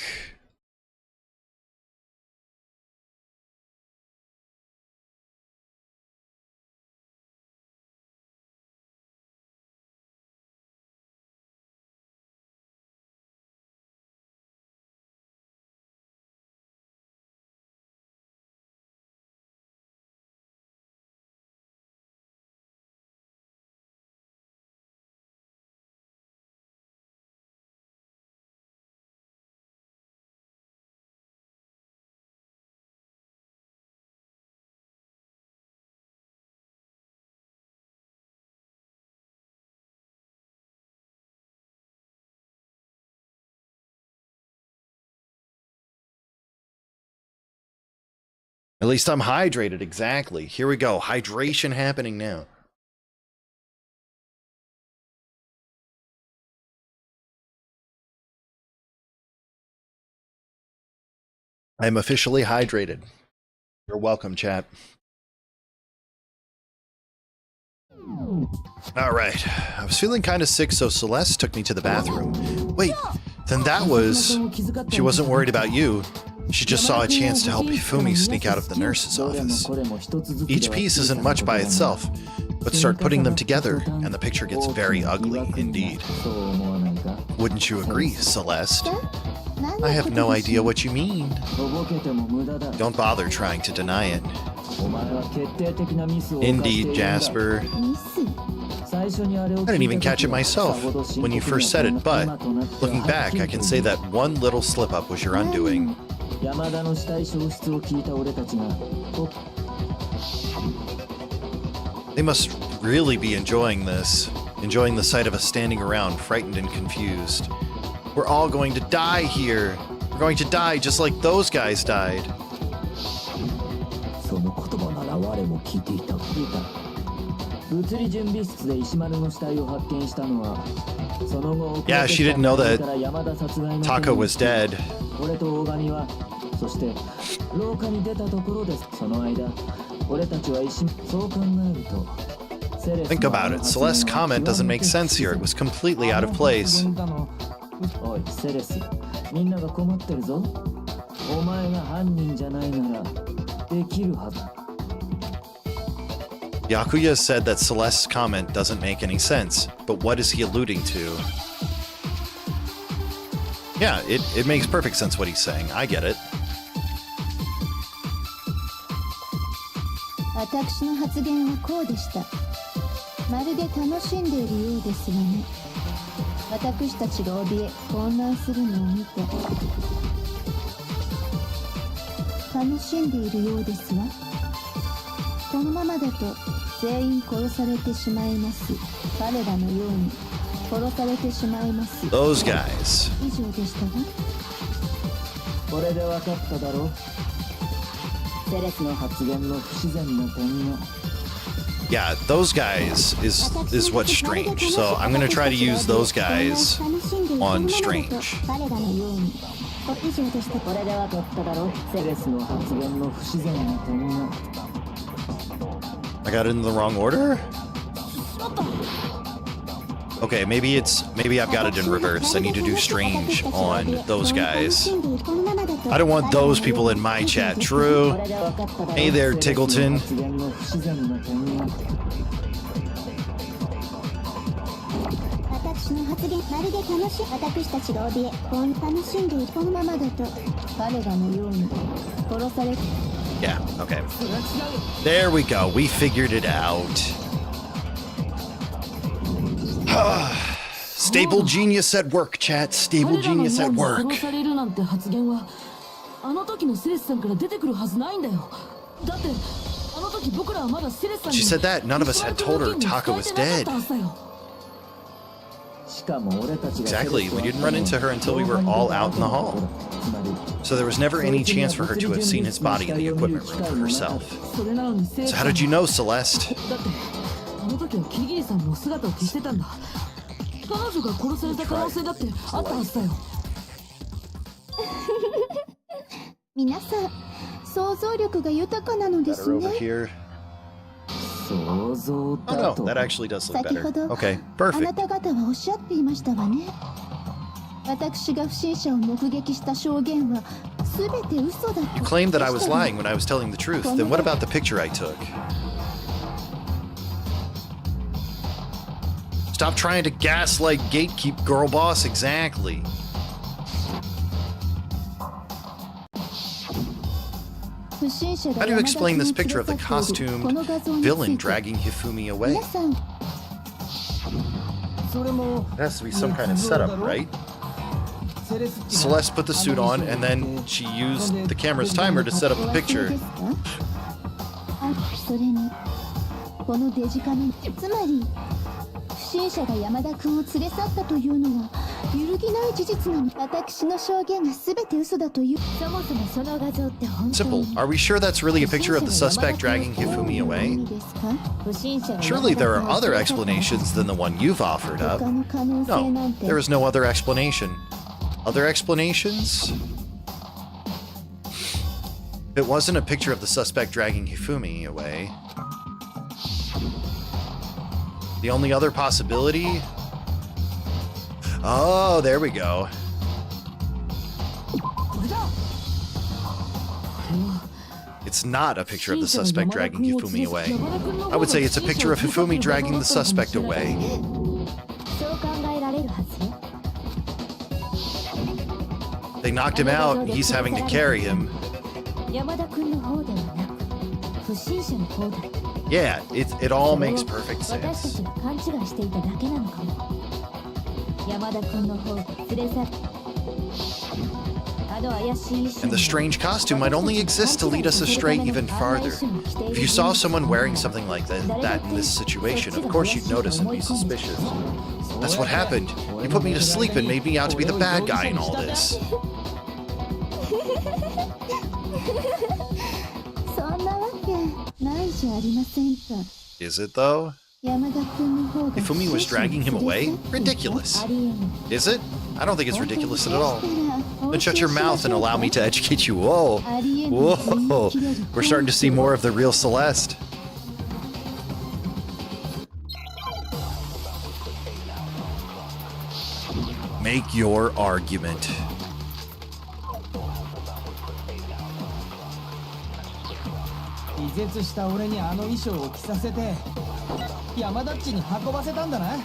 At least I'm hydrated, exactly. Here we go. Hydration happening now. I'm officially hydrated. You're welcome, chat. All right. I was feeling kind of sick, so Celeste took me to the bathroom. Wait, then that was... She wasn't worried about you. She just saw a chance to help Hifumi sneak out of the nurse's office. Each piece isn't much by itself, but start putting them together, and the picture gets very ugly indeed. Wouldn't you agree, Celeste? I have no idea what you mean. Don't bother trying to deny it. Indeed, Jasper. I didn't even catch it myself when you first said it, but looking back, I can say that one little slip-up was your undoing. They must really be enjoying this, enjoying the sight of us standing around, frightened and confused. We're all going to die here. We're going to die just like those guys died. Yeah, she didn't know that Taka was dead. Think about it. Celeste's comment doesn't make sense here. It was completely out of place. Yakuya said that Celeste's comment doesn't make any sense, but what is he alluding to? Yeah, it makes perfect sense what he's saying. I get it. 私の発言はこうでした。まるで楽しんでいるようですがね。私たちが怯え混乱するのを見て楽しんでいるようですわ。このままだと全員殺されてしまいます。彼らのように殺されてしまいます。 Those guys. 以上でしたわ。これで分かっただろう。セレスの発言の不自然な点が。 Yeah, those guys is what's strange. So I'm gonna try to use those guys on strange. I got it in the wrong order? Okay, maybe I've got it in reverse. I need to do strange on those guys. I don't want those people in my chat. True. Hey there, Tiggleton. Yeah, okay. There we go. We figured it out. Stable genius at work, chat. Stable genius at work. She said that none of us had told her Taka was dead. Exactly, we didn't run into her until we were all out in the hall. So there was never any chance for her to have seen his body in the equipment room for herself. So how did you know, Celeste? あの時はキリギリさんも姿を消してたんだ。彼女が殺された可能性だってあったはずだよ。皆さん想像力が豊かなのですね。 想像 Oh だ no, と that actually does look 先 better. ほど Okay, あな perfect. た方はおっしゃっていましたわね。私が不審者を目撃した証言は全て嘘だと。 You claimed that I was lying when I was telling the truth. Then what about the picture I took? Stop trying to gaslight gatekeep girl boss. Exactly. How do you explain this picture of the costumed villain dragging Hifumi away? 皆さん It has to be some kind of setup, right? Celeste put the suit on, and then she used the camera's timer to set up the picture. あ、それにこのデジカメ、つまり不審者が山田君を連れ去ったというのは揺るぎない事実なの。私の証言が全て嘘だという。そもそもその画像って本当 Simple. に Are we sure that's really a picture of the suspect dragging Hifumi away? Surely there are other explanations than the one you've offered up. No, there is no other explanation. Other explanations? If it wasn't a picture of the suspect dragging Hifumi away, the only other possibility? Oh, there we go. It's not a picture of the suspect dragging Hifumi away. I would say it's a picture of Hifumi dragging the suspect away. そう考えられるはずよ。 They knocked him out, and he's having to carry him. 山田君の方ではなく不審者の方だ。 Yeah, it all makes perfect 私た sense. ちが勘違いしていただけなのかも。山田君の方で連れ去る。あの怪しい衣装 And the strange costume might only exist to lead us astray even farther. If you saw someone wearing something like that in this situation, of course you'd notice and be suspicious. That's what happened. You put me to sleep and made me out to be the bad guy in all this. そんなわけないじゃありませんか。 Is it though? 山田君の方が Hifumi was dragging him away? Ridiculous. ありえない。 Is it? I don't think it's ridiculous at all. Then shut your mouth and allow me to educate you. Whoa. Whoa. We're starting to see more of the real Celeste. Make your argument. 気絶した俺にあの衣装を着させて山田っちに運ばせたんだな。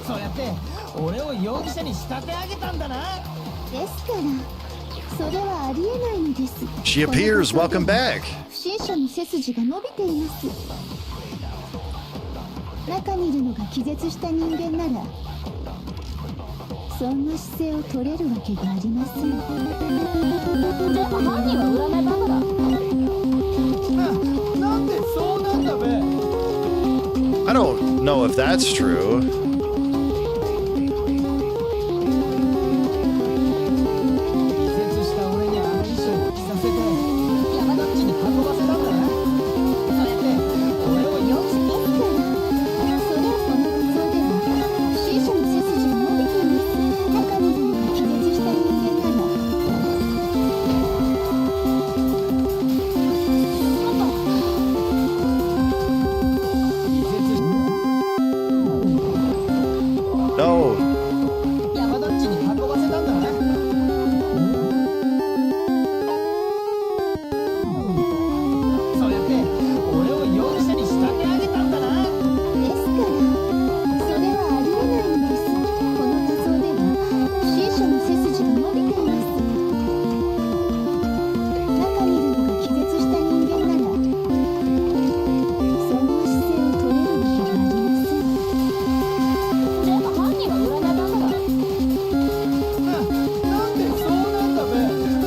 そうやって俺を容疑者に仕立て上げたんだな。ですからそれはありえないのです。 She appears. Welcome back. 不審者の背筋が伸びています。中にいるのが気絶した人間ならそんな姿勢を取れるわけがありません。でも犯人は占いバカだ。なんでそうなんだべ。 I don't know if that's true.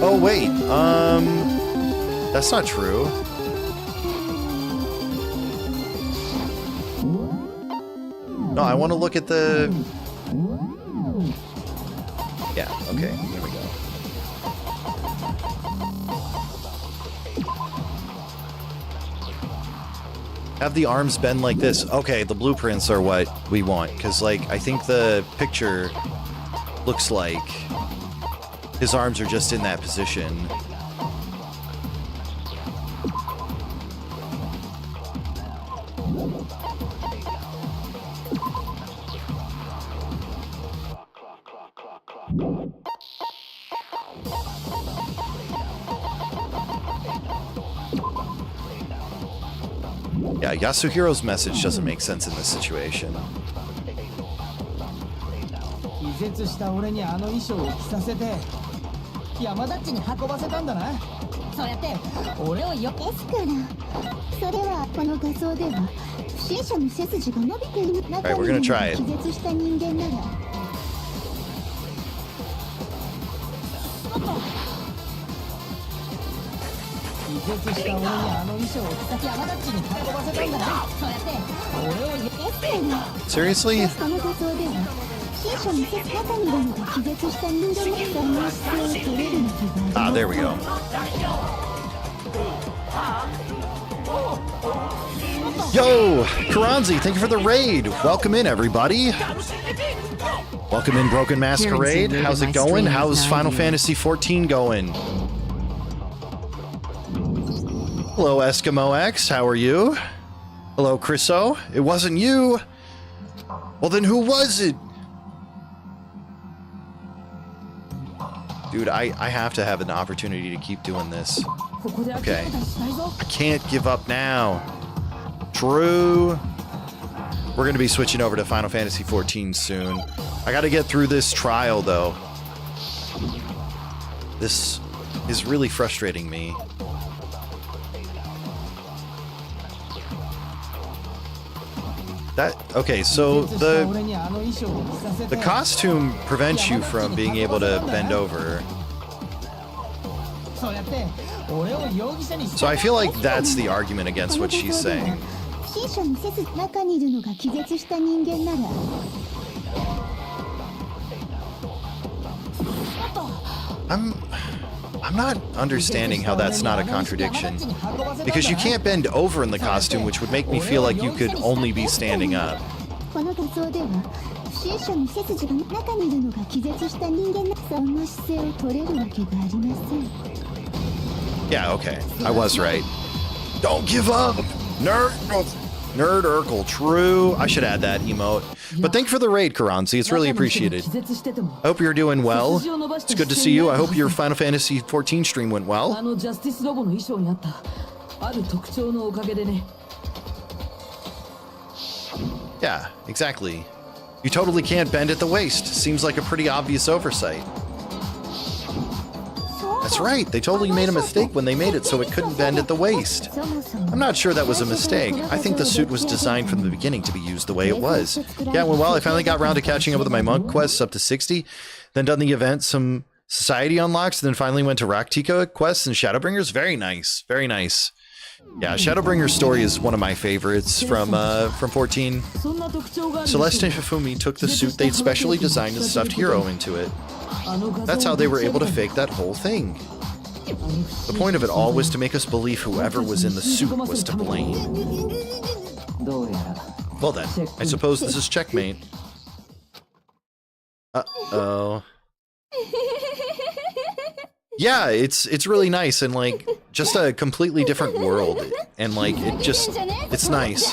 'Oh wait, that's not true. No, I want to look at the... Yeah, okay, here we go. Have the arms bend like this. Okay, the blueprints are what we want, because, like, I think the picture looks like his arms are just in that position. Yeah, Yasuhiro's message doesn't make sense in this situation. 気絶した俺にあの衣装を着させて山田っちに運ばせたんだな。そうやって俺をよですからそれはこの画像では不審者の背筋が伸びている中に気絶した人間なら気絶した俺にあの衣装を着させ山田っちに運ばせたんだな。そうやって俺をよですから Seriously? この画像では不審者の背筋中にいるのが気絶した人間ならその姿勢を取れるのでは Ah, there we go. Yo, Karanzi, thank you for the raid. Welcome in, everybody. Welcome in, Broken Masquerade. How's it going? How's Final Fantasy XIV going? Hello, Eskimo X. How are you? Hello, Chriso. It wasn't you. Well, then who was it? Dude, I have to have an opportunity to keep doing this. Okay. I can't give up now. True. We're going to be switching over to Final Fantasy XIV soon. I got to get through this trial, though. This is really frustrating me. Okay, so the costume prevents you from being able to bend over. So I feel like that's the argument against what she's saying. I'm not understanding how that's not a contradiction. Because you can't bend over in the costume, which would make me feel like you could only be standing up. Yeah, okay. I was right. Don't give up! Nerd Urkel, true. I should add that emote. But thank you for the raid, Karanzi. It's really appreciated. I hope you're doing well. It's good to see you. I hope your Final Fantasy XIV stream went well. Yeah, exactly. You totally can't bend at the waist. Seems like a pretty obvious oversight. That's right, they totally made a mistake when they made it so it couldn't bend at the waist. I'm not sure that was a mistake. I think the suit was designed from the beginning to be used the way it was. Yeah, well, I finally got around to catching up with my monk quests up to 60, then done the event, some society unlocks, then finally went to Raktika quests and Shadowbringers. Very nice, very nice. Yeah, Shadowbringer's story is one of my favorites from 14. Celeste and Hifumi took the suit they'd specially designed and stuffed Hero into it. That's how they were able to fake that whole thing. The point of it all was to make us believe whoever was in the suit was to blame. Well then, I suppose this is checkmate. Uh-oh. Yeah, it's really nice and like just a completely different world and like it's nice.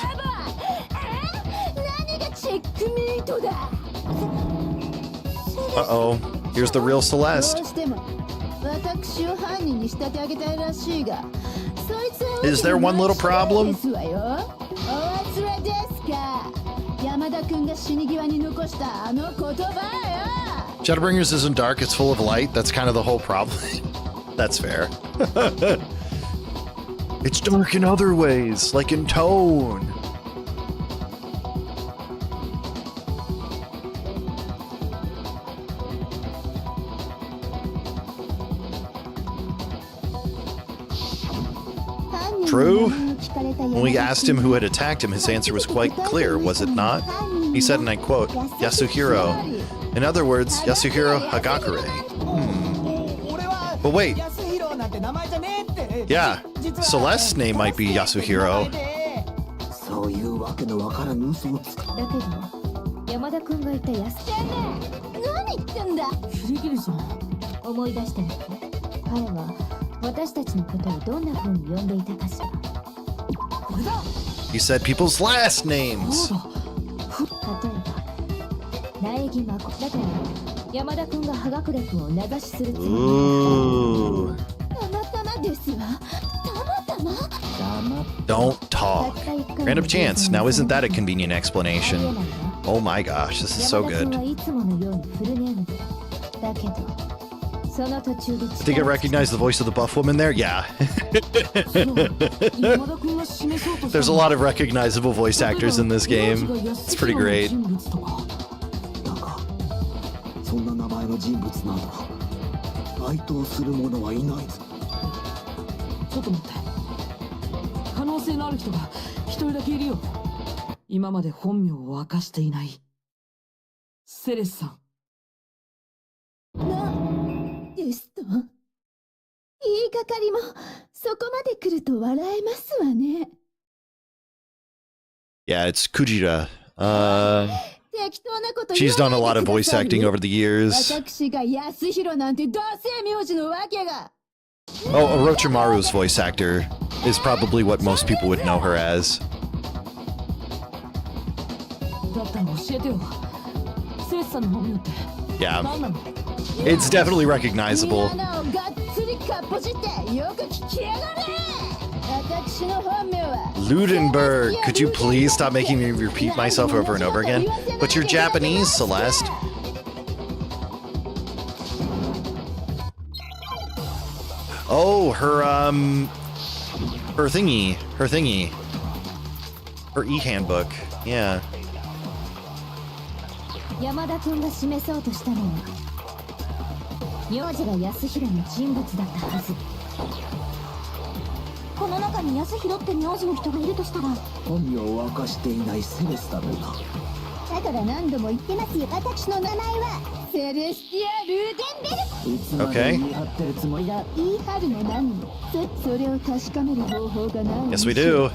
Uh-oh, here's the real Celeste. Is there one little problem? Shadowbringers isn't dark, it's full of light. That's kind of the whole problem. That's fair. It's dark in other ways, like in tone. True? When we asked him who had attacked him, his answer was quite clear, was it not? He said, and I quote, Yasuhiro. In other words, Yasuhiro Hagakure. But wait. Yeah, Celeste's name might be Yasuhiro. というわけのわからぬ嘘をつく。だけど山田君がいた安田ね何言ってんだ。キリギリさん思い出してみて。彼は私たちのことをどんな風に呼んでいたかしら。これだ。 You said people's last names. そうだ。例えば苗木真子だから山田君が葉隠れ君を名指しするつもり。 Ooh. たまたまですわ。たまたま。 Don't talk. Random chance. Now isn't that a convenient explanation? Oh my gosh, this is so good. I think I recognize the voice of the buff woman there. Yeah. There's a lot of recognizable voice actors in this game. It's pretty great. そんな名前の人物など該当する者はいないぞ。ちょっと待って。可能性のある人が一人だけいるよ。今まで本名を明かしていないセレスさん。なんですと？言いがかりもそこまで来ると笑えますわね。 Yeah, it's Kujira. She's done a lot of voice acting over the years. Oh, Orochimaru's voice actor is probably what most people would know her as. だったら教えてよ。セレスさんの本名って Yeah, 何なの？ it's definitely recognizable. Ludenberg, could you please stop making me repeat myself over and over again? But you're Japanese, Celeste. Oh, her thingy. Her e-handbook, yeah. 山田君が示そうとしたのは名字が安弘の人物だったはず。この中に安弘って名字の人がいるとしたら本名を明かしていないセレスだろうな。だから何度も言ってますよ。私の名前はセレスティア・ルーデンベルク。いつまで言い張ってるつもりだ。言い張るの何？それを確かめる方法がない。 Yes, we do.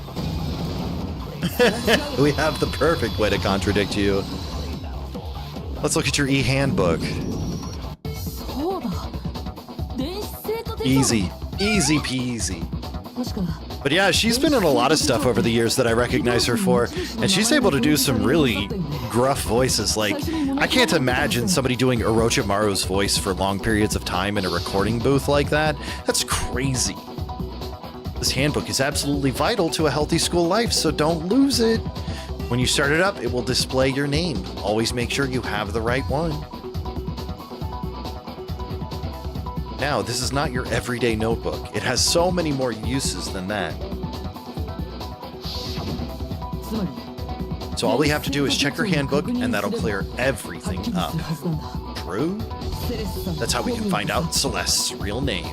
We have the perfect way to contradict you. Let's look at your e-handbook. そうだ。電子生徒手帳。 Easy. Easy peasy. 確か But yeah, she's been in a lot of stuff over the years that I recognize her for, and she's able to do some really gruff voices. Like, I can't imagine somebody doing Orochimaru's voice for long periods of time in a recording booth like that. That's crazy. This handbook is absolutely vital to a healthy school life, so don't lose it. When you start it up, it will display your name. Always make sure you have the right one. Now, this is not your everyday notebook. It has so many more uses than that. So all we have to do is check her handbook, and that'll clear everything up. True? That's how we can find out Celeste's real name.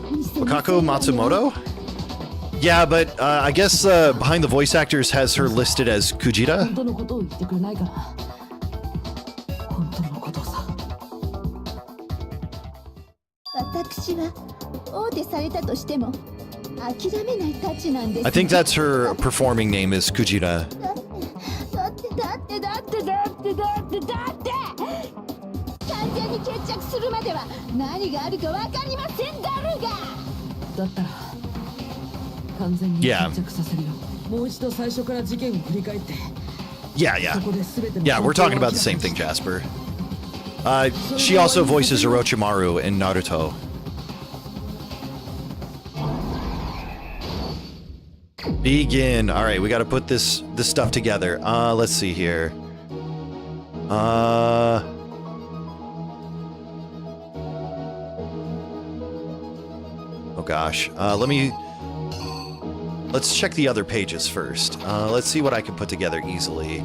Wakako Matsumoto? Yeah, but I guess behind the voice actors has her listed as Kujira. 本当のことを言ってくれないかな。本当のことさ。私は大手されたとしても諦めないたちなんです。 I think that's her performing name is Kujira. だって完全に決着するまでは何があるか分かりませんだろうが。だったら完全に決着させるよ。もう一度最初から事件を振り返って。 Yeah. Yeah, we're talking about the same thing, Jasper. She also voices Orochimaru in Naruto. Begin. All right, we got to put this stuff together. Let's see here. Oh gosh. Let's check the other pages first. Let's see what I can put together easily.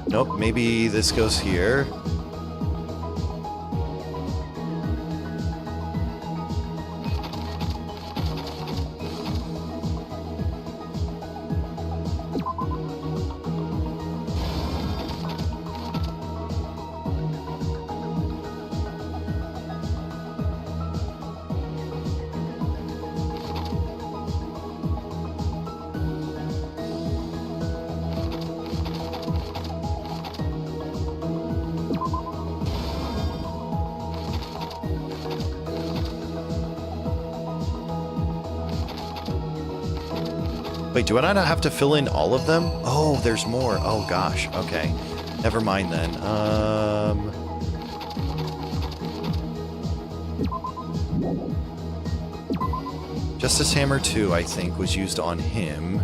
Nope, maybe this goes here. Wait, do I not have to fill in all of them? Oh, there's more. Oh gosh. Okay. Never mind then. Justice Hammer 2, I think, was used on him.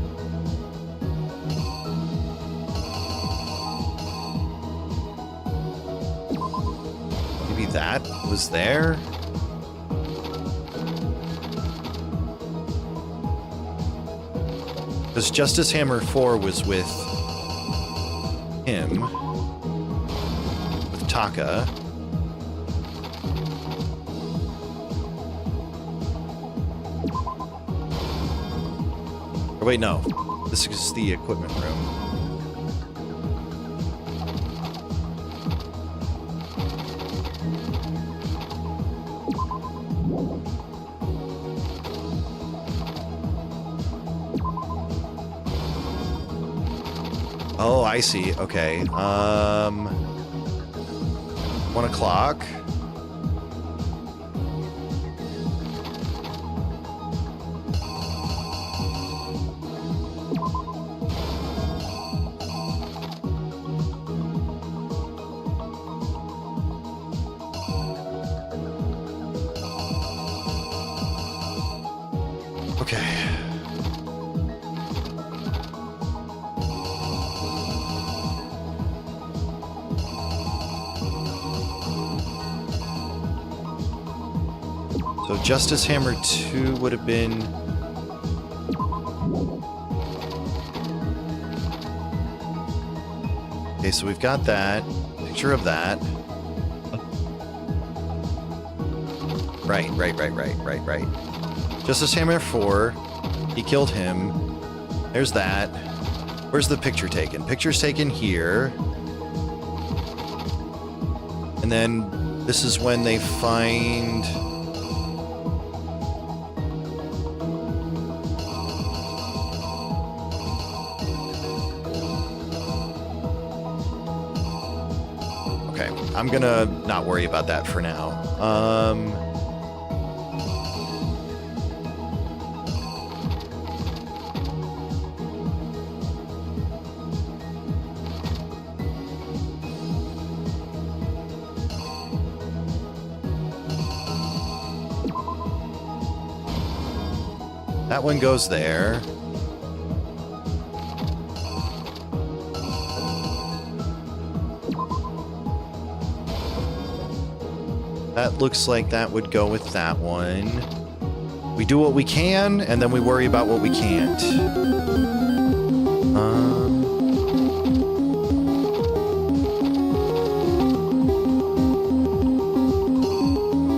Maybe that was there? Because Justice Hammer 4 was with him, with Taka. Or wait, no. This is the equipment room. Oh, I see. Okay. 1 o'clock. Okay. So Justice Hammer 2 would have been... Okay, so we've got that. Picture of that. Right. Justice Hammer 4. He killed him. There's that. Where's the picture taken? Picture's taken here. And then this is when they find... Okay, I'm gonna not worry about that for now. That one goes there. That looks like that would go with that one. We do what we can, and then we worry about what we can't.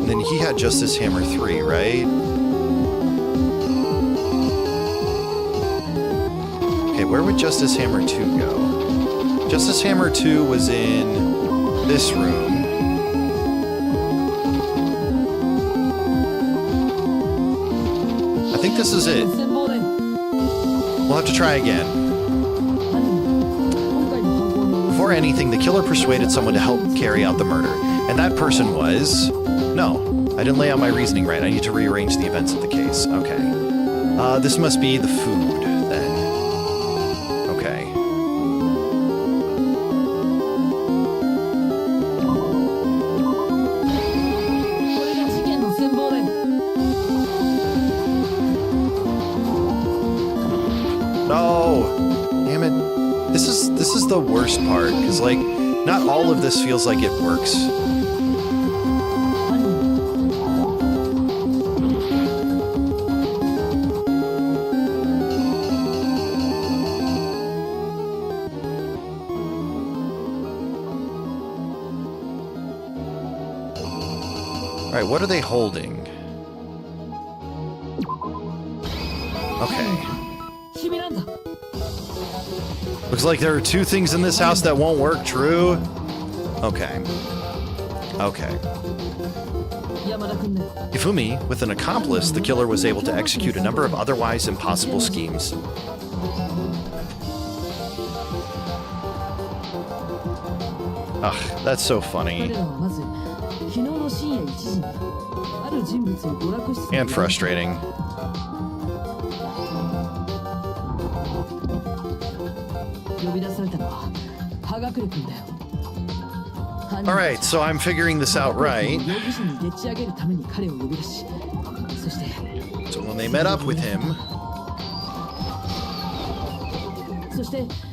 And then he had Justice Hammer 3, right? Okay, where would Justice Hammer 2 go? Justice Hammer 2 was in this room. I think this is it. We'll have to try again. Before anything, the killer persuaded someone to help carry out the murder. And that person was... No, I didn't lay out my reasoning right. I need to rearrange the events of the case. Okay. This must be the food, then. Okay. No! Damn it. This is the worst part, because, like, not all of this feels like it works. Alright, what are they holding? Okay. Looks like there are two things in this house that won't work, true? Okay. Okay. Ifumi, with an accomplice, the killer was able to execute a number of otherwise impossible schemes. Ugh, that's so funny. And frustrating. Alright, so I'm figuring this out right. So when they met up with him,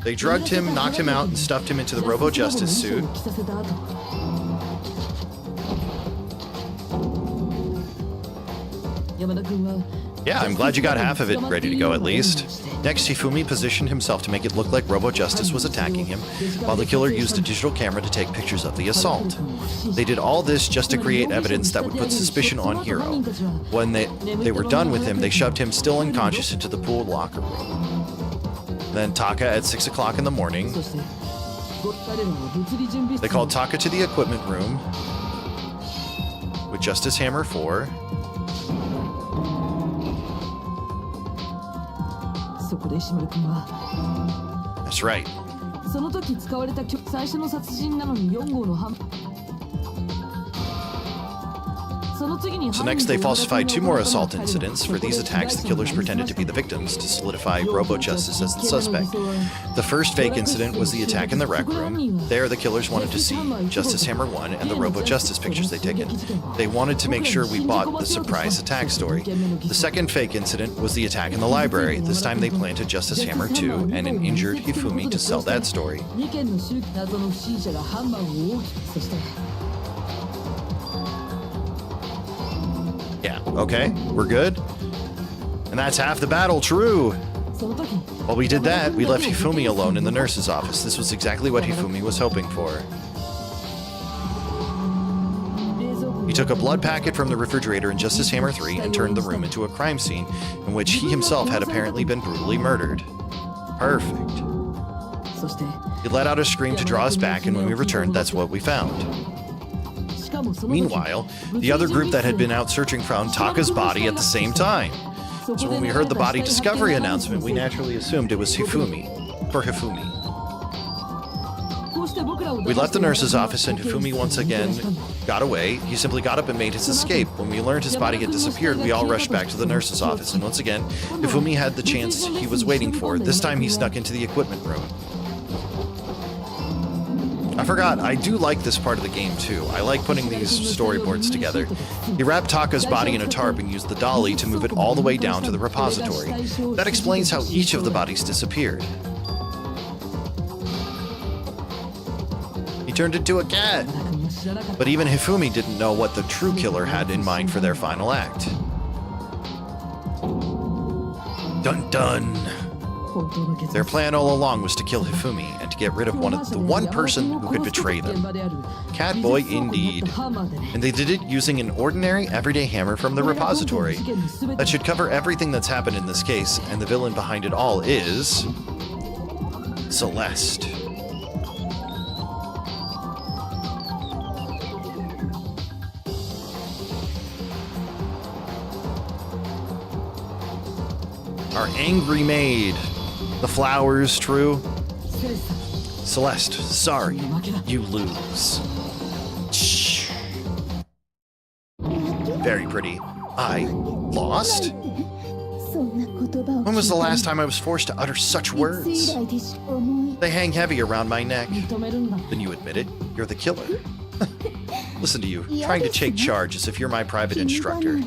they drugged him, knocked him out, and stuffed him into the Robo-Justice suit. Yeah, I'm glad you got half of it ready to go at least. Next, Hifumi positioned himself to make it look like Robo-Justice was attacking him, while the killer used a digital camera to take pictures of the assault. They did all this just to create evidence that would put suspicion on Hiro. When they were done with him, they shoved him still unconscious into the pool locker room. Then Taka at 6 o'clock in the morning. They called Taka to the equipment room with Justice Hammer 4. That's right. So next they falsified 2 more assault incidents. For these attacks, the killers pretended to be the victims to solidify Robo-Justice as the suspect. The first fake incident was the attack in the rec room. There, the killers wanted to see Justice Hammer 1 and the Robo-Justice pictures they'd taken. They wanted to make sure we bought the surprise attack story. The second fake incident was the attack in the library. This time they planted Justice Hammer 2 and an injured Hifumi to sell that story. Yeah, okay, we're good. And that's half the battle, true. While we did that, we left Hifumi alone in the nurse's office. This was exactly what Hifumi was hoping for. He took a blood packet from the refrigerator in Justice Hammer 3 and turned the room into a crime scene in which he himself had apparently been brutally murdered. Perfect. He let out a scream to draw us back, and when we returned, that's what we found. Meanwhile, the other group that had been out searching found Taka's body at the same time. So when we heard the body discovery announcement, we naturally assumed it was Hifumi. We left the nurse's office and Hifumi once again got away. He simply got up and made his escape. When we learned his body had disappeared, we all rushed back to the nurse's office, and once again, Hifumi had the chance he was waiting for. This time he snuck into the equipment room. I forgot, I do like this part of the game too. I like putting these storyboards together. He wrapped Taka's body in a tarp and used the dolly to move it all the way down to the repository. That explains how each of the bodies disappeared. He turned into a cat. But even Hifumi didn't know what the true killer had in mind for their final act. Dun dun! Their plan all along was to kill Hifumi and to get rid of the one person who could betray them. Catboy indeed. And they did it using an ordinary, everyday hammer from the repository. That should cover everything that's happened in this case, and the villain behind it all is... Celeste. Our angry maid. The flowers, true. Celeste, sorry, you lose. Shh. Very pretty. I lost? When was the last time I was forced to utter such words? They hang heavy around my neck. Then you admit it, you're the killer. Listen to you, trying to take charge as if you're my private instructor.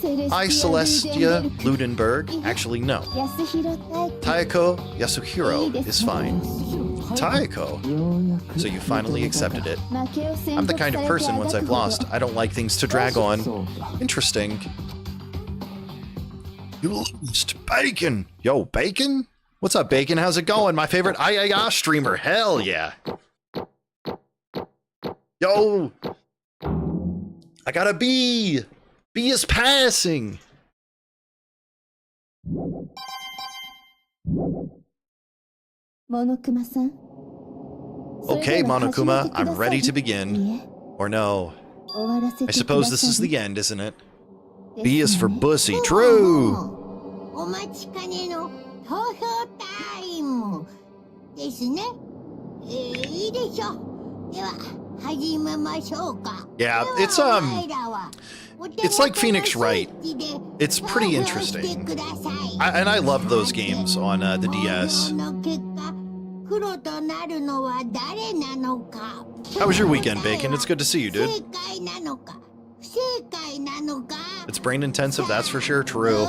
I, Celestia Ludenberg, actually no. Taeko Yasuhiro is fine. Taeko? So you finally accepted it. I'm the kind of person, once I've lost, I don't like things to drag on. Interesting. You lost. Bacon! Yo, Bacon? What's up, Bacon? How's it going? My favorite IAA streamer. Hell yeah. Yo! I got a B! B is passing! Okay, Monokuma, I'm ready to begin. Or no. I suppose this is the end, isn't it? B is for bussy. True! Yeah, it's like Phoenix Wright. It's pretty interesting. And I love those games on the DS. How was your weekend, Bacon? It's good to see you, dude. It's brain intensive, that's for sure true.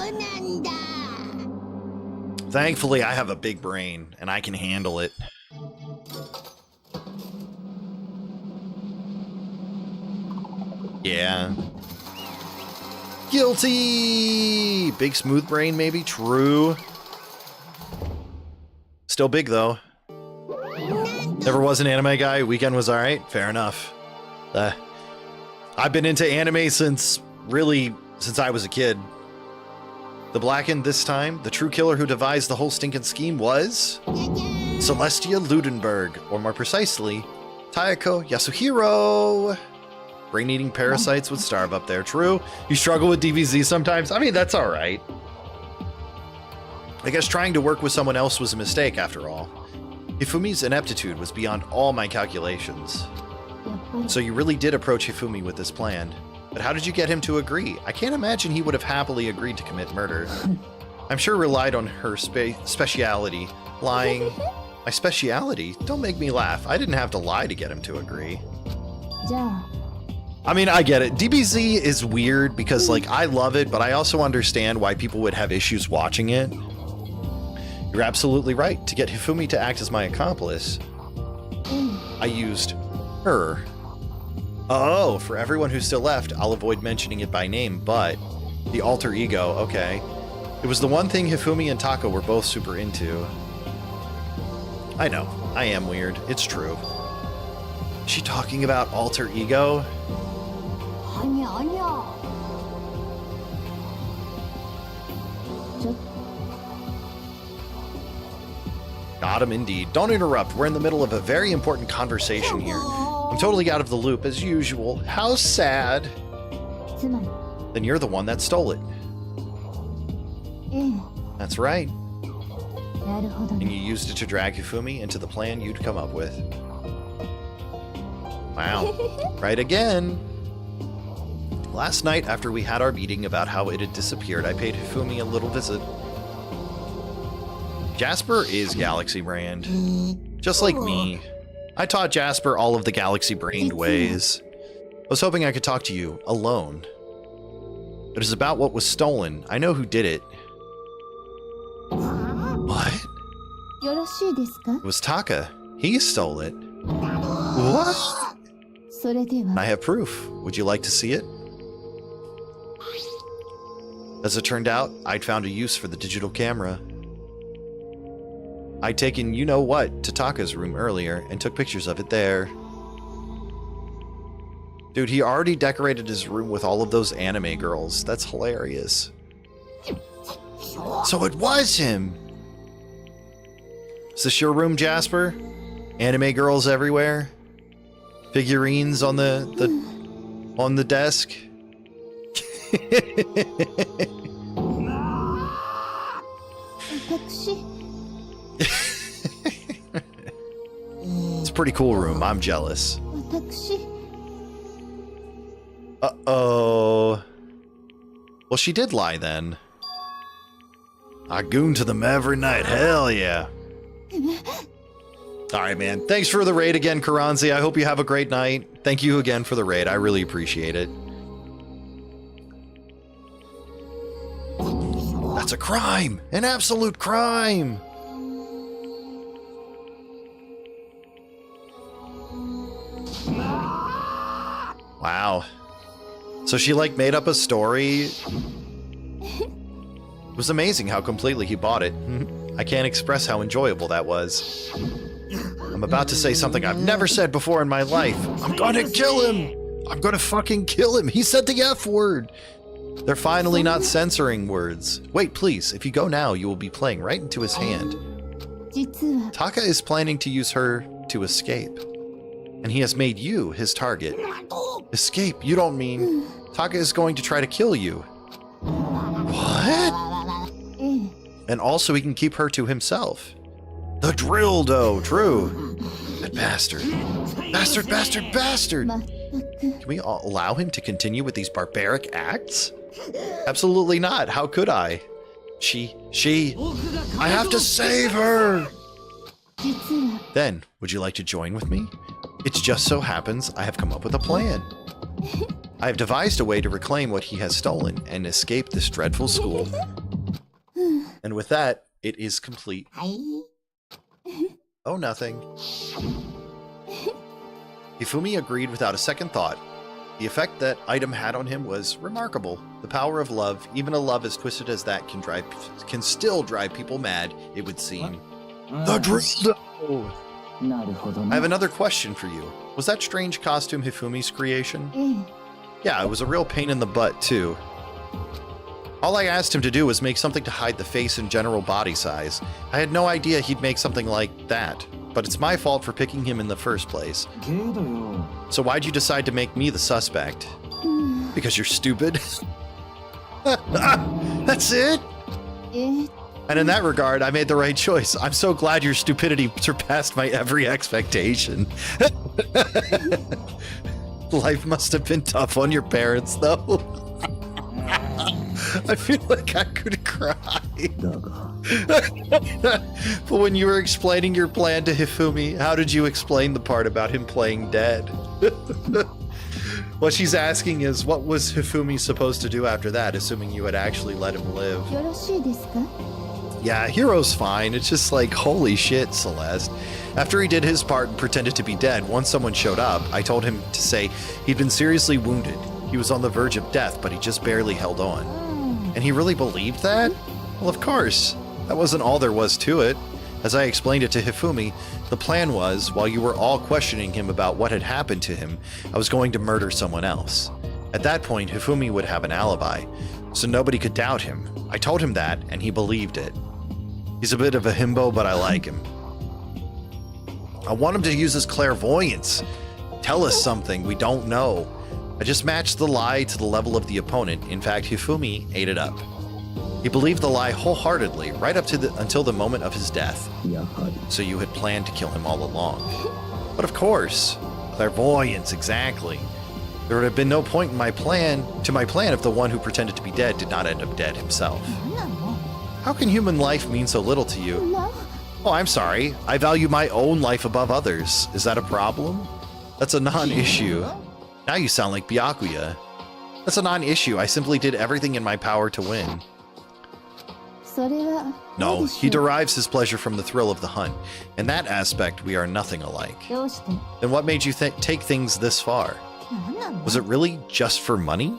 Thankfully, I have a big brain, and I can handle it. Yeah. Guilty! Big smooth brain, maybe? True. Still big, though. Never was an anime guy. Weekend was alright. Fair enough. I've been into anime since I was a kid. The Blackened this time, the true killer who devised the whole stinking scheme was Celestia Ludenberg, or more precisely, Taeko Yasuhiro. Brain-eating parasites would starve up there. True. You struggle with DBZ sometimes? I mean, that's alright. I guess trying to work with someone else was a mistake after all. Hifumi's ineptitude was beyond all my calculations. So you really did approach Hifumi with this plan. But how did you get him to agree? I can't imagine he would have happily agreed to commit murder. I'm sure relied on her speciality, lying. My speciality? Don't make me laugh. I didn't have to lie to get him to agree. I mean, I get it. DBZ is weird because, like, I love it, but I also understand why people would have issues watching it. You're absolutely right. To get Hifumi to act as my accomplice, I used her. Oh, for everyone who's still left, I'll avoid mentioning it by name, but the alter ego, okay. It was the one thing Hifumi and Taka were both super into. I know, I am weird. It's true. Is she talking about alter ego? Got him indeed. Don't interrupt. We're in the middle of a very important conversation here. I'm totally out of the loop as usual. How sad. Then you're the one that stole it. That's right. And you used it to drag Hifumi into the plan you'd come up with. Wow. Right again. Last night, after we had our meeting about how it had disappeared, I paid Hifumi a little visit. Jasper is Galaxy Brand. Just like me. I taught Jasper all of the Galaxy Brained ways. I was hoping I could talk to you, alone. It is about what was stolen. I know who did it. What? It was Taka. He stole it. What? I have proof. Would you like to see it? As it turned out, I'd found a use for the digital camera. I'd taken you-know-what to Taka's room earlier and took pictures of it there. Dude, he already decorated his room with all of those anime girls. That's hilarious. So it was him! Is this your room, Jasper? Anime girls everywhere? Figurines on the desk? It's a pretty cool room. I'm jealous. Uh-oh. Well, she did lie then. I goon to them every night. Hell yeah. Alright, man. Thanks for the raid again, Karanzi. I hope you have a great night. Thank you again for the raid. I really appreciate it. That's a crime! An absolute crime! Wow. So she, like, made up a story? It was amazing how completely he bought it. I can't express how enjoyable that was. I'm about to say something I've never said before in my life. I'm gonna kill him! I'm gonna fucking kill him! He said the F word! They're finally not censoring words. Wait, please. If you go now, you will be playing right into his hand. Taka is planning to use her to escape. And he has made you his target. Escape? You don't mean... Taka is going to try to kill you. What? And also he can keep her to himself. The drill dough, true. That bastard. Bastard, bastard, bastard! Can we allow him to continue with these barbaric acts? Absolutely not. How could I? She... I have to save her! Then, would you like to join with me? It just so happens I have come up with a plan. I have devised a way to reclaim what he has stolen and escape this dreadful school. And with that, it is complete. Oh, nothing. Hifumi agreed without a second thought. The effect that item had on him was remarkable. The power of love, even a love as twisted as that, can still drive people mad, it would seem. The drill! I have another question for you. Was that strange costume Hifumi's creation? Yeah, it was a real pain in the butt, too. All I asked him to do was make something to hide the face and general body size. I had no idea he'd make something like that, but it's my fault for picking him in the first place. So why'd you decide to make me the suspect? Because you're stupid? That's it? And in that regard, I made the right choice. I'm so glad your stupidity surpassed my every expectation. Life must have been tough on your parents, though. I feel like I could cry. But when you were explaining your plan to Hifumi, how did you explain the part about him playing dead? What she's asking is, what was Hifumi supposed to do after that, assuming you had actually let him live? Yeah, Hiro's fine. It's just like, holy shit, Celeste. After he did his part and pretended to be dead, once someone showed up, I told him to say he'd been seriously wounded. He was on the verge of death, but he just barely held on. And he really believed that? Well, of course. That wasn't all there was to it. As I explained it to Hifumi, the plan was, while you were all questioning him about what had happened to him, I was going to murder someone else. At that point, Hifumi would have an alibi, so nobody could doubt him. I told him that, and he believed it. He's a bit of a himbo, but I like him. I want him to use his clairvoyance. Tell us something we don't know. I just matched the lie to the level of the opponent. In fact, Hifumi ate it up. He believed the lie wholeheartedly, right up to until the moment of his death. So you had planned to kill him all along. But of course, clairvoyance, exactly. There would have been no point in my plan if the one who pretended to be dead did not end up dead himself. How can human life mean so little to you? Oh, I'm sorry. I value my own life above others. Is that a problem? That's a non-issue. Now you sound like Byakuya. That's a non-issue. I simply did everything in my power to win. No, he derives his pleasure from the thrill of the hunt. In that aspect, we are nothing alike. Then what made you take things this far? Was it really just for money?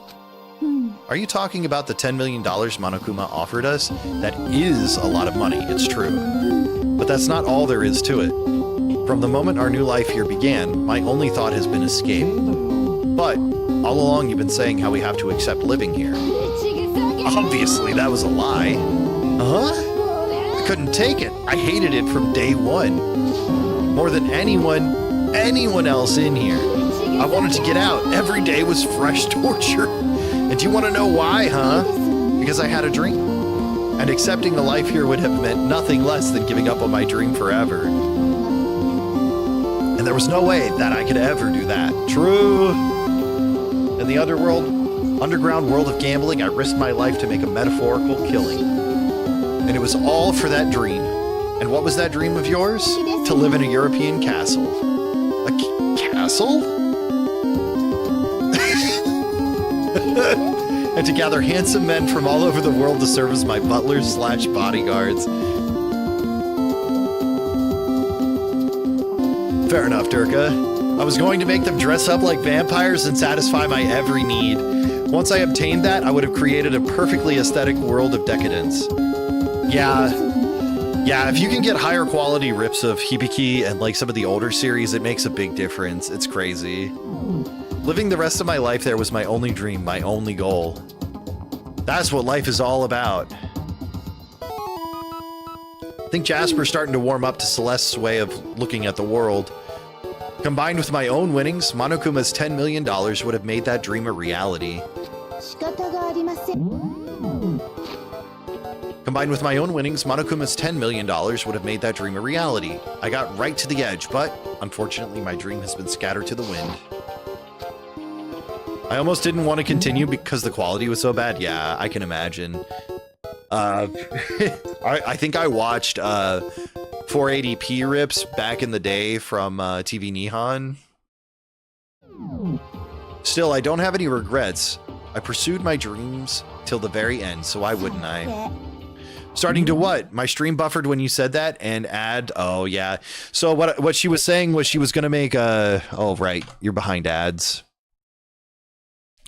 Are you talking about the $10 million Monokuma offered us? That is a lot of money, it's true. But that's not all there is to it. From the moment our new life here began, my only thought has been escape. But all along you've been saying how we have to accept living here. Obviously, that was a lie. I couldn't take it. I hated it from day one. More than anyone else in here. I wanted to get out. Every day was fresh torture. And do you want to know why, huh? Because I had a dream. And accepting the life here would have meant nothing less than giving up on my dream forever. And there was no way that I could ever do that. True. In the underground world of gambling, I risked my life to make a metaphorical killing. And it was all for that dream. And what was that dream of yours? To live in a European castle. A castle? And to gather handsome men from all over the world to serve as my butlers / bodyguards. Fair enough, Durka. I was going to make them dress up like vampires and satisfy my every need. Once I obtained that, I would have created a perfectly aesthetic world of decadence. Yeah, if you can get higher quality rips of Hibiki and like some of the older series, it makes a big difference. It's crazy. Living the rest of my life there was my only dream, my only goal. That's what life is all about. I think Jasper's starting to warm up to Celeste's way of looking at the world. Combined with my own winnings, Monokuma's $10 million would have made that dream a reality. Combined with my own winnings, Monokuma's $10 million would have made that dream a reality. I got right to the edge, but unfortunately my dream has been scattered to the wind. I almost didn't want to continue because the quality was so bad. Yeah, I can imagine. I think I watched 480p rips back in the day from TV Nihon. Still, I don't have any regrets. I pursued my dreams till the very end, so why wouldn't I? Starting to what? My stream buffered when you said that, and add. Oh yeah. So what she was saying was she was gonna make a. Oh right, you're behind ads.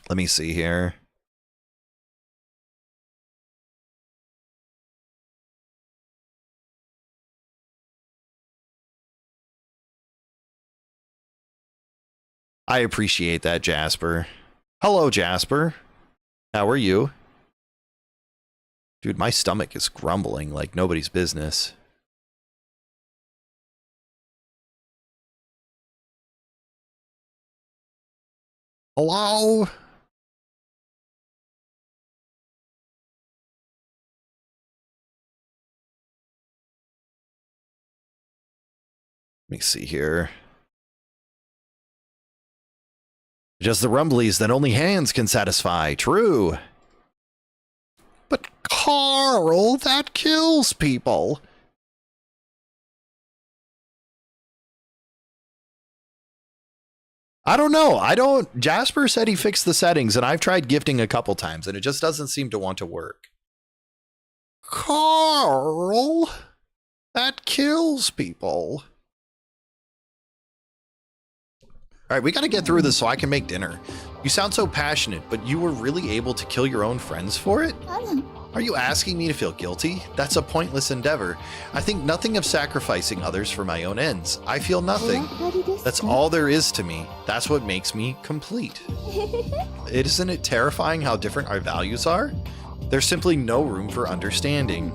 Let me see here. I appreciate that, Jasper. Hello, Jasper. How are you? Dude, my stomach is grumbling like nobody's business. Hello? Let me see here. Just the rumblies that only hands can satisfy. True. But Carl, that kills people. I don't know. Jasper said he fixed the settings, and I've tried gifting a couple times, and it just doesn't seem to want to work. Carl, that kills people. All right, we got to get through this so I can make dinner. You sound so passionate, but you were really able to kill your own friends for it? Are you asking me to feel guilty? That's a pointless endeavor. I think nothing of sacrificing others for my own ends. I feel nothing. That's all there is to me. That's what makes me complete. Isn't it terrifying how different our values are? There's simply no room for understanding.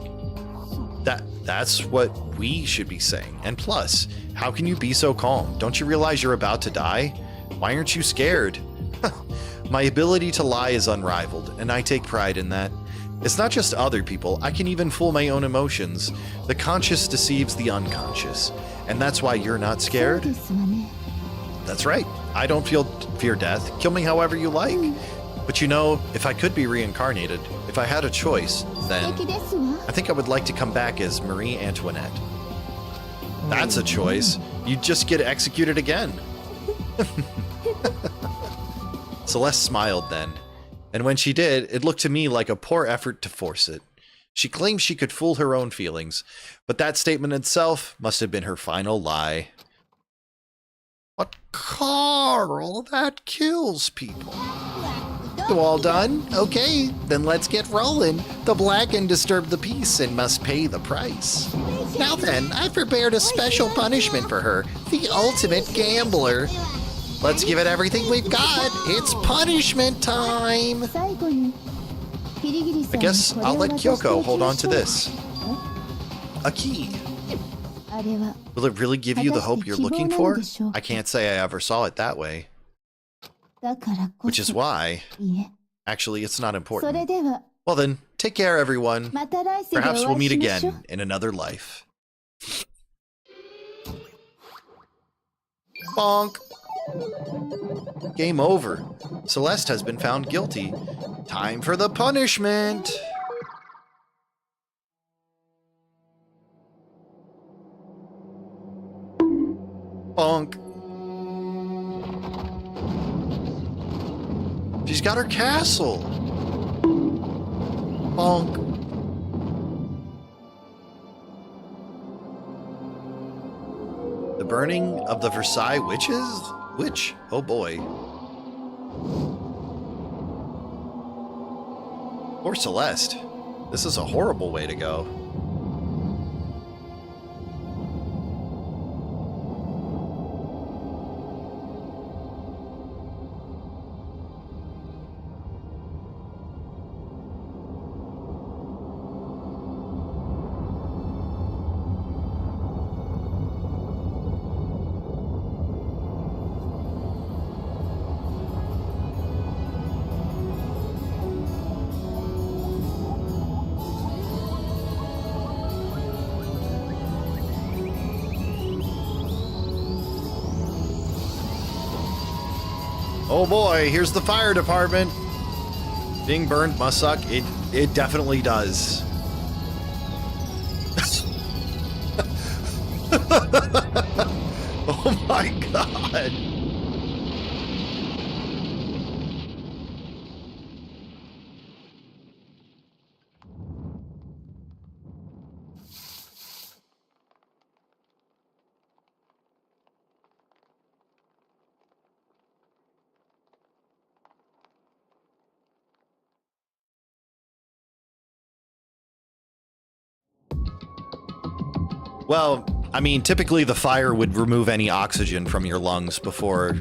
That's what we should be saying. And plus, how can you be so calm? Don't you realize you're about to die? Why aren't you scared? My ability to lie is unrivaled, and I take pride in that. It's not just other people, I can even fool my own emotions. The conscious deceives the unconscious, and that's why you're not scared? That's right, I don't fear death. Kill me however you like. But you know, if I could be reincarnated, if I had a choice, then I think I would like to come back as Marie Antoinette. That's a choice. You'd just get executed again. Celeste smiled then, and when she did, it looked to me like a poor effort to force it. She claimed she could fool her own feelings, but that statement itself must have been her final lie. But Carl, that kills people. You all done? Okay, then let's get rolling. The Blacken disturbed the peace and must pay the price. Now then, I've prepared a special punishment for her, the ultimate gambler. Let's give it everything we've got. It's punishment time. I guess I'll let Kyoko hold on to this. A key. Will it really give you the hope you're looking for? I can't say I ever saw it that way. Which is why... Actually, it's not important. Well then, take care everyone. Perhaps we'll meet again in another life. Bonk! Game over. Celeste has been found guilty. Time for the punishment! Bonk. She's got her castle. Bonk. The burning of the Versailles witches? Which? Oh boy. Poor Celeste. This is a horrible way to go. Oh boy, here's the fire department. Being burned must suck. It definitely does. Well, I mean, typically the fire would remove any oxygen from your lungs before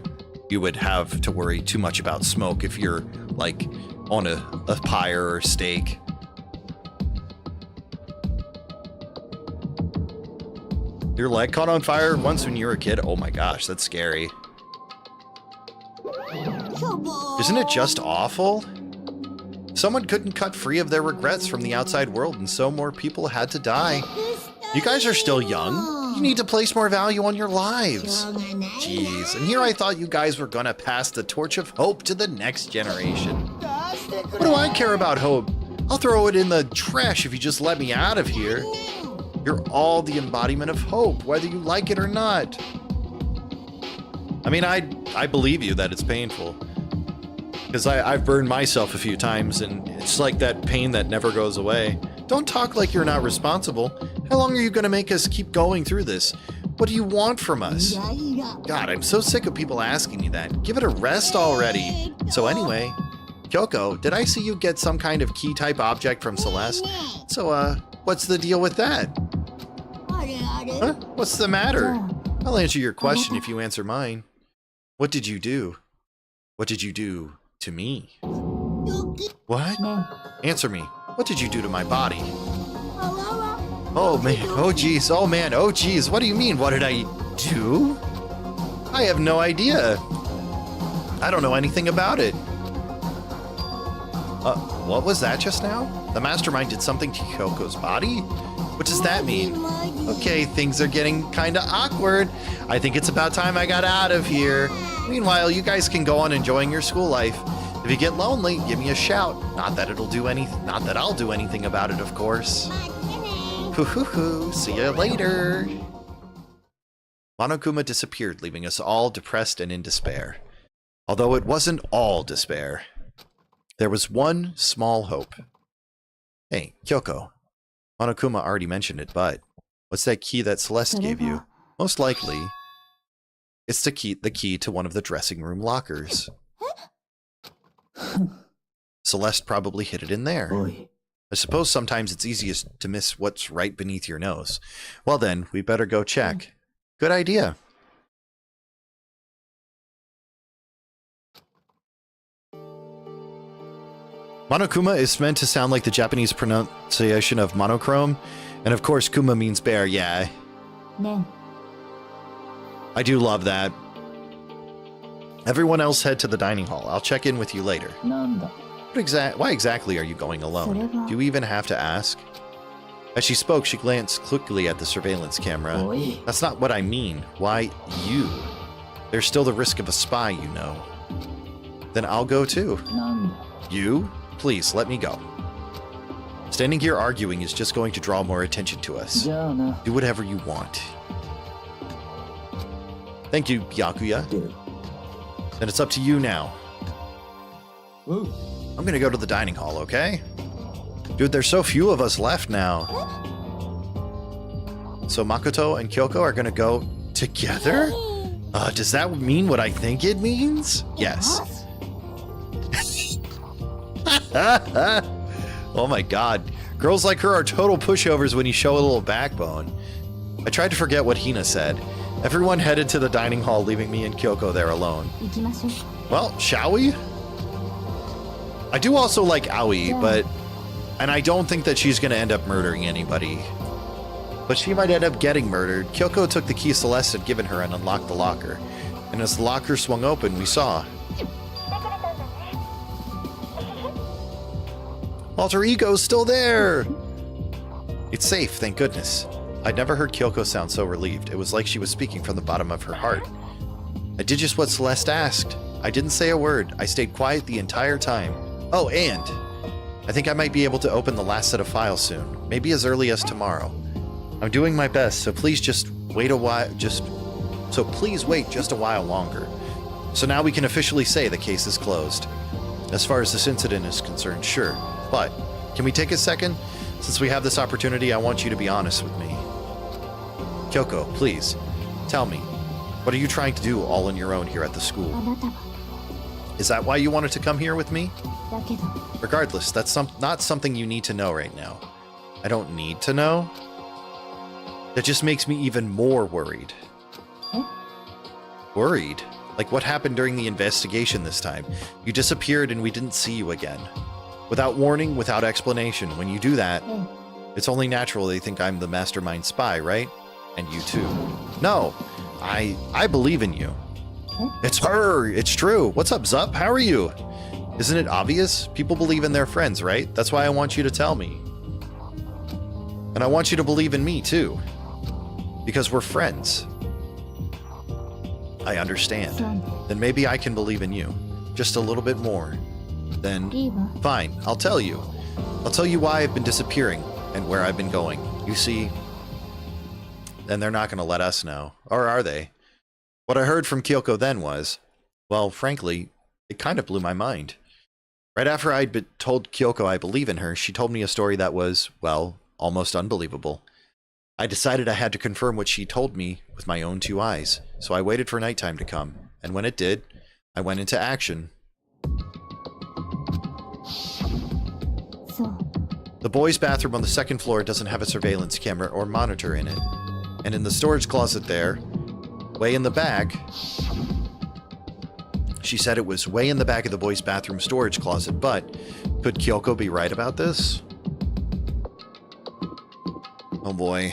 you would have to worry too much about smoke if you're, like, on a pyre or steak. Your leg caught on fire once when you were a kid? Oh my gosh, that's scary. Isn't it just awful? Someone couldn't cut free of their regrets from the outside world, and so more people had to die. You guys are still young. You need to place more value on your lives. Jeez, and here I thought you guys were gonna pass the torch of hope to the next generation. What do I care about hope? I'll throw it in the trash if you just let me out of here. You're all the embodiment of hope, whether you like it or not. I mean, I believe you that it's painful. Because I've burned myself a few times, and it's like that pain that never goes away. Don't talk like you're not responsible. How long are you going to make us keep going through this? What do you want from us? God, I'm so sick of people asking me that. Give it a rest already. So anyway, Kyoko, did I see you get some kind of key-type object from Celeste? So, what's the deal with that? Huh? What's the matter? I'll answer your question if you answer mine. What did you do? What did you do to me? What? Answer me. What did you do to my body? Oh man, oh geez, oh man, oh geez, what do you mean, what did I do? I have no idea. I don't know anything about it. What was that just now? The mastermind did something to Kyoko's body? What does that mean? Okay, things are getting kinda awkward. I think it's about time I got out of here. Meanwhile, you guys can go on enjoying your school life. If you get lonely, give me a shout. Not that I'll do anything about it, of course. Hoo-hoo-hoo, see you later. Monokuma disappeared, leaving us all depressed and in despair. Although it wasn't all despair. There was one small hope. Hey, Kyoko. Monokuma already mentioned it, but what's that key that Celeste gave you? Most likely, it's the key to one of the dressing room lockers. Celeste probably hid it in there. I suppose sometimes it's easiest to miss what's right beneath your nose. Well then, we better go check. Good idea. Monokuma is meant to sound like the Japanese pronunciation of monochrome, and of course Kuma means bear, yeah. No. I do love that. Everyone else head to the dining hall. I'll check in with you later. Why exactly are you going alone? Do you even have to ask? As she spoke, she glanced quickly at the surveillance camera. That's not what I mean. Why you? There's still the risk of a spy, you know. Then I'll go too. You? Please, let me go. Standing here arguing is just going to draw more attention to us. Do whatever you want. Thank you, Byakuya. Then it's up to you now. I'm gonna go to the dining hall, okay? Dude, there's so few of us left now. So Makoto and Kyoko are gonna go together? Does that mean what I think it means? Yes. Oh my god. Girls like her are total pushovers when you show a little backbone. I tried to forget what Hina said. Everyone headed to the dining hall, leaving me and Kyoko there alone. Well, shall we? I do also like Aoi, and I don't think that she's gonna end up murdering anybody. But she might end up getting murdered. Kyoko took the key Celeste had given her and unlocked the locker. And as the locker swung open, we saw Alter Ego's still there! It's safe, thank goodness. I'd never heard Kyoko sound so relieved. It was like she was speaking from the bottom of her heart. I did just what Celeste asked. I didn't say a word. I stayed quiet the entire time. Oh, and I think I might be able to open the last set of files soon. Maybe as early as tomorrow. I'm doing my best, so please just wait a while. Please wait just a while longer. So now we can officially say the case is closed. As far as this incident is concerned, sure. But can we take a second? Since we have this opportunity, I want you to be honest with me. Kyoko, please, tell me, what are you trying to do all on your own here at the school? Is that why you wanted to come here with me? Regardless, that's not something you need to know right now. I don't need to know? That just makes me even more worried. Worried? Like what happened during the investigation this time? You disappeared and we didn't see you again. Without warning, without explanation. When you do that, it's only natural they think I'm the mastermind spy, right? And you too. No, I believe in you. It's her. It's true. What's up, Zup? How are you? Isn't it obvious? People believe in their friends, right? That's why I want you to tell me. And I want you to believe in me too. Because we're friends. I understand. Then maybe I can believe in you. Just a little bit more. Then, fine, I'll tell you. I'll tell you why I've been disappearing and where I've been going. You see, then they're not going to let us know. Or are they? What I heard from Kyoko then was, well, frankly, it kind of blew my mind. Right after I'd told Kyoko I believe in her, she told me a story that was, well, almost unbelievable. I decided I had to confirm what she told me with my own 2 eyes, so I waited for nighttime to come, and when it did, I went into action. The boys' bathroom on the 2nd floor doesn't have a surveillance camera or monitor in it, and in the storage closet there, way in the back, she said it was way in the back of the boys' bathroom storage closet, but could Kyoko be right about this? Oh boy.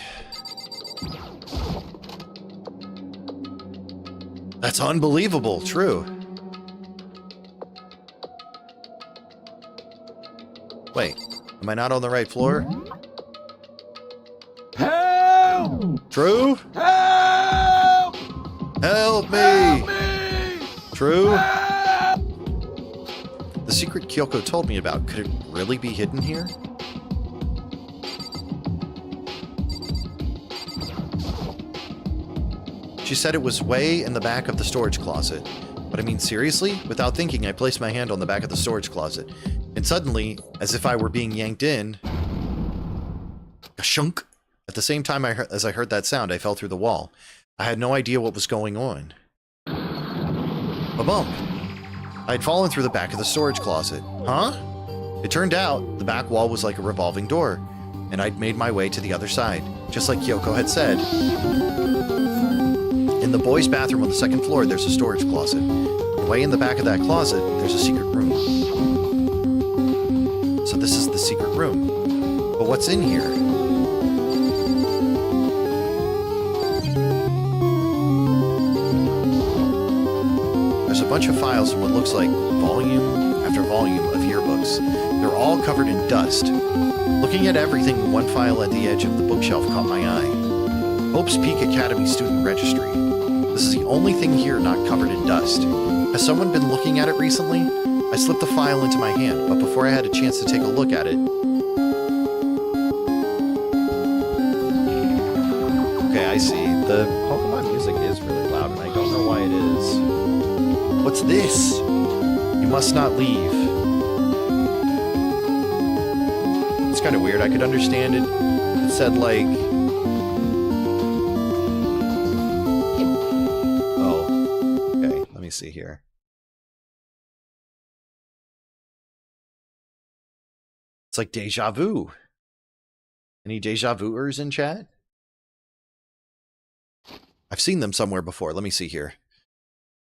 That's unbelievable, true. Wait, am I not on the right floor? Help! True? Help! Help me! Help me! True? Help! The secret Kyoko told me about, could it really be hidden here? She said it was way in the back of the storage closet. But I mean, seriously? Without thinking, I placed my hand on the back of the storage closet. And suddenly, as if I were being yanked in, a shunk. At the same time as I heard that sound, I fell through the wall. I had no idea what was going on. A bump. I had fallen through the back of the storage closet. Huh? It turned out the back wall was like a revolving door, and I'd made my way to the other side, just like Kyoko had said. In the boys' bathroom on the 2nd floor, there's a storage closet. And way in the back of that closet, there's a secret room. So this is the secret room. But what's in here? There's a bunch of files in what looks like volume after volume of yearbooks. They're all covered in dust. Looking at everything, one file at the edge of the bookshelf caught my eye. Hope's Peak Academy Student Registry. This is the only thing here not covered in dust. Has someone been looking at it recently? I slipped the file into my hand, but before I had a chance to take a look at it... Okay, I see. The Pokemon music is really loud, and I don't know why it is. What's this? You must not leave. It's kind of weird. I could understand it. It said, like... see here. It's like deja vu. Any deja vuers in chat? I've seen them somewhere before. Let me see here.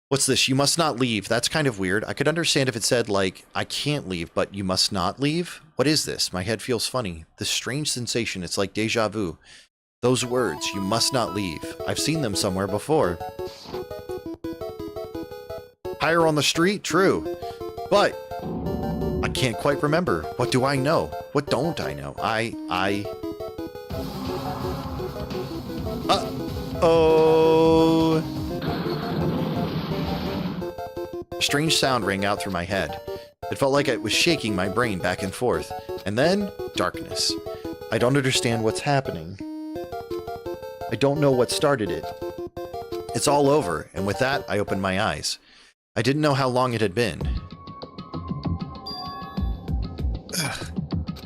What's this? You must not leave. That's kind of weird. I could understand if it said, like, I can't leave, but you must not leave. What is this? My head feels funny. This strange sensation. It's like deja vu. Those words, you must not leave. I've seen them somewhere before. Higher on the street? True. But I can't quite remember. What do I know? What don't I know? Uh-oh. A strange sound rang out through my head. It felt like it was shaking my brain back and forth. And then, darkness. I don't understand what's happening. I don't know what started it. It's all over, and with that, I opened my eyes. I didn't know how long it had been. Ugh.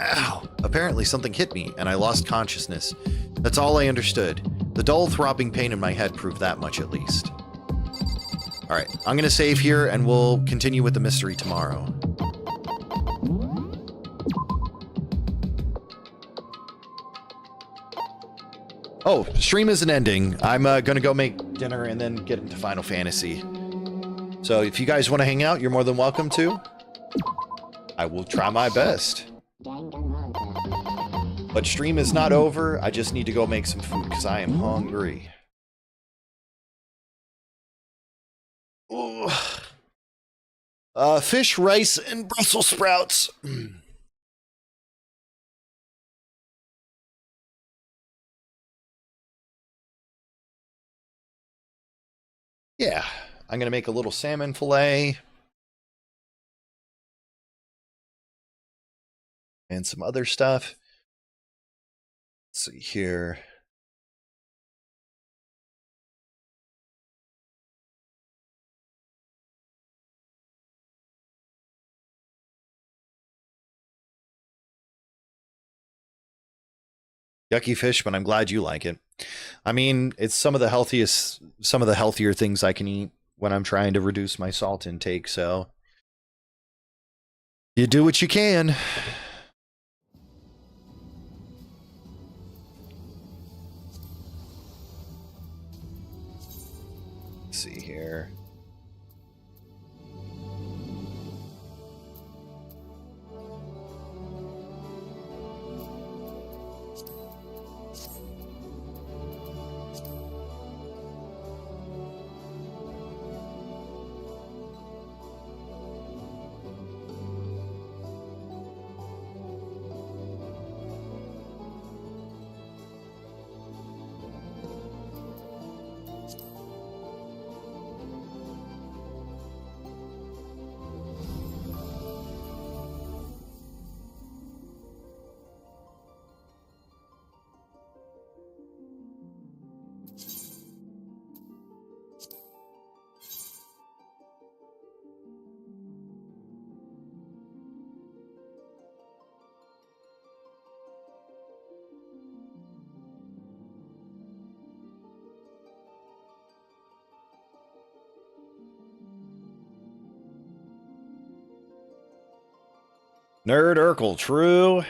Ow. Apparently something hit me, and I lost consciousness. That's all I understood. The dull, throbbing pain in my head proved that much, at least. Alright, I'm gonna save here, and we'll continue with the mystery tomorrow. Oh, stream isn't ending. I'm gonna go make dinner and then get into Final Fantasy. So if you guys want to hang out, you're more than welcome to. I will try my best. But stream is not over. I just need to go make some food because I am hungry. Ooh. Fish, rice, and Brussels sprouts. Yeah, I'm gonna make a little salmon fillet. And some other stuff. Let's see here. Yucky fish, but I'm glad you like it. I mean, it's some of the healthier things I can eat when I'm trying to reduce my salt intake, so you do what you can. Let's see here. Nerd Urkel, true.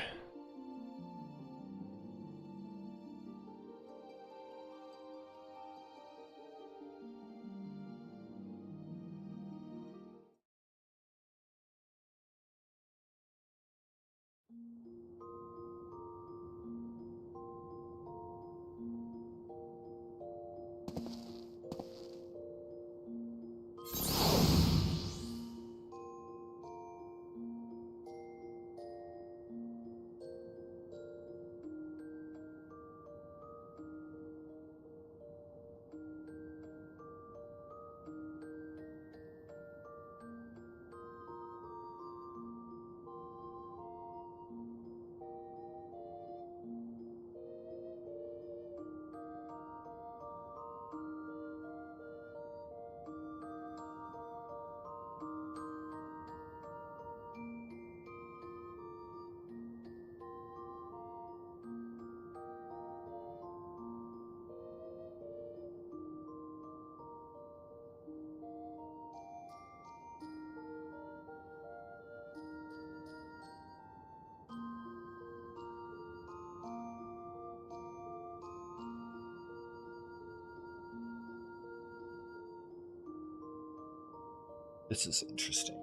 This is interesting.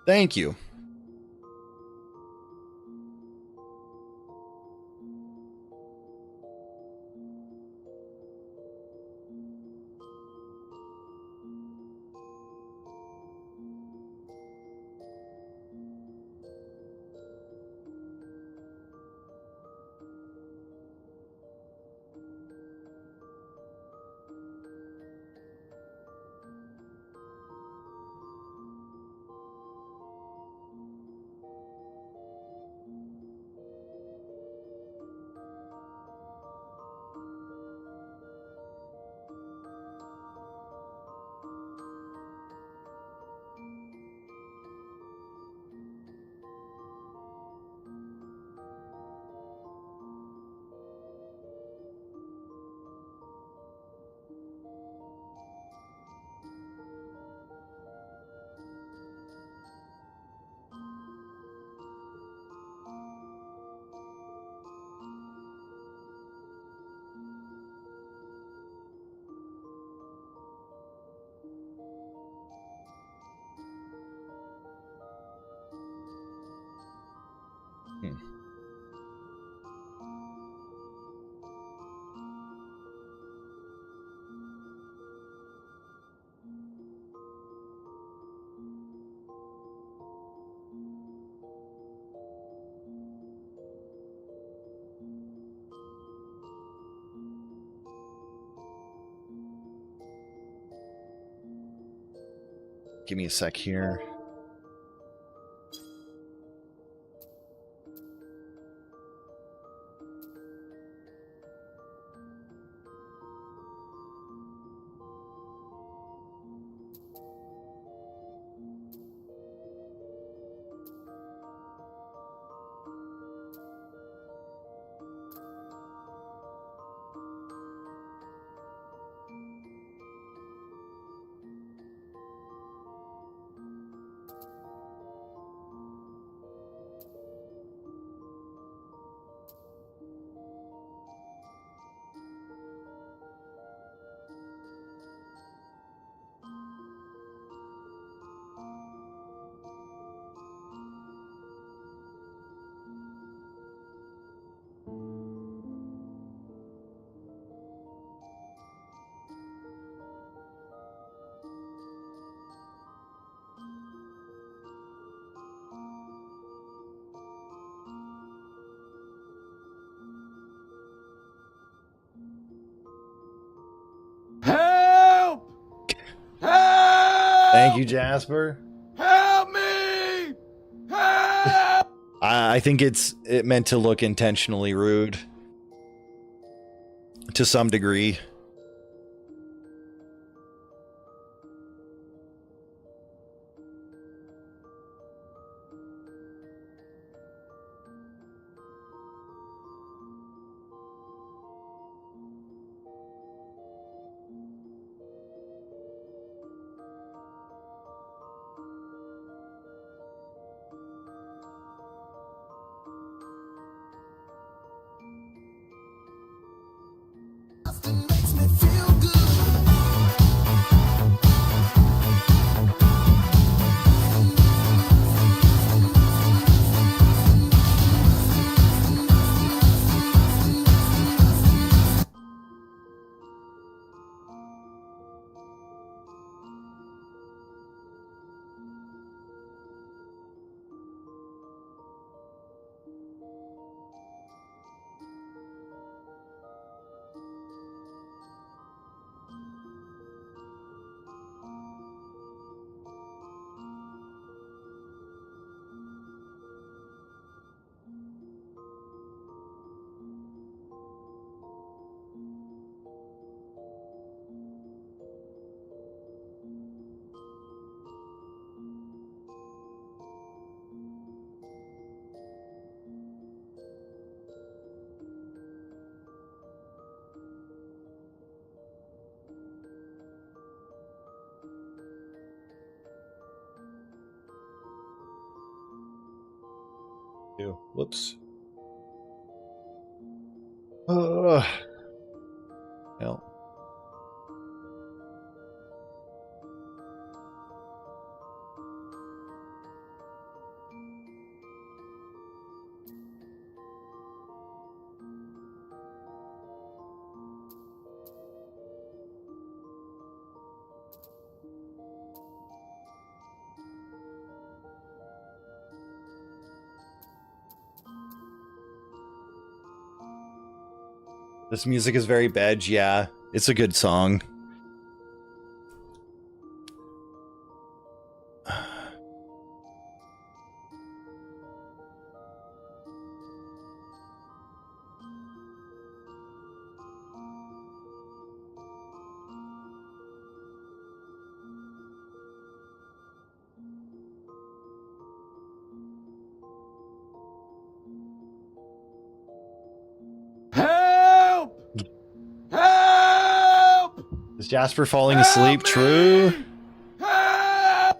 Thank you. Hmm. Give me a sec here. Help! Help! Thank you, Jasper. Help me! Help! I think it meant to look intentionally rude to some degree. Whoops. Well. This music is very veg, yeah. It's a good song. Help! Help! Is Jasper falling asleep? True. Help!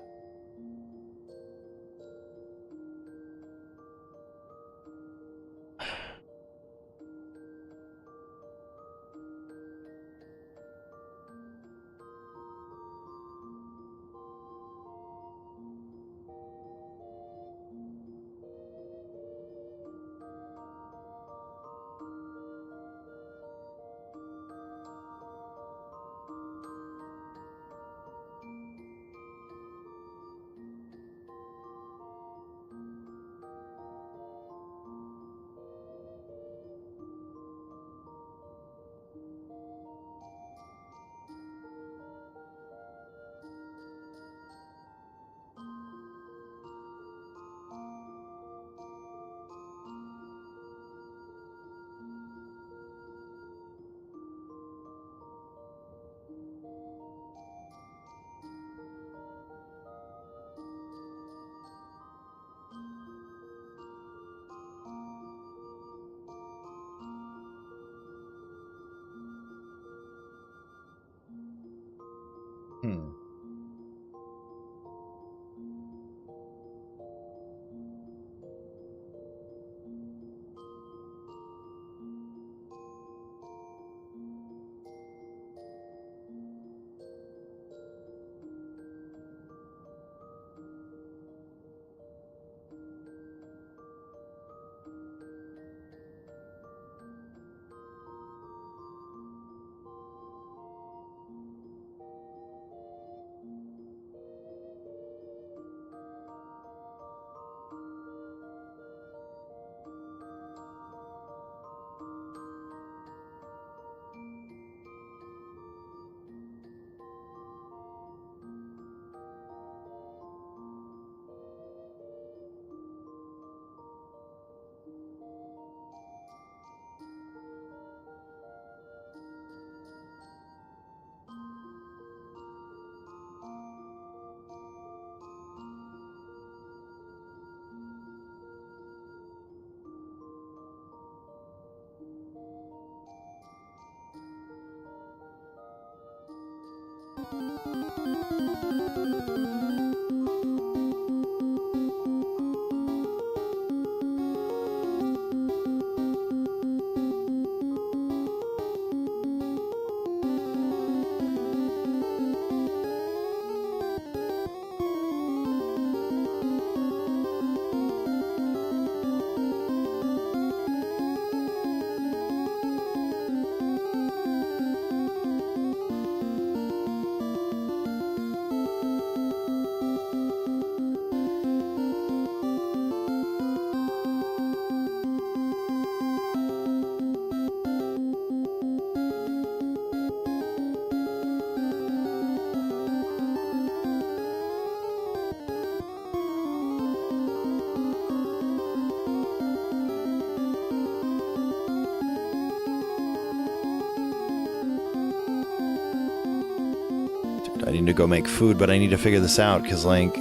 I need to go make food, but I need to figure this out, because, like, I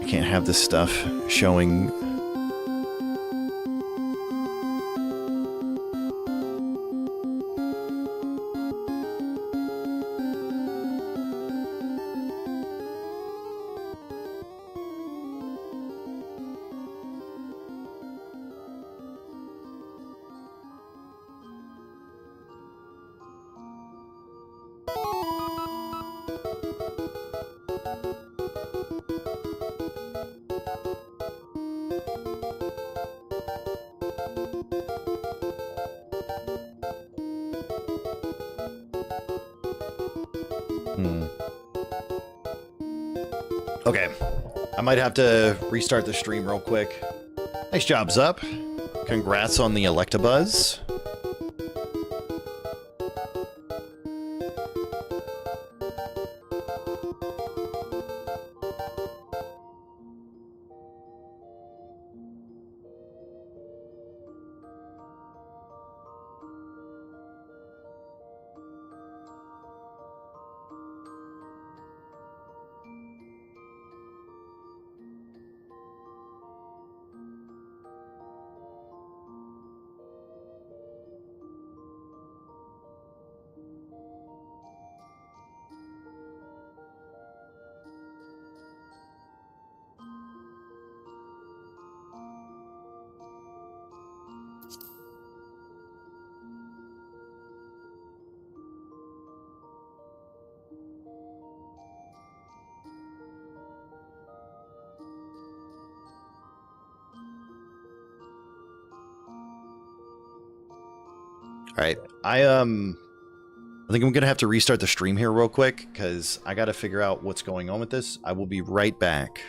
can't have this stuff showing. Okay, I might have to restart the stream real quick. Nice job, Zup. Congrats on the Electabuzz. All right, I think I'm gonna have to restart the stream here real quick because I gotta figure out what's going on with this. I will be right back.